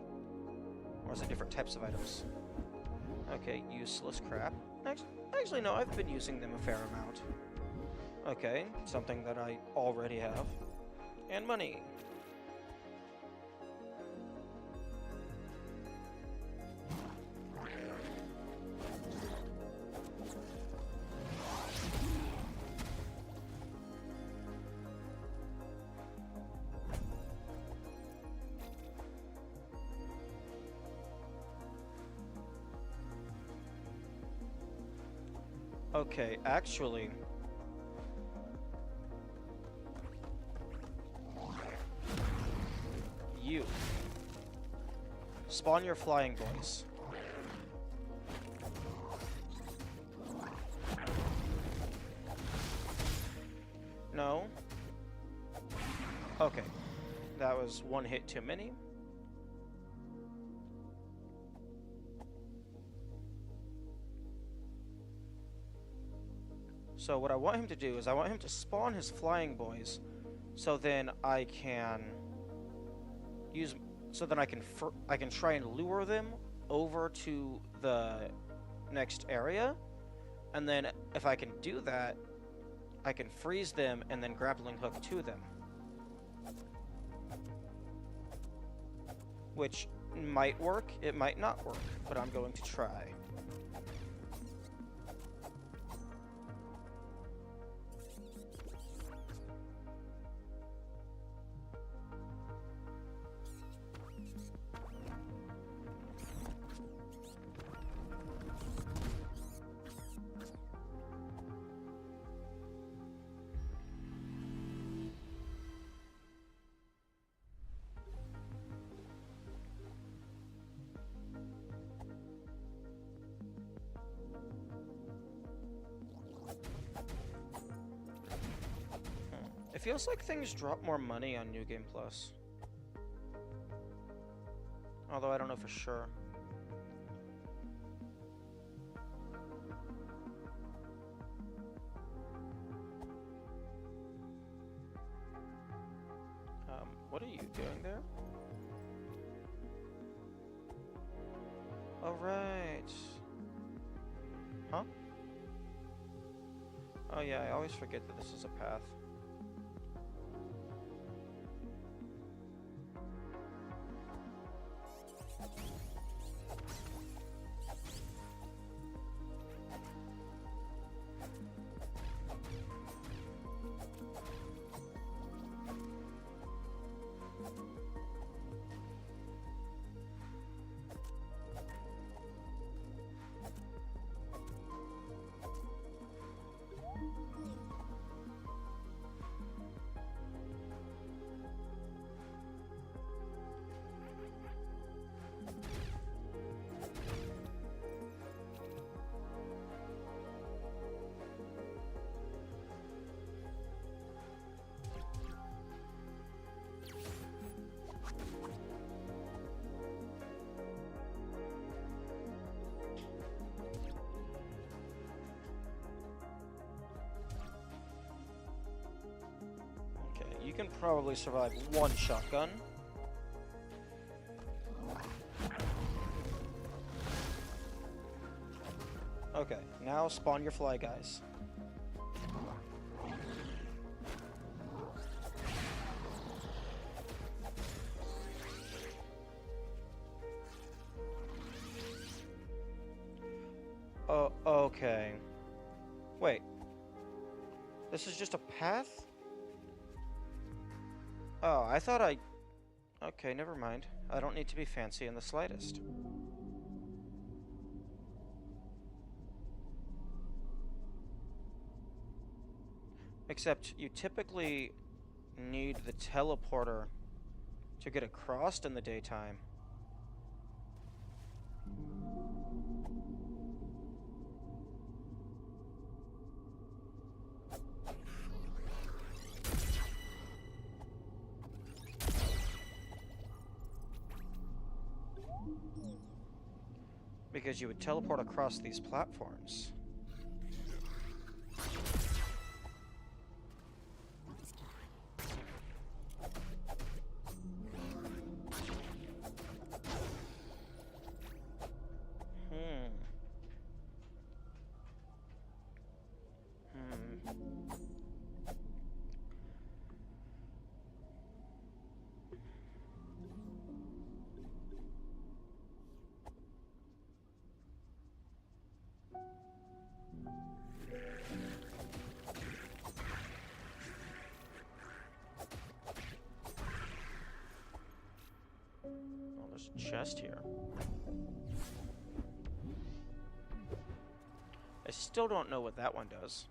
[SPEAKER 2] Or is it different types of items? Okay, useless crap. Actually, no, I've been using them a fair amount. Okay, something that I already have. And money. Okay, actually, you spawn your flying boys. No. Okay, that was one hit too many. So what I want him to do is I want him to spawn his flying boys, so then I can use, so then I can try and lure them over to the next area, and then if I can do that, I can freeze them and then grappling hook to them, which might work, it might not work, but I'm going to try. It feels like things drop more money on New Game Plus. Although I don't know for sure. What are you doing there? Oh, right. Huh? Oh yeah, I always forget that this is a path. You can probably survive one shotgun. Okay, now spawn your fly guys. Oh, okay. Wait. This is just a path? Oh, I thought I... Okay, never mind. I don't need to be fancy in the slightest. Except you typically need the teleporter to get across in the daytime. Because you would teleport across these platforms. Oh, there's a chest here. still don't know what that one does.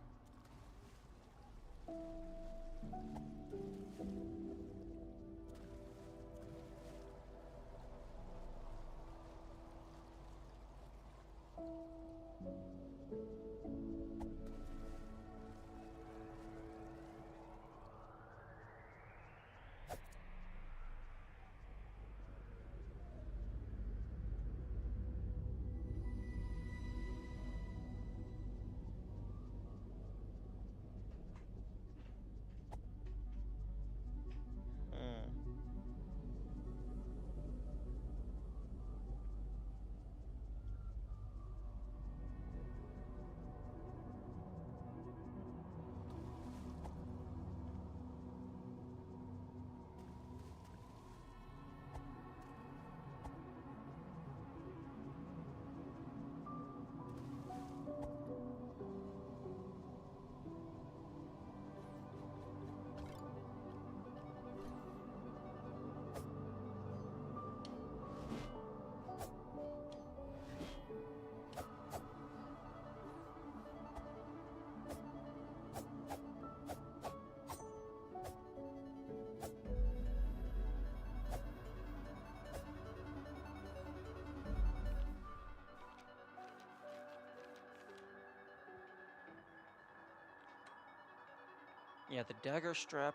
[SPEAKER 2] Yeah, the dagger strap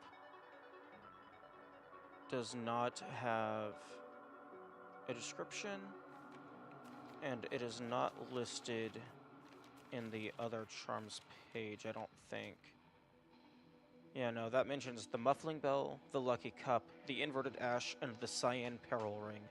[SPEAKER 2] does not have a description, and it is not listed in the other charms page, I don't think. Yeah, no, that mentions the muffling bell, the lucky cup, the inverted ash, and the cyan peril ring.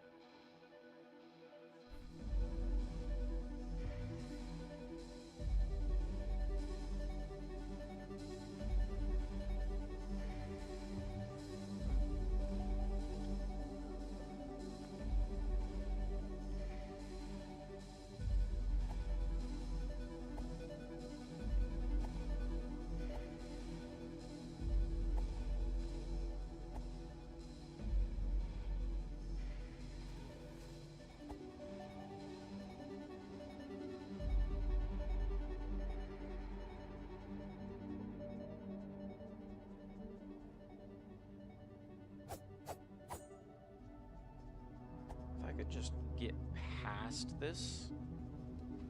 [SPEAKER 2] If I could just get past this,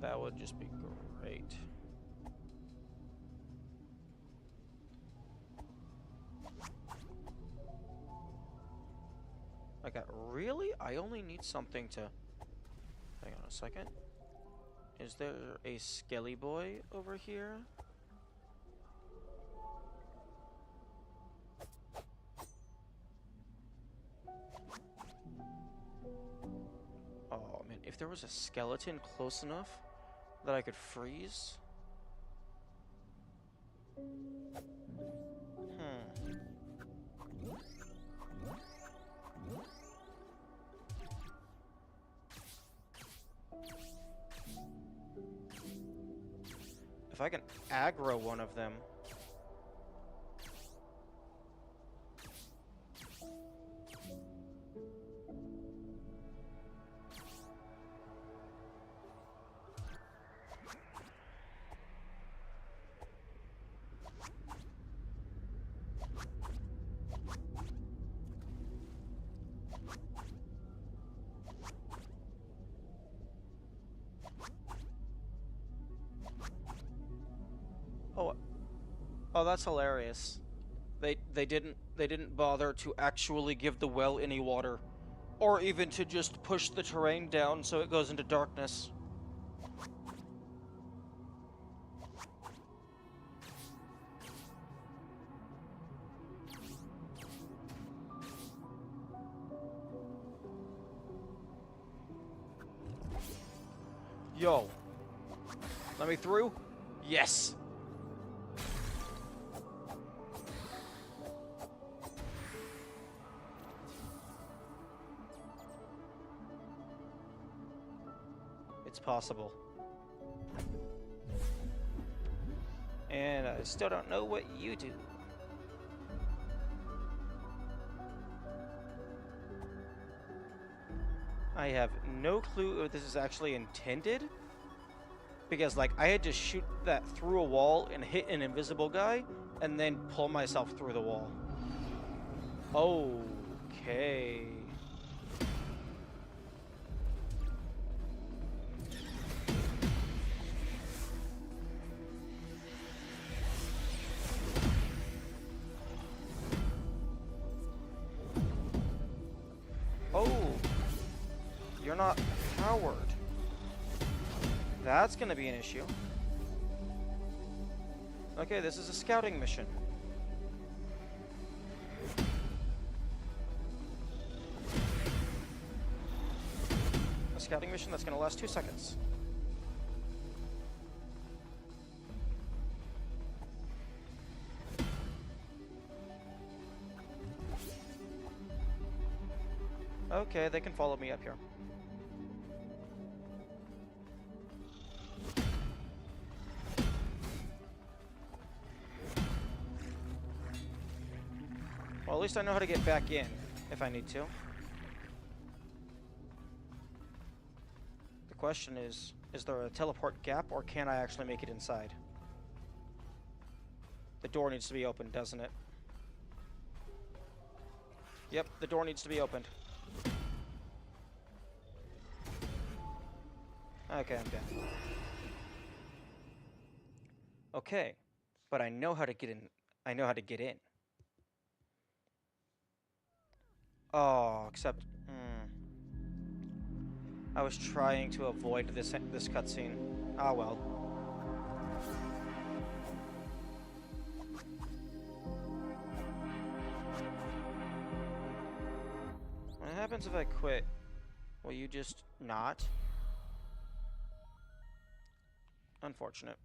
[SPEAKER 2] that would just be great. Like, really? I only need something to... Hang on a second. Is there a Skelly Boy over here? Oh, man, if there was a skeleton close enough that I could freeze... If I can aggro one of them... Oh, that's hilarious. They didn't bother to actually give the well any water, or even to just push the terrain down so it goes into darkness. Yo. Let me through? Yes. It's possible. And I still don't know what you do. I have no clue if this is actually intended, Because, like, I had to shoot that through a wall and hit an invisible guy, and then pull myself through the wall. Okay. Oh, you're not powered. That's gonna be an issue. Okay, this is a scouting mission. A scouting mission that's gonna last 2 seconds. Okay, they can follow me up here. Well, at least I know how to get back in, if I need to. The question is there a teleport gap, or can I actually make it inside? The door needs to be opened, doesn't it? Yep, the door needs to be opened. Okay, I'm done. Okay, but I know how to get in. I know how to get in. Oh, except, I was trying to avoid this cutscene. Ah, well. What happens if I quit? Will you just not? Unfortunate.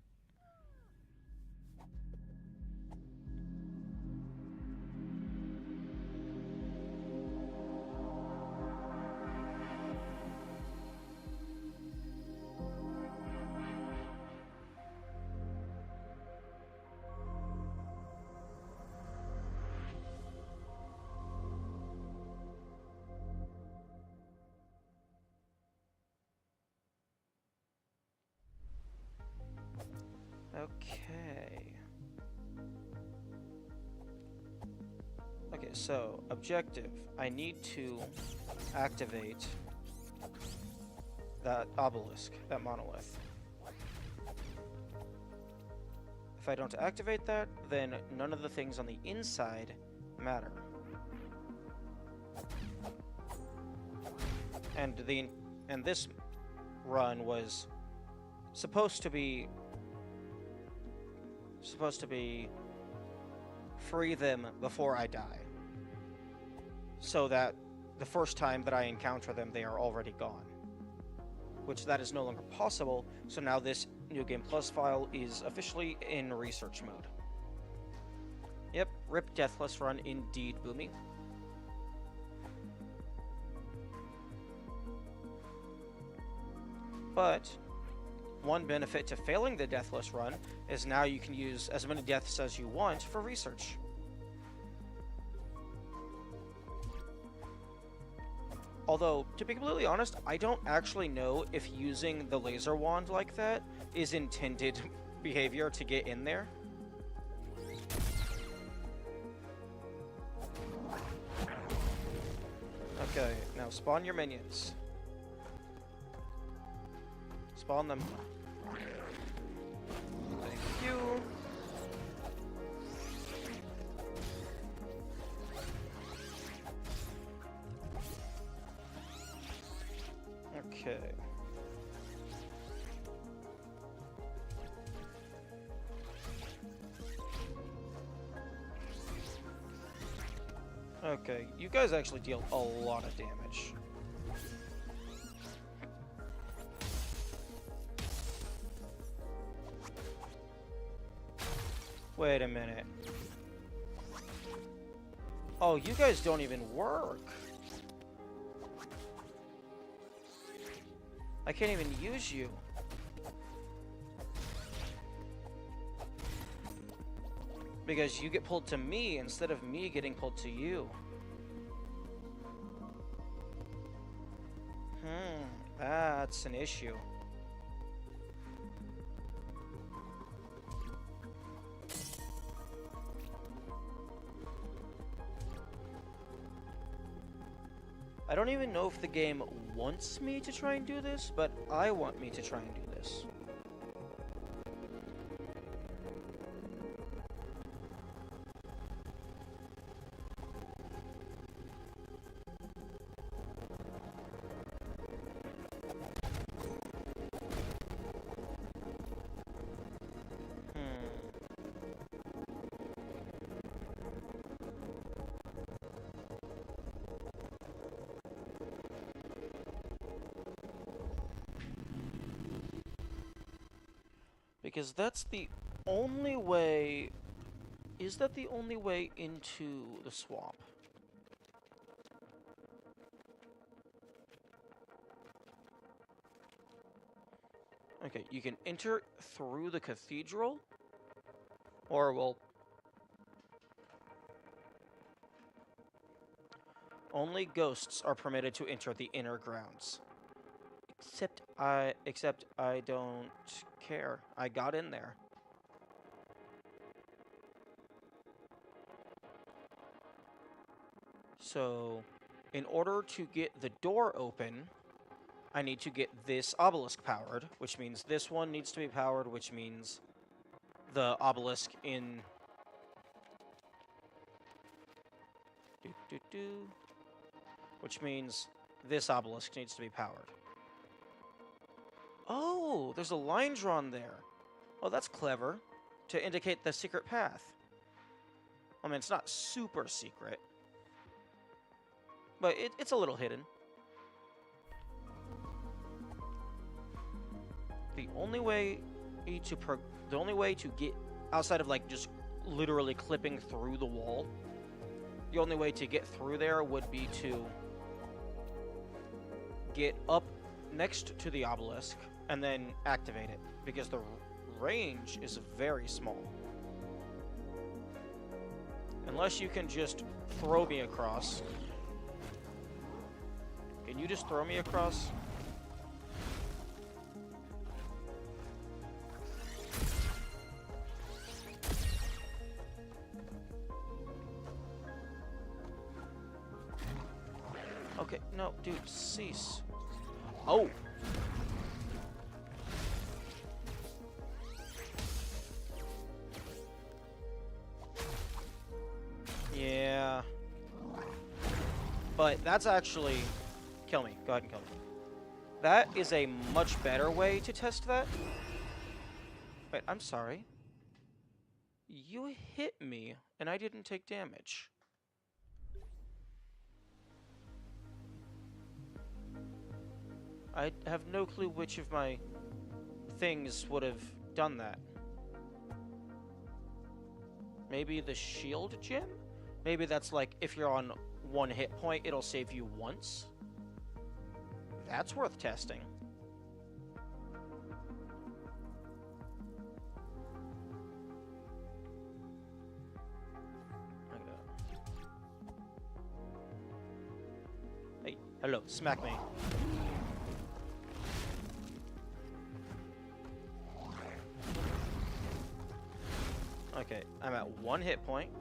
[SPEAKER 2] Okay. Okay, so objective. I need to activate that obelisk, that monolith. If I don't activate that, then none of the things on the inside matter. And this run was supposed to be free them before I die, so that the first time that I encounter them, they are already gone. Which that is no longer possible, so now this New Game Plus file is officially in research mode. Yep, rip Deathless Run indeed, Boomy. But one benefit to failing the Deathless Run is now you can use as many deaths as you want for research. Although, to be completely honest, I don't actually know if using the laser wand like that is intended behavior to get in there. Okay, now spawn your minions. Spawn them. Thank you. Okay. Okay, you guys actually deal a lot of damage. Wait a minute. Oh, you guys don't even work. I can't even use you. Because you get pulled to me instead of me getting pulled to you. That's an issue. I don't even know if the game wants me to try and do this, but I want me to try and do this. Because that's the only way... Is that the only way into the swamp? Okay, you can enter through the cathedral, or, well... Only ghosts are permitted to enter the inner grounds. Except I don't care. I got in there. So, in order to get the door open, I need to get this obelisk powered, which means this one needs to be powered, which means the obelisk in... Which means this obelisk needs to be powered. Oh, there's a line drawn there. Oh, that's clever. To indicate the secret path. I mean, it's not super secret. But it's a little hidden. The only way to get outside of like just literally clipping through the wall, the only way to get through there would be to get up next to the obelisk and then activate it, because the range is very small. Unless you can just throw me across. Can you just throw me across? Okay, no, dude, cease. Oh! Yeah. But that's actually... Kill me. Go ahead and kill me. That is a much better way to test that. Wait, I'm sorry. You hit me, and I didn't take damage. I have no clue which of my things would have done that. Maybe the shield gem? Maybe that's like, if you're on 1 hit point, it'll save you once? That's worth testing. Hey, hello, smack me. Okay, I'm at 1 hit point.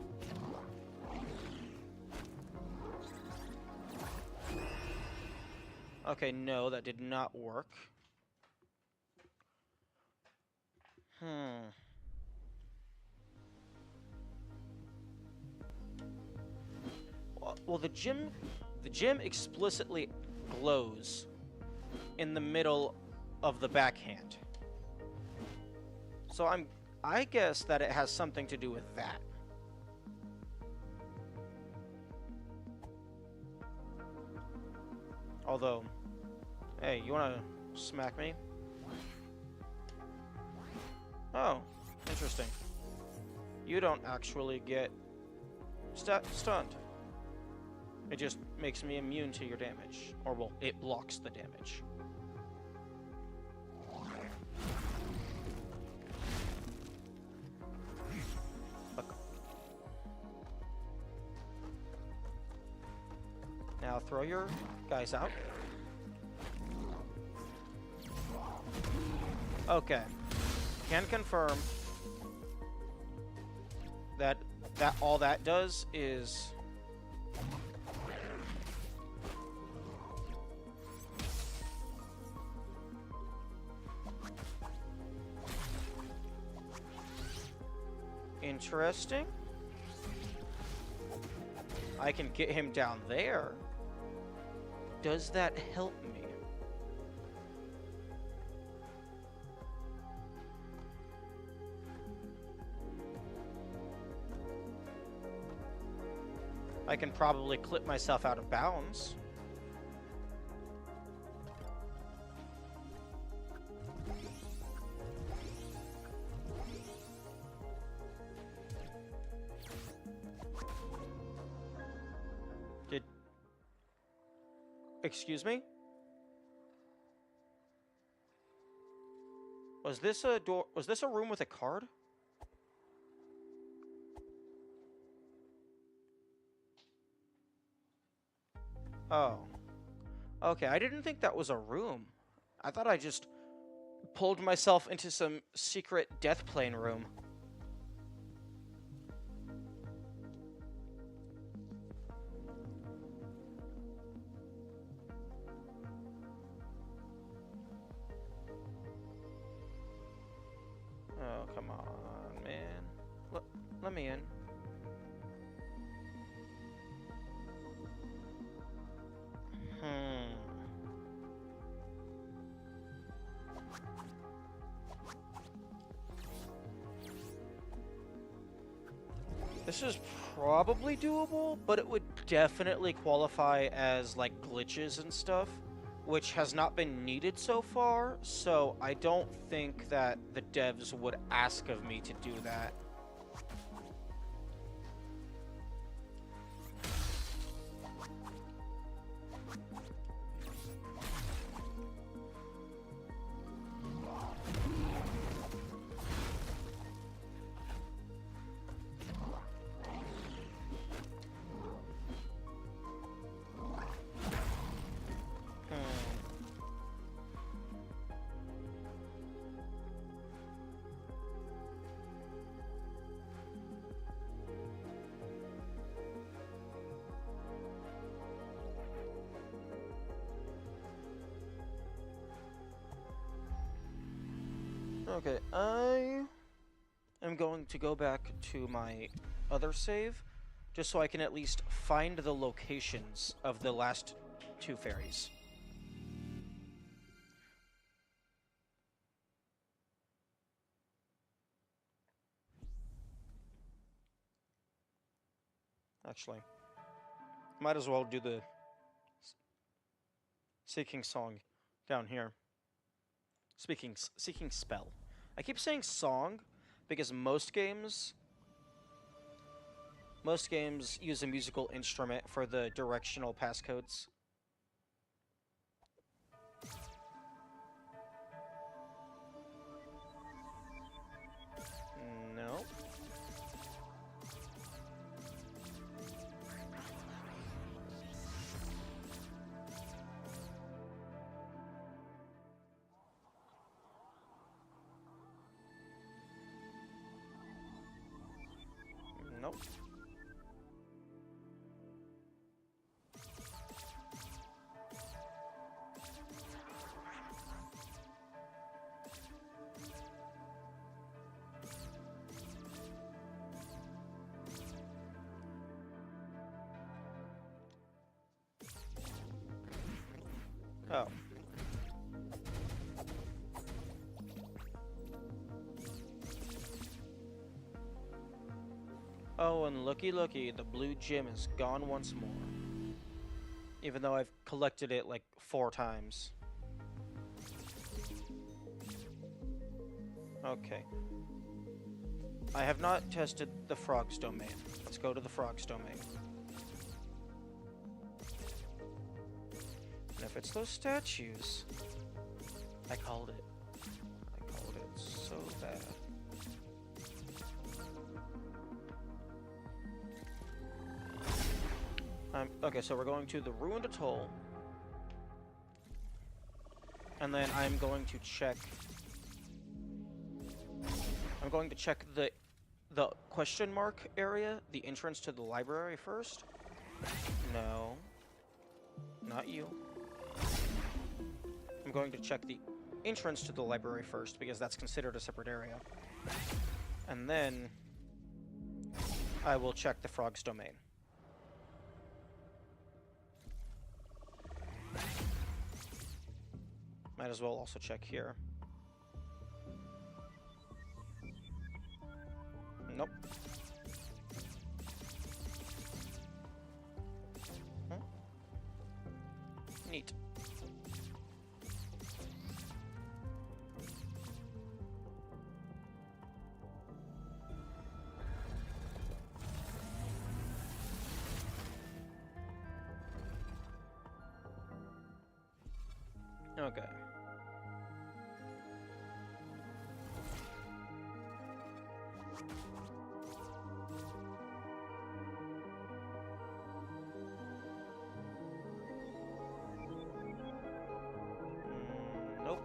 [SPEAKER 2] Okay, no, that did not work. Well, the gem explicitly glows in the middle of the backhand. So I guess that it has something to do with that. Although, hey, you wanna smack me? Oh, interesting. You don't actually get stunned. It just makes me immune to your damage. Or, well, it blocks the damage. Now throw your guys out. Okay. Can confirm that all that does is Interesting. I can get him down there. Does that help me? I can probably clip myself out of bounds. Excuse me? Was this a door? Was this a room with a card? Oh. Okay, I didn't think that was a room. I thought I just pulled myself into some secret death plane room. Oh, come on, man. Let me in. This is probably doable, but it would definitely qualify as, like, glitches and stuff, which has not been needed so far, so I don't think that the devs would ask of me to do that. Okay, I am going to go back to my other save, just so I can at least find the locations of the last two fairies. Actually, might as well do the seeking song down here. Seeking spell. I keep saying song because most games use a musical instrument for the directional passcodes. No. Nope. Oh. Oh, and looky, the blue gem is gone once more. Even though I've collected it like 4 times. Okay. I have not tested the frog's domain. Let's go to the frog's domain. And if it's those statues... I called it. I called it so bad. Okay, so we're going to the ruined atoll. And then I'm going to check the question mark area, the entrance to the library first. No. Not you. I'm going to check the entrance to the library first, because that's considered a separate area. And then I will check the frog's domain. Might as well also check here. Nope. Neat. Okay. Nope.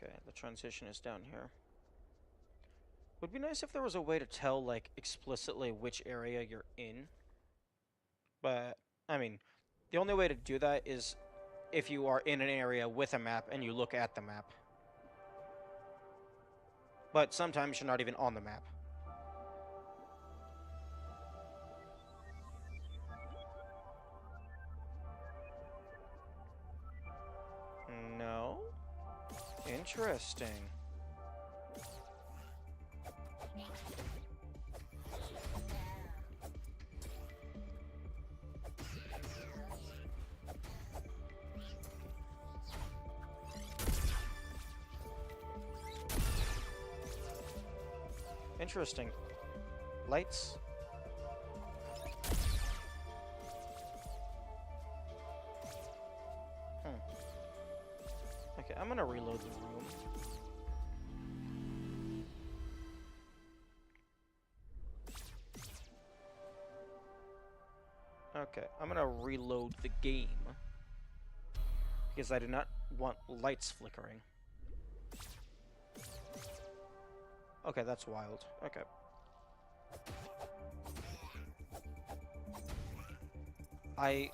[SPEAKER 2] Okay, the transition is down here. Would be nice if there was a way to tell, like, explicitly which area you're in. But, I mean, the only way to do that is if you are in an area with a map and you look at the map. But sometimes you're not even on the map. No? Interesting. Interesting. Lights? Okay, I'm gonna reload the room. Okay, I'm gonna reload the game. Because I do not want lights flickering. Okay, that's wild. Okay. I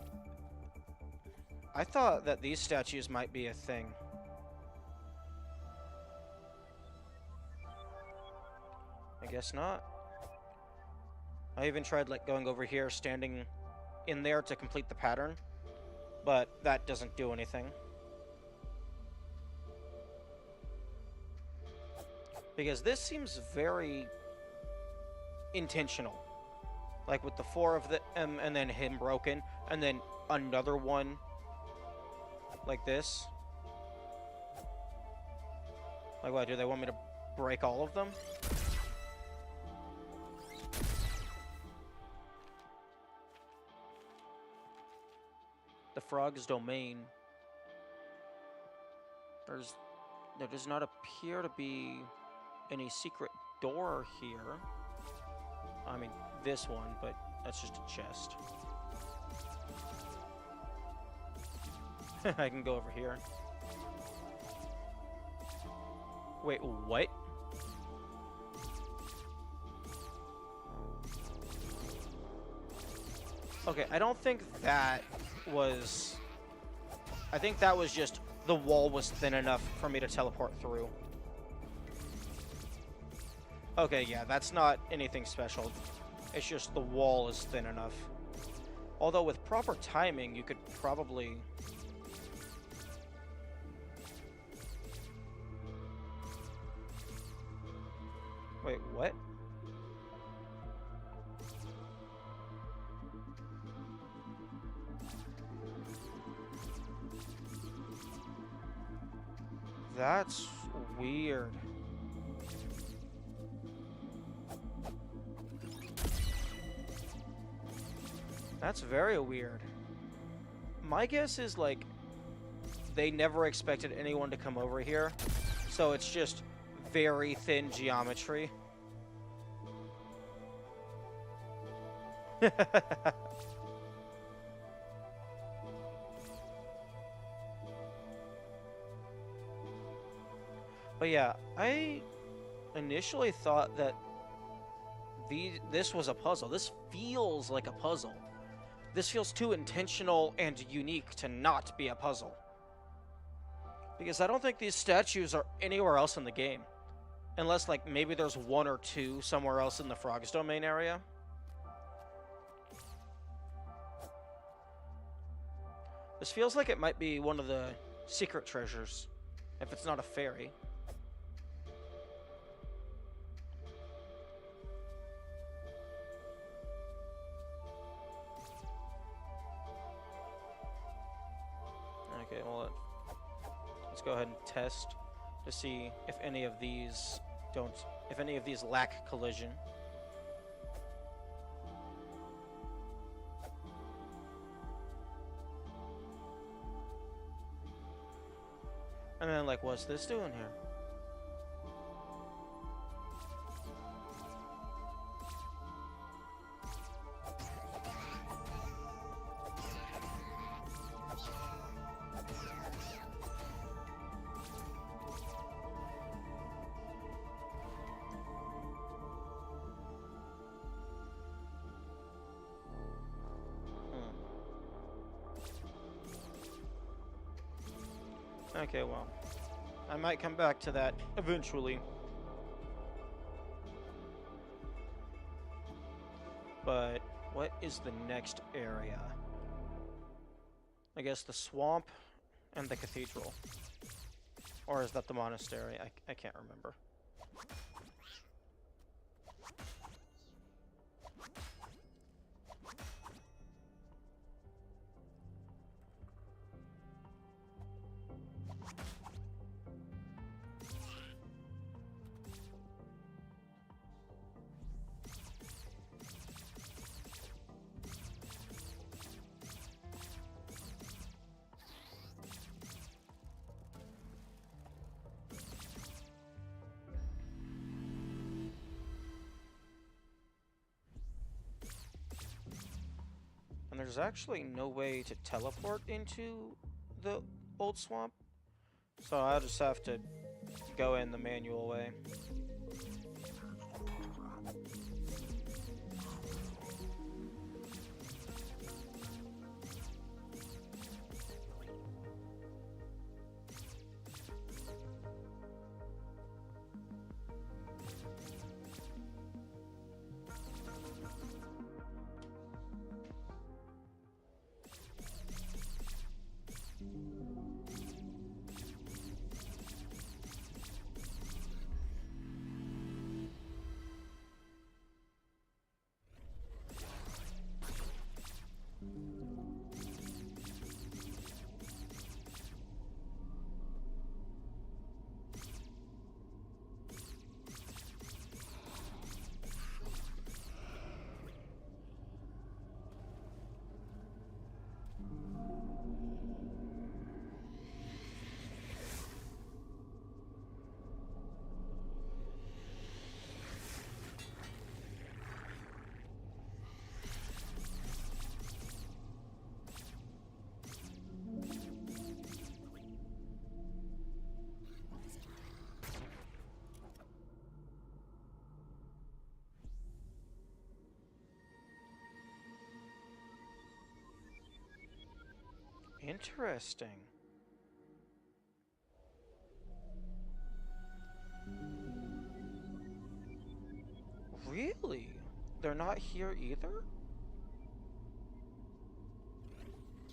[SPEAKER 2] thought that these statues might be a thing. I guess not. I even tried, like, going over here, standing in there to complete the pattern, but that doesn't do anything. Because this seems very intentional. Like with the 4 of them, and then him broken, and then another one like this. Like what, do they want me to break all of them? The frog's domain. There does not appear to be any secret door here. I mean, this one, but that's just a chest. I can go over here. Wait, what? Okay, I don't think that was... I think that was just the wall was thin enough for me to teleport through. Okay, yeah, that's not anything special. It's just the wall is thin enough. Although with proper timing, you could probably... Wait, what? That's weird. That's very weird. My guess is, like, they never expected anyone to come over here, so it's just very thin geometry. But yeah, I initially thought that this was a puzzle. This feels like a puzzle. This feels too intentional and unique to not be a puzzle. Because I don't think these statues are anywhere else in the game. Unless, like, maybe there's one or two somewhere else in the Frogs domain area. This feels like it might be one of the secret treasures, if it's not a fairy. Okay, well, let's go ahead and test to see if any of these lack collision. And then, like, what's this doing here? Okay, well, I might come back to that eventually. But what is the next area? I guess the swamp and the cathedral. Or is that the monastery? I can't remember. And there's actually no way to teleport into the old swamp. So I'll just have to go in the manual way. Interesting. Really? They're not here either?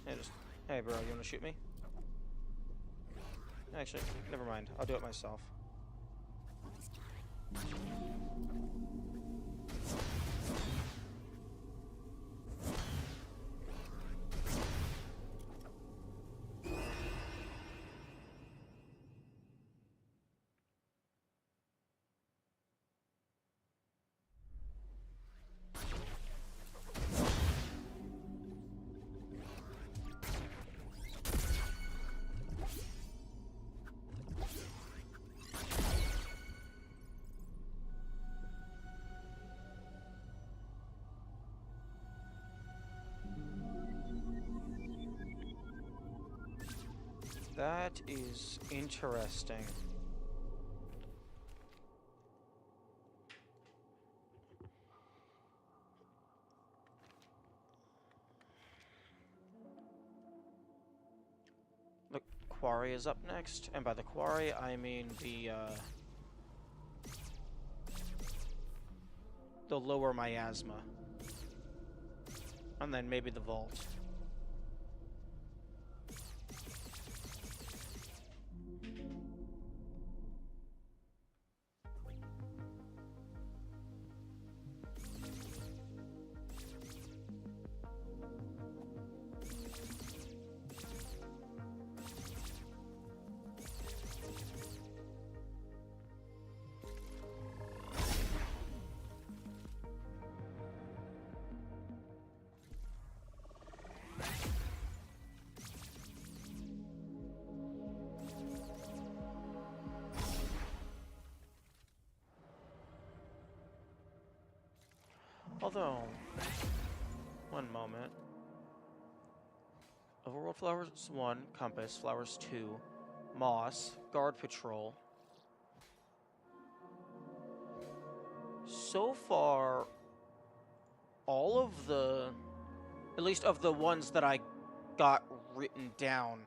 [SPEAKER 2] Yeah, just Hey, bro, you wanna shoot me? Actually, never mind. I'll do it myself. That is interesting. The quarry is up next, and by the quarry, I mean the lower miasma. And then maybe the vault. Although, one moment. Overworld Flowers 1, Compass, Flowers 2, Moss, Guard Patrol. So far, all of the, at least of the ones that I got written down,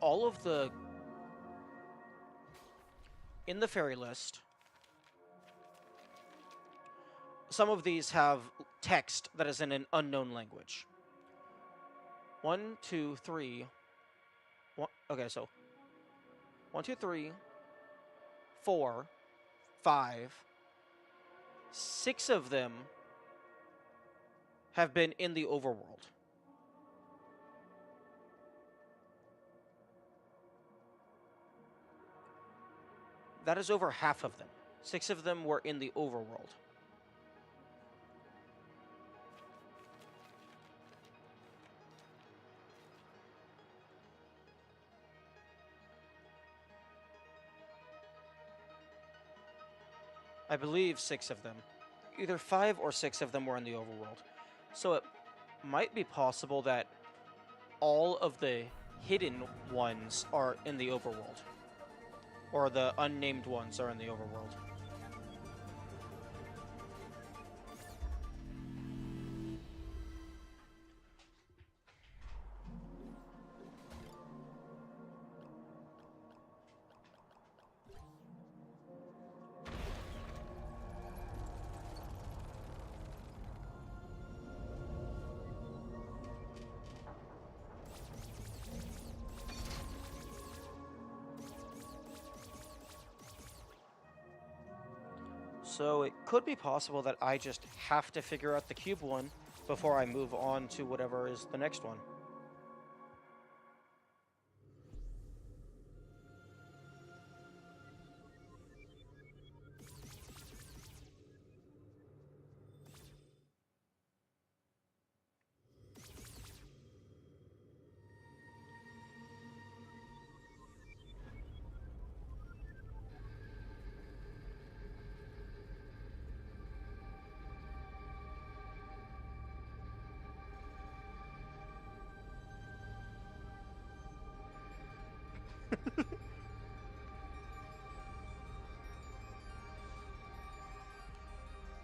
[SPEAKER 2] all of the, in the fairy list, some of these have text that is in an unknown language. 1, 2, 3. Okay, so 1, 2, 3, 4, 5, 6 of them have been in the overworld. That is over half of them. 6 of them were in the overworld. I believe 6 of them. Either 5 or 6 of them were in the overworld. So it might be possible that all of the hidden ones are in the overworld. Or the unnamed ones are in the overworld. So it could be possible that I just have to figure out the cube one before I move on to whatever is the next one.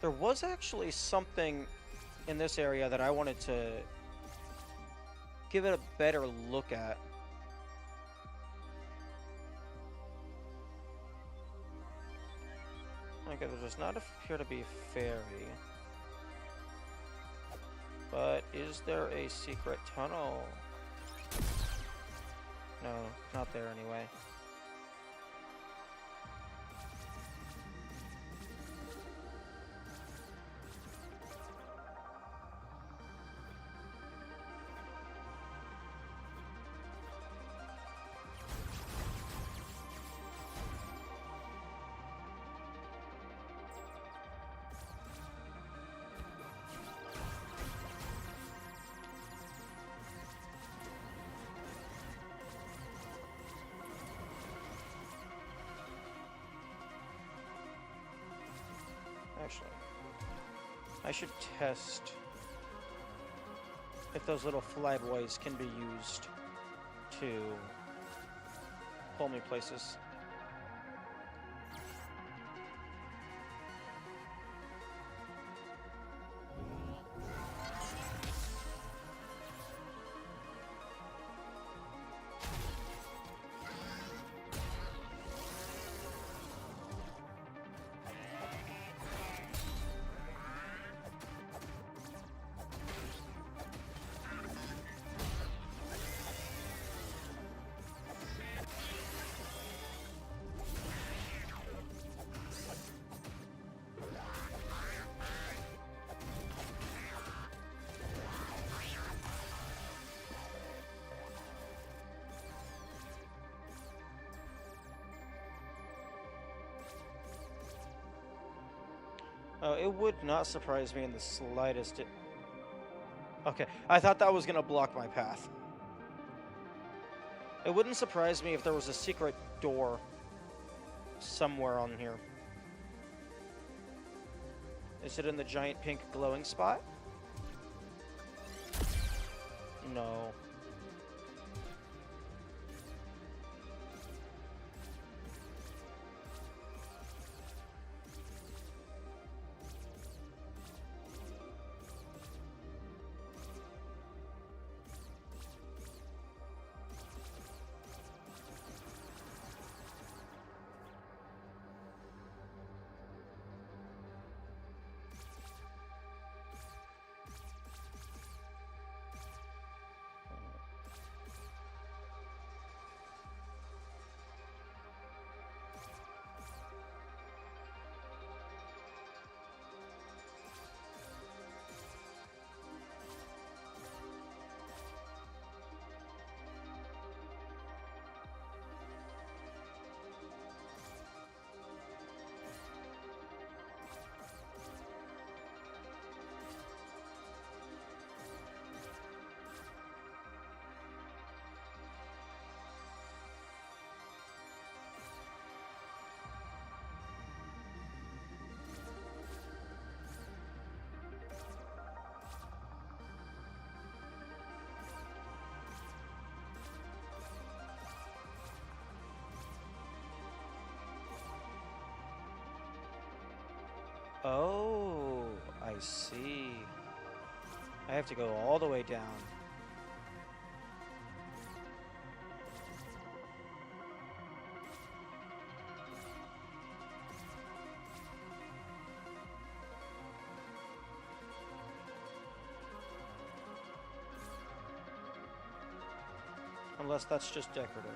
[SPEAKER 2] There was actually something in this area that I wanted to give it a better look at. Okay, there does not appear to be a fairy. But is there a secret tunnel? No, not there anyway. Actually, I should test if those little flyboys can be used to pull me places. It would not surprise me in the slightest. Okay, I thought that was going to block my path. It wouldn't surprise me if there was a secret door somewhere on here. Is it in the giant pink glowing spot? No. Oh, I see. I have to go all the way down. Unless that's just decorative.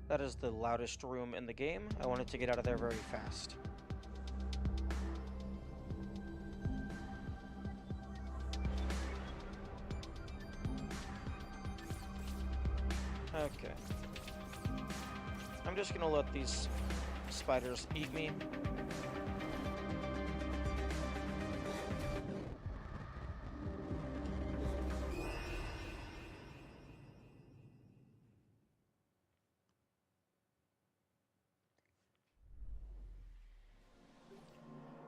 [SPEAKER 2] That is the loudest room in the game. I wanted to get out of there very fast. Okay. I'm just gonna let these spiders eat me.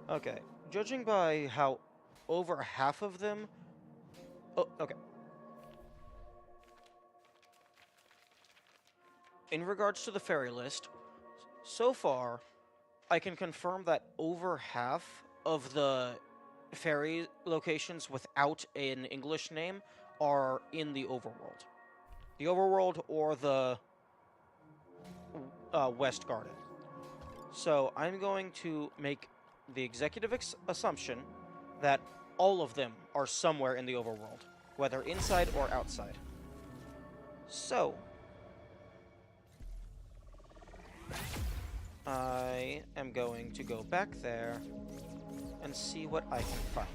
[SPEAKER 2] Okay. Judging by how over half of them... Oh, okay. In regards to the fairy list, so far, I can confirm that over half of the fairy locations without an English name are in the overworld. The overworld or the West Garden. So I'm going to make the executive assumption that all of them are somewhere in the overworld, whether inside or outside. So, I am going to go back there and see what I can find.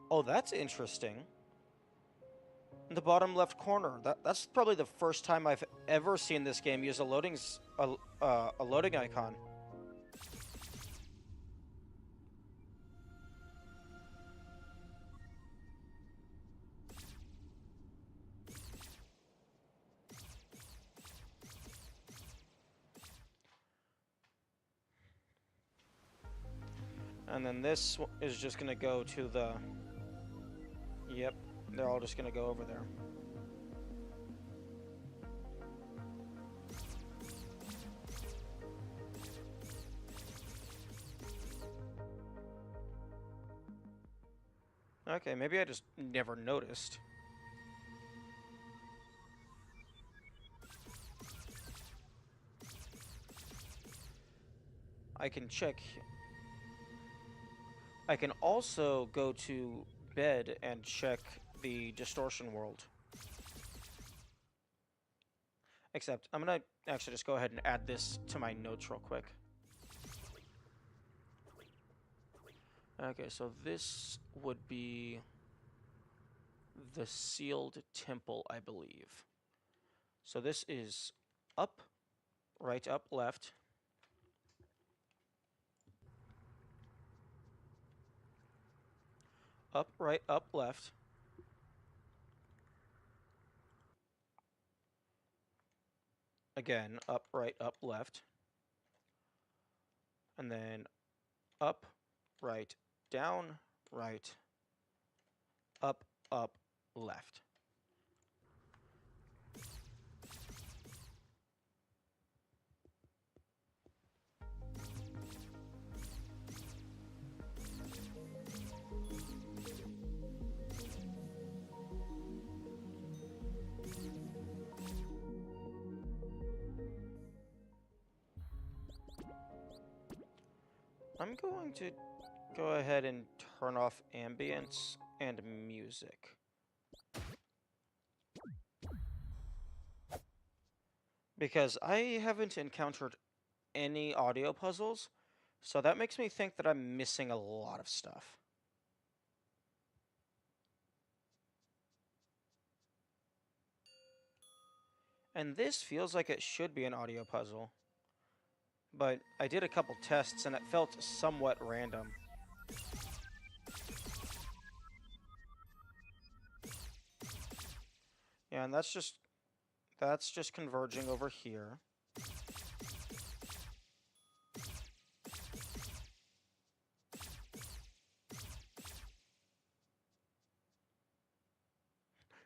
[SPEAKER 2] Oh, that's interesting. In the bottom left corner, that's probably the first time I've ever seen this game use a loading icon. And then this is just gonna go to the... Yep, they're all just gonna go over there. Okay, maybe I just never noticed. I can check. I can also go to bed and check the distortion world. Except, I'm gonna actually just go ahead and add this to my notes real quick. Okay, so this would be the sealed temple, I believe. So this is up, right, up, left. Up, right, up, left. Again, up, right, up, left. And then up, right, down, right, up, left. I'm going to go ahead and turn off ambience and music. Because I haven't encountered any audio puzzles, so that makes me think that I'm missing a lot of stuff. And this feels like it should be an audio puzzle. But I did a couple tests and it felt somewhat random. Yeah, and that's just converging over here.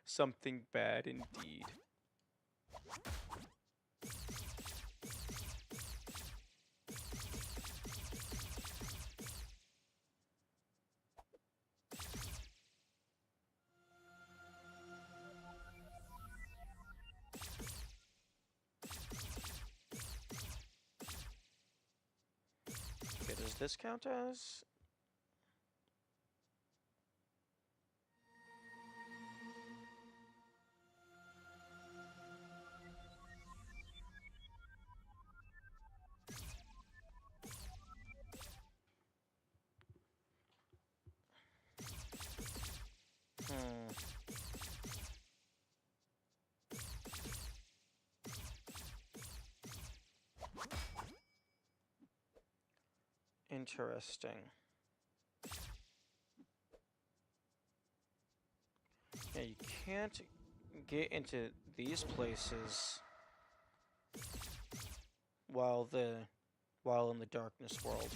[SPEAKER 2] Something bad indeed.
[SPEAKER 1] this count as? Hmm. Interesting. Yeah, you can't get into these places while in the darkness world.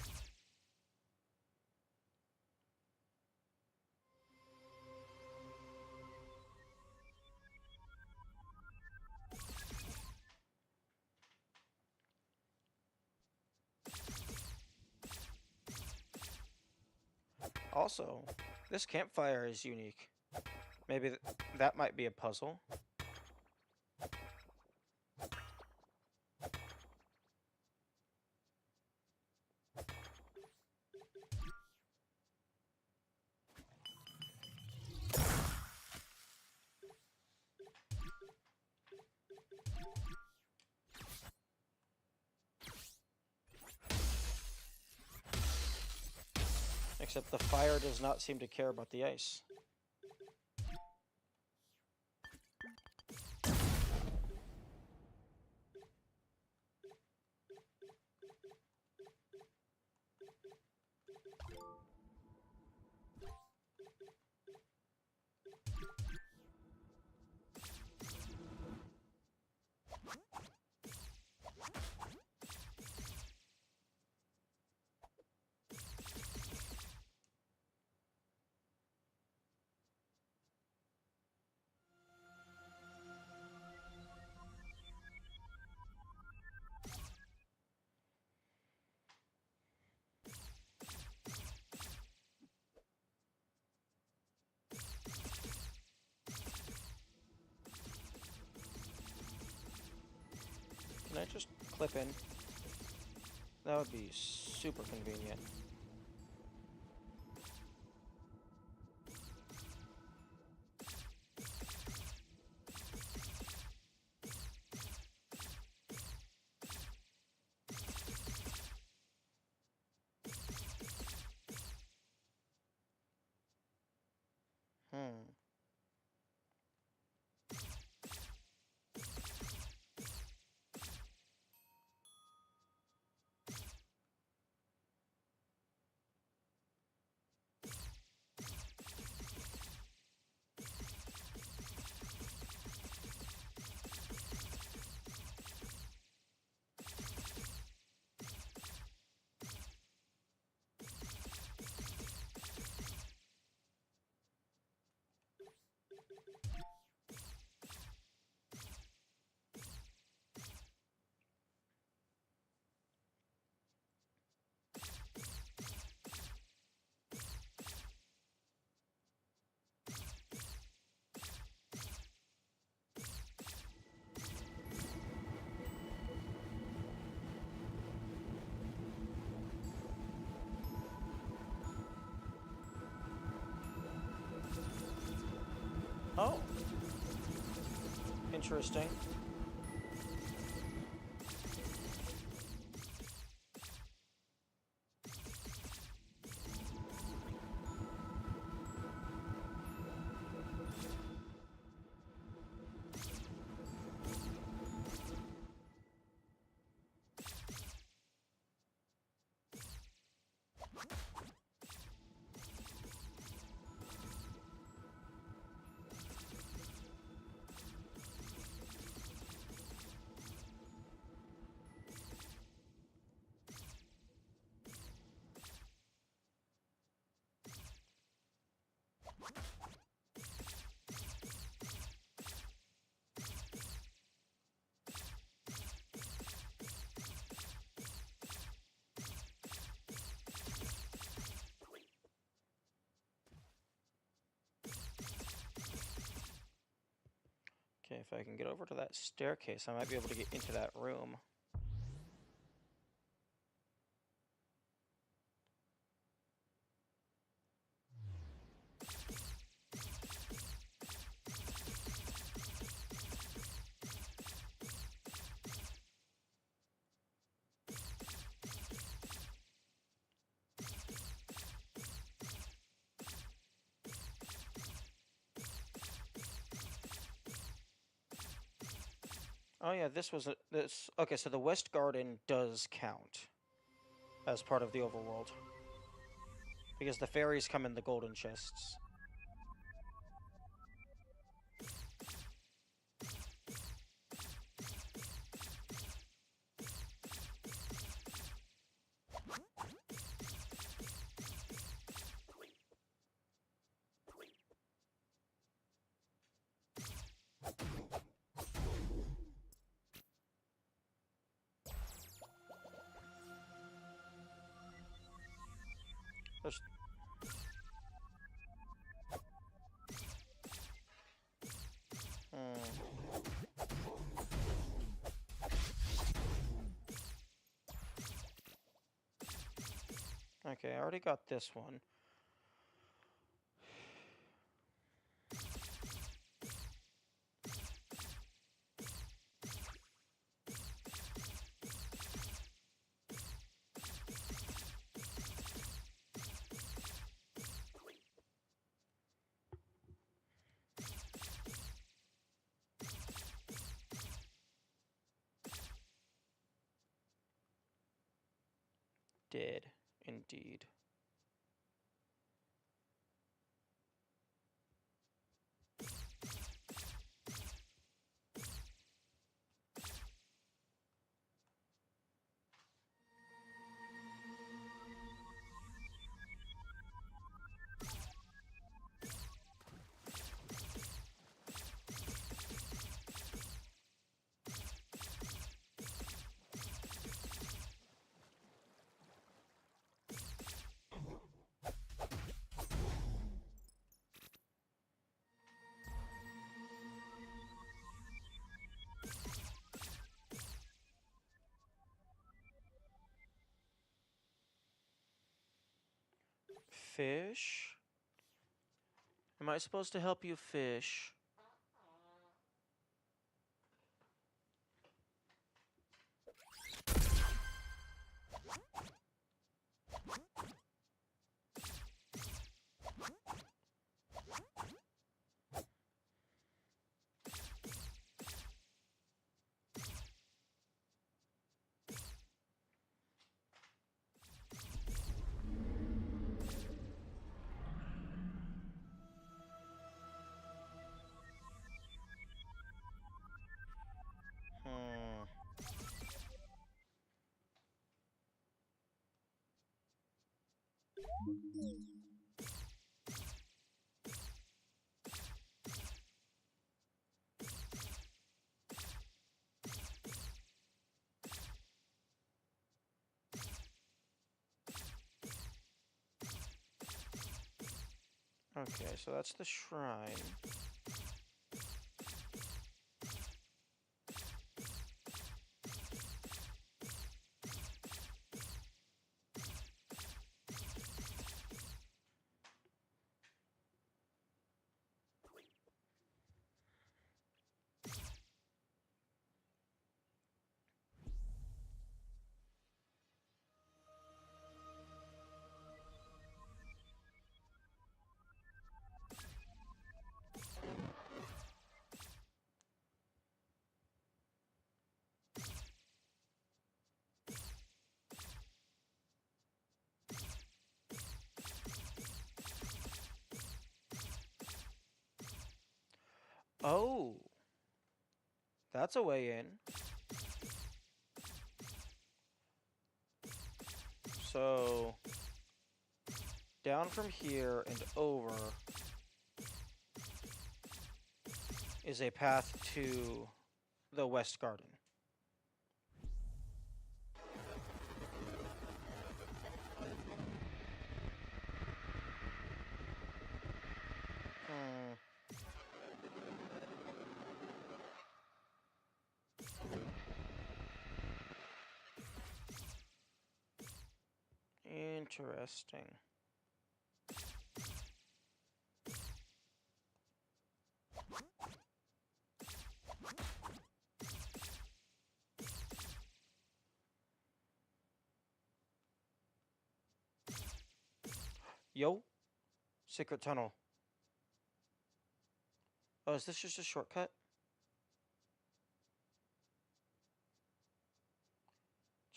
[SPEAKER 1] Also, this campfire is unique. Maybe that might be a puzzle. Except the fire does not seem to care about the ice. Can I just clip in? That would be super convenient. Hmm. Oh. Interesting. Okay, if I can get over to that staircase, I might be able to get into that room.
[SPEAKER 2] Oh yeah, this was this. Okay, so the West Garden does count as part of the overworld because the fairies come in the golden chests. There's, hmm. Okay, I already got this one. Did indeed. Fish? Am I supposed to help you fish? Hmm. Okay, so that's the shrine. Oh, that's a way in. So, down from here and over is a path to the West Garden. Hmm. Interesting. Yo, secret tunnel. Oh, is this just a shortcut?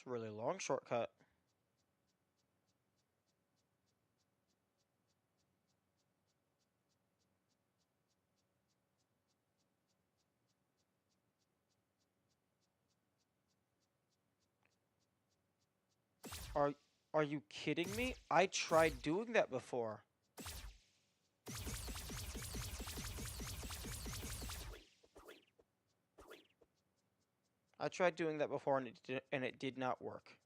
[SPEAKER 2] Really long shortcut. Are are you kidding me? I tried doing that before. I tried doing that before and it did not work.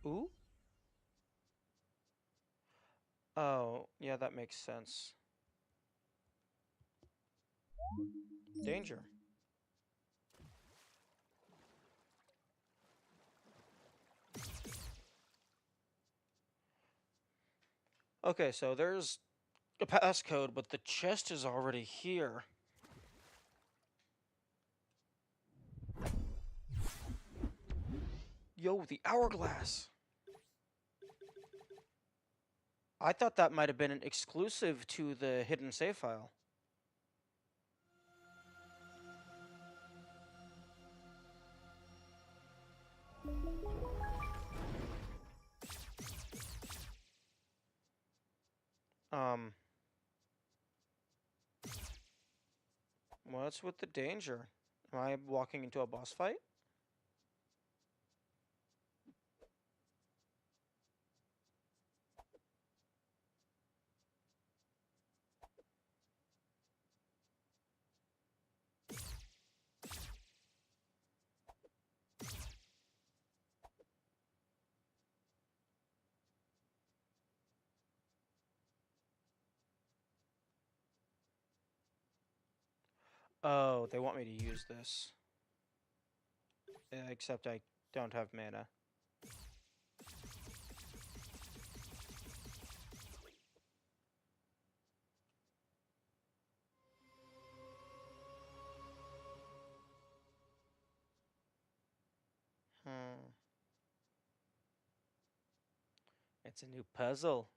[SPEAKER 2] Ooh? Oh, yeah, that makes sense. Danger. Okay, so there's a passcode, but the chest is already here. Yo, the hourglass. I thought that might have been an exclusive to the hidden save file. Um, what's with the danger? Am I walking into a boss fight? Oh, they want me to use this. Except I don't have mana. Hmm. It's a new puzzle.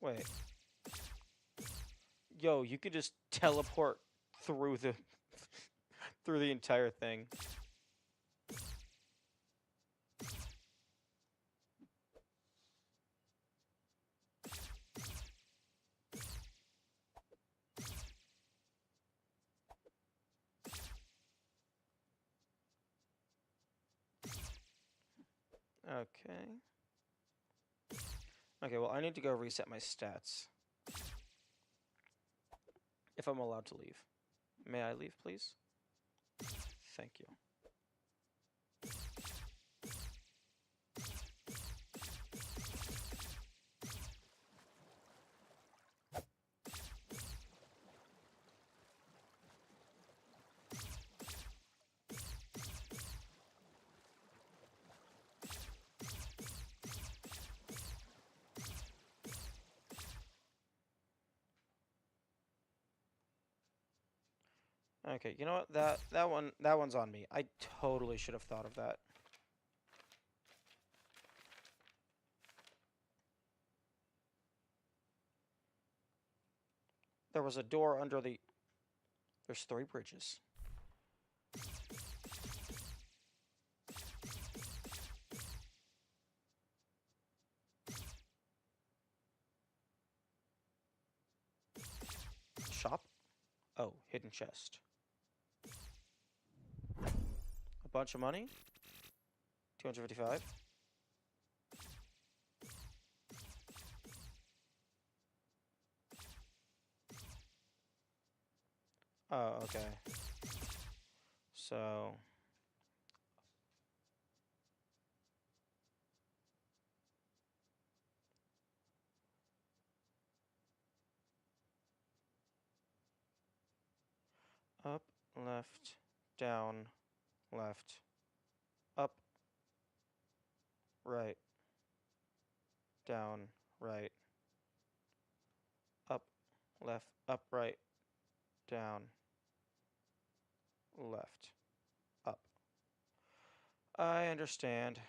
[SPEAKER 2] Wait. Yo, you could just teleport through the through the entire thing. Okay. Okay, well, I need to go reset my stats. If I'm allowed to leave. May I leave, please? Thank you. Okay, you know what? That one's on me. I totally should have thought of that. There was a door under the... There's 3 bridges. Shop? Oh, hidden chest. A bunch of money? 255? Oh, okay. So... Up, left, down, left, up, right, down, right, up, left, up, right, down, left, up. I understand.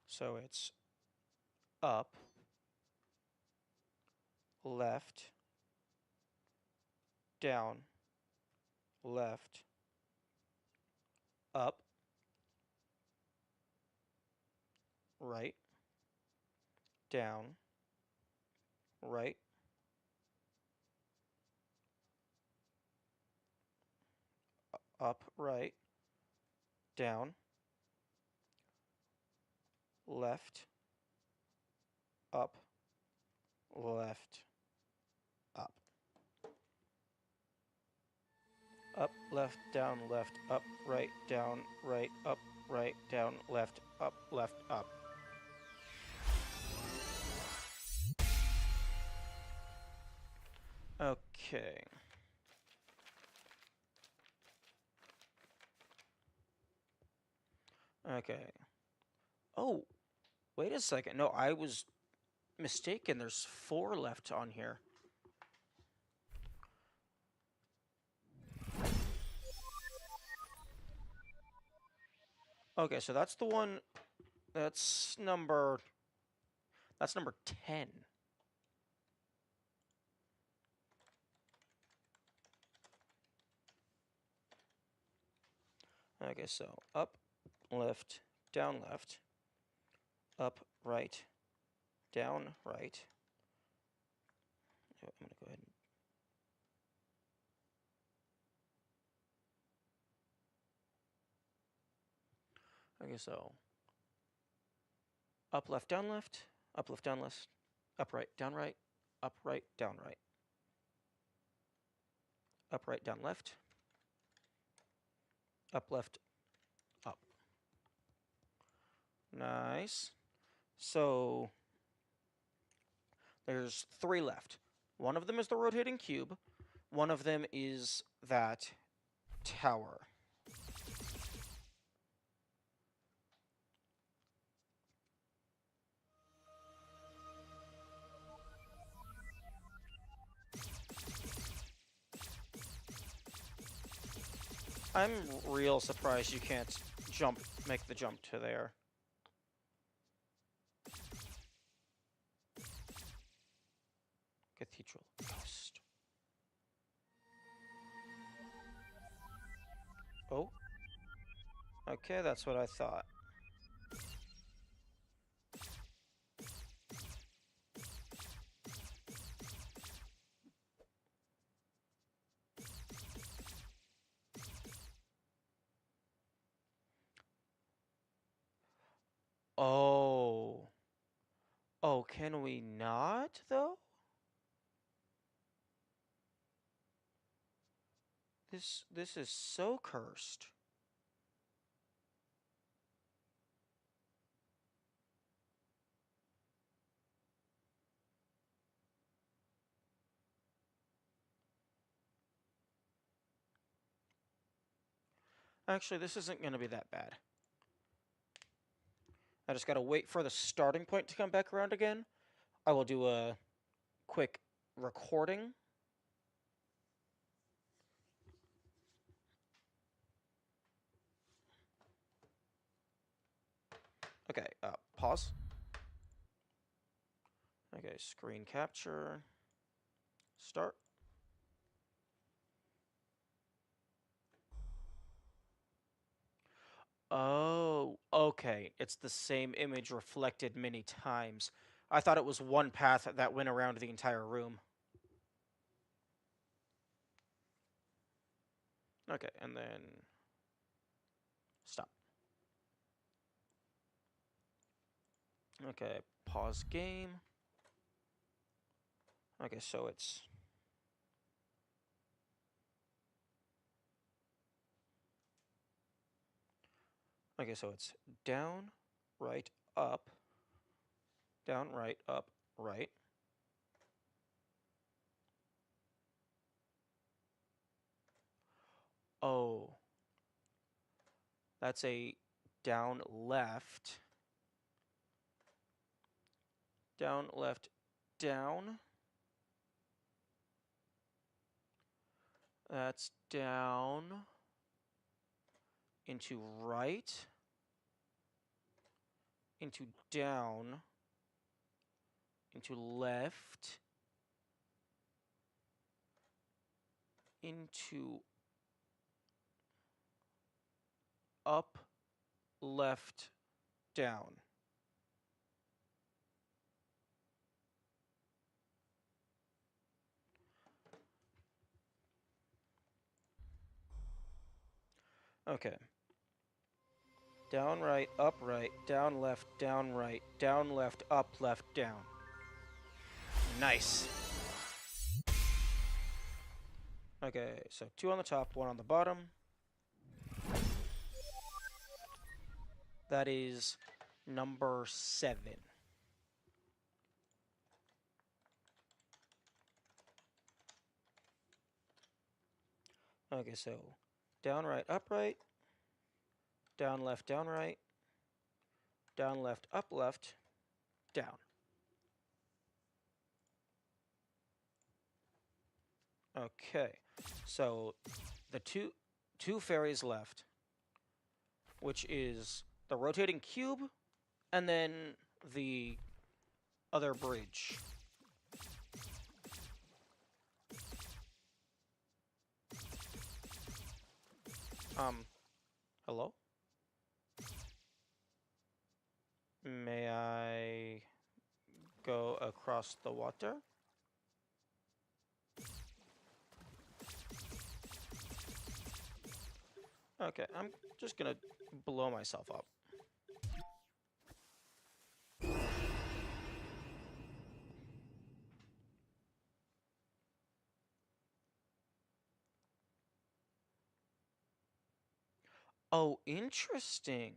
[SPEAKER 2] So it's up, left, down, left, up, right, down, right, up, right, down, left, up, left, up. Up, left, down, left, up, right, down, right, up, right, down, left, up, left, up. Okay. Okay. Oh, wait a second. No, I was mistaken. There's 4 left on here. Okay, so that's the one. That's number 10. Okay, so up, left, down, left, up, right, down, right. I'm going to go ahead and okay, so up, left, down, left, up, left, down, left, up, right, down, right, up, right, down, right, up, right, down, left, up, left, up. Nice. So there's 3 left. One of them is the rotating cube. One of them is that tower. I'm real surprised you can't make the jump to there. Cathedral Ghost. Oh. Okay, that's what I thought. Oh. Oh, can we not, though? This is so cursed. Actually, this isn't going to be that bad. I just gotta wait for the starting point to come back around again. I will do a quick recording. Okay, pause. Okay, screen capture. Start. Oh, okay. It's the same image reflected many times. I thought it was one path that went around the entire room. Okay, and then stop. Okay, pause game. Okay, so it's Okay, so it's down, right, up, down, right, up, right. Oh, that's a down, left, left, down. That's down into right, into down, into left, into up, left, down. Okay. Down, right, down, right, down, left, up, left, down. Nice. Okay, so 2 on the top, 1 on the bottom. That is number 7. Okay, so down, right, down, left, up, left, down. Okay, so the two fairies left, which is the rotating cube and then the other bridge. Hello? May I go across the water? Okay, I'm just gonna blow myself up. Oh, interesting.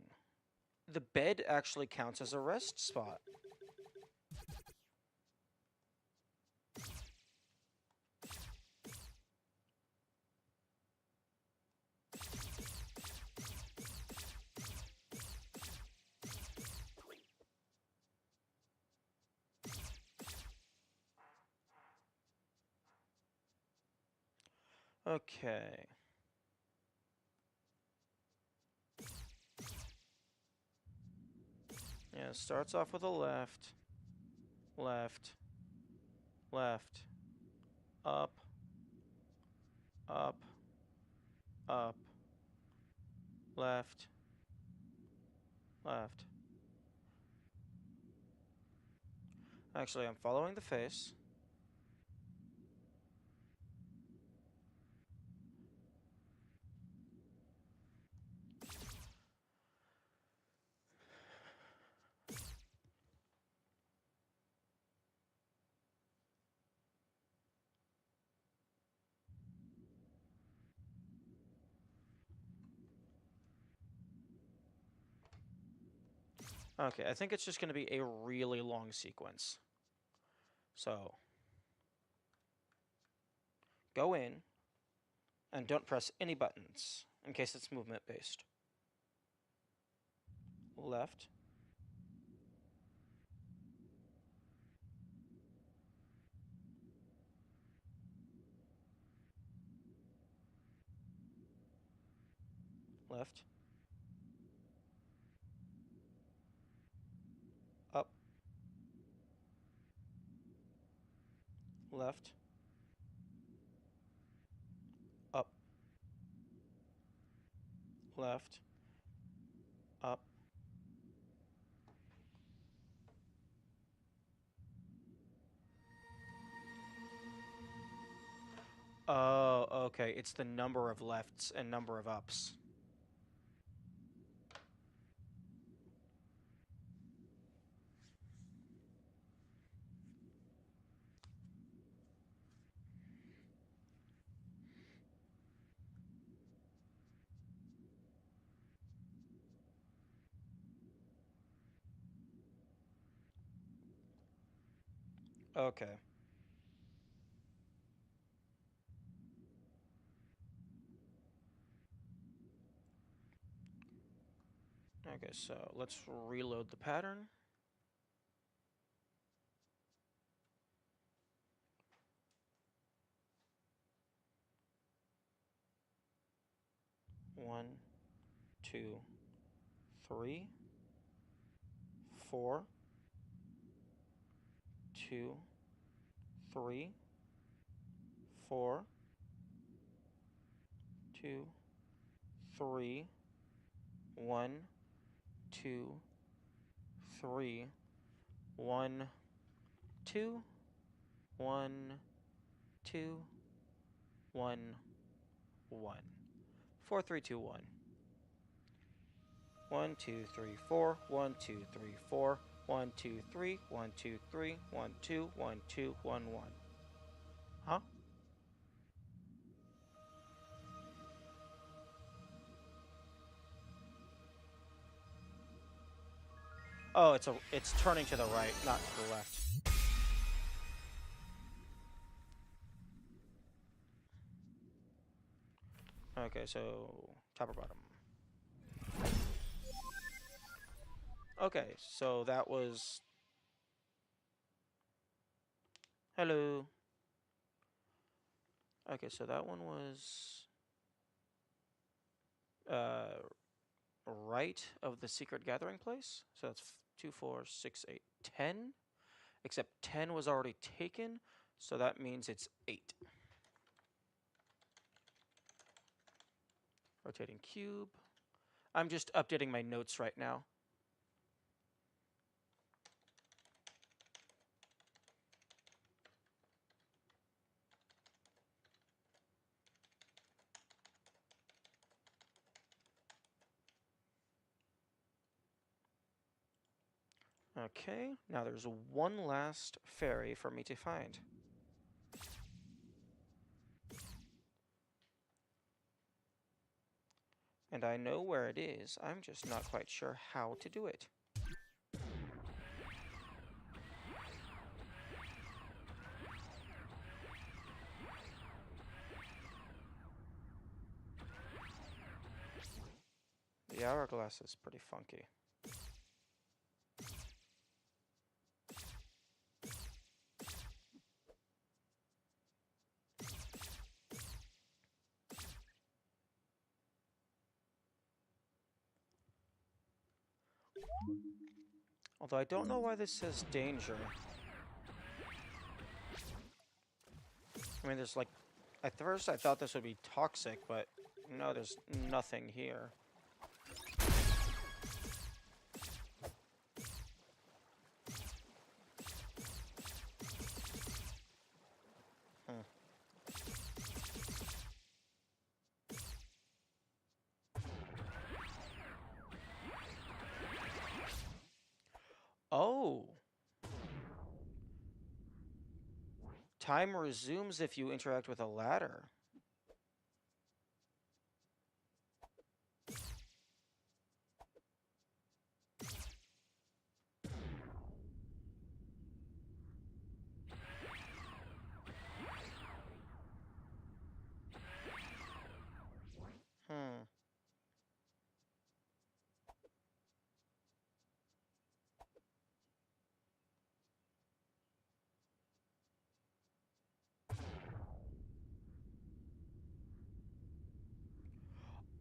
[SPEAKER 2] The bed actually counts as a rest spot. Okay. Yeah, it starts off with a left, left, left, up, up, up, left, left. Actually, I'm following the face. Okay, I think it's just going to be a really long sequence. So, go in, and don't press any buttons, in case it's movement-based. Left, left, up, left, up, left, up. Oh, okay, it's the number of lefts and number of ups. Okay. Okay, so let's reload the pattern. One, two, three, four, two, three, four, two, three, one, two, three, one, two, one, two, one, one. 4, 3, 2, 1. 1, 2, 3, 4. 1, 2, 3, 4. 1, 2, 3. 1, 2, 3. 1, 2, 1, 2, 1, 1. Huh? Oh, it's turning to the right, not to the left. Okay, so top or bottom. Okay, so that was hello. Okay, so that one was uh right of the secret gathering place. So that's 2, 4, 6, 8, 10. Except 10 was already taken, so that means it's 8. Rotating cube. I'm just updating my notes right now. Okay, now there's one last fairy for me to find. And I know where it is, I'm just not quite sure how to do it. The hourglass is pretty funky. Although I don't know why this says danger. I mean, there's like... At first I thought this would be toxic, but no, there's nothing here. Hmm. Oh! Time resumes if you interact with a ladder. Hmm.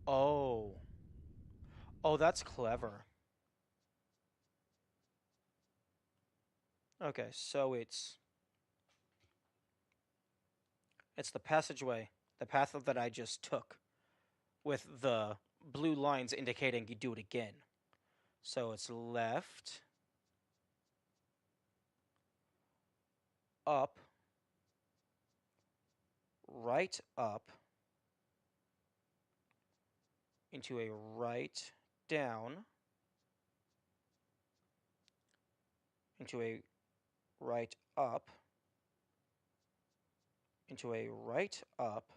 [SPEAKER 2] Oh. Oh, that's clever. Okay, so it's the passageway, the path that I just took, with the blue lines indicating you do it again. So it's left, up, right up, into a right down, into a right up, into a right up,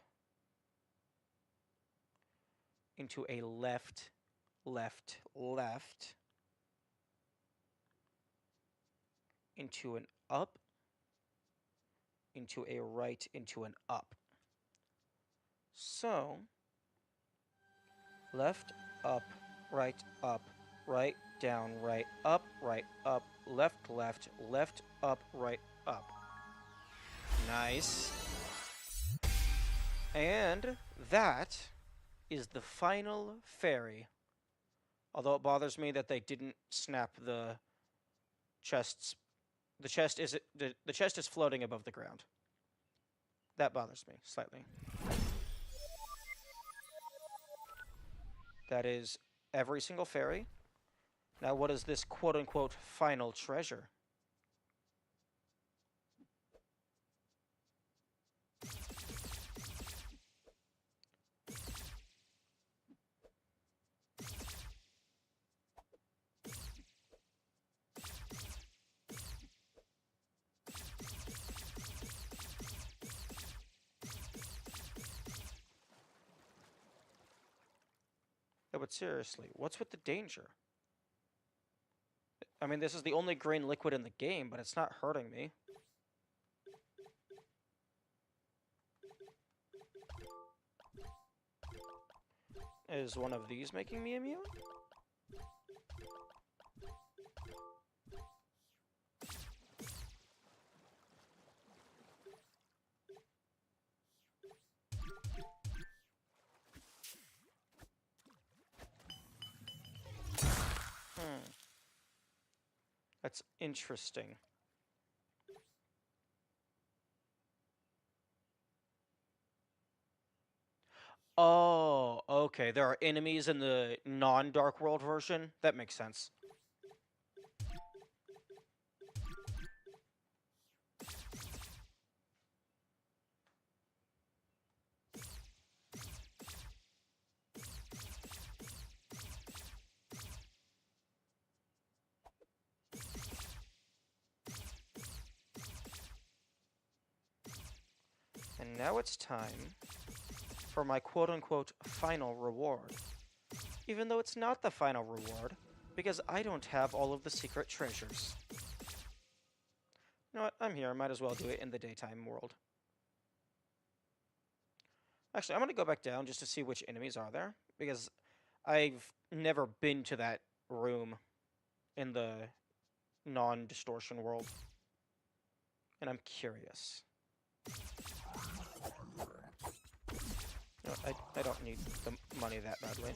[SPEAKER 2] into a left, left, left, into an up, into a right, into an up. So, left, up, right, down, right, up, left, up, right, up. Nice. And that is the final fairy. Although it bothers me that they didn't snap the chests. The chest is floating above the ground. That bothers me slightly. That is every single fairy. Now, what is this quote-unquote final treasure? No, but seriously, what's with the danger? I mean, this is the only green liquid in the game, but it's not hurting me. Is one of these making me immune? That's interesting. Oh, okay. There are enemies in the non-Dark World version? That makes sense. And now it's time for my quote-unquote final reward. Even though it's not the final reward, because I don't have all of the secret treasures. You know what? I'm here. I might as well do it in the daytime world. Actually, I'm going to go back down just to see which enemies are there, because I've never been to that room in the non-distortion world, and I'm curious. No, I don't need the money that badly.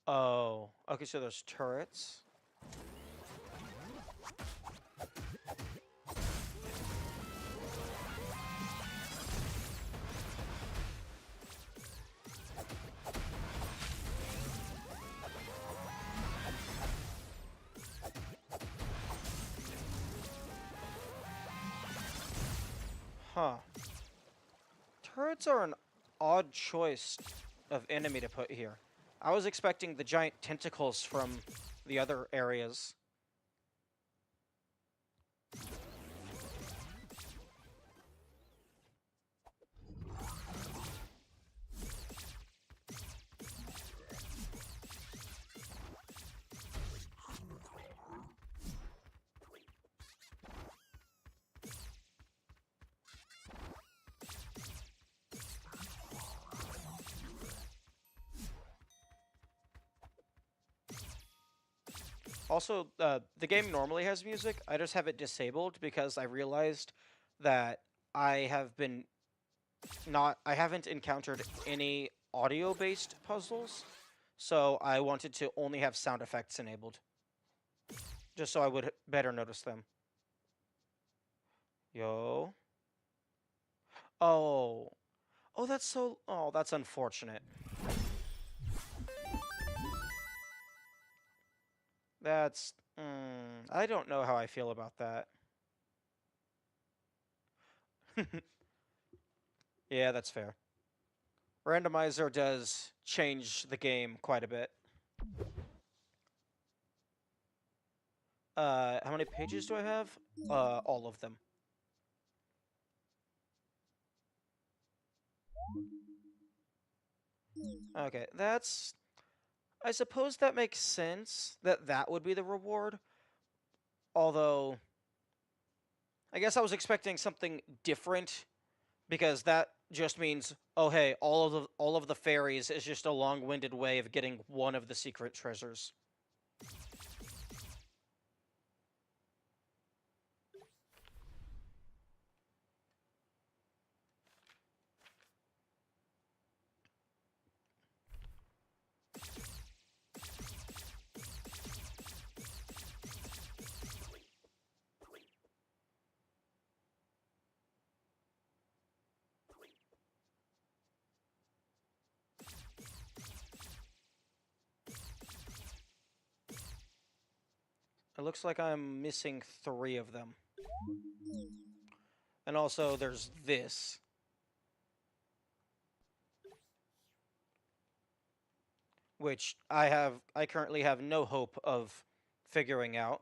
[SPEAKER 2] Oh, okay, so there's turrets. Huh. Turrets are an odd choice of enemy to put here. I was expecting the giant tentacles from the other areas. Also, the game normally has music. I just have it disabled because I realized that I have been I haven't encountered any audio-based puzzles, so I wanted to only have sound effects enabled, just so I would better notice them. Yo. Oh. Oh, that's so... Oh, that's unfortunate. That's... I don't know how I feel about that. Yeah, that's fair. Randomizer does change the game quite a bit. How many pages do I have? All of them. Okay, that's... I suppose that makes sense that that would be the reward. Although, I guess I was expecting something different because that just means, oh hey, all of the fairies is just a long-winded way of getting one of the secret treasures. It looks like I'm missing 3 of them. And also, there's this. Which I currently have no hope of figuring out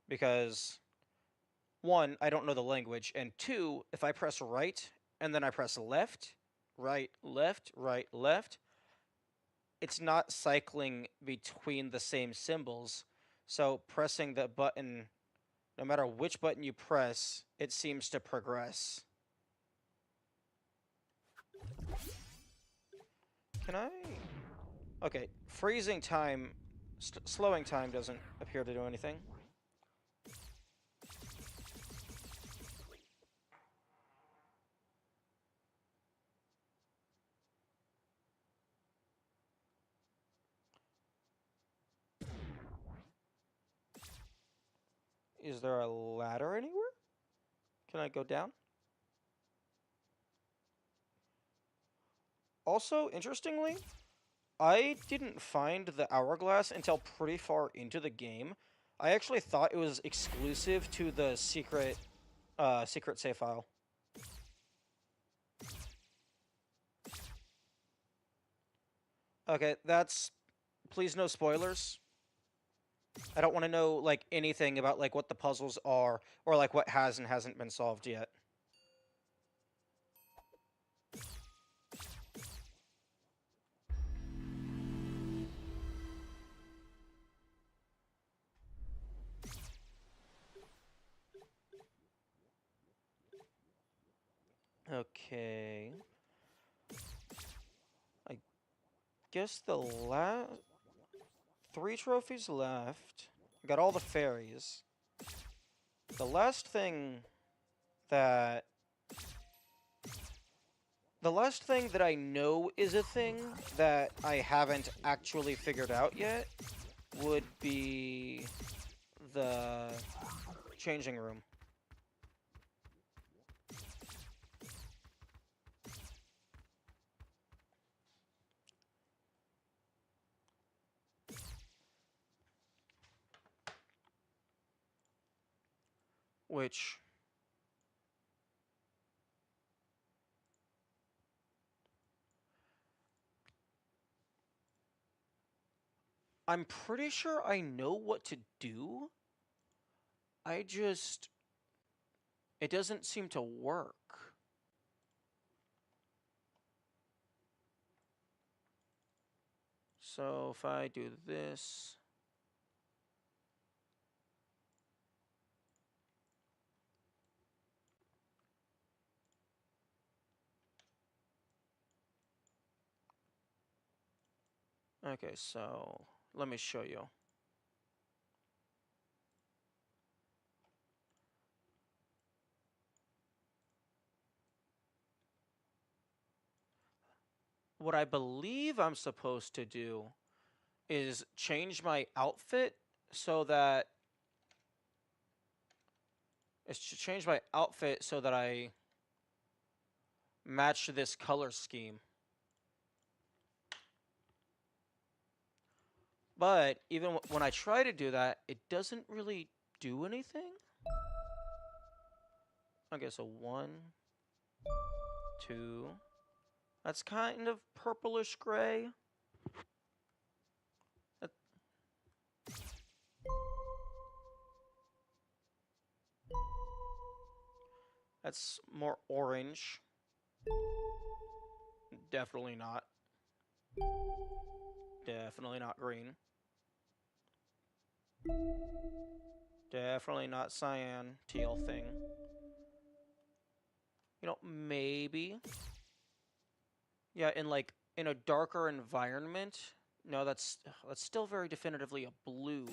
[SPEAKER 2] because 1, I don't know the language, and 2, if I press right and then I press left, right, left, right, left, it's not cycling between the same symbols. So pressing the button, no matter which button you press, it seems to progress. Can I? Okay, freezing time, slowing time doesn't appear to do anything. Is there a ladder anywhere? Can I go down? Also, interestingly, I didn't find the hourglass until pretty far into the game. I actually thought it was exclusive to the secret save file. Okay, that's... Please no spoilers. I don't want to know, like, anything about, like, what the puzzles are, or, like, what has and hasn't been solved yet. Okay. I guess the last... 3 trophies left. I got all the fairies. The last thing that... The last thing that I know is a thing that I haven't actually figured out yet would be the changing room. Which... I'm pretty sure I know what to do. I just... It doesn't seem to work. So if I do this... Okay, so let me show you. What I believe I'm supposed to do is change my outfit so that... It's to change my outfit so that I match this color scheme. But even when I try to do that, it doesn't really do anything. Okay, so 1, 2. That's kind of purplish gray. That... That's more orange. Definitely not. Definitely not green. Definitely not cyan teal thing. You know, maybe. Yeah, in a darker environment. No, that's still very definitively a blue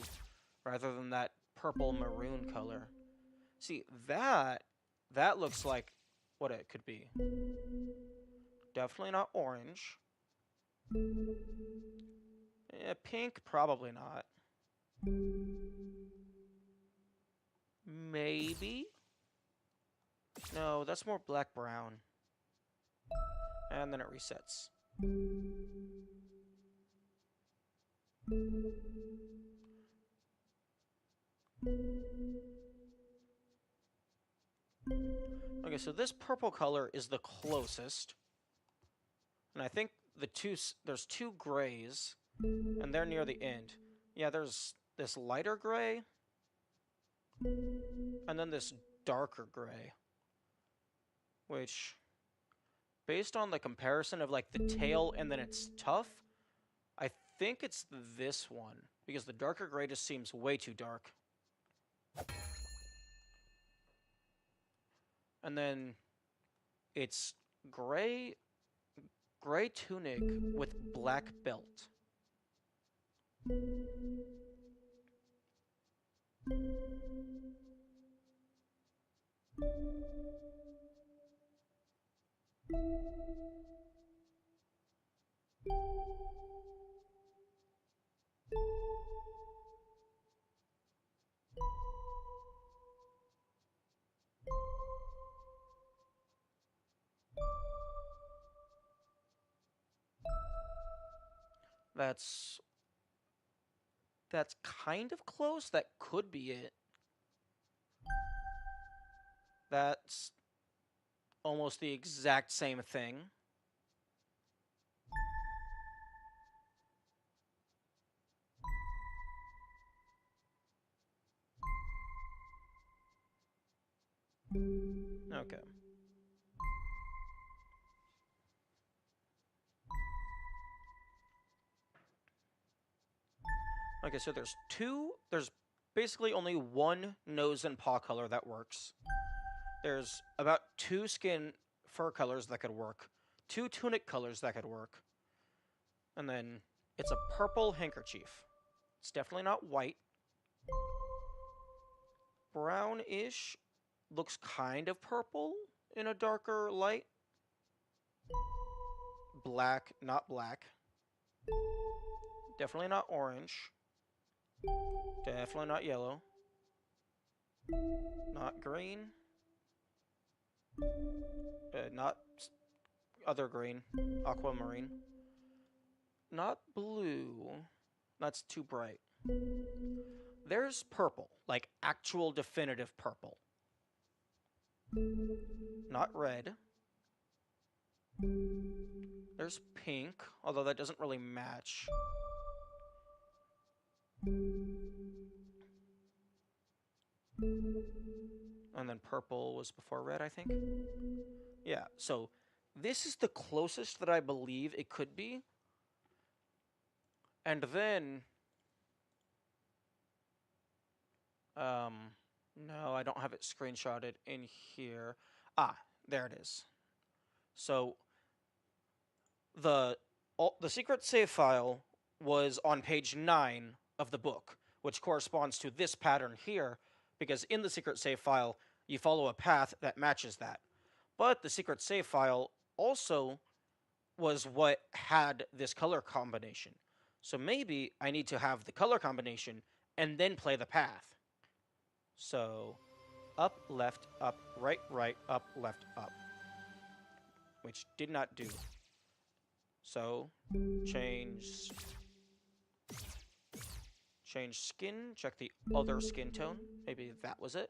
[SPEAKER 2] rather than that purple maroon color. See, that looks like what it could be. Definitely not orange. Pink, probably not. Maybe? No, that's more black-brown. And then it resets. Okay, so this purple color is the closest. And I think there's two grays, and they're near the end. Yeah, there's this lighter gray, and then this darker gray. Which, based on the comparison of like the tail and then its tough, I think it's this one. Because the darker gray just seems way too dark. And then it's gray tunic with black belt. That's kind of close. That could be it. That's almost the exact same thing. Okay. Okay, so there's basically only one nose and paw color that works. There's about two skin fur colors that could work, two tunic colors that could work, and then it's a purple handkerchief. It's definitely not white. Brownish, looks kind of purple in a darker light. Black, not black. Definitely not orange. Definitely not yellow. Not green. Not other green. Aquamarine. Not blue. That's too bright. There's purple, like actual definitive purple. Not red. There's pink, although that doesn't really match. And then purple was before red, I think. Yeah, so this is the closest that I believe it could be. And then... no, I don't have it screenshotted in here. Ah, there it is. So, the secret save file was on page 9 of the book, which corresponds to this pattern here, because in the secret save file, you follow a path that matches that. But the secret save file also was what had this color combination. So maybe I need to have the color combination and then play the path. So, up, left, up, right, right, up, left, up. Which did not do. So, change skin, check the other skin tone. Maybe that was it.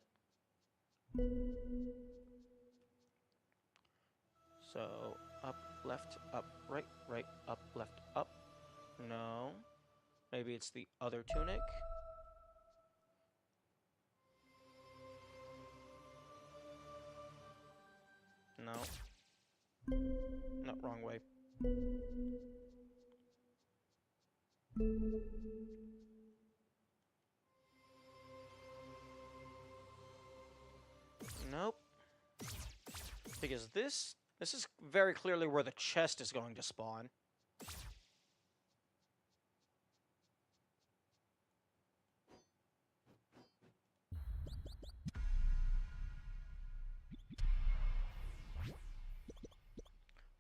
[SPEAKER 2] So, up, left, up, right, right, up, left, up. No. Maybe it's the other tunic. No. No, wrong way. Nope. Because this is very clearly where the chest is going to spawn.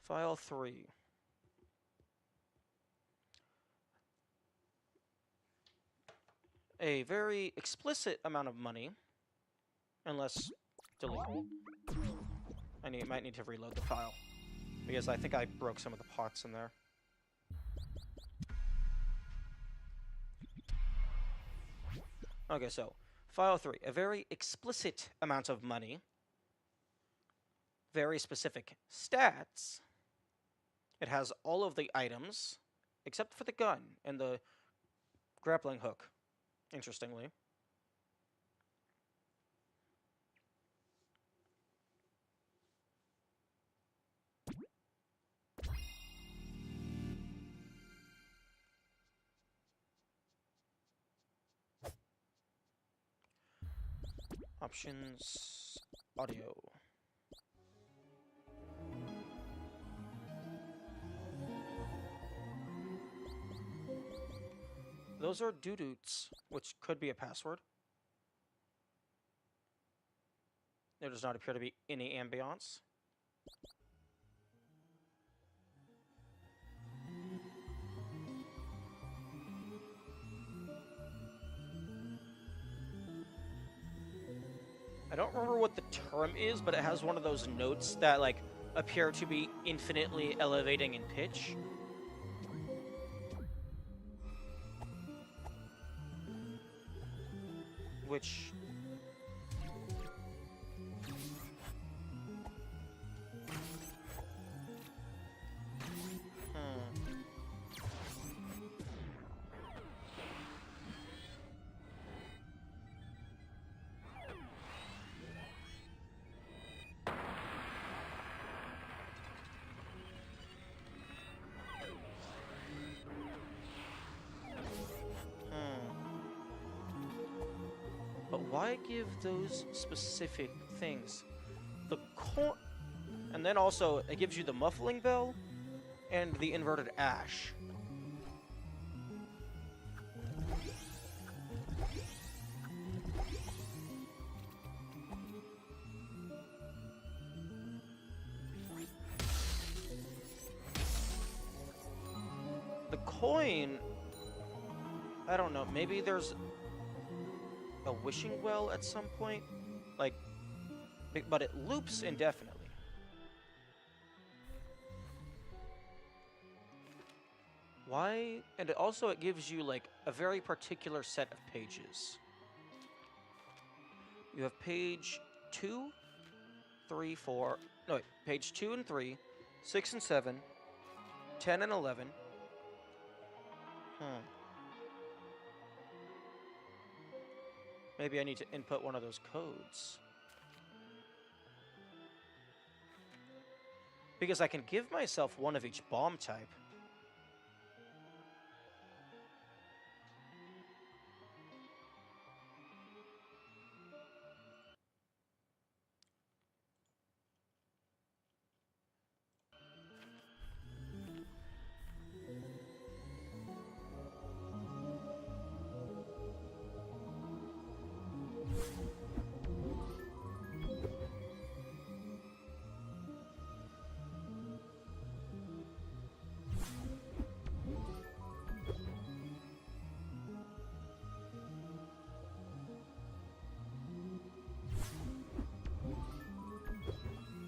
[SPEAKER 2] File 3. A very explicit amount of money. Unless... delete. Might need to reload the file. Because I think I broke some of the pots in there. Okay, so... File 3. A very explicit amount of money. Very specific stats. It has all of the items, except for the gun and the grappling hook, interestingly. Options, audio. Those are doo-doots, which could be a password. There does not appear to be any ambiance. I don't remember what the term is, but it has one of those notes that, like, appear to be infinitely elevating in pitch. Which... But why give those specific things? The coin... And then also, it gives you the muffling bell and the inverted ash. The coin... I don't know, maybe there's a wishing well at some point? Like, but it loops indefinitely. Why? And it gives you, like, a very particular set of pages. You have page 2, 3, 4... No, wait. Page 2 and 3, 6 and 7, 10 and 11. Maybe I need to input one of those codes. Because I can give myself one of each bomb type.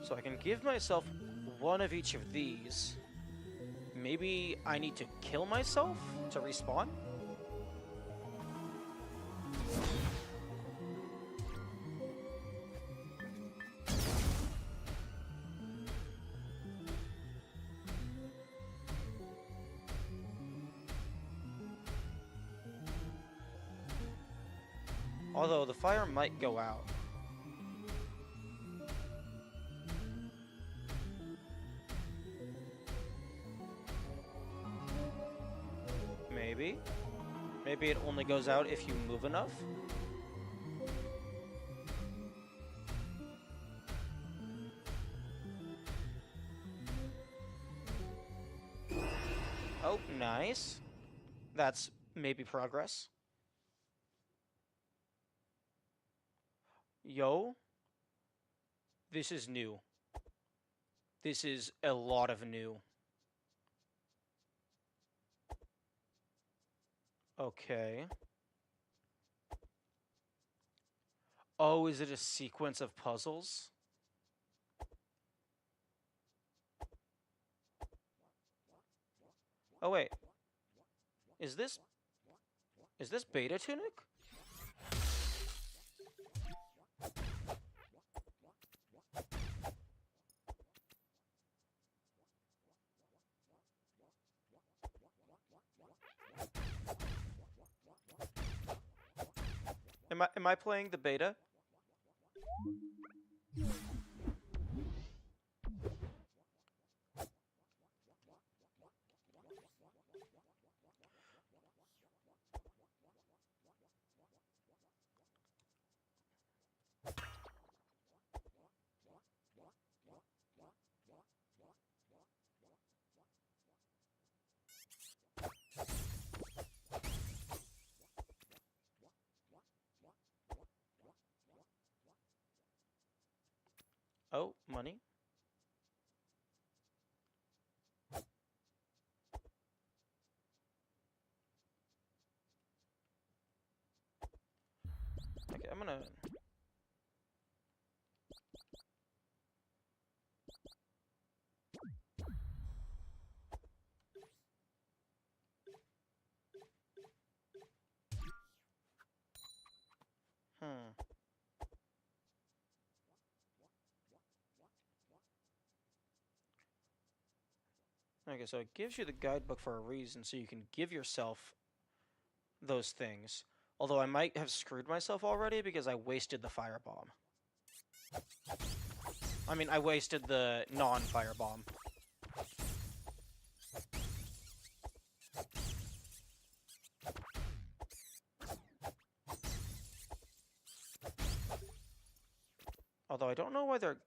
[SPEAKER 2] So I can give myself one of each of these. Maybe I need to kill myself to respawn? Although the fire might go out. maybe it only goes out if you move enough? Oh, nice. That's maybe progress. Yo, this is new. This is a lot of new. Okay. Oh, is it a sequence of puzzles? Oh, wait. Is this beta tunic? Am I playing the beta? Oh, money. Okay, I'm gonna... Hmm. Okay, so it gives you the guidebook for a reason, so you can give yourself those things. Although I might have screwed myself already because I wasted the firebomb. I mean, I wasted the non-firebomb. Although I don't know why they're...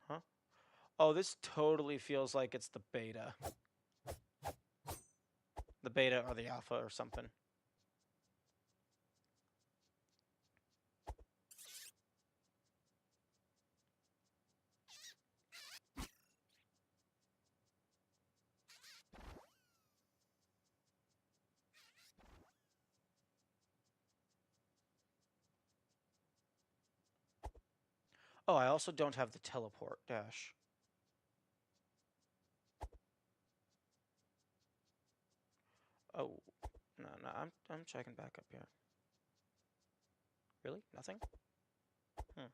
[SPEAKER 2] Huh? Oh, this totally feels like it's the beta. The beta or the alpha or something. Oh, I also don't have the teleport dash. Oh, no, I'm checking back up here. Really? Nothing? Hmm.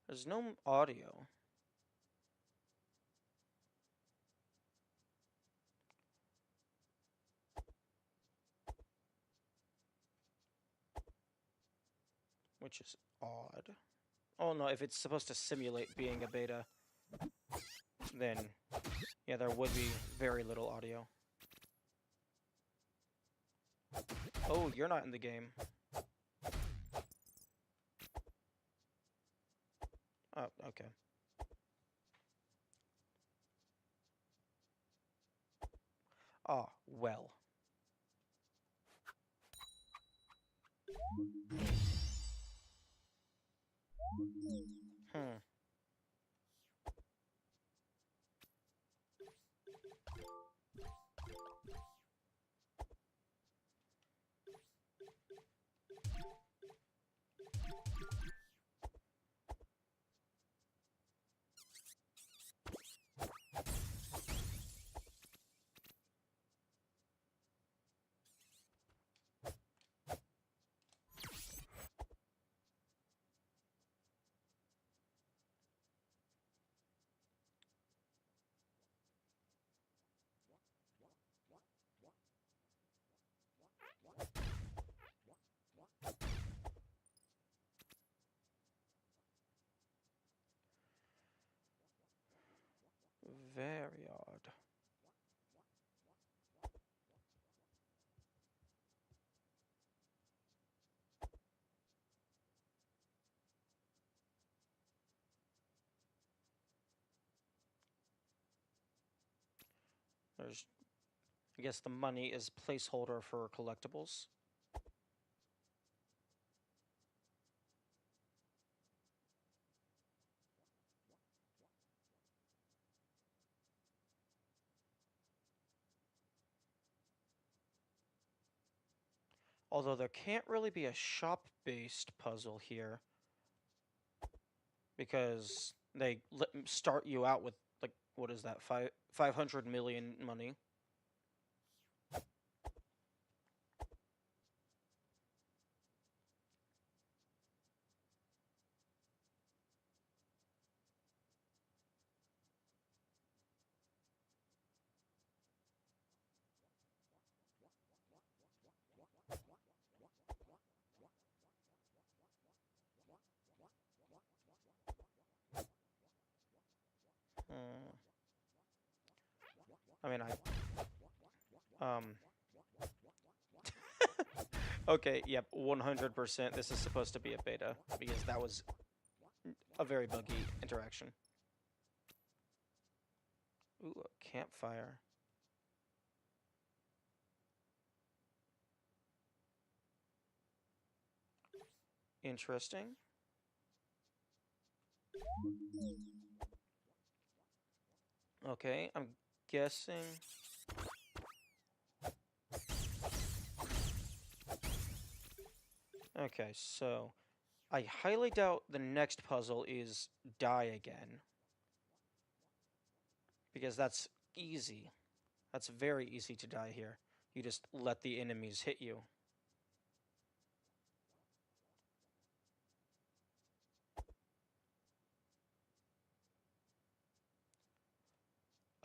[SPEAKER 2] There's no audio. Which is odd. Oh no, if it's supposed to simulate being a beta, then yeah, there would be very little audio. Oh, you're not in the game. Oh, okay. Ah, well. Hmm. Very odd. There's, I guess the money is placeholder for collectibles. Although there can't really be a shop-based puzzle here because they start you out with, like, what is that, 500 million money. Hmm. I mean, okay, yep, 100%. This is supposed to be a beta because that was a very buggy interaction. Ooh, a campfire. Interesting. Okay, I'm guessing. Okay, so I highly doubt the next puzzle is die again. Because that's easy. That's very easy to die here. You just let the enemies hit you.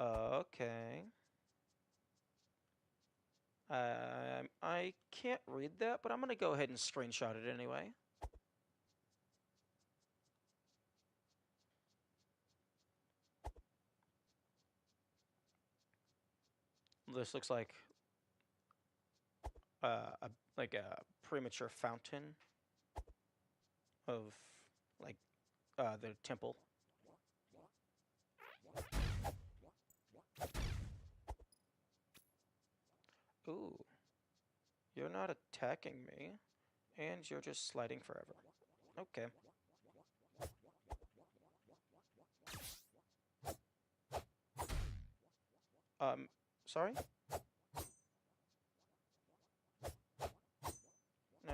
[SPEAKER 2] Okay. I can't read that, but I'm gonna go ahead and screenshot it anyway. This looks like like a premature fountain of like the temple. Ooh, you're not attacking me, and you're just sliding forever. Okay. Sorry?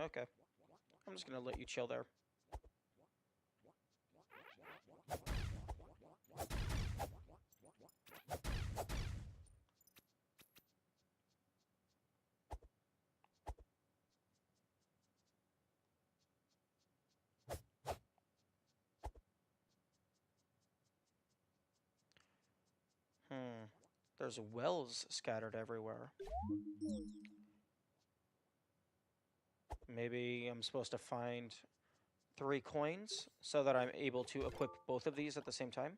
[SPEAKER 2] Okay. I'm just gonna let you chill there. Hmm. There's wells scattered everywhere. Maybe I'm supposed to find 3 coins so that I'm able to equip both of these at the same time.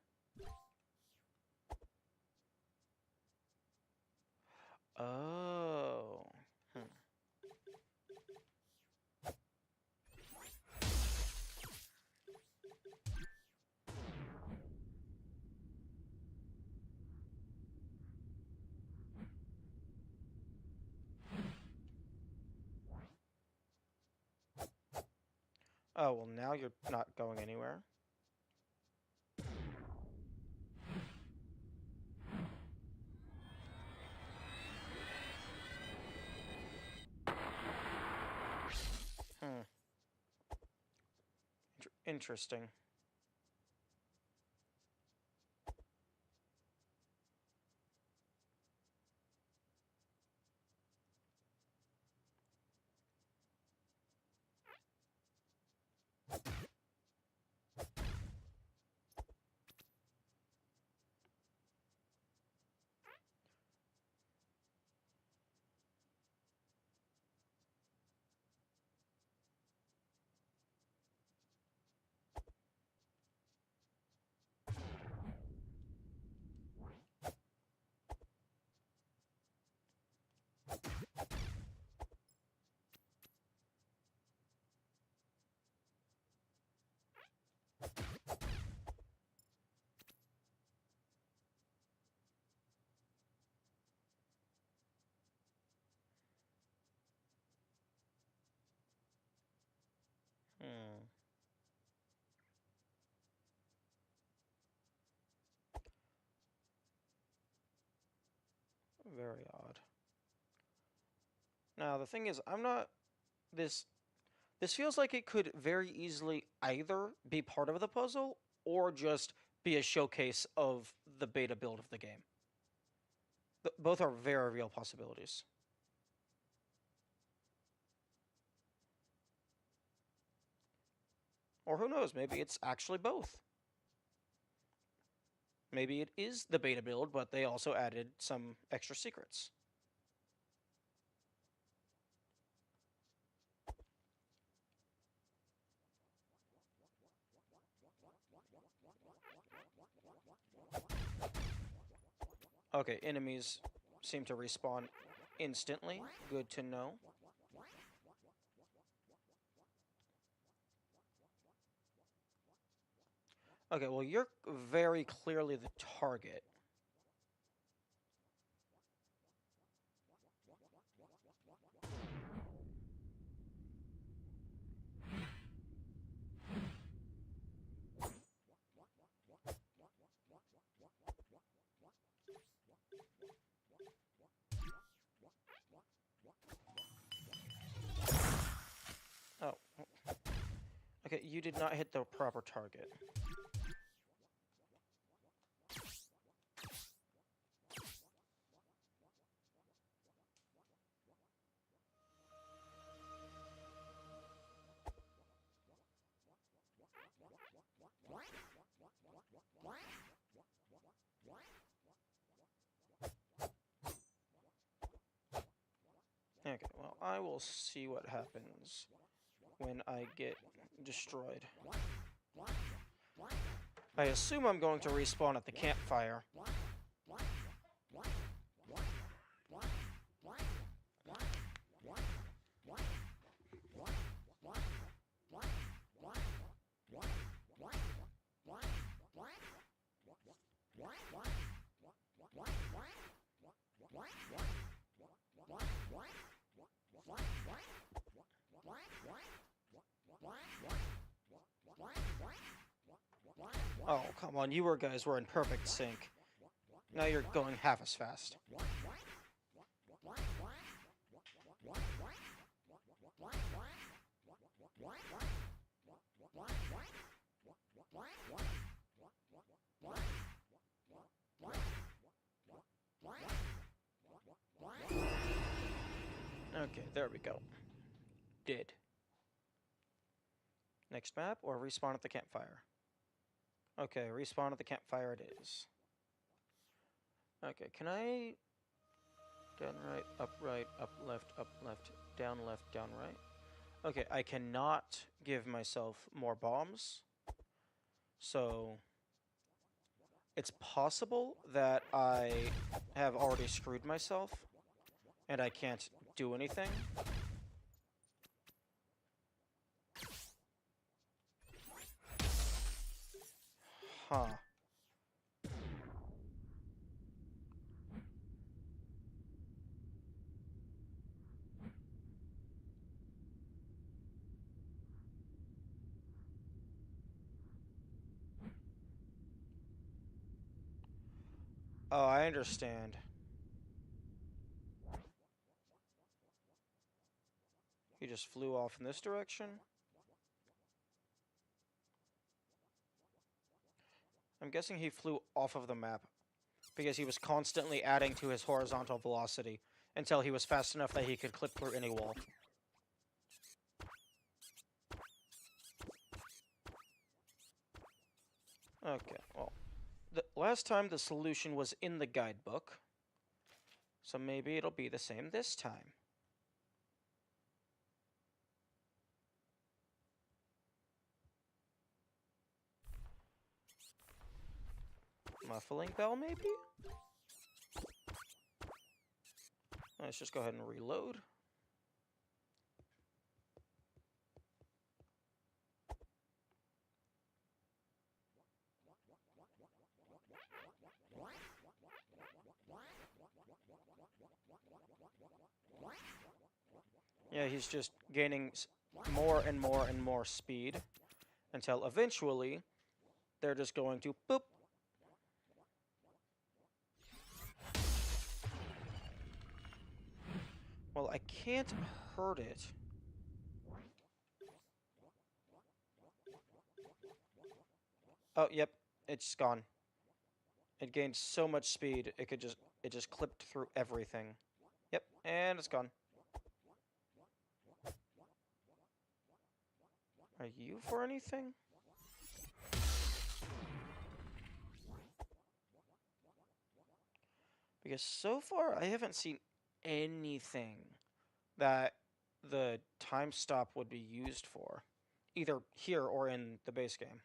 [SPEAKER 2] Oh. Hmm. Oh, well, now you're not going anywhere. Hmm. Interesting. Very odd. Now, the thing is, I'm not... This feels like it could very easily either be part of the puzzle or just be a showcase of the beta build of the game. Both are very real possibilities. Or who knows, maybe it's actually both. Maybe it is the beta build, but they also added some extra secrets. Okay, enemies seem to respawn instantly. Good to know. Okay, well, you're very clearly the target. Oh. Okay, you did not hit the proper target. Okay, well, I will see what happens when I get destroyed. I assume I'm going to respawn at the campfire. Oh, come on, you guys were in perfect sync. Now you're going half as fast. Okay, there we go. Did. Next map, or respawn at the campfire? Okay, respawn at the campfire it is. Okay, can I... Down right, up left, down right? Okay, I cannot give myself more bombs. So... It's possible that I have already screwed myself, and I can't do anything. Huh. Oh, I understand. He just flew off in this direction. I'm guessing he flew off of the map because he was constantly adding to his horizontal velocity until he was fast enough that he could clip through any wall. Okay, well, the last time the solution was in the guidebook, so maybe it'll be the same this time. Muffling bell, maybe? Let's just go ahead and reload. Yeah, he's just gaining more and more and more speed until eventually they're just going to boop. Well, I can't hurt it. Oh, yep, it's gone. It gained so much speed, it just clipped through everything. Yep, and it's gone. Are you for anything? Because so far, I haven't seen anything that the time stop would be used for, either here or in the base game.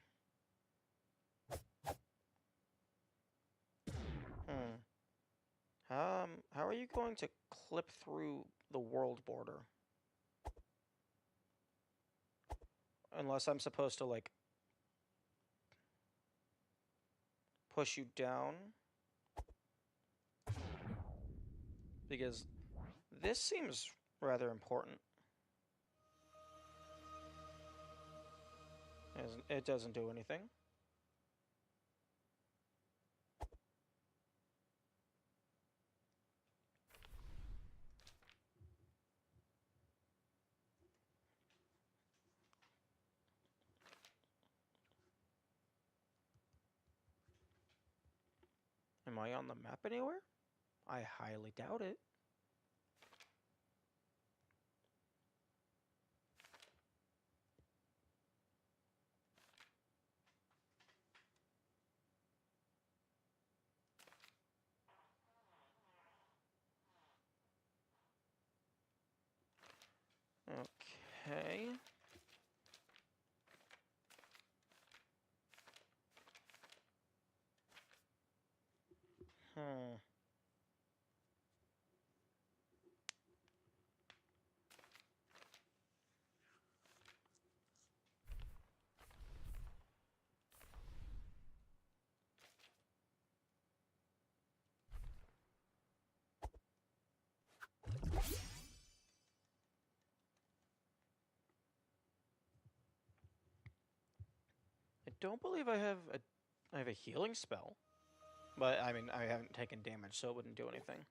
[SPEAKER 2] Hmm. How are you going to clip through the world border? Unless I'm supposed to, like, push you down? Because this seems rather important. It doesn't do anything. Am I on the map anywhere? I highly doubt it. Okay. Hmm. I don't believe I have a healing spell. But I mean, I haven't taken damage, so it wouldn't do anything.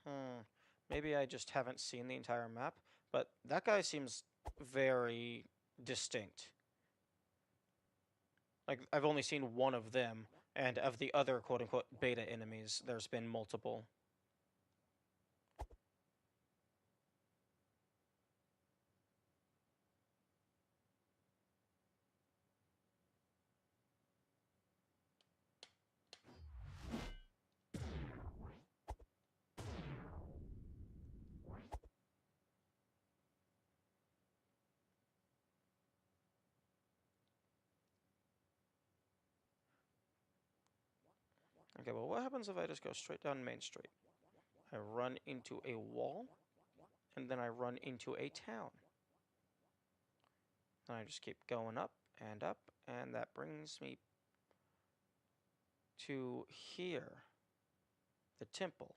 [SPEAKER 2] Hmm. Maybe I just haven't seen the entire map, but that guy seems very distinct. Like, I've only seen one of them, and of the other quote-unquote beta enemies, there's been multiple. Okay, well, what happens if I just go straight down Main Street? I run into a wall, and then I run into a town. Then I just keep going up, and that brings me to here. The temple.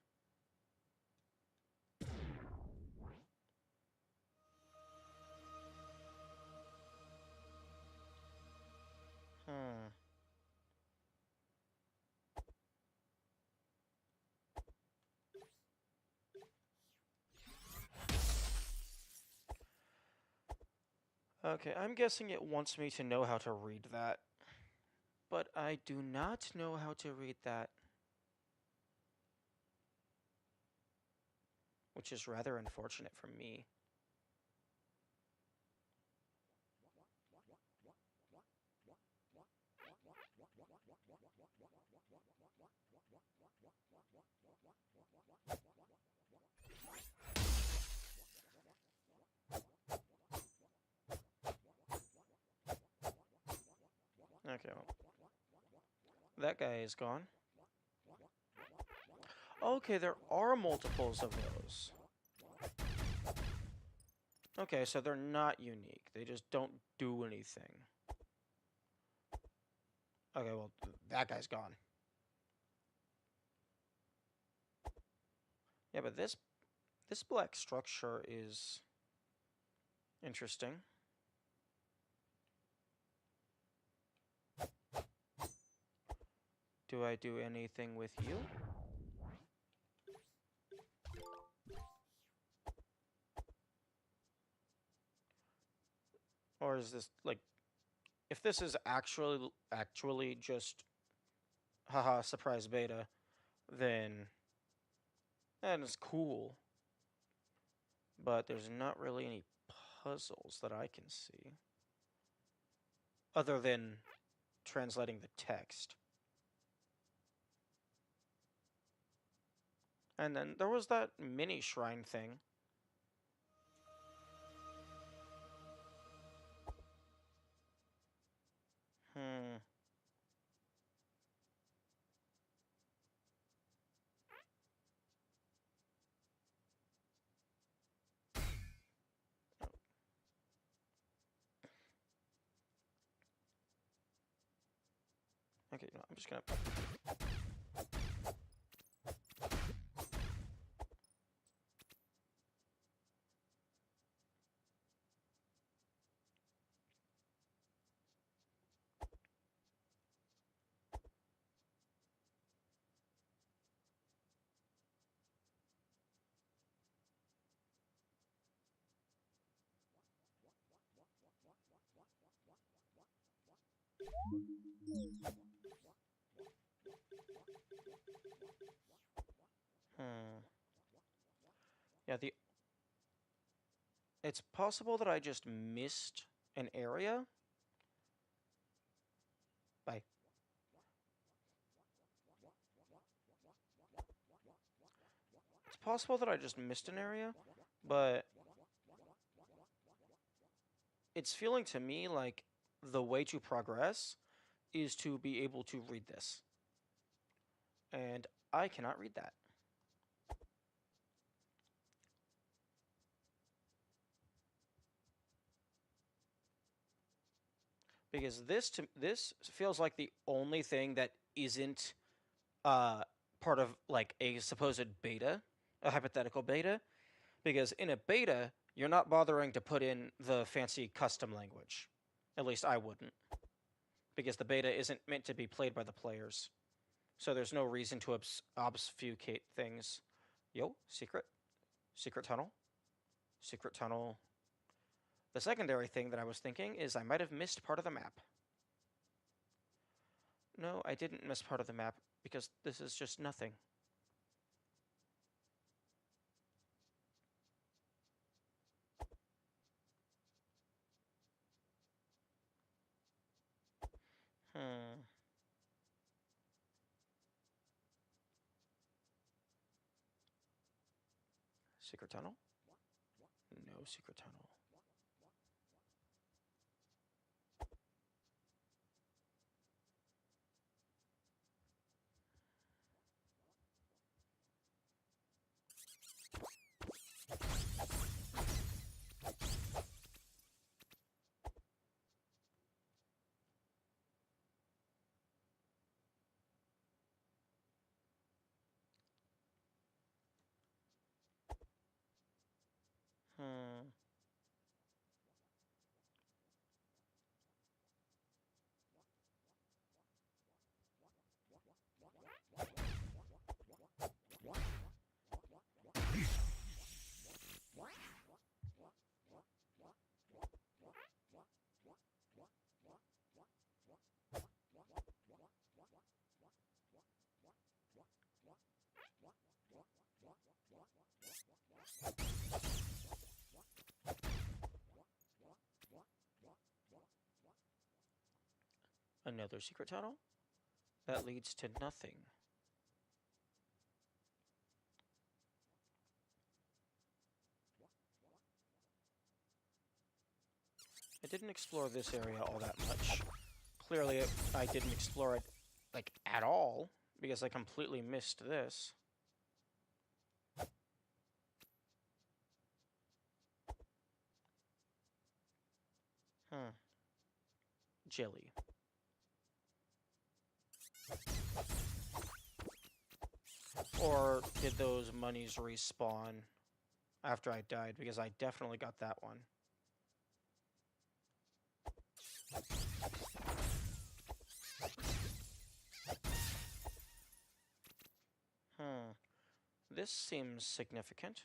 [SPEAKER 2] Hmm. Okay, I'm guessing it wants me to know how to read that. But I do not know how to read that. Which is rather unfortunate for me. Okay, well, that guy is gone. Okay, there are multiples of those. Okay, so they're not unique. They just don't do anything. Okay, well, that guy's gone. Yeah, but this black structure is interesting. Do I do anything with you? Or is this, like, if this is actually just haha surprise beta, then that is cool. But there's not really any puzzles that I can see. Other than translating the text. And then there was that mini shrine thing. Hmm. Okay, no, I'm just gonna... Hmm. Yeah, it's possible that I just missed an area. Bye. It's possible that I just missed an area, but it's feeling to me like the way to progress is to be able to read this. And I cannot read that. Because this feels like the only thing that isn't part of like a supposed beta, a hypothetical beta. Because in a beta, you're not bothering to put in the fancy custom language. At least I wouldn't. Because the beta isn't meant to be played by the players. So there's no reason to obfuscate things. Yo, secret. Secret tunnel. Secret tunnel. The secondary thing that I was thinking is I might have missed part of the map. No, I didn't miss part of the map because this is just nothing. Hmm. Secret tunnel? No secret tunnel. Hmm. Another secret tunnel? That leads to nothing. I didn't explore this area all that much. Clearly, I didn't explore it, like, at all, because I completely missed this. Huh. Jelly. Or did those monies respawn after I died? Because I definitely got that one. This seems significant.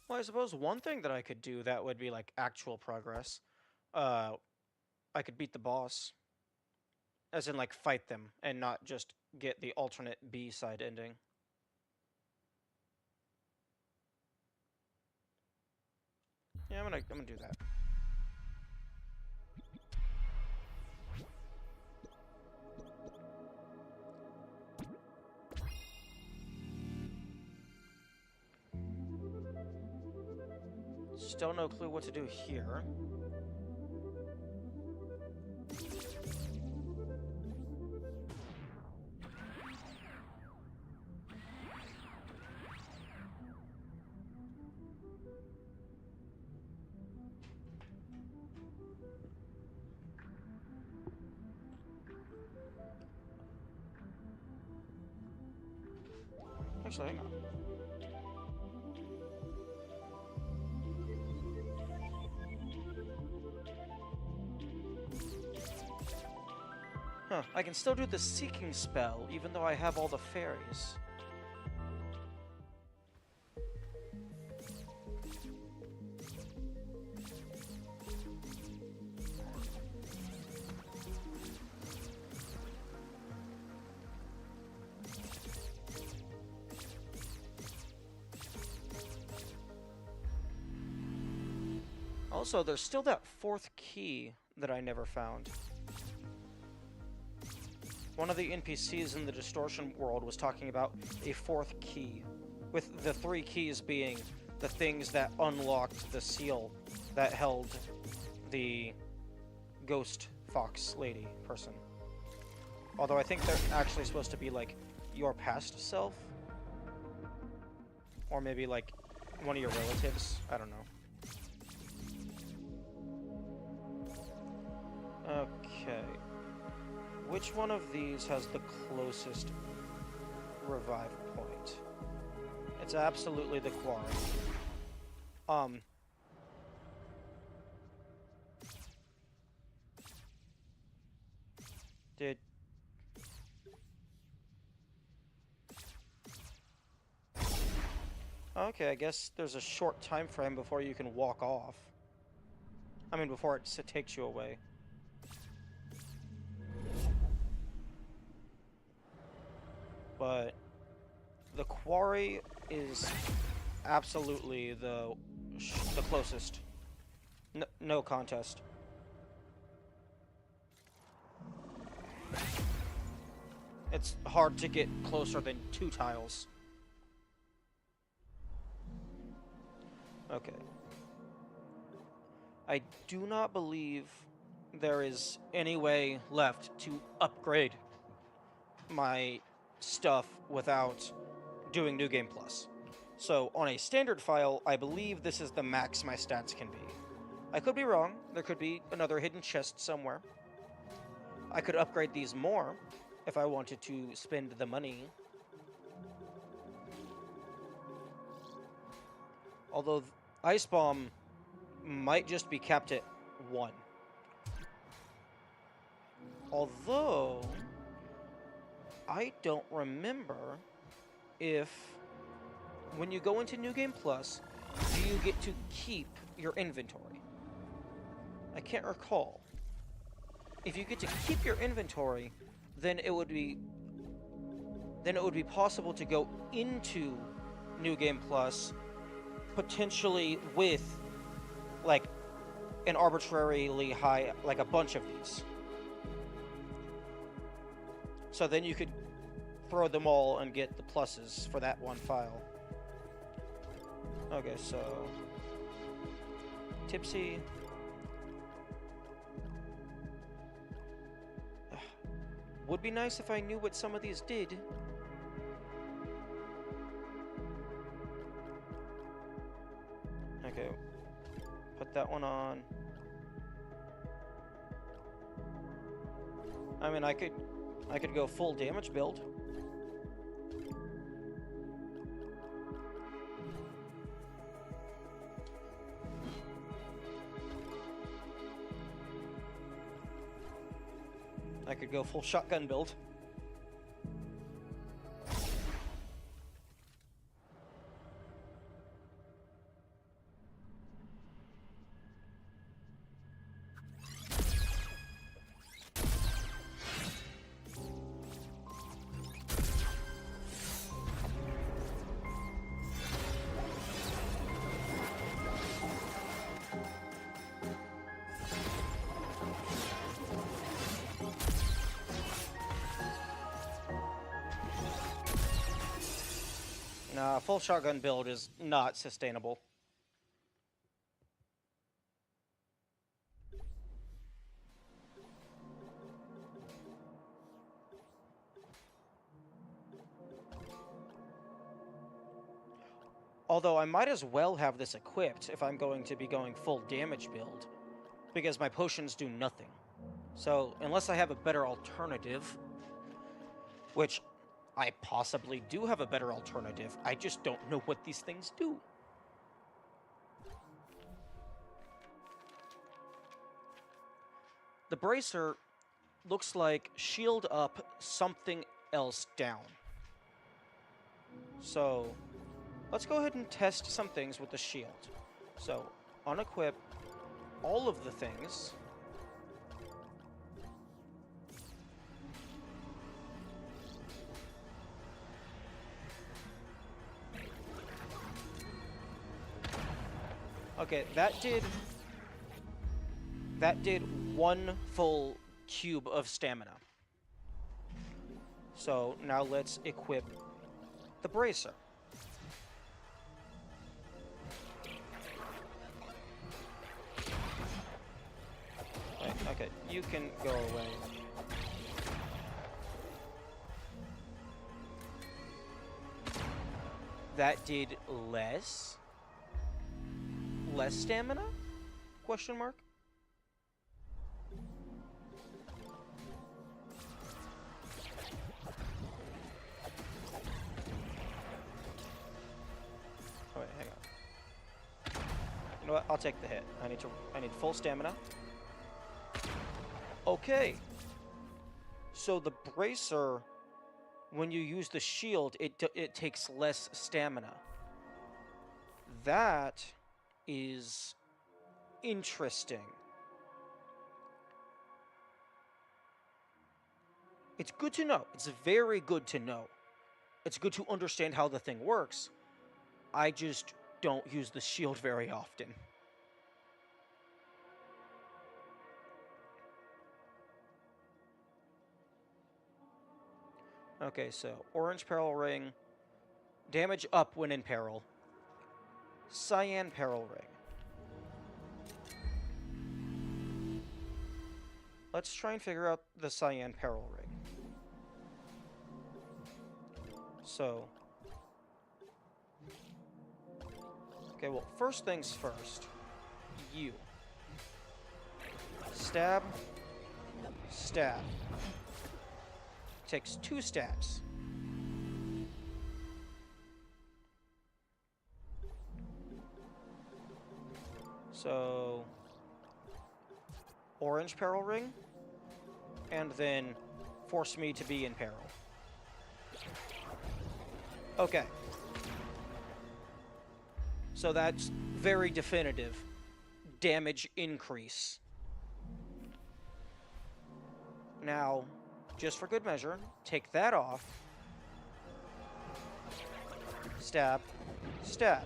[SPEAKER 2] Well, I suppose one thing that I could do that would be like actual progress. Uh, I could beat the boss, as in like fight them, and not just get the alternate B side ending. Yeah, I'm gonna do that. Still no clue what to do here. Actually, hang on. Huh, I can still do the seeking spell, even though I have all the fairies. Also, there's still that fourth key that I never found. One of the NPCs in the distortion world was talking about a fourth key, with the 3 keys being the things that unlocked the seal that held the ghost fox lady person. Although I think they're actually supposed to be like your past self, or maybe like one of your relatives. I don't know. Okay. Which one of these has the closest revive point? It's absolutely the quarry. Did... Okay, I guess there's a short time frame before you can walk off. I mean, before it takes you away. But the quarry is absolutely the closest. No contest. It's hard to get closer than 2 tiles. Okay. I do not believe there is any way left to upgrade my stuff without doing New Game Plus. So on a standard file, I believe this is the max my stats can be. I could be wrong. There could be another hidden chest somewhere. I could upgrade these more if I wanted to spend the money. Although Ice Bomb might just be capped at 1. Although I don't remember if when you go into New Game Plus, do you get to keep your inventory? I can't recall. If you get to keep your inventory, then it would be then it would be possible to go into New Game Plus potentially with like an arbitrarily high, like a bunch of these. So then you could throw them all and get the pluses for that one file. Okay, so Tipsy. Would be nice if I knew what some of these did. Okay, put that one on. I mean, I could go full damage build. I could go full shotgun build. Nah, full shotgun build is not sustainable. Although I might as well have this equipped if I'm going to be going full damage build, because my potions do nothing. So, unless I have a better alternative, which I possibly do have a better alternative, I just don't know what these things do. The bracer looks like shield up, something else down. So, let's go ahead and test some things with the shield. So, unequip all of the things. Okay, that did one full cube of stamina. So now let's equip the bracer. Wait, okay, you can go away. That did less stamina? Question mark? Oh wait, hang on. You know what? I'll take the hit. I need full stamina. Okay. So the bracer, when you use the shield, it takes less stamina. That is interesting. It's good to know. It's very good to know. It's good to understand how the thing works. I just don't use the shield very often. Okay, so orange peril ring, damage up when in peril. Cyan peril ring. Let's try and figure out the cyan peril ring. So, okay, well, first things first. You. Stab. Stab. Takes 2 stabs. So, orange peril ring, and then force me to be in peril. Okay. So that's very definitive. Damage increase. Now, just for good measure, take that off. Stab. Stab.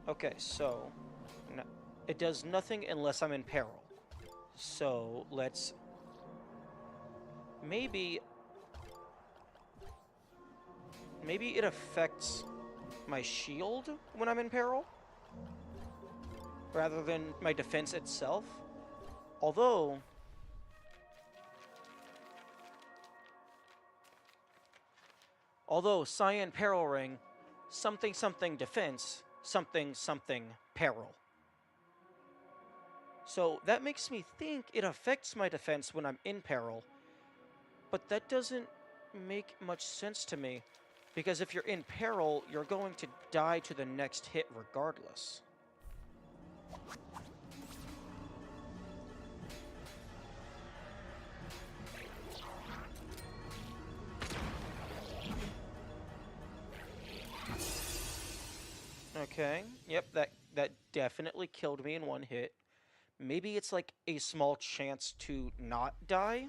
[SPEAKER 2] Okay, so no, it does nothing unless I'm in peril. So let's maybe it affects my shield when I'm in peril rather than my defense itself. Although Cyan Peril Ring, something something defense, something something peril. So that makes me think it affects my defense when I'm in peril, but that doesn't make much sense to me, because if you're in peril, you're going to die to the next hit regardless. Okay, yep, that definitely killed me in one hit. Maybe it's like a small chance to not die?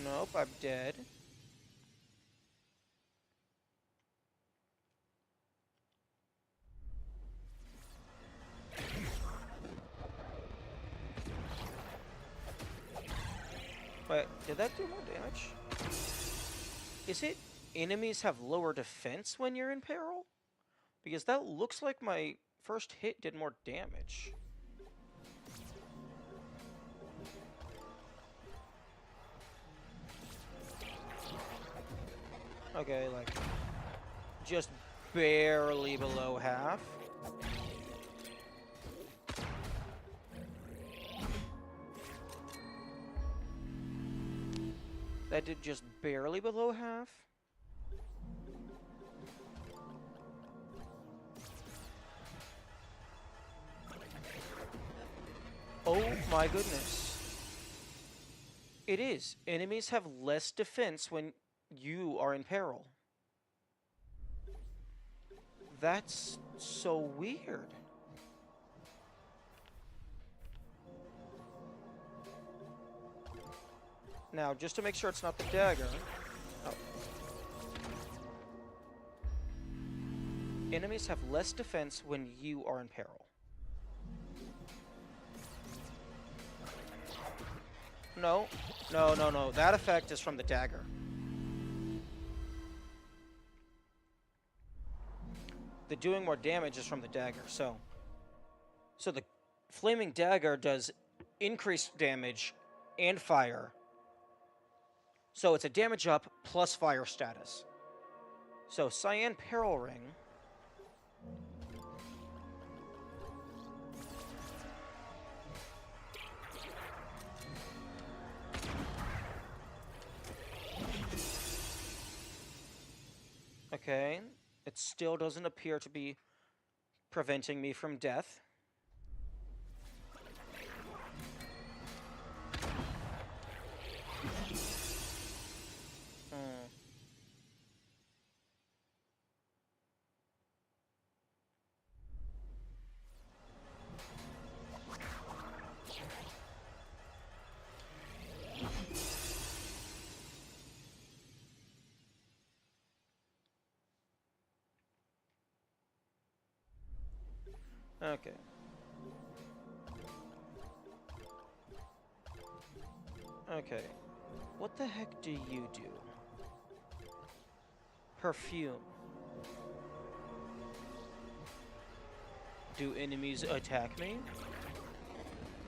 [SPEAKER 2] Nope, I'm dead. Wait, did that do more damage? Is it enemies have lower defense when you're in peril? Because that looks like my first hit did more damage. Okay, like, just barely below half. That did just barely below half. Oh my goodness. It is. Enemies have less defense when you are in peril. That's so weird. Now, just to make sure it's not the dagger. Oh. Enemies have less defense when you are in peril. No. No, no, no. That effect is from the dagger. The doing more damage is from the dagger, so the flaming dagger does increased damage and fire. So it's a damage up plus fire status. So Cyan Peril Ring. Okay, it still doesn't appear to be preventing me from death. Okay. Okay. What the heck do you do? Perfume. Do enemies attack me?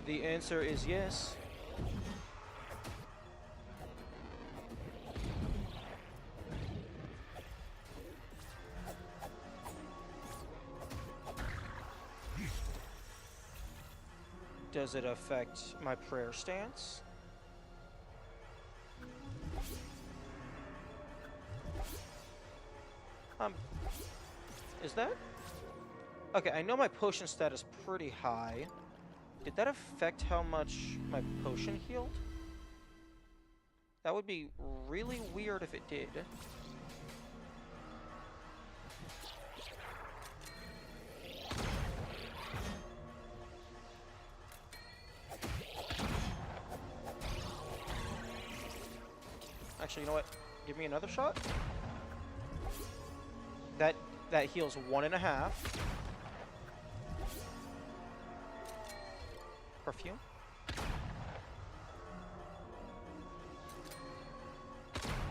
[SPEAKER 2] The answer is yes. Does it affect my prayer stance? Is that? Okay, I know my potion stat is pretty high. Did that affect how much my potion healed? That would be really weird if it did. Actually, you know what? Give me another shot. That heals 1.5. Perfume.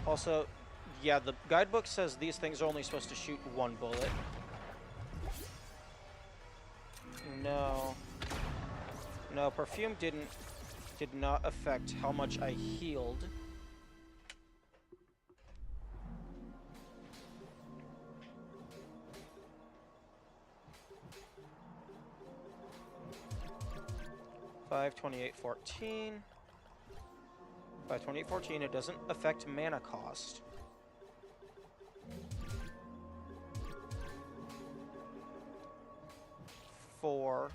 [SPEAKER 2] Also, yeah, the guidebook says these things are only supposed to shoot 1 bullet. No. No, perfume did not affect how much I healed. $528.14. 528.14. It doesn't affect mana cost. Four.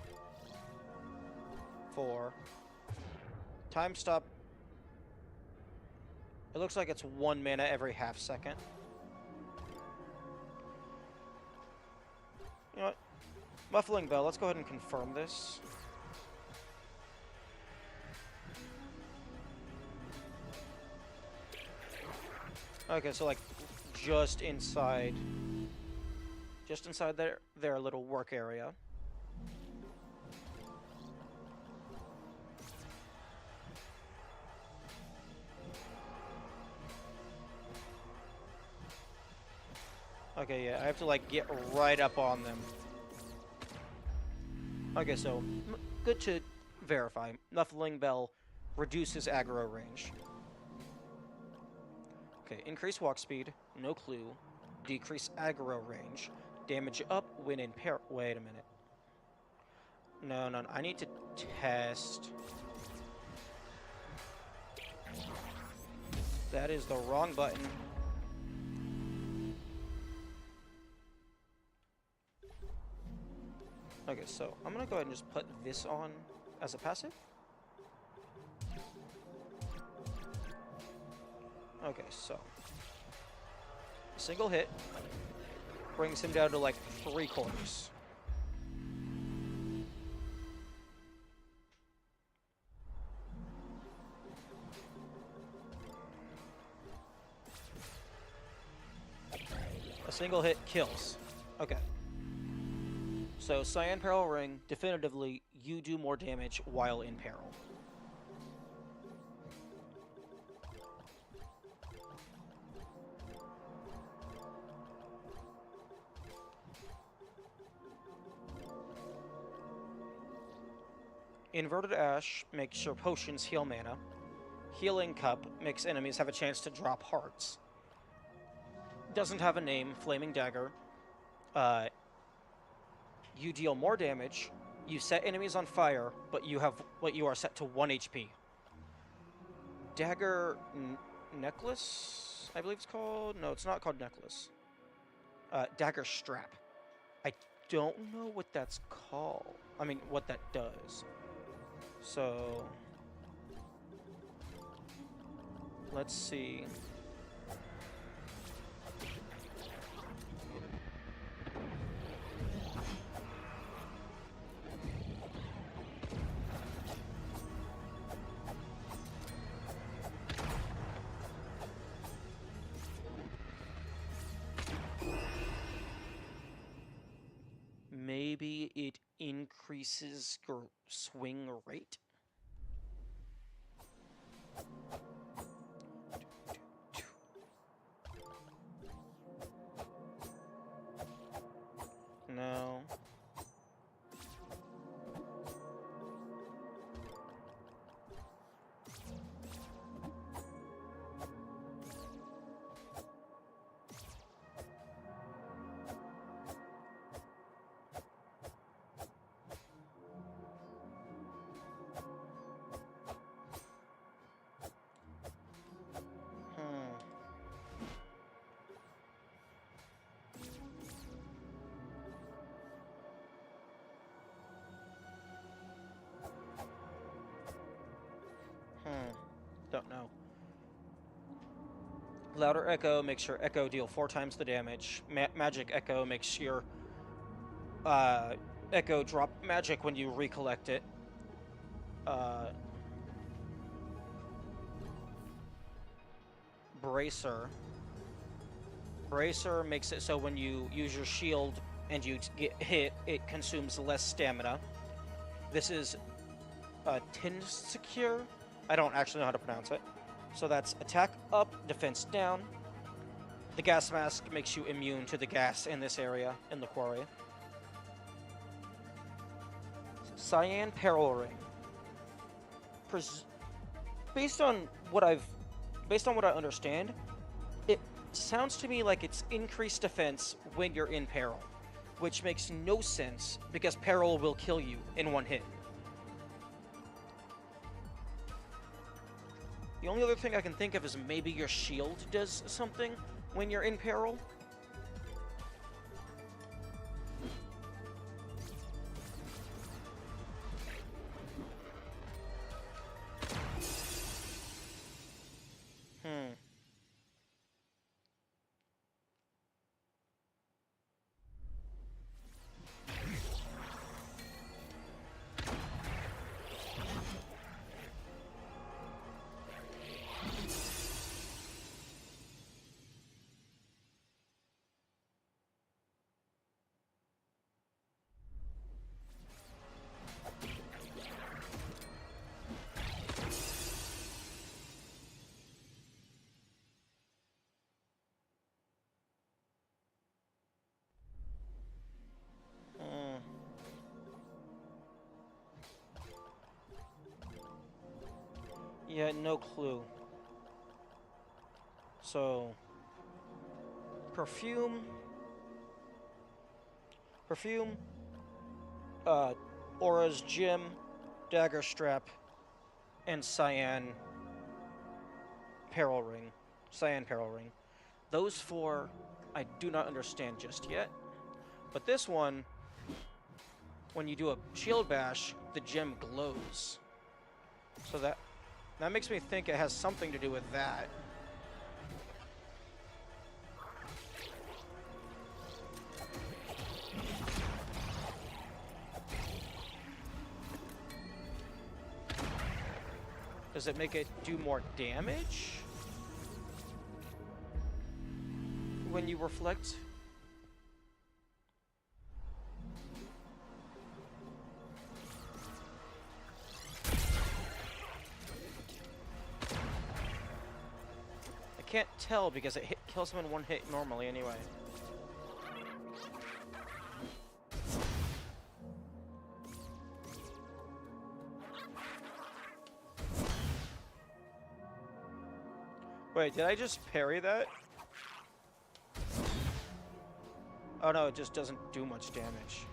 [SPEAKER 2] Time stop. It looks like it's 1 mana every half second. You know what? Muffling Bell, let's go ahead and confirm this. Okay, so like just inside their little work area. Okay, yeah, I have to like get right up on them. Okay, so good to verify. Muffling Bell reduces aggro range. Okay, increase walk speed, no clue. Decrease aggro range. Damage up when in pair. Wait a minute. No, I need to test. That is the wrong button. Okay, so I'm gonna go ahead and just put this on as a passive. Okay, so a single hit brings him down to like 3/4. A single hit kills. Okay. So Cyan Peril Ring, definitively, you do more damage while in peril. Inverted Ash makes your potions heal mana. Healing Cup makes enemies have a chance to drop hearts. Doesn't have a name, Flaming Dagger. You deal more damage. You set enemies on fire, but you are set to 1 HP. Dagger Necklace, I believe it's called. No, it's not called Necklace. Dagger Strap. I don't know what that's called. I mean, what that does. So let's see. Maybe it increases your swing rate? No. Don't know. Louder Echo makes your Echo deal 4 times the damage. Magic Echo makes your Echo drop magic when you recollect it. Bracer. Bracer makes it so when you use your shield and you get hit, it consumes less stamina. This is Tinsecure. I don't actually know how to pronounce it. So that's attack up, defense down. The gas mask makes you immune to the gas in this area, in the quarry. Cyan Peril Ring. Based on what I understand, it sounds to me like it's increased defense when you're in peril, which makes no sense because peril will kill you in one hit. The only other thing I can think of is maybe your shield does something when you're in peril. Yeah, no clue. So, perfume, uh, Aura's Gem, Dagger Strap, and Cyan Peril Ring. Cyan Peril Ring. Those four I do not understand just yet. But this one, when you do a shield bash, the gem glows. So that makes me think it has something to do with that. Does it make it do more damage when you reflect? I can't tell because it kills him in one hit normally anyway. Wait, did I just parry that? Oh no, it just doesn't do much damage.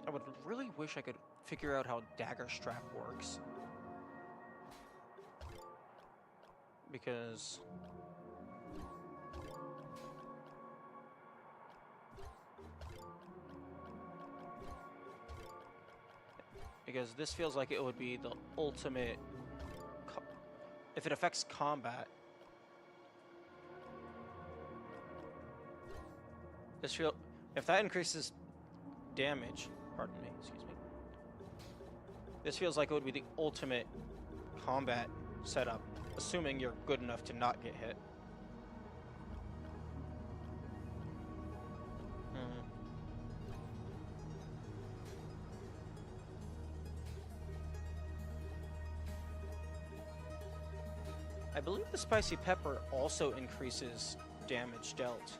[SPEAKER 2] I would really wish I could figure out how Dagger Strap works. Because this feels like it would be the ultimate if it affects combat. If that increases damage, pardon me, excuse me. This feels like it would be the ultimate combat setup, assuming you're good enough to not get hit. I believe the spicy pepper also increases damage dealt.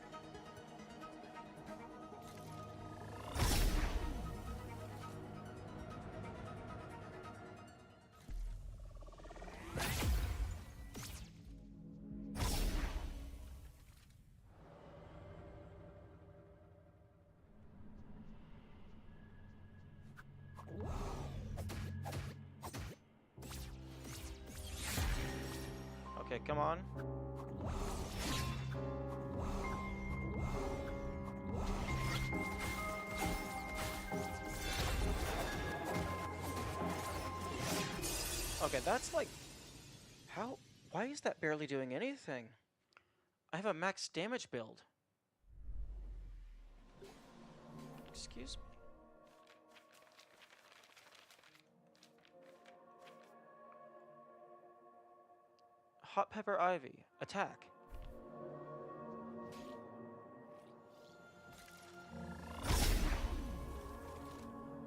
[SPEAKER 2] Okay, come on. Okay, that's like... How? Why is that barely doing anything? I have a max damage build. Excuse me? Hot Pepper Ivy. Attack.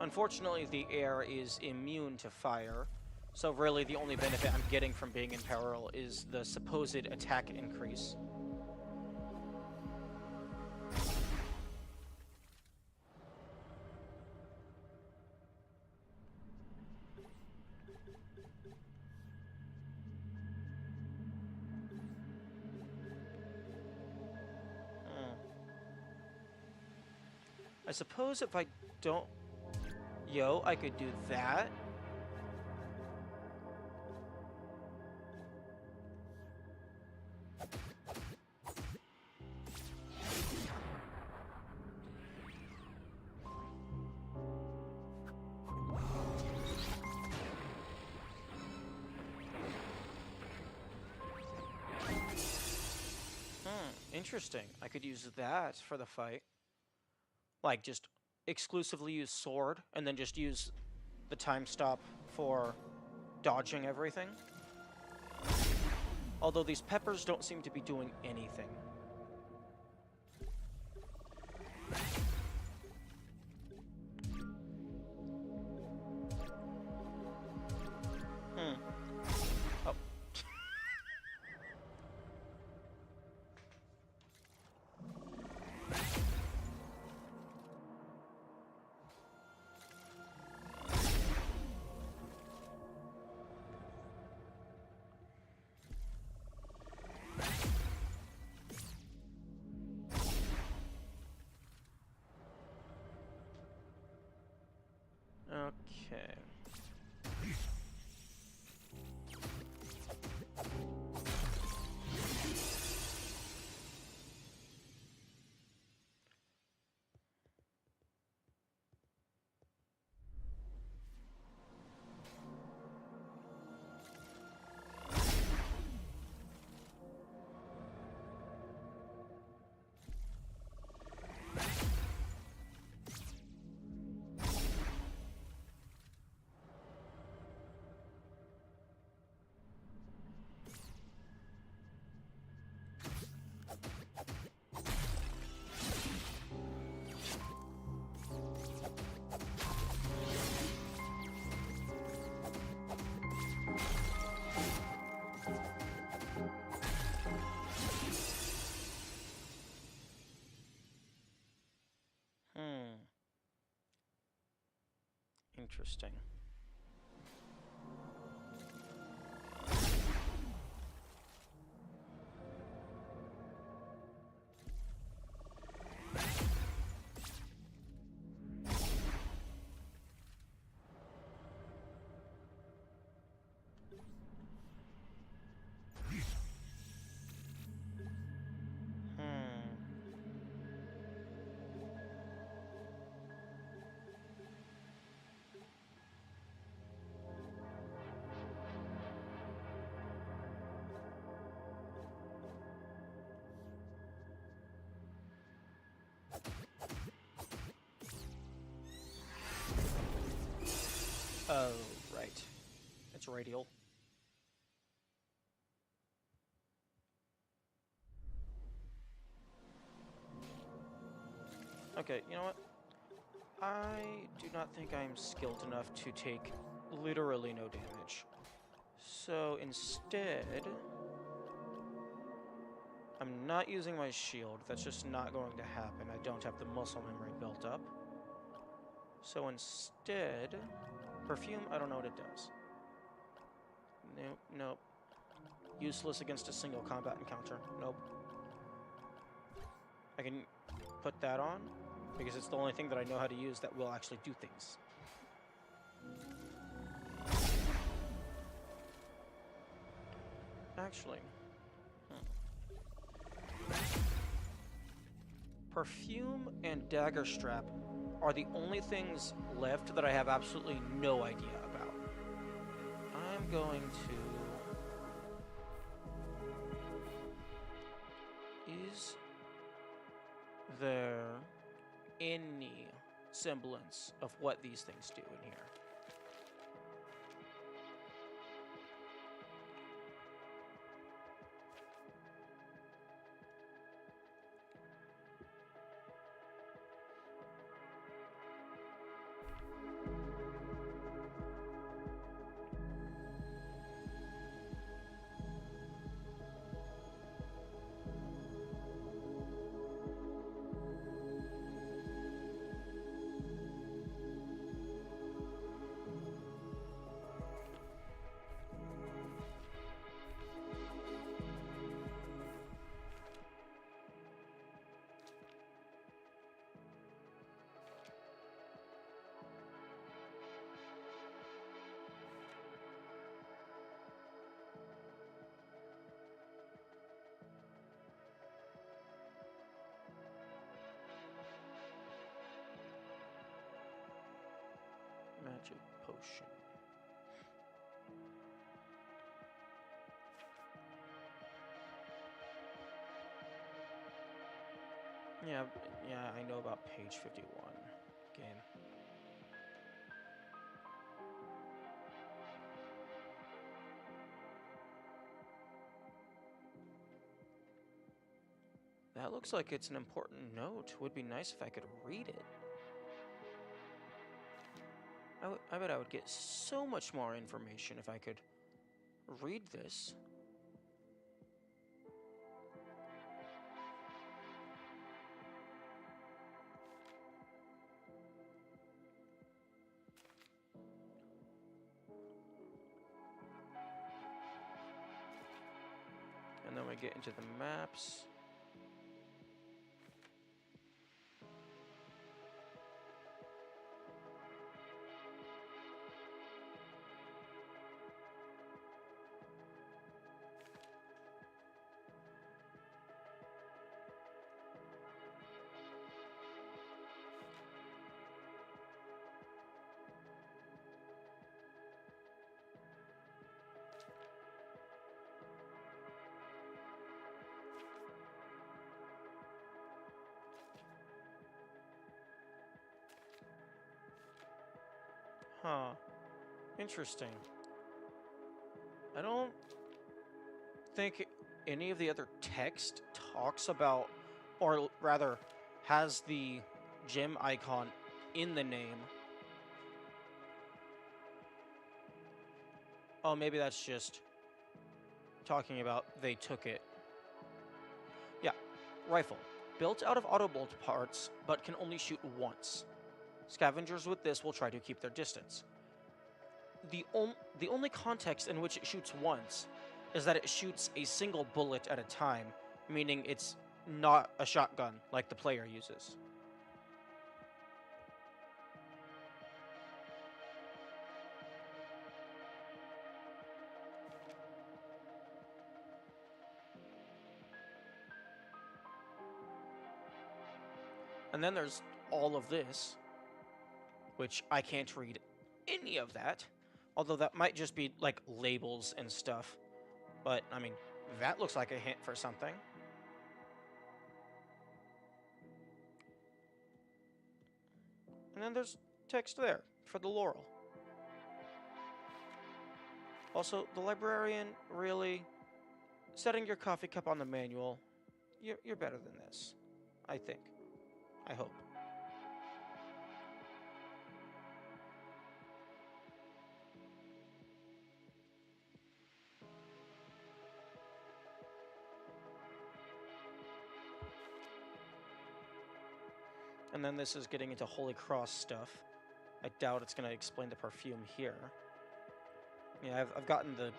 [SPEAKER 2] Unfortunately, the air is immune to fire, so really the only benefit I'm getting from being in peril is the supposed attack increase. I suppose if I don't... Yo, I could do that. Interesting. I could use that for the fight. Like, just exclusively use sword, and then just use the time stop for dodging everything. Although these peppers don't seem to be doing anything. Oh. Okay. Interesting. Oh, right. It's radial. Okay, you know what? I do not think I'm skilled enough to take literally no damage. So instead, I'm not using my shield. That's just not going to happen. I don't have the muscle memory built up. So instead, perfume, I don't know what it does. Nope, nope. Useless against a single combat encounter. Nope. I can put that on, because it's the only thing that I know how to use that will actually do things. Actually, Perfume and dagger strap are the only things left that I have absolutely no idea about. I'm going to... Is there any semblance of what these things do in here? Magic potion. Yeah, yeah, I know about page 51. Game. That looks like it's an important note. Would be nice if I could read it. I bet I would get so much more information if I could read this. And then we get into the maps. Huh. Interesting. I don't think any of the other text talks about, or rather, has the gem icon in the name. Oh, maybe that's just talking about they took it. Yeah, rifle. Built out of autobolt parts, but can only shoot once. Scavengers with this will try to keep their distance. The only context in which it shoots once is that it shoots a single bullet at a time, meaning it's not a shotgun like the player uses. And then there's all of this, which I can't read any of that, although that might just be like labels and stuff. But, I mean, that looks like a hint for something. And then there's text there for the Laurel. Also, the librarian, really, setting your coffee cup on the manual, you're better than this. I think. I hope. And then this is getting into Holy Cross stuff. I doubt it's going to explain the perfume here. Yeah, I've gotten the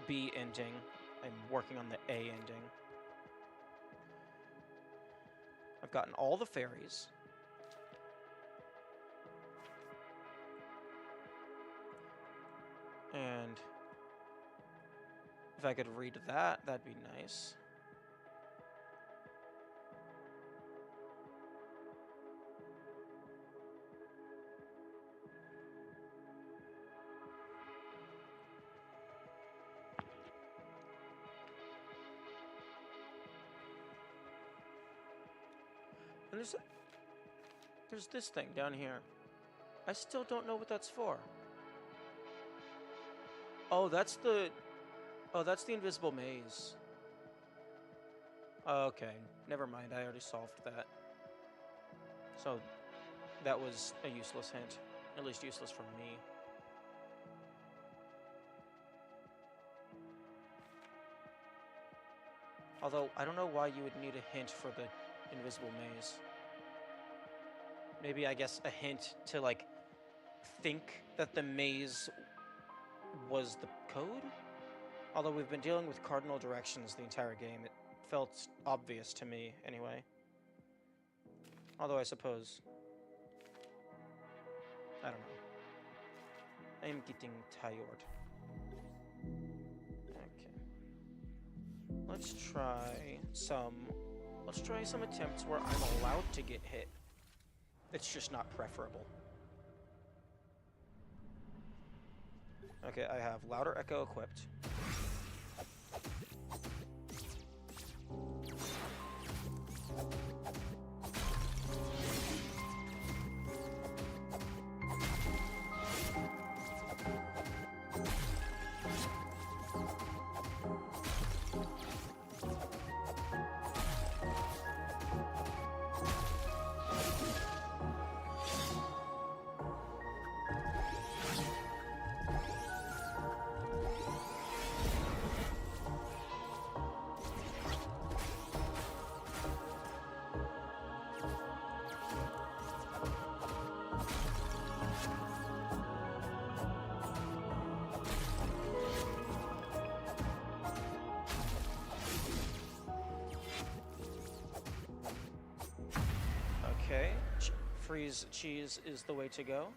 [SPEAKER 2] B ending. I'm working on the A ending. I've gotten all the fairies. And if I could read that, that'd be nice. And there's this thing down here. I still don't know what that's for. Oh, that's the invisible maze. Okay, never mind. I already solved that. So that was a useless hint. At least useless for me. Although, I don't know why you would need a hint for the invisible maze. Maybe, I guess, a hint to, like, think that the maze was the code? Although we've been dealing with cardinal directions the entire game, it felt obvious to me, anyway. Although I suppose... I don't know. I am getting tired. Okay. Let's try some attempts where I'm allowed to get hit. It's just not preferable. Okay, I have Louder Echo equipped. Okay, freeze cheese is the way to go.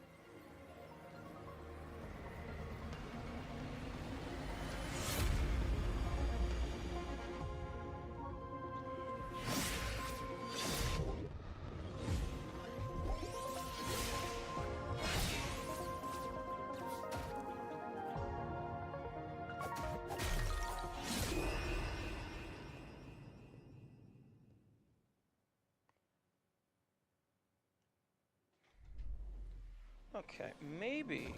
[SPEAKER 2] Okay, maybe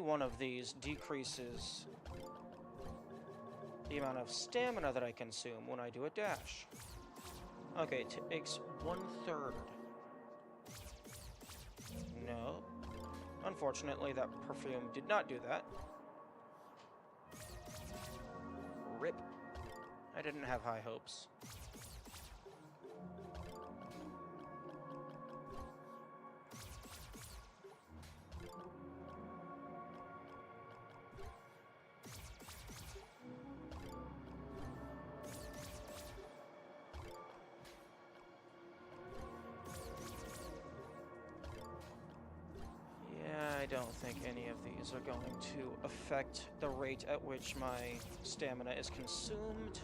[SPEAKER 2] one of these decreases the amount of stamina that I consume when I do a dash. Okay, it takes 1/3. No. Unfortunately, that perfume did not do that. RIP. I didn't have high hopes. I don't think any of these are going to affect the rate at which my stamina is consumed.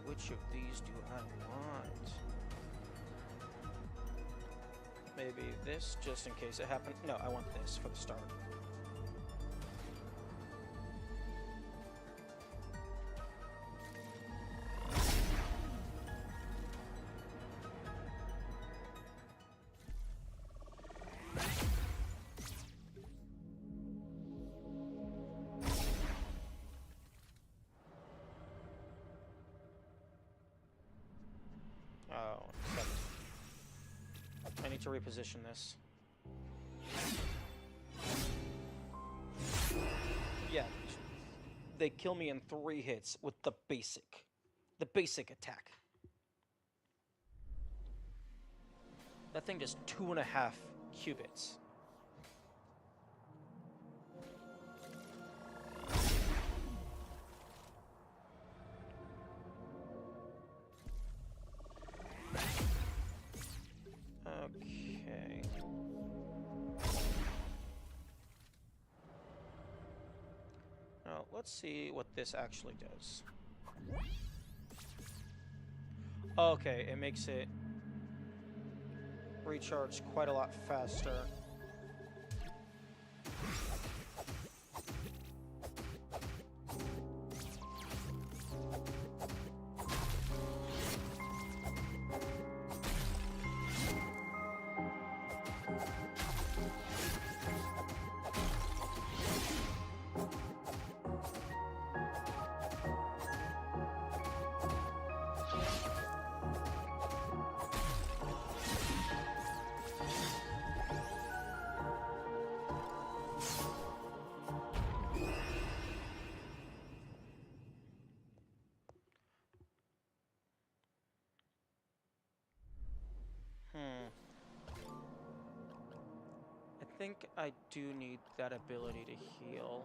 [SPEAKER 2] Which of these do I want? Maybe this, just in case it happens. No, I want this for the start. Oh, except I need to reposition this. Yeah, they kill me in 3 hits with the basic attack. That thing does 2.5 cubits. Okay. Now, let's see what this actually does. Okay, it makes it recharge quite a lot faster. I think I do need that ability to heal.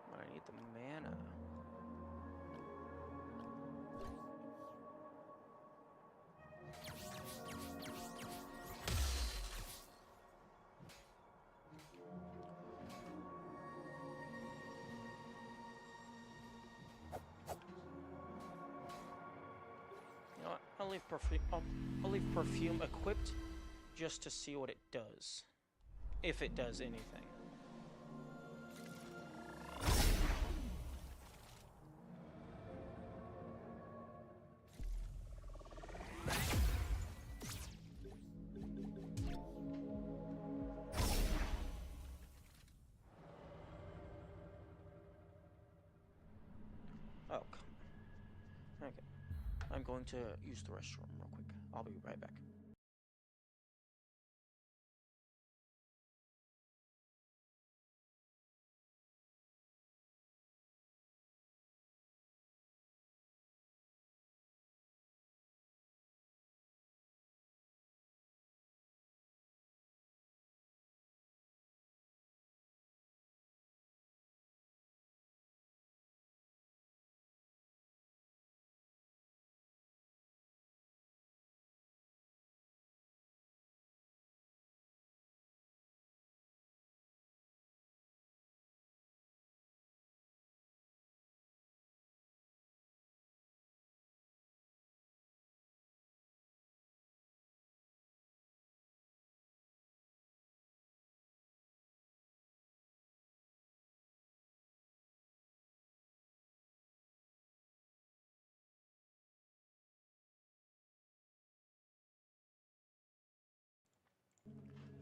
[SPEAKER 2] But I need the mana. You know what? I'll leave perfume equipped just to see what it does. If it does anything. Oh, come on. Okay. I'm going to use the restroom real quick. I'll be right back.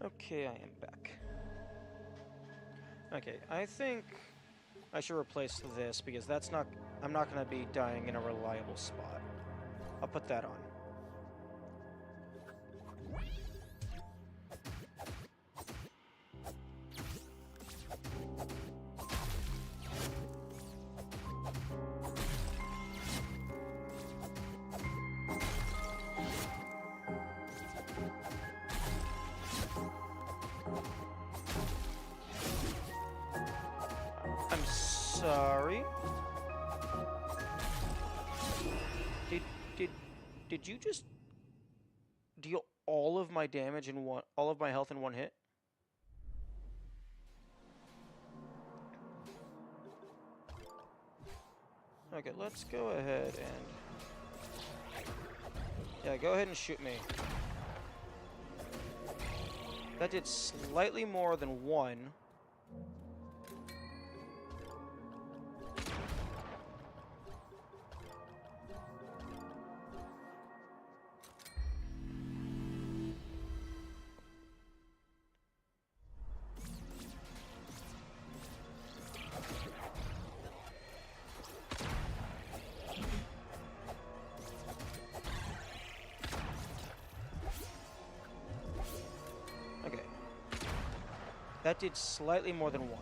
[SPEAKER 2] Okay, I am back. Okay, I think I should replace this because that's not... I'm not going to be dying in a reliable spot. I'll put that on. I'm sorry. Did you just deal all of my damage in one, all of my health in one hit? Okay, let's go ahead and... Yeah, go ahead and shoot me. That did slightly more than one. That did slightly more than 1.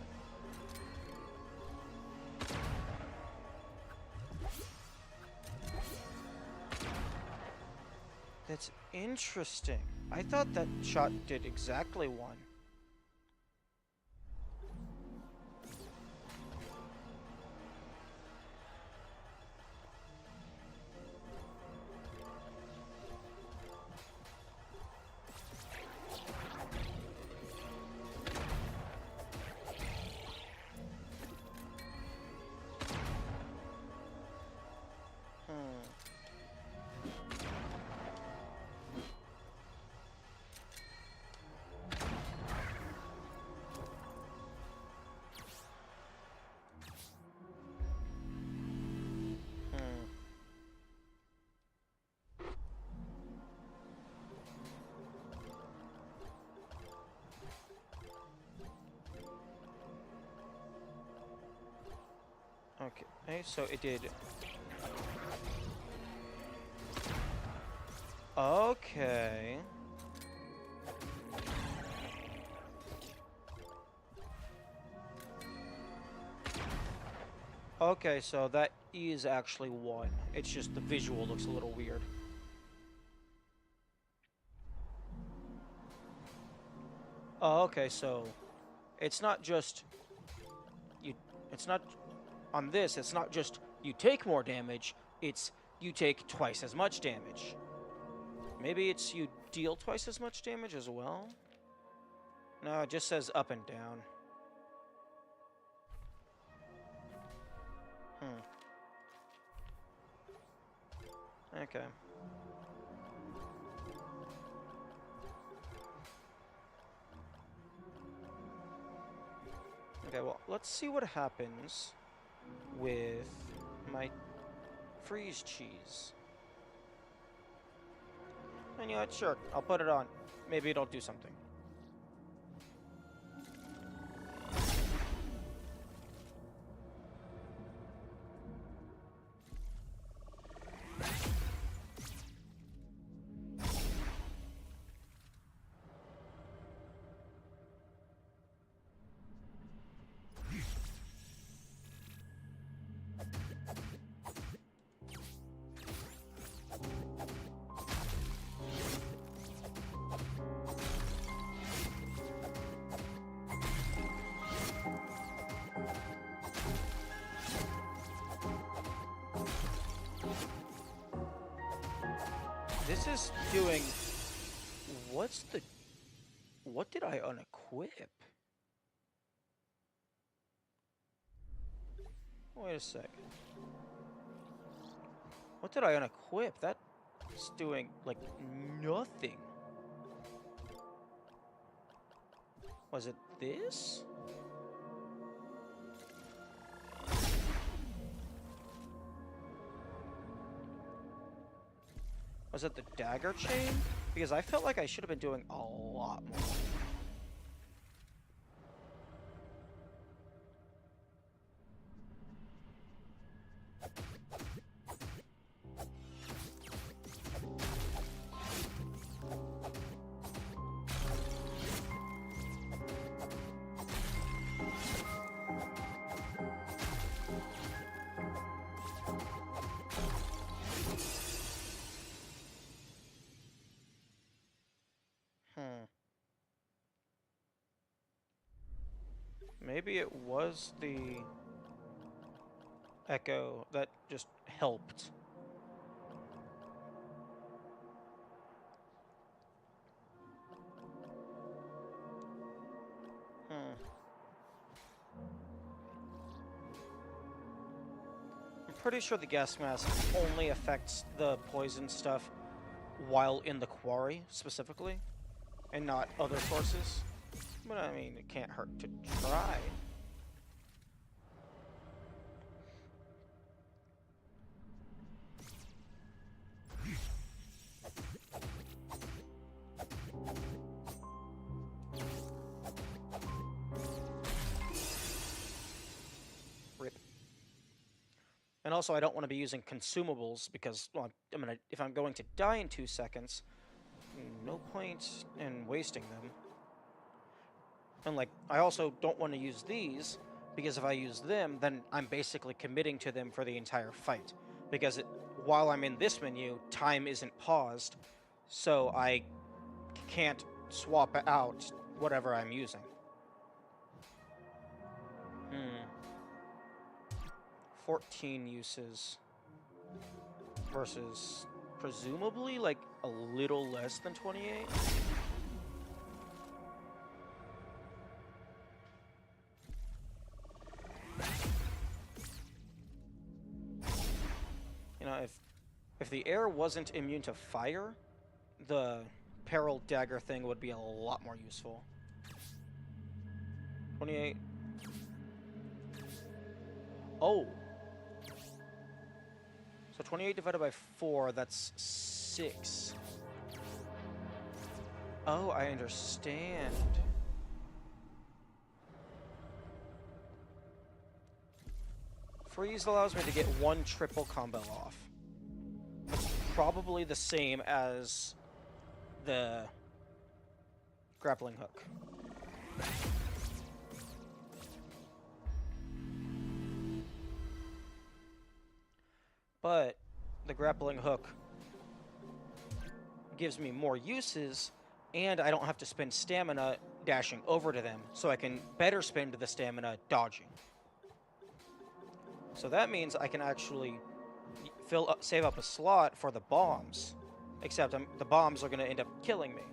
[SPEAKER 2] That's interesting. I thought that shot did exactly 1. Okay, so it did. Okay. Okay, so that is actually 1. It's just the visual looks a little weird. Oh, okay, so it's not just you. It's not on this. It's not just you take more damage. It's you take twice as much damage. Maybe it's you deal twice as much damage as well. No, it just says up and down. Okay. Okay, well, let's see what happens with my freeze cheese. And you know what, sure, I'll put it on. Maybe it'll do something. This is doing... What's the... What did I unequip? Wait a second. What did I unequip? That's doing, like, nothing. Was it this? Was it the dagger chain? Because I felt like I should have been doing a lot more. Maybe it was the echo that just helped. I'm pretty sure the gas mask only affects the poison stuff while in the quarry, specifically, and not other sources. But I mean, it can't hurt to try. Rip. And also, I don't want to be using consumables because, well, if I'm going to die in 2 seconds, no point in wasting them. And, like, I also don't want to use these, because if I use them, then I'm basically committing to them for the entire fight. Because while I'm in this menu, time isn't paused, so I can't swap out whatever I'm using. 14 uses versus presumably like a little less than 28. You know, if the air wasn't immune to fire, the peril dagger thing would be a lot more useful. 28. Oh. So 28 divided by 4, that's 6. Oh, I understand. Freeze allows me to get 1 triple combo off. That's probably the same as the grappling hook. But the grappling hook gives me more uses, and I don't have to spend stamina dashing over to them, so I can better spend the stamina dodging. So that means I can actually save up a slot for the bombs, except the bombs are going to end up killing me.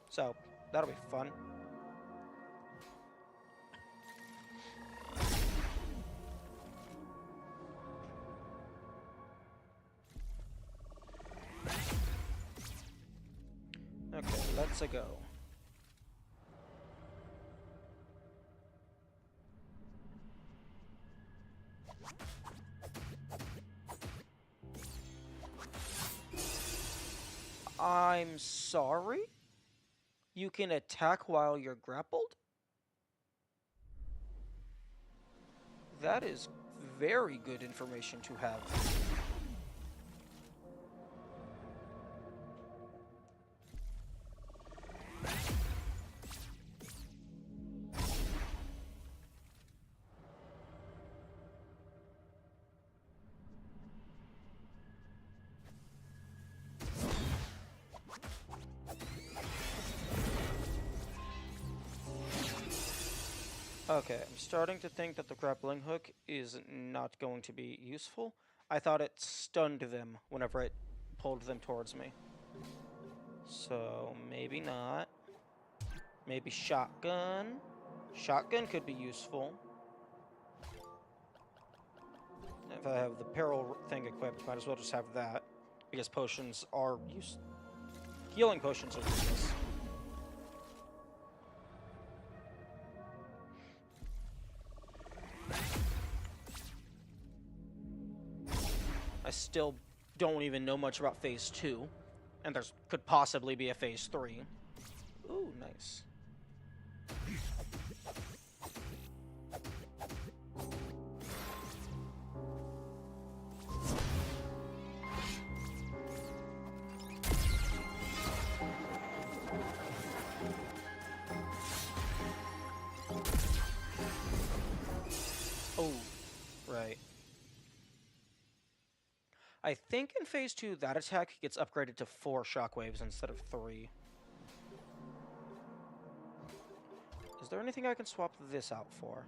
[SPEAKER 2] So that'll be fun. Okay, let's go. I'm sorry? You can attack while you're grappled? That is very good information to have. Okay, I'm starting to think that the grappling hook is not going to be useful. I thought it stunned them whenever it pulled them towards me. So, maybe not. Maybe shotgun. Shotgun could be useful. If I have the peril thing equipped, might as well just have that. Because potions are healing potions are useless. I still don't even know much about Phase 2. And there could possibly be a Phase 3. Ooh, nice. Oh, right. I think in Phase 2, that attack gets upgraded to 4 shockwaves instead of 3. Is there anything I can swap this out for?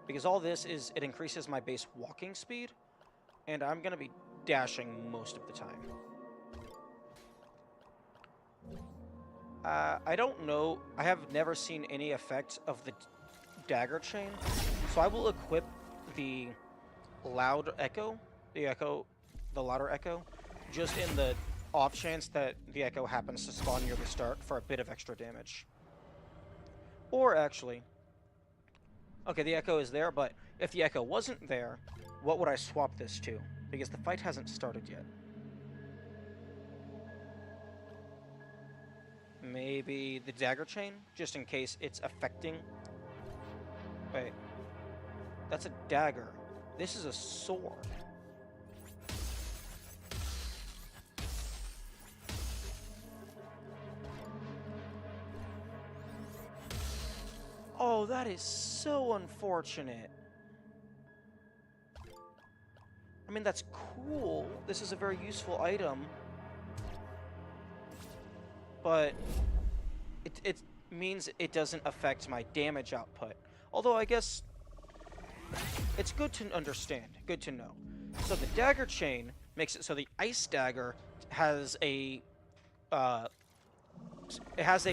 [SPEAKER 2] Because all this is, it increases my base walking speed, and I'm going to be dashing most of the time. I don't know. I have never seen any effect of the dagger chain, so I will equip the loud echo, the louder echo, just in the off chance that the echo happens to spawn near the start for a bit of extra damage. Or actually, okay, the echo is there, but if the echo wasn't there, what would I swap this to? Because the fight hasn't started yet. Maybe the dagger chain, just in case it's affecting. Wait, that's a dagger. This is a sword. that is so unfortunate. I mean, that's cool. This is a very useful item. But it means it doesn't affect my damage output. Although I guess it's good to understand, good to know. So the dagger chain makes it so the ice dagger has a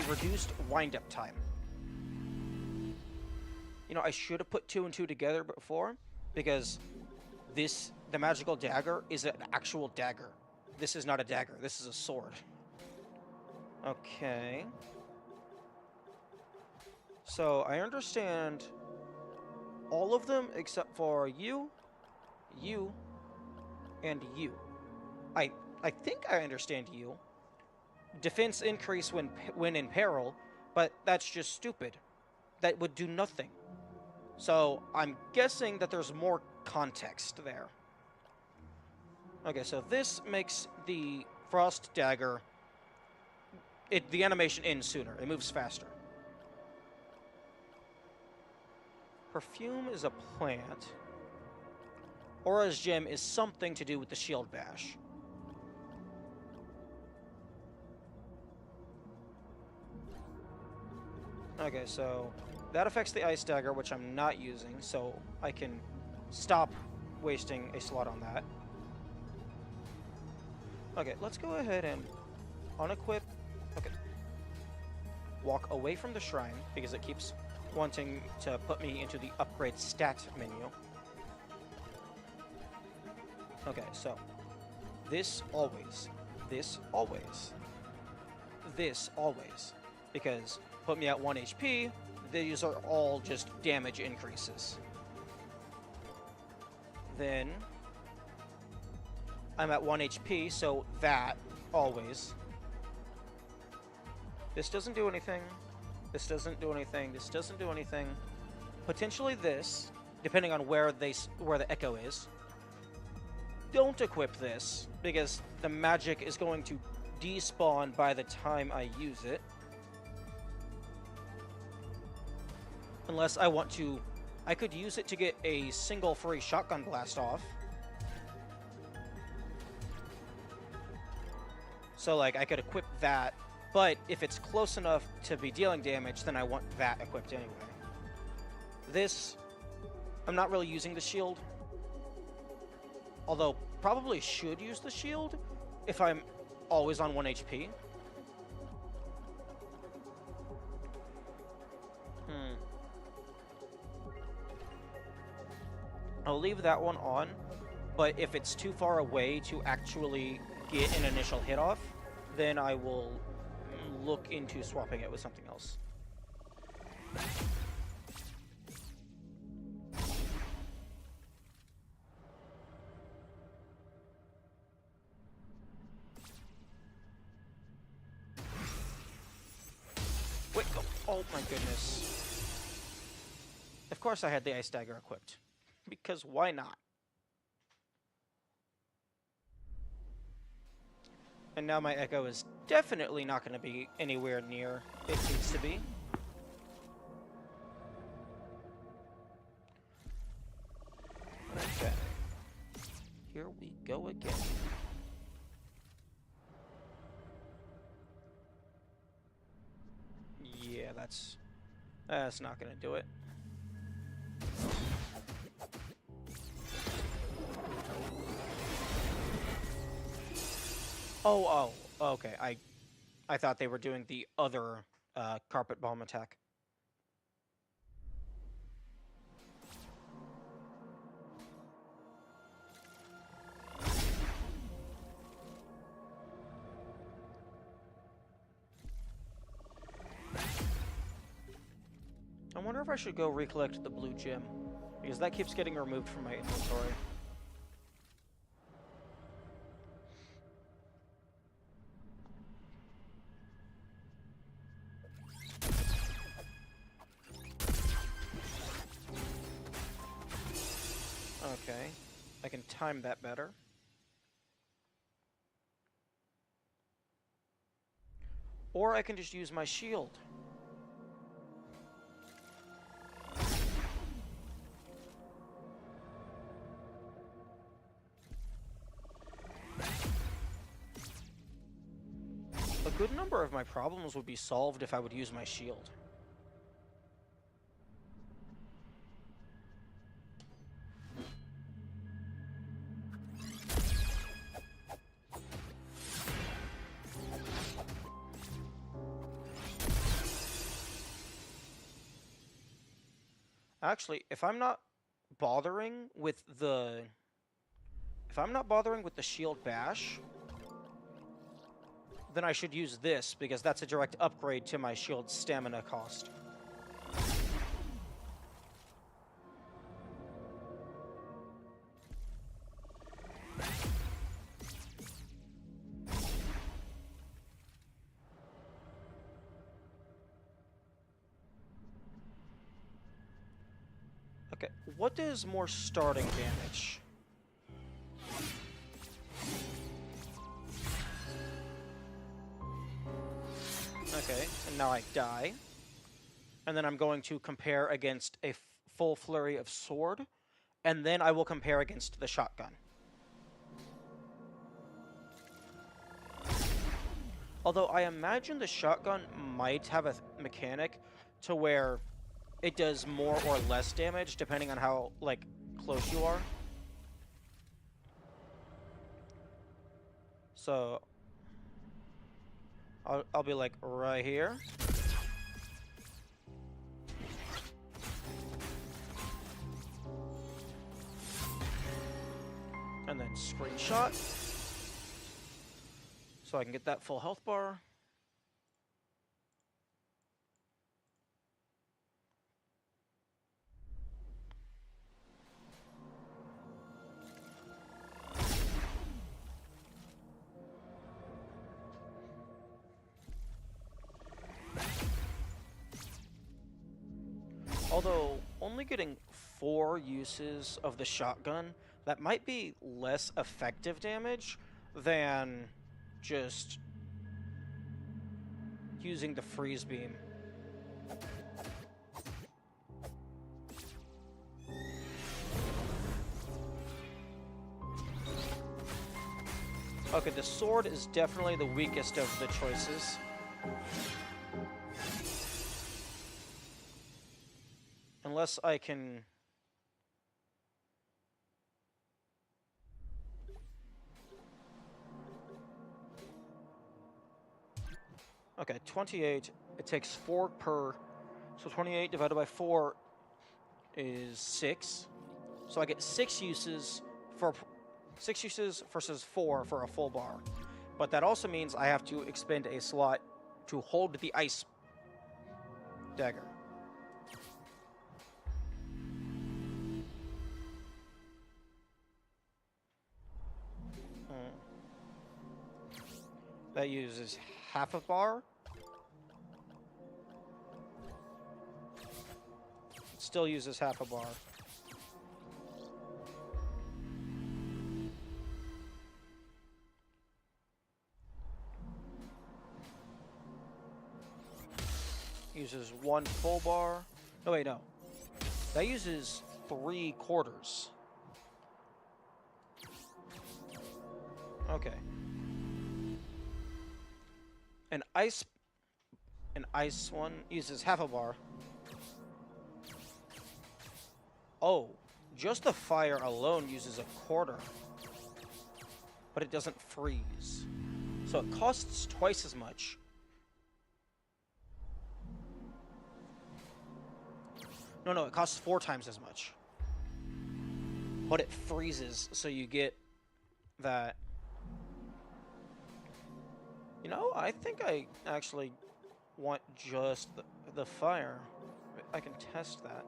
[SPEAKER 2] reduced wind-up time. You know, I should have put 2 and 2 together before, because the magical dagger is an actual dagger. This is not a dagger, this is a sword. Okay. So I understand all of them except for you, you, and you. I think I understand you. Defense increase when in peril, but that's just stupid. That would do nothing. So I'm guessing that there's more context there. Okay, so this makes the frost dagger, the animation ends sooner. It moves faster. Perfume is a plant. Aura's gem is something to do with the shield bash. Okay, so that affects the ice dagger, which I'm not using, so I can stop wasting a slot on that. Okay, let's go ahead and unequip. Okay. Walk away from the shrine, because it keeps wanting to put me into the upgrade stat menu. Okay, so this always, this always, this always, because put me at 1 HP, these are all just damage increases. Then I'm at 1 HP, so that always. This doesn't do anything. This doesn't do anything. This doesn't do anything. Potentially this, depending on where the echo is. Don't equip this, because the magic is going to despawn by the time I use it. Unless I want to... I could use it to get a single free shotgun blast off. So, like, I could equip that, but if it's close enough to be dealing damage, then I want that equipped anyway. This... I'm not really using the shield. Although, probably should use the shield if I'm always on 1 HP. I'll leave that one on, but if it's too far away to actually get an initial hit off, then I will look into swapping it with something else. Wait, oh my goodness. Of course I had the ice dagger equipped. Because why not? And now my echo is definitely not going to be anywhere near it needs to be. Okay. Here we go again. Yeah, that's not going to do it. Oh, okay. I thought they were doing the other carpet bomb attack. I wonder if I should go recollect the blue gem, because that keeps getting removed from my inventory. Okay, I can time that better. Or I can just use my shield. good number of my problems would be solved if I would use my shield. Actually, if I'm not bothering with the shield bash, then I should use this, because that's a direct upgrade to my shield stamina cost. Okay, what does more starting damage? Okay, and now I die. And then I'm going to compare against a full flurry of sword, and then I will compare against the shotgun. Although I imagine the shotgun might have a mechanic to where it does more or less damage depending on how, like, close you are. So I'll be like right here. And then screenshot. So I can get that full health bar. Although, only getting 4 uses of the shotgun, that might be less effective damage than just using the freeze beam. Okay, the sword is definitely the weakest of the choices. Unless I can... Okay, 28. It takes 4 per... So 28 divided by 4 is 6. So I get 6 uses for... 6 uses versus 4 for a full bar. But that also means I have to expend a slot to hold the ice dagger. That uses half a bar. Still uses half a bar. Uses 1 full bar. No, wait, no. That uses 3/4. Okay. An ice one uses half a bar. Oh, just the fire alone uses 1/4. But it doesn't freeze. So it costs twice as much. No, it costs 4 times as much. But it freezes, so you get that. You know, I think I actually want just the fire. I can test that.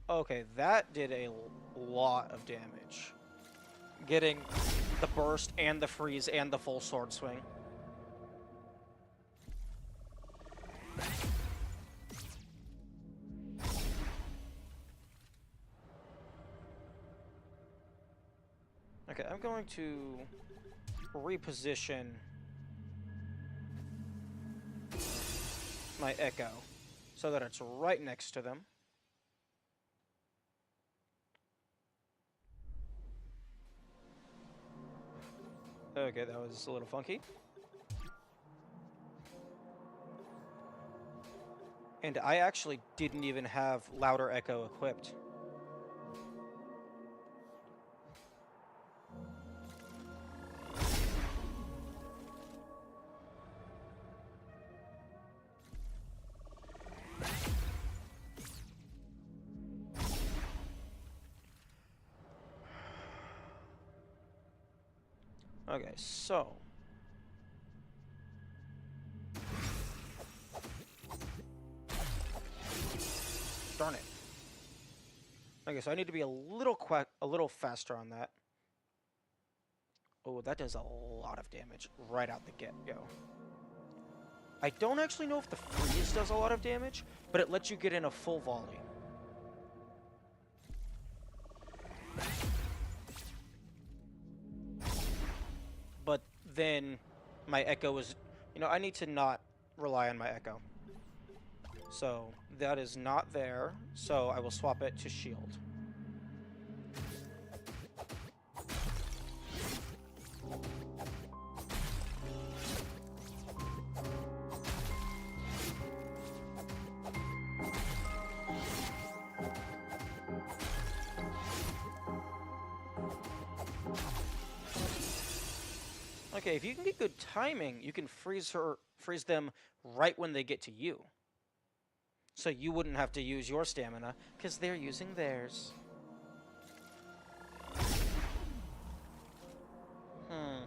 [SPEAKER 2] Okay, that did a lot of damage. Getting the burst and the freeze and the full sword swing. Okay, I'm going to reposition my Echo so that it's right next to them. Okay, that was a little funky. And I actually didn't even have Louder Echo equipped. Okay, so... Darn it. Okay, so I need to be a little faster on that. Oh, that does a lot of damage right out the get-go. I don't actually know if the freeze does a lot of damage, but it lets you get in a full volley. But then my Echo is... You know, I need to not rely on my Echo. So that is not there, so I will swap it to shield. Okay, if you can get good timing, you can freeze them right when they get to you. So you wouldn't have to use your stamina, because they're using theirs. Hmm.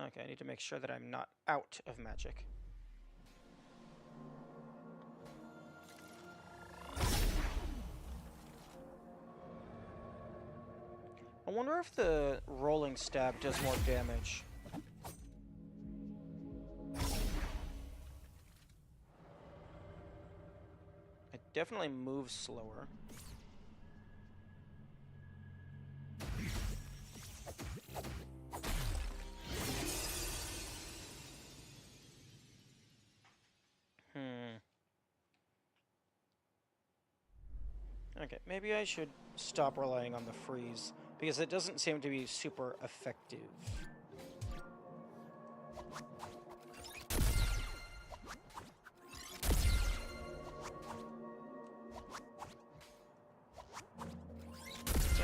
[SPEAKER 2] Okay, I need to make sure that I'm not out of magic. I wonder if the rolling stab does more damage. It definitely moves slower. Okay, maybe I should stop relying on the freeze, because it doesn't seem to be super effective.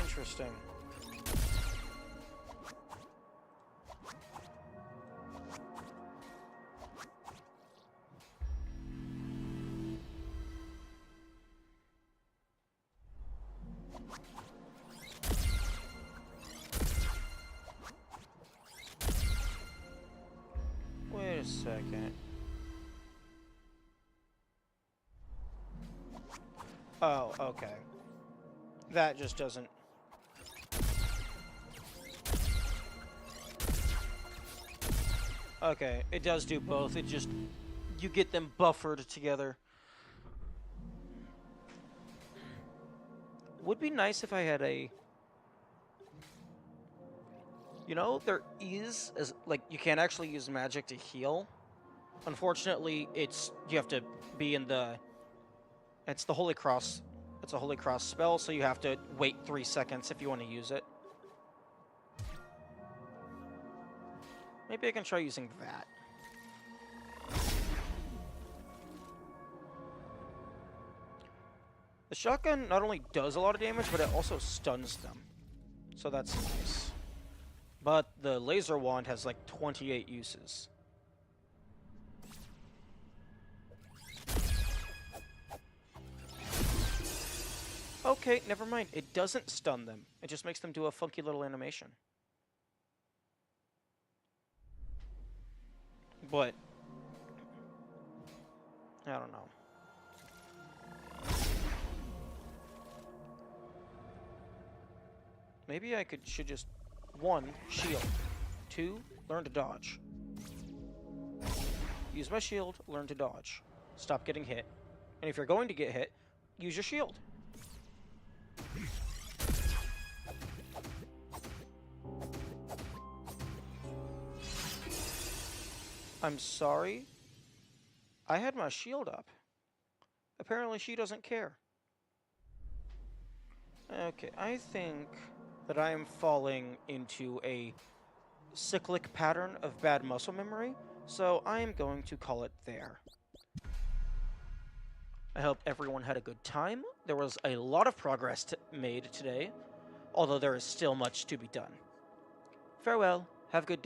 [SPEAKER 2] Interesting. Wait a second. Oh, okay. That just doesn't... Okay, it does do both. It just... You get them buffered together. Would be nice if I had a... You know, there is... like, you can't actually use magic to heal. Unfortunately, it's... You have to be in the... It's the Holy Cross. It's a Holy Cross spell, so you have to wait 3 seconds if you want to use it. Maybe I can try using that. The shotgun not only does a lot of damage, but it also stuns them. So that's nice. But the laser wand has like 28 uses. Okay, never mind. It doesn't stun them. It just makes them do a funky little animation. But I don't know. Maybe I should just 1, shield. 2, learn to dodge. Use my shield, learn to dodge. Stop getting hit. And if you're going to get hit, use your shield. I'm sorry. I had my shield up. Apparently she doesn't care. Okay, I think that I am falling into a cyclic pattern of bad muscle memory, so I am going to call it there. I hope everyone had a good time. There was a lot of progress made today, although there is still much to be done. Farewell, have a good day.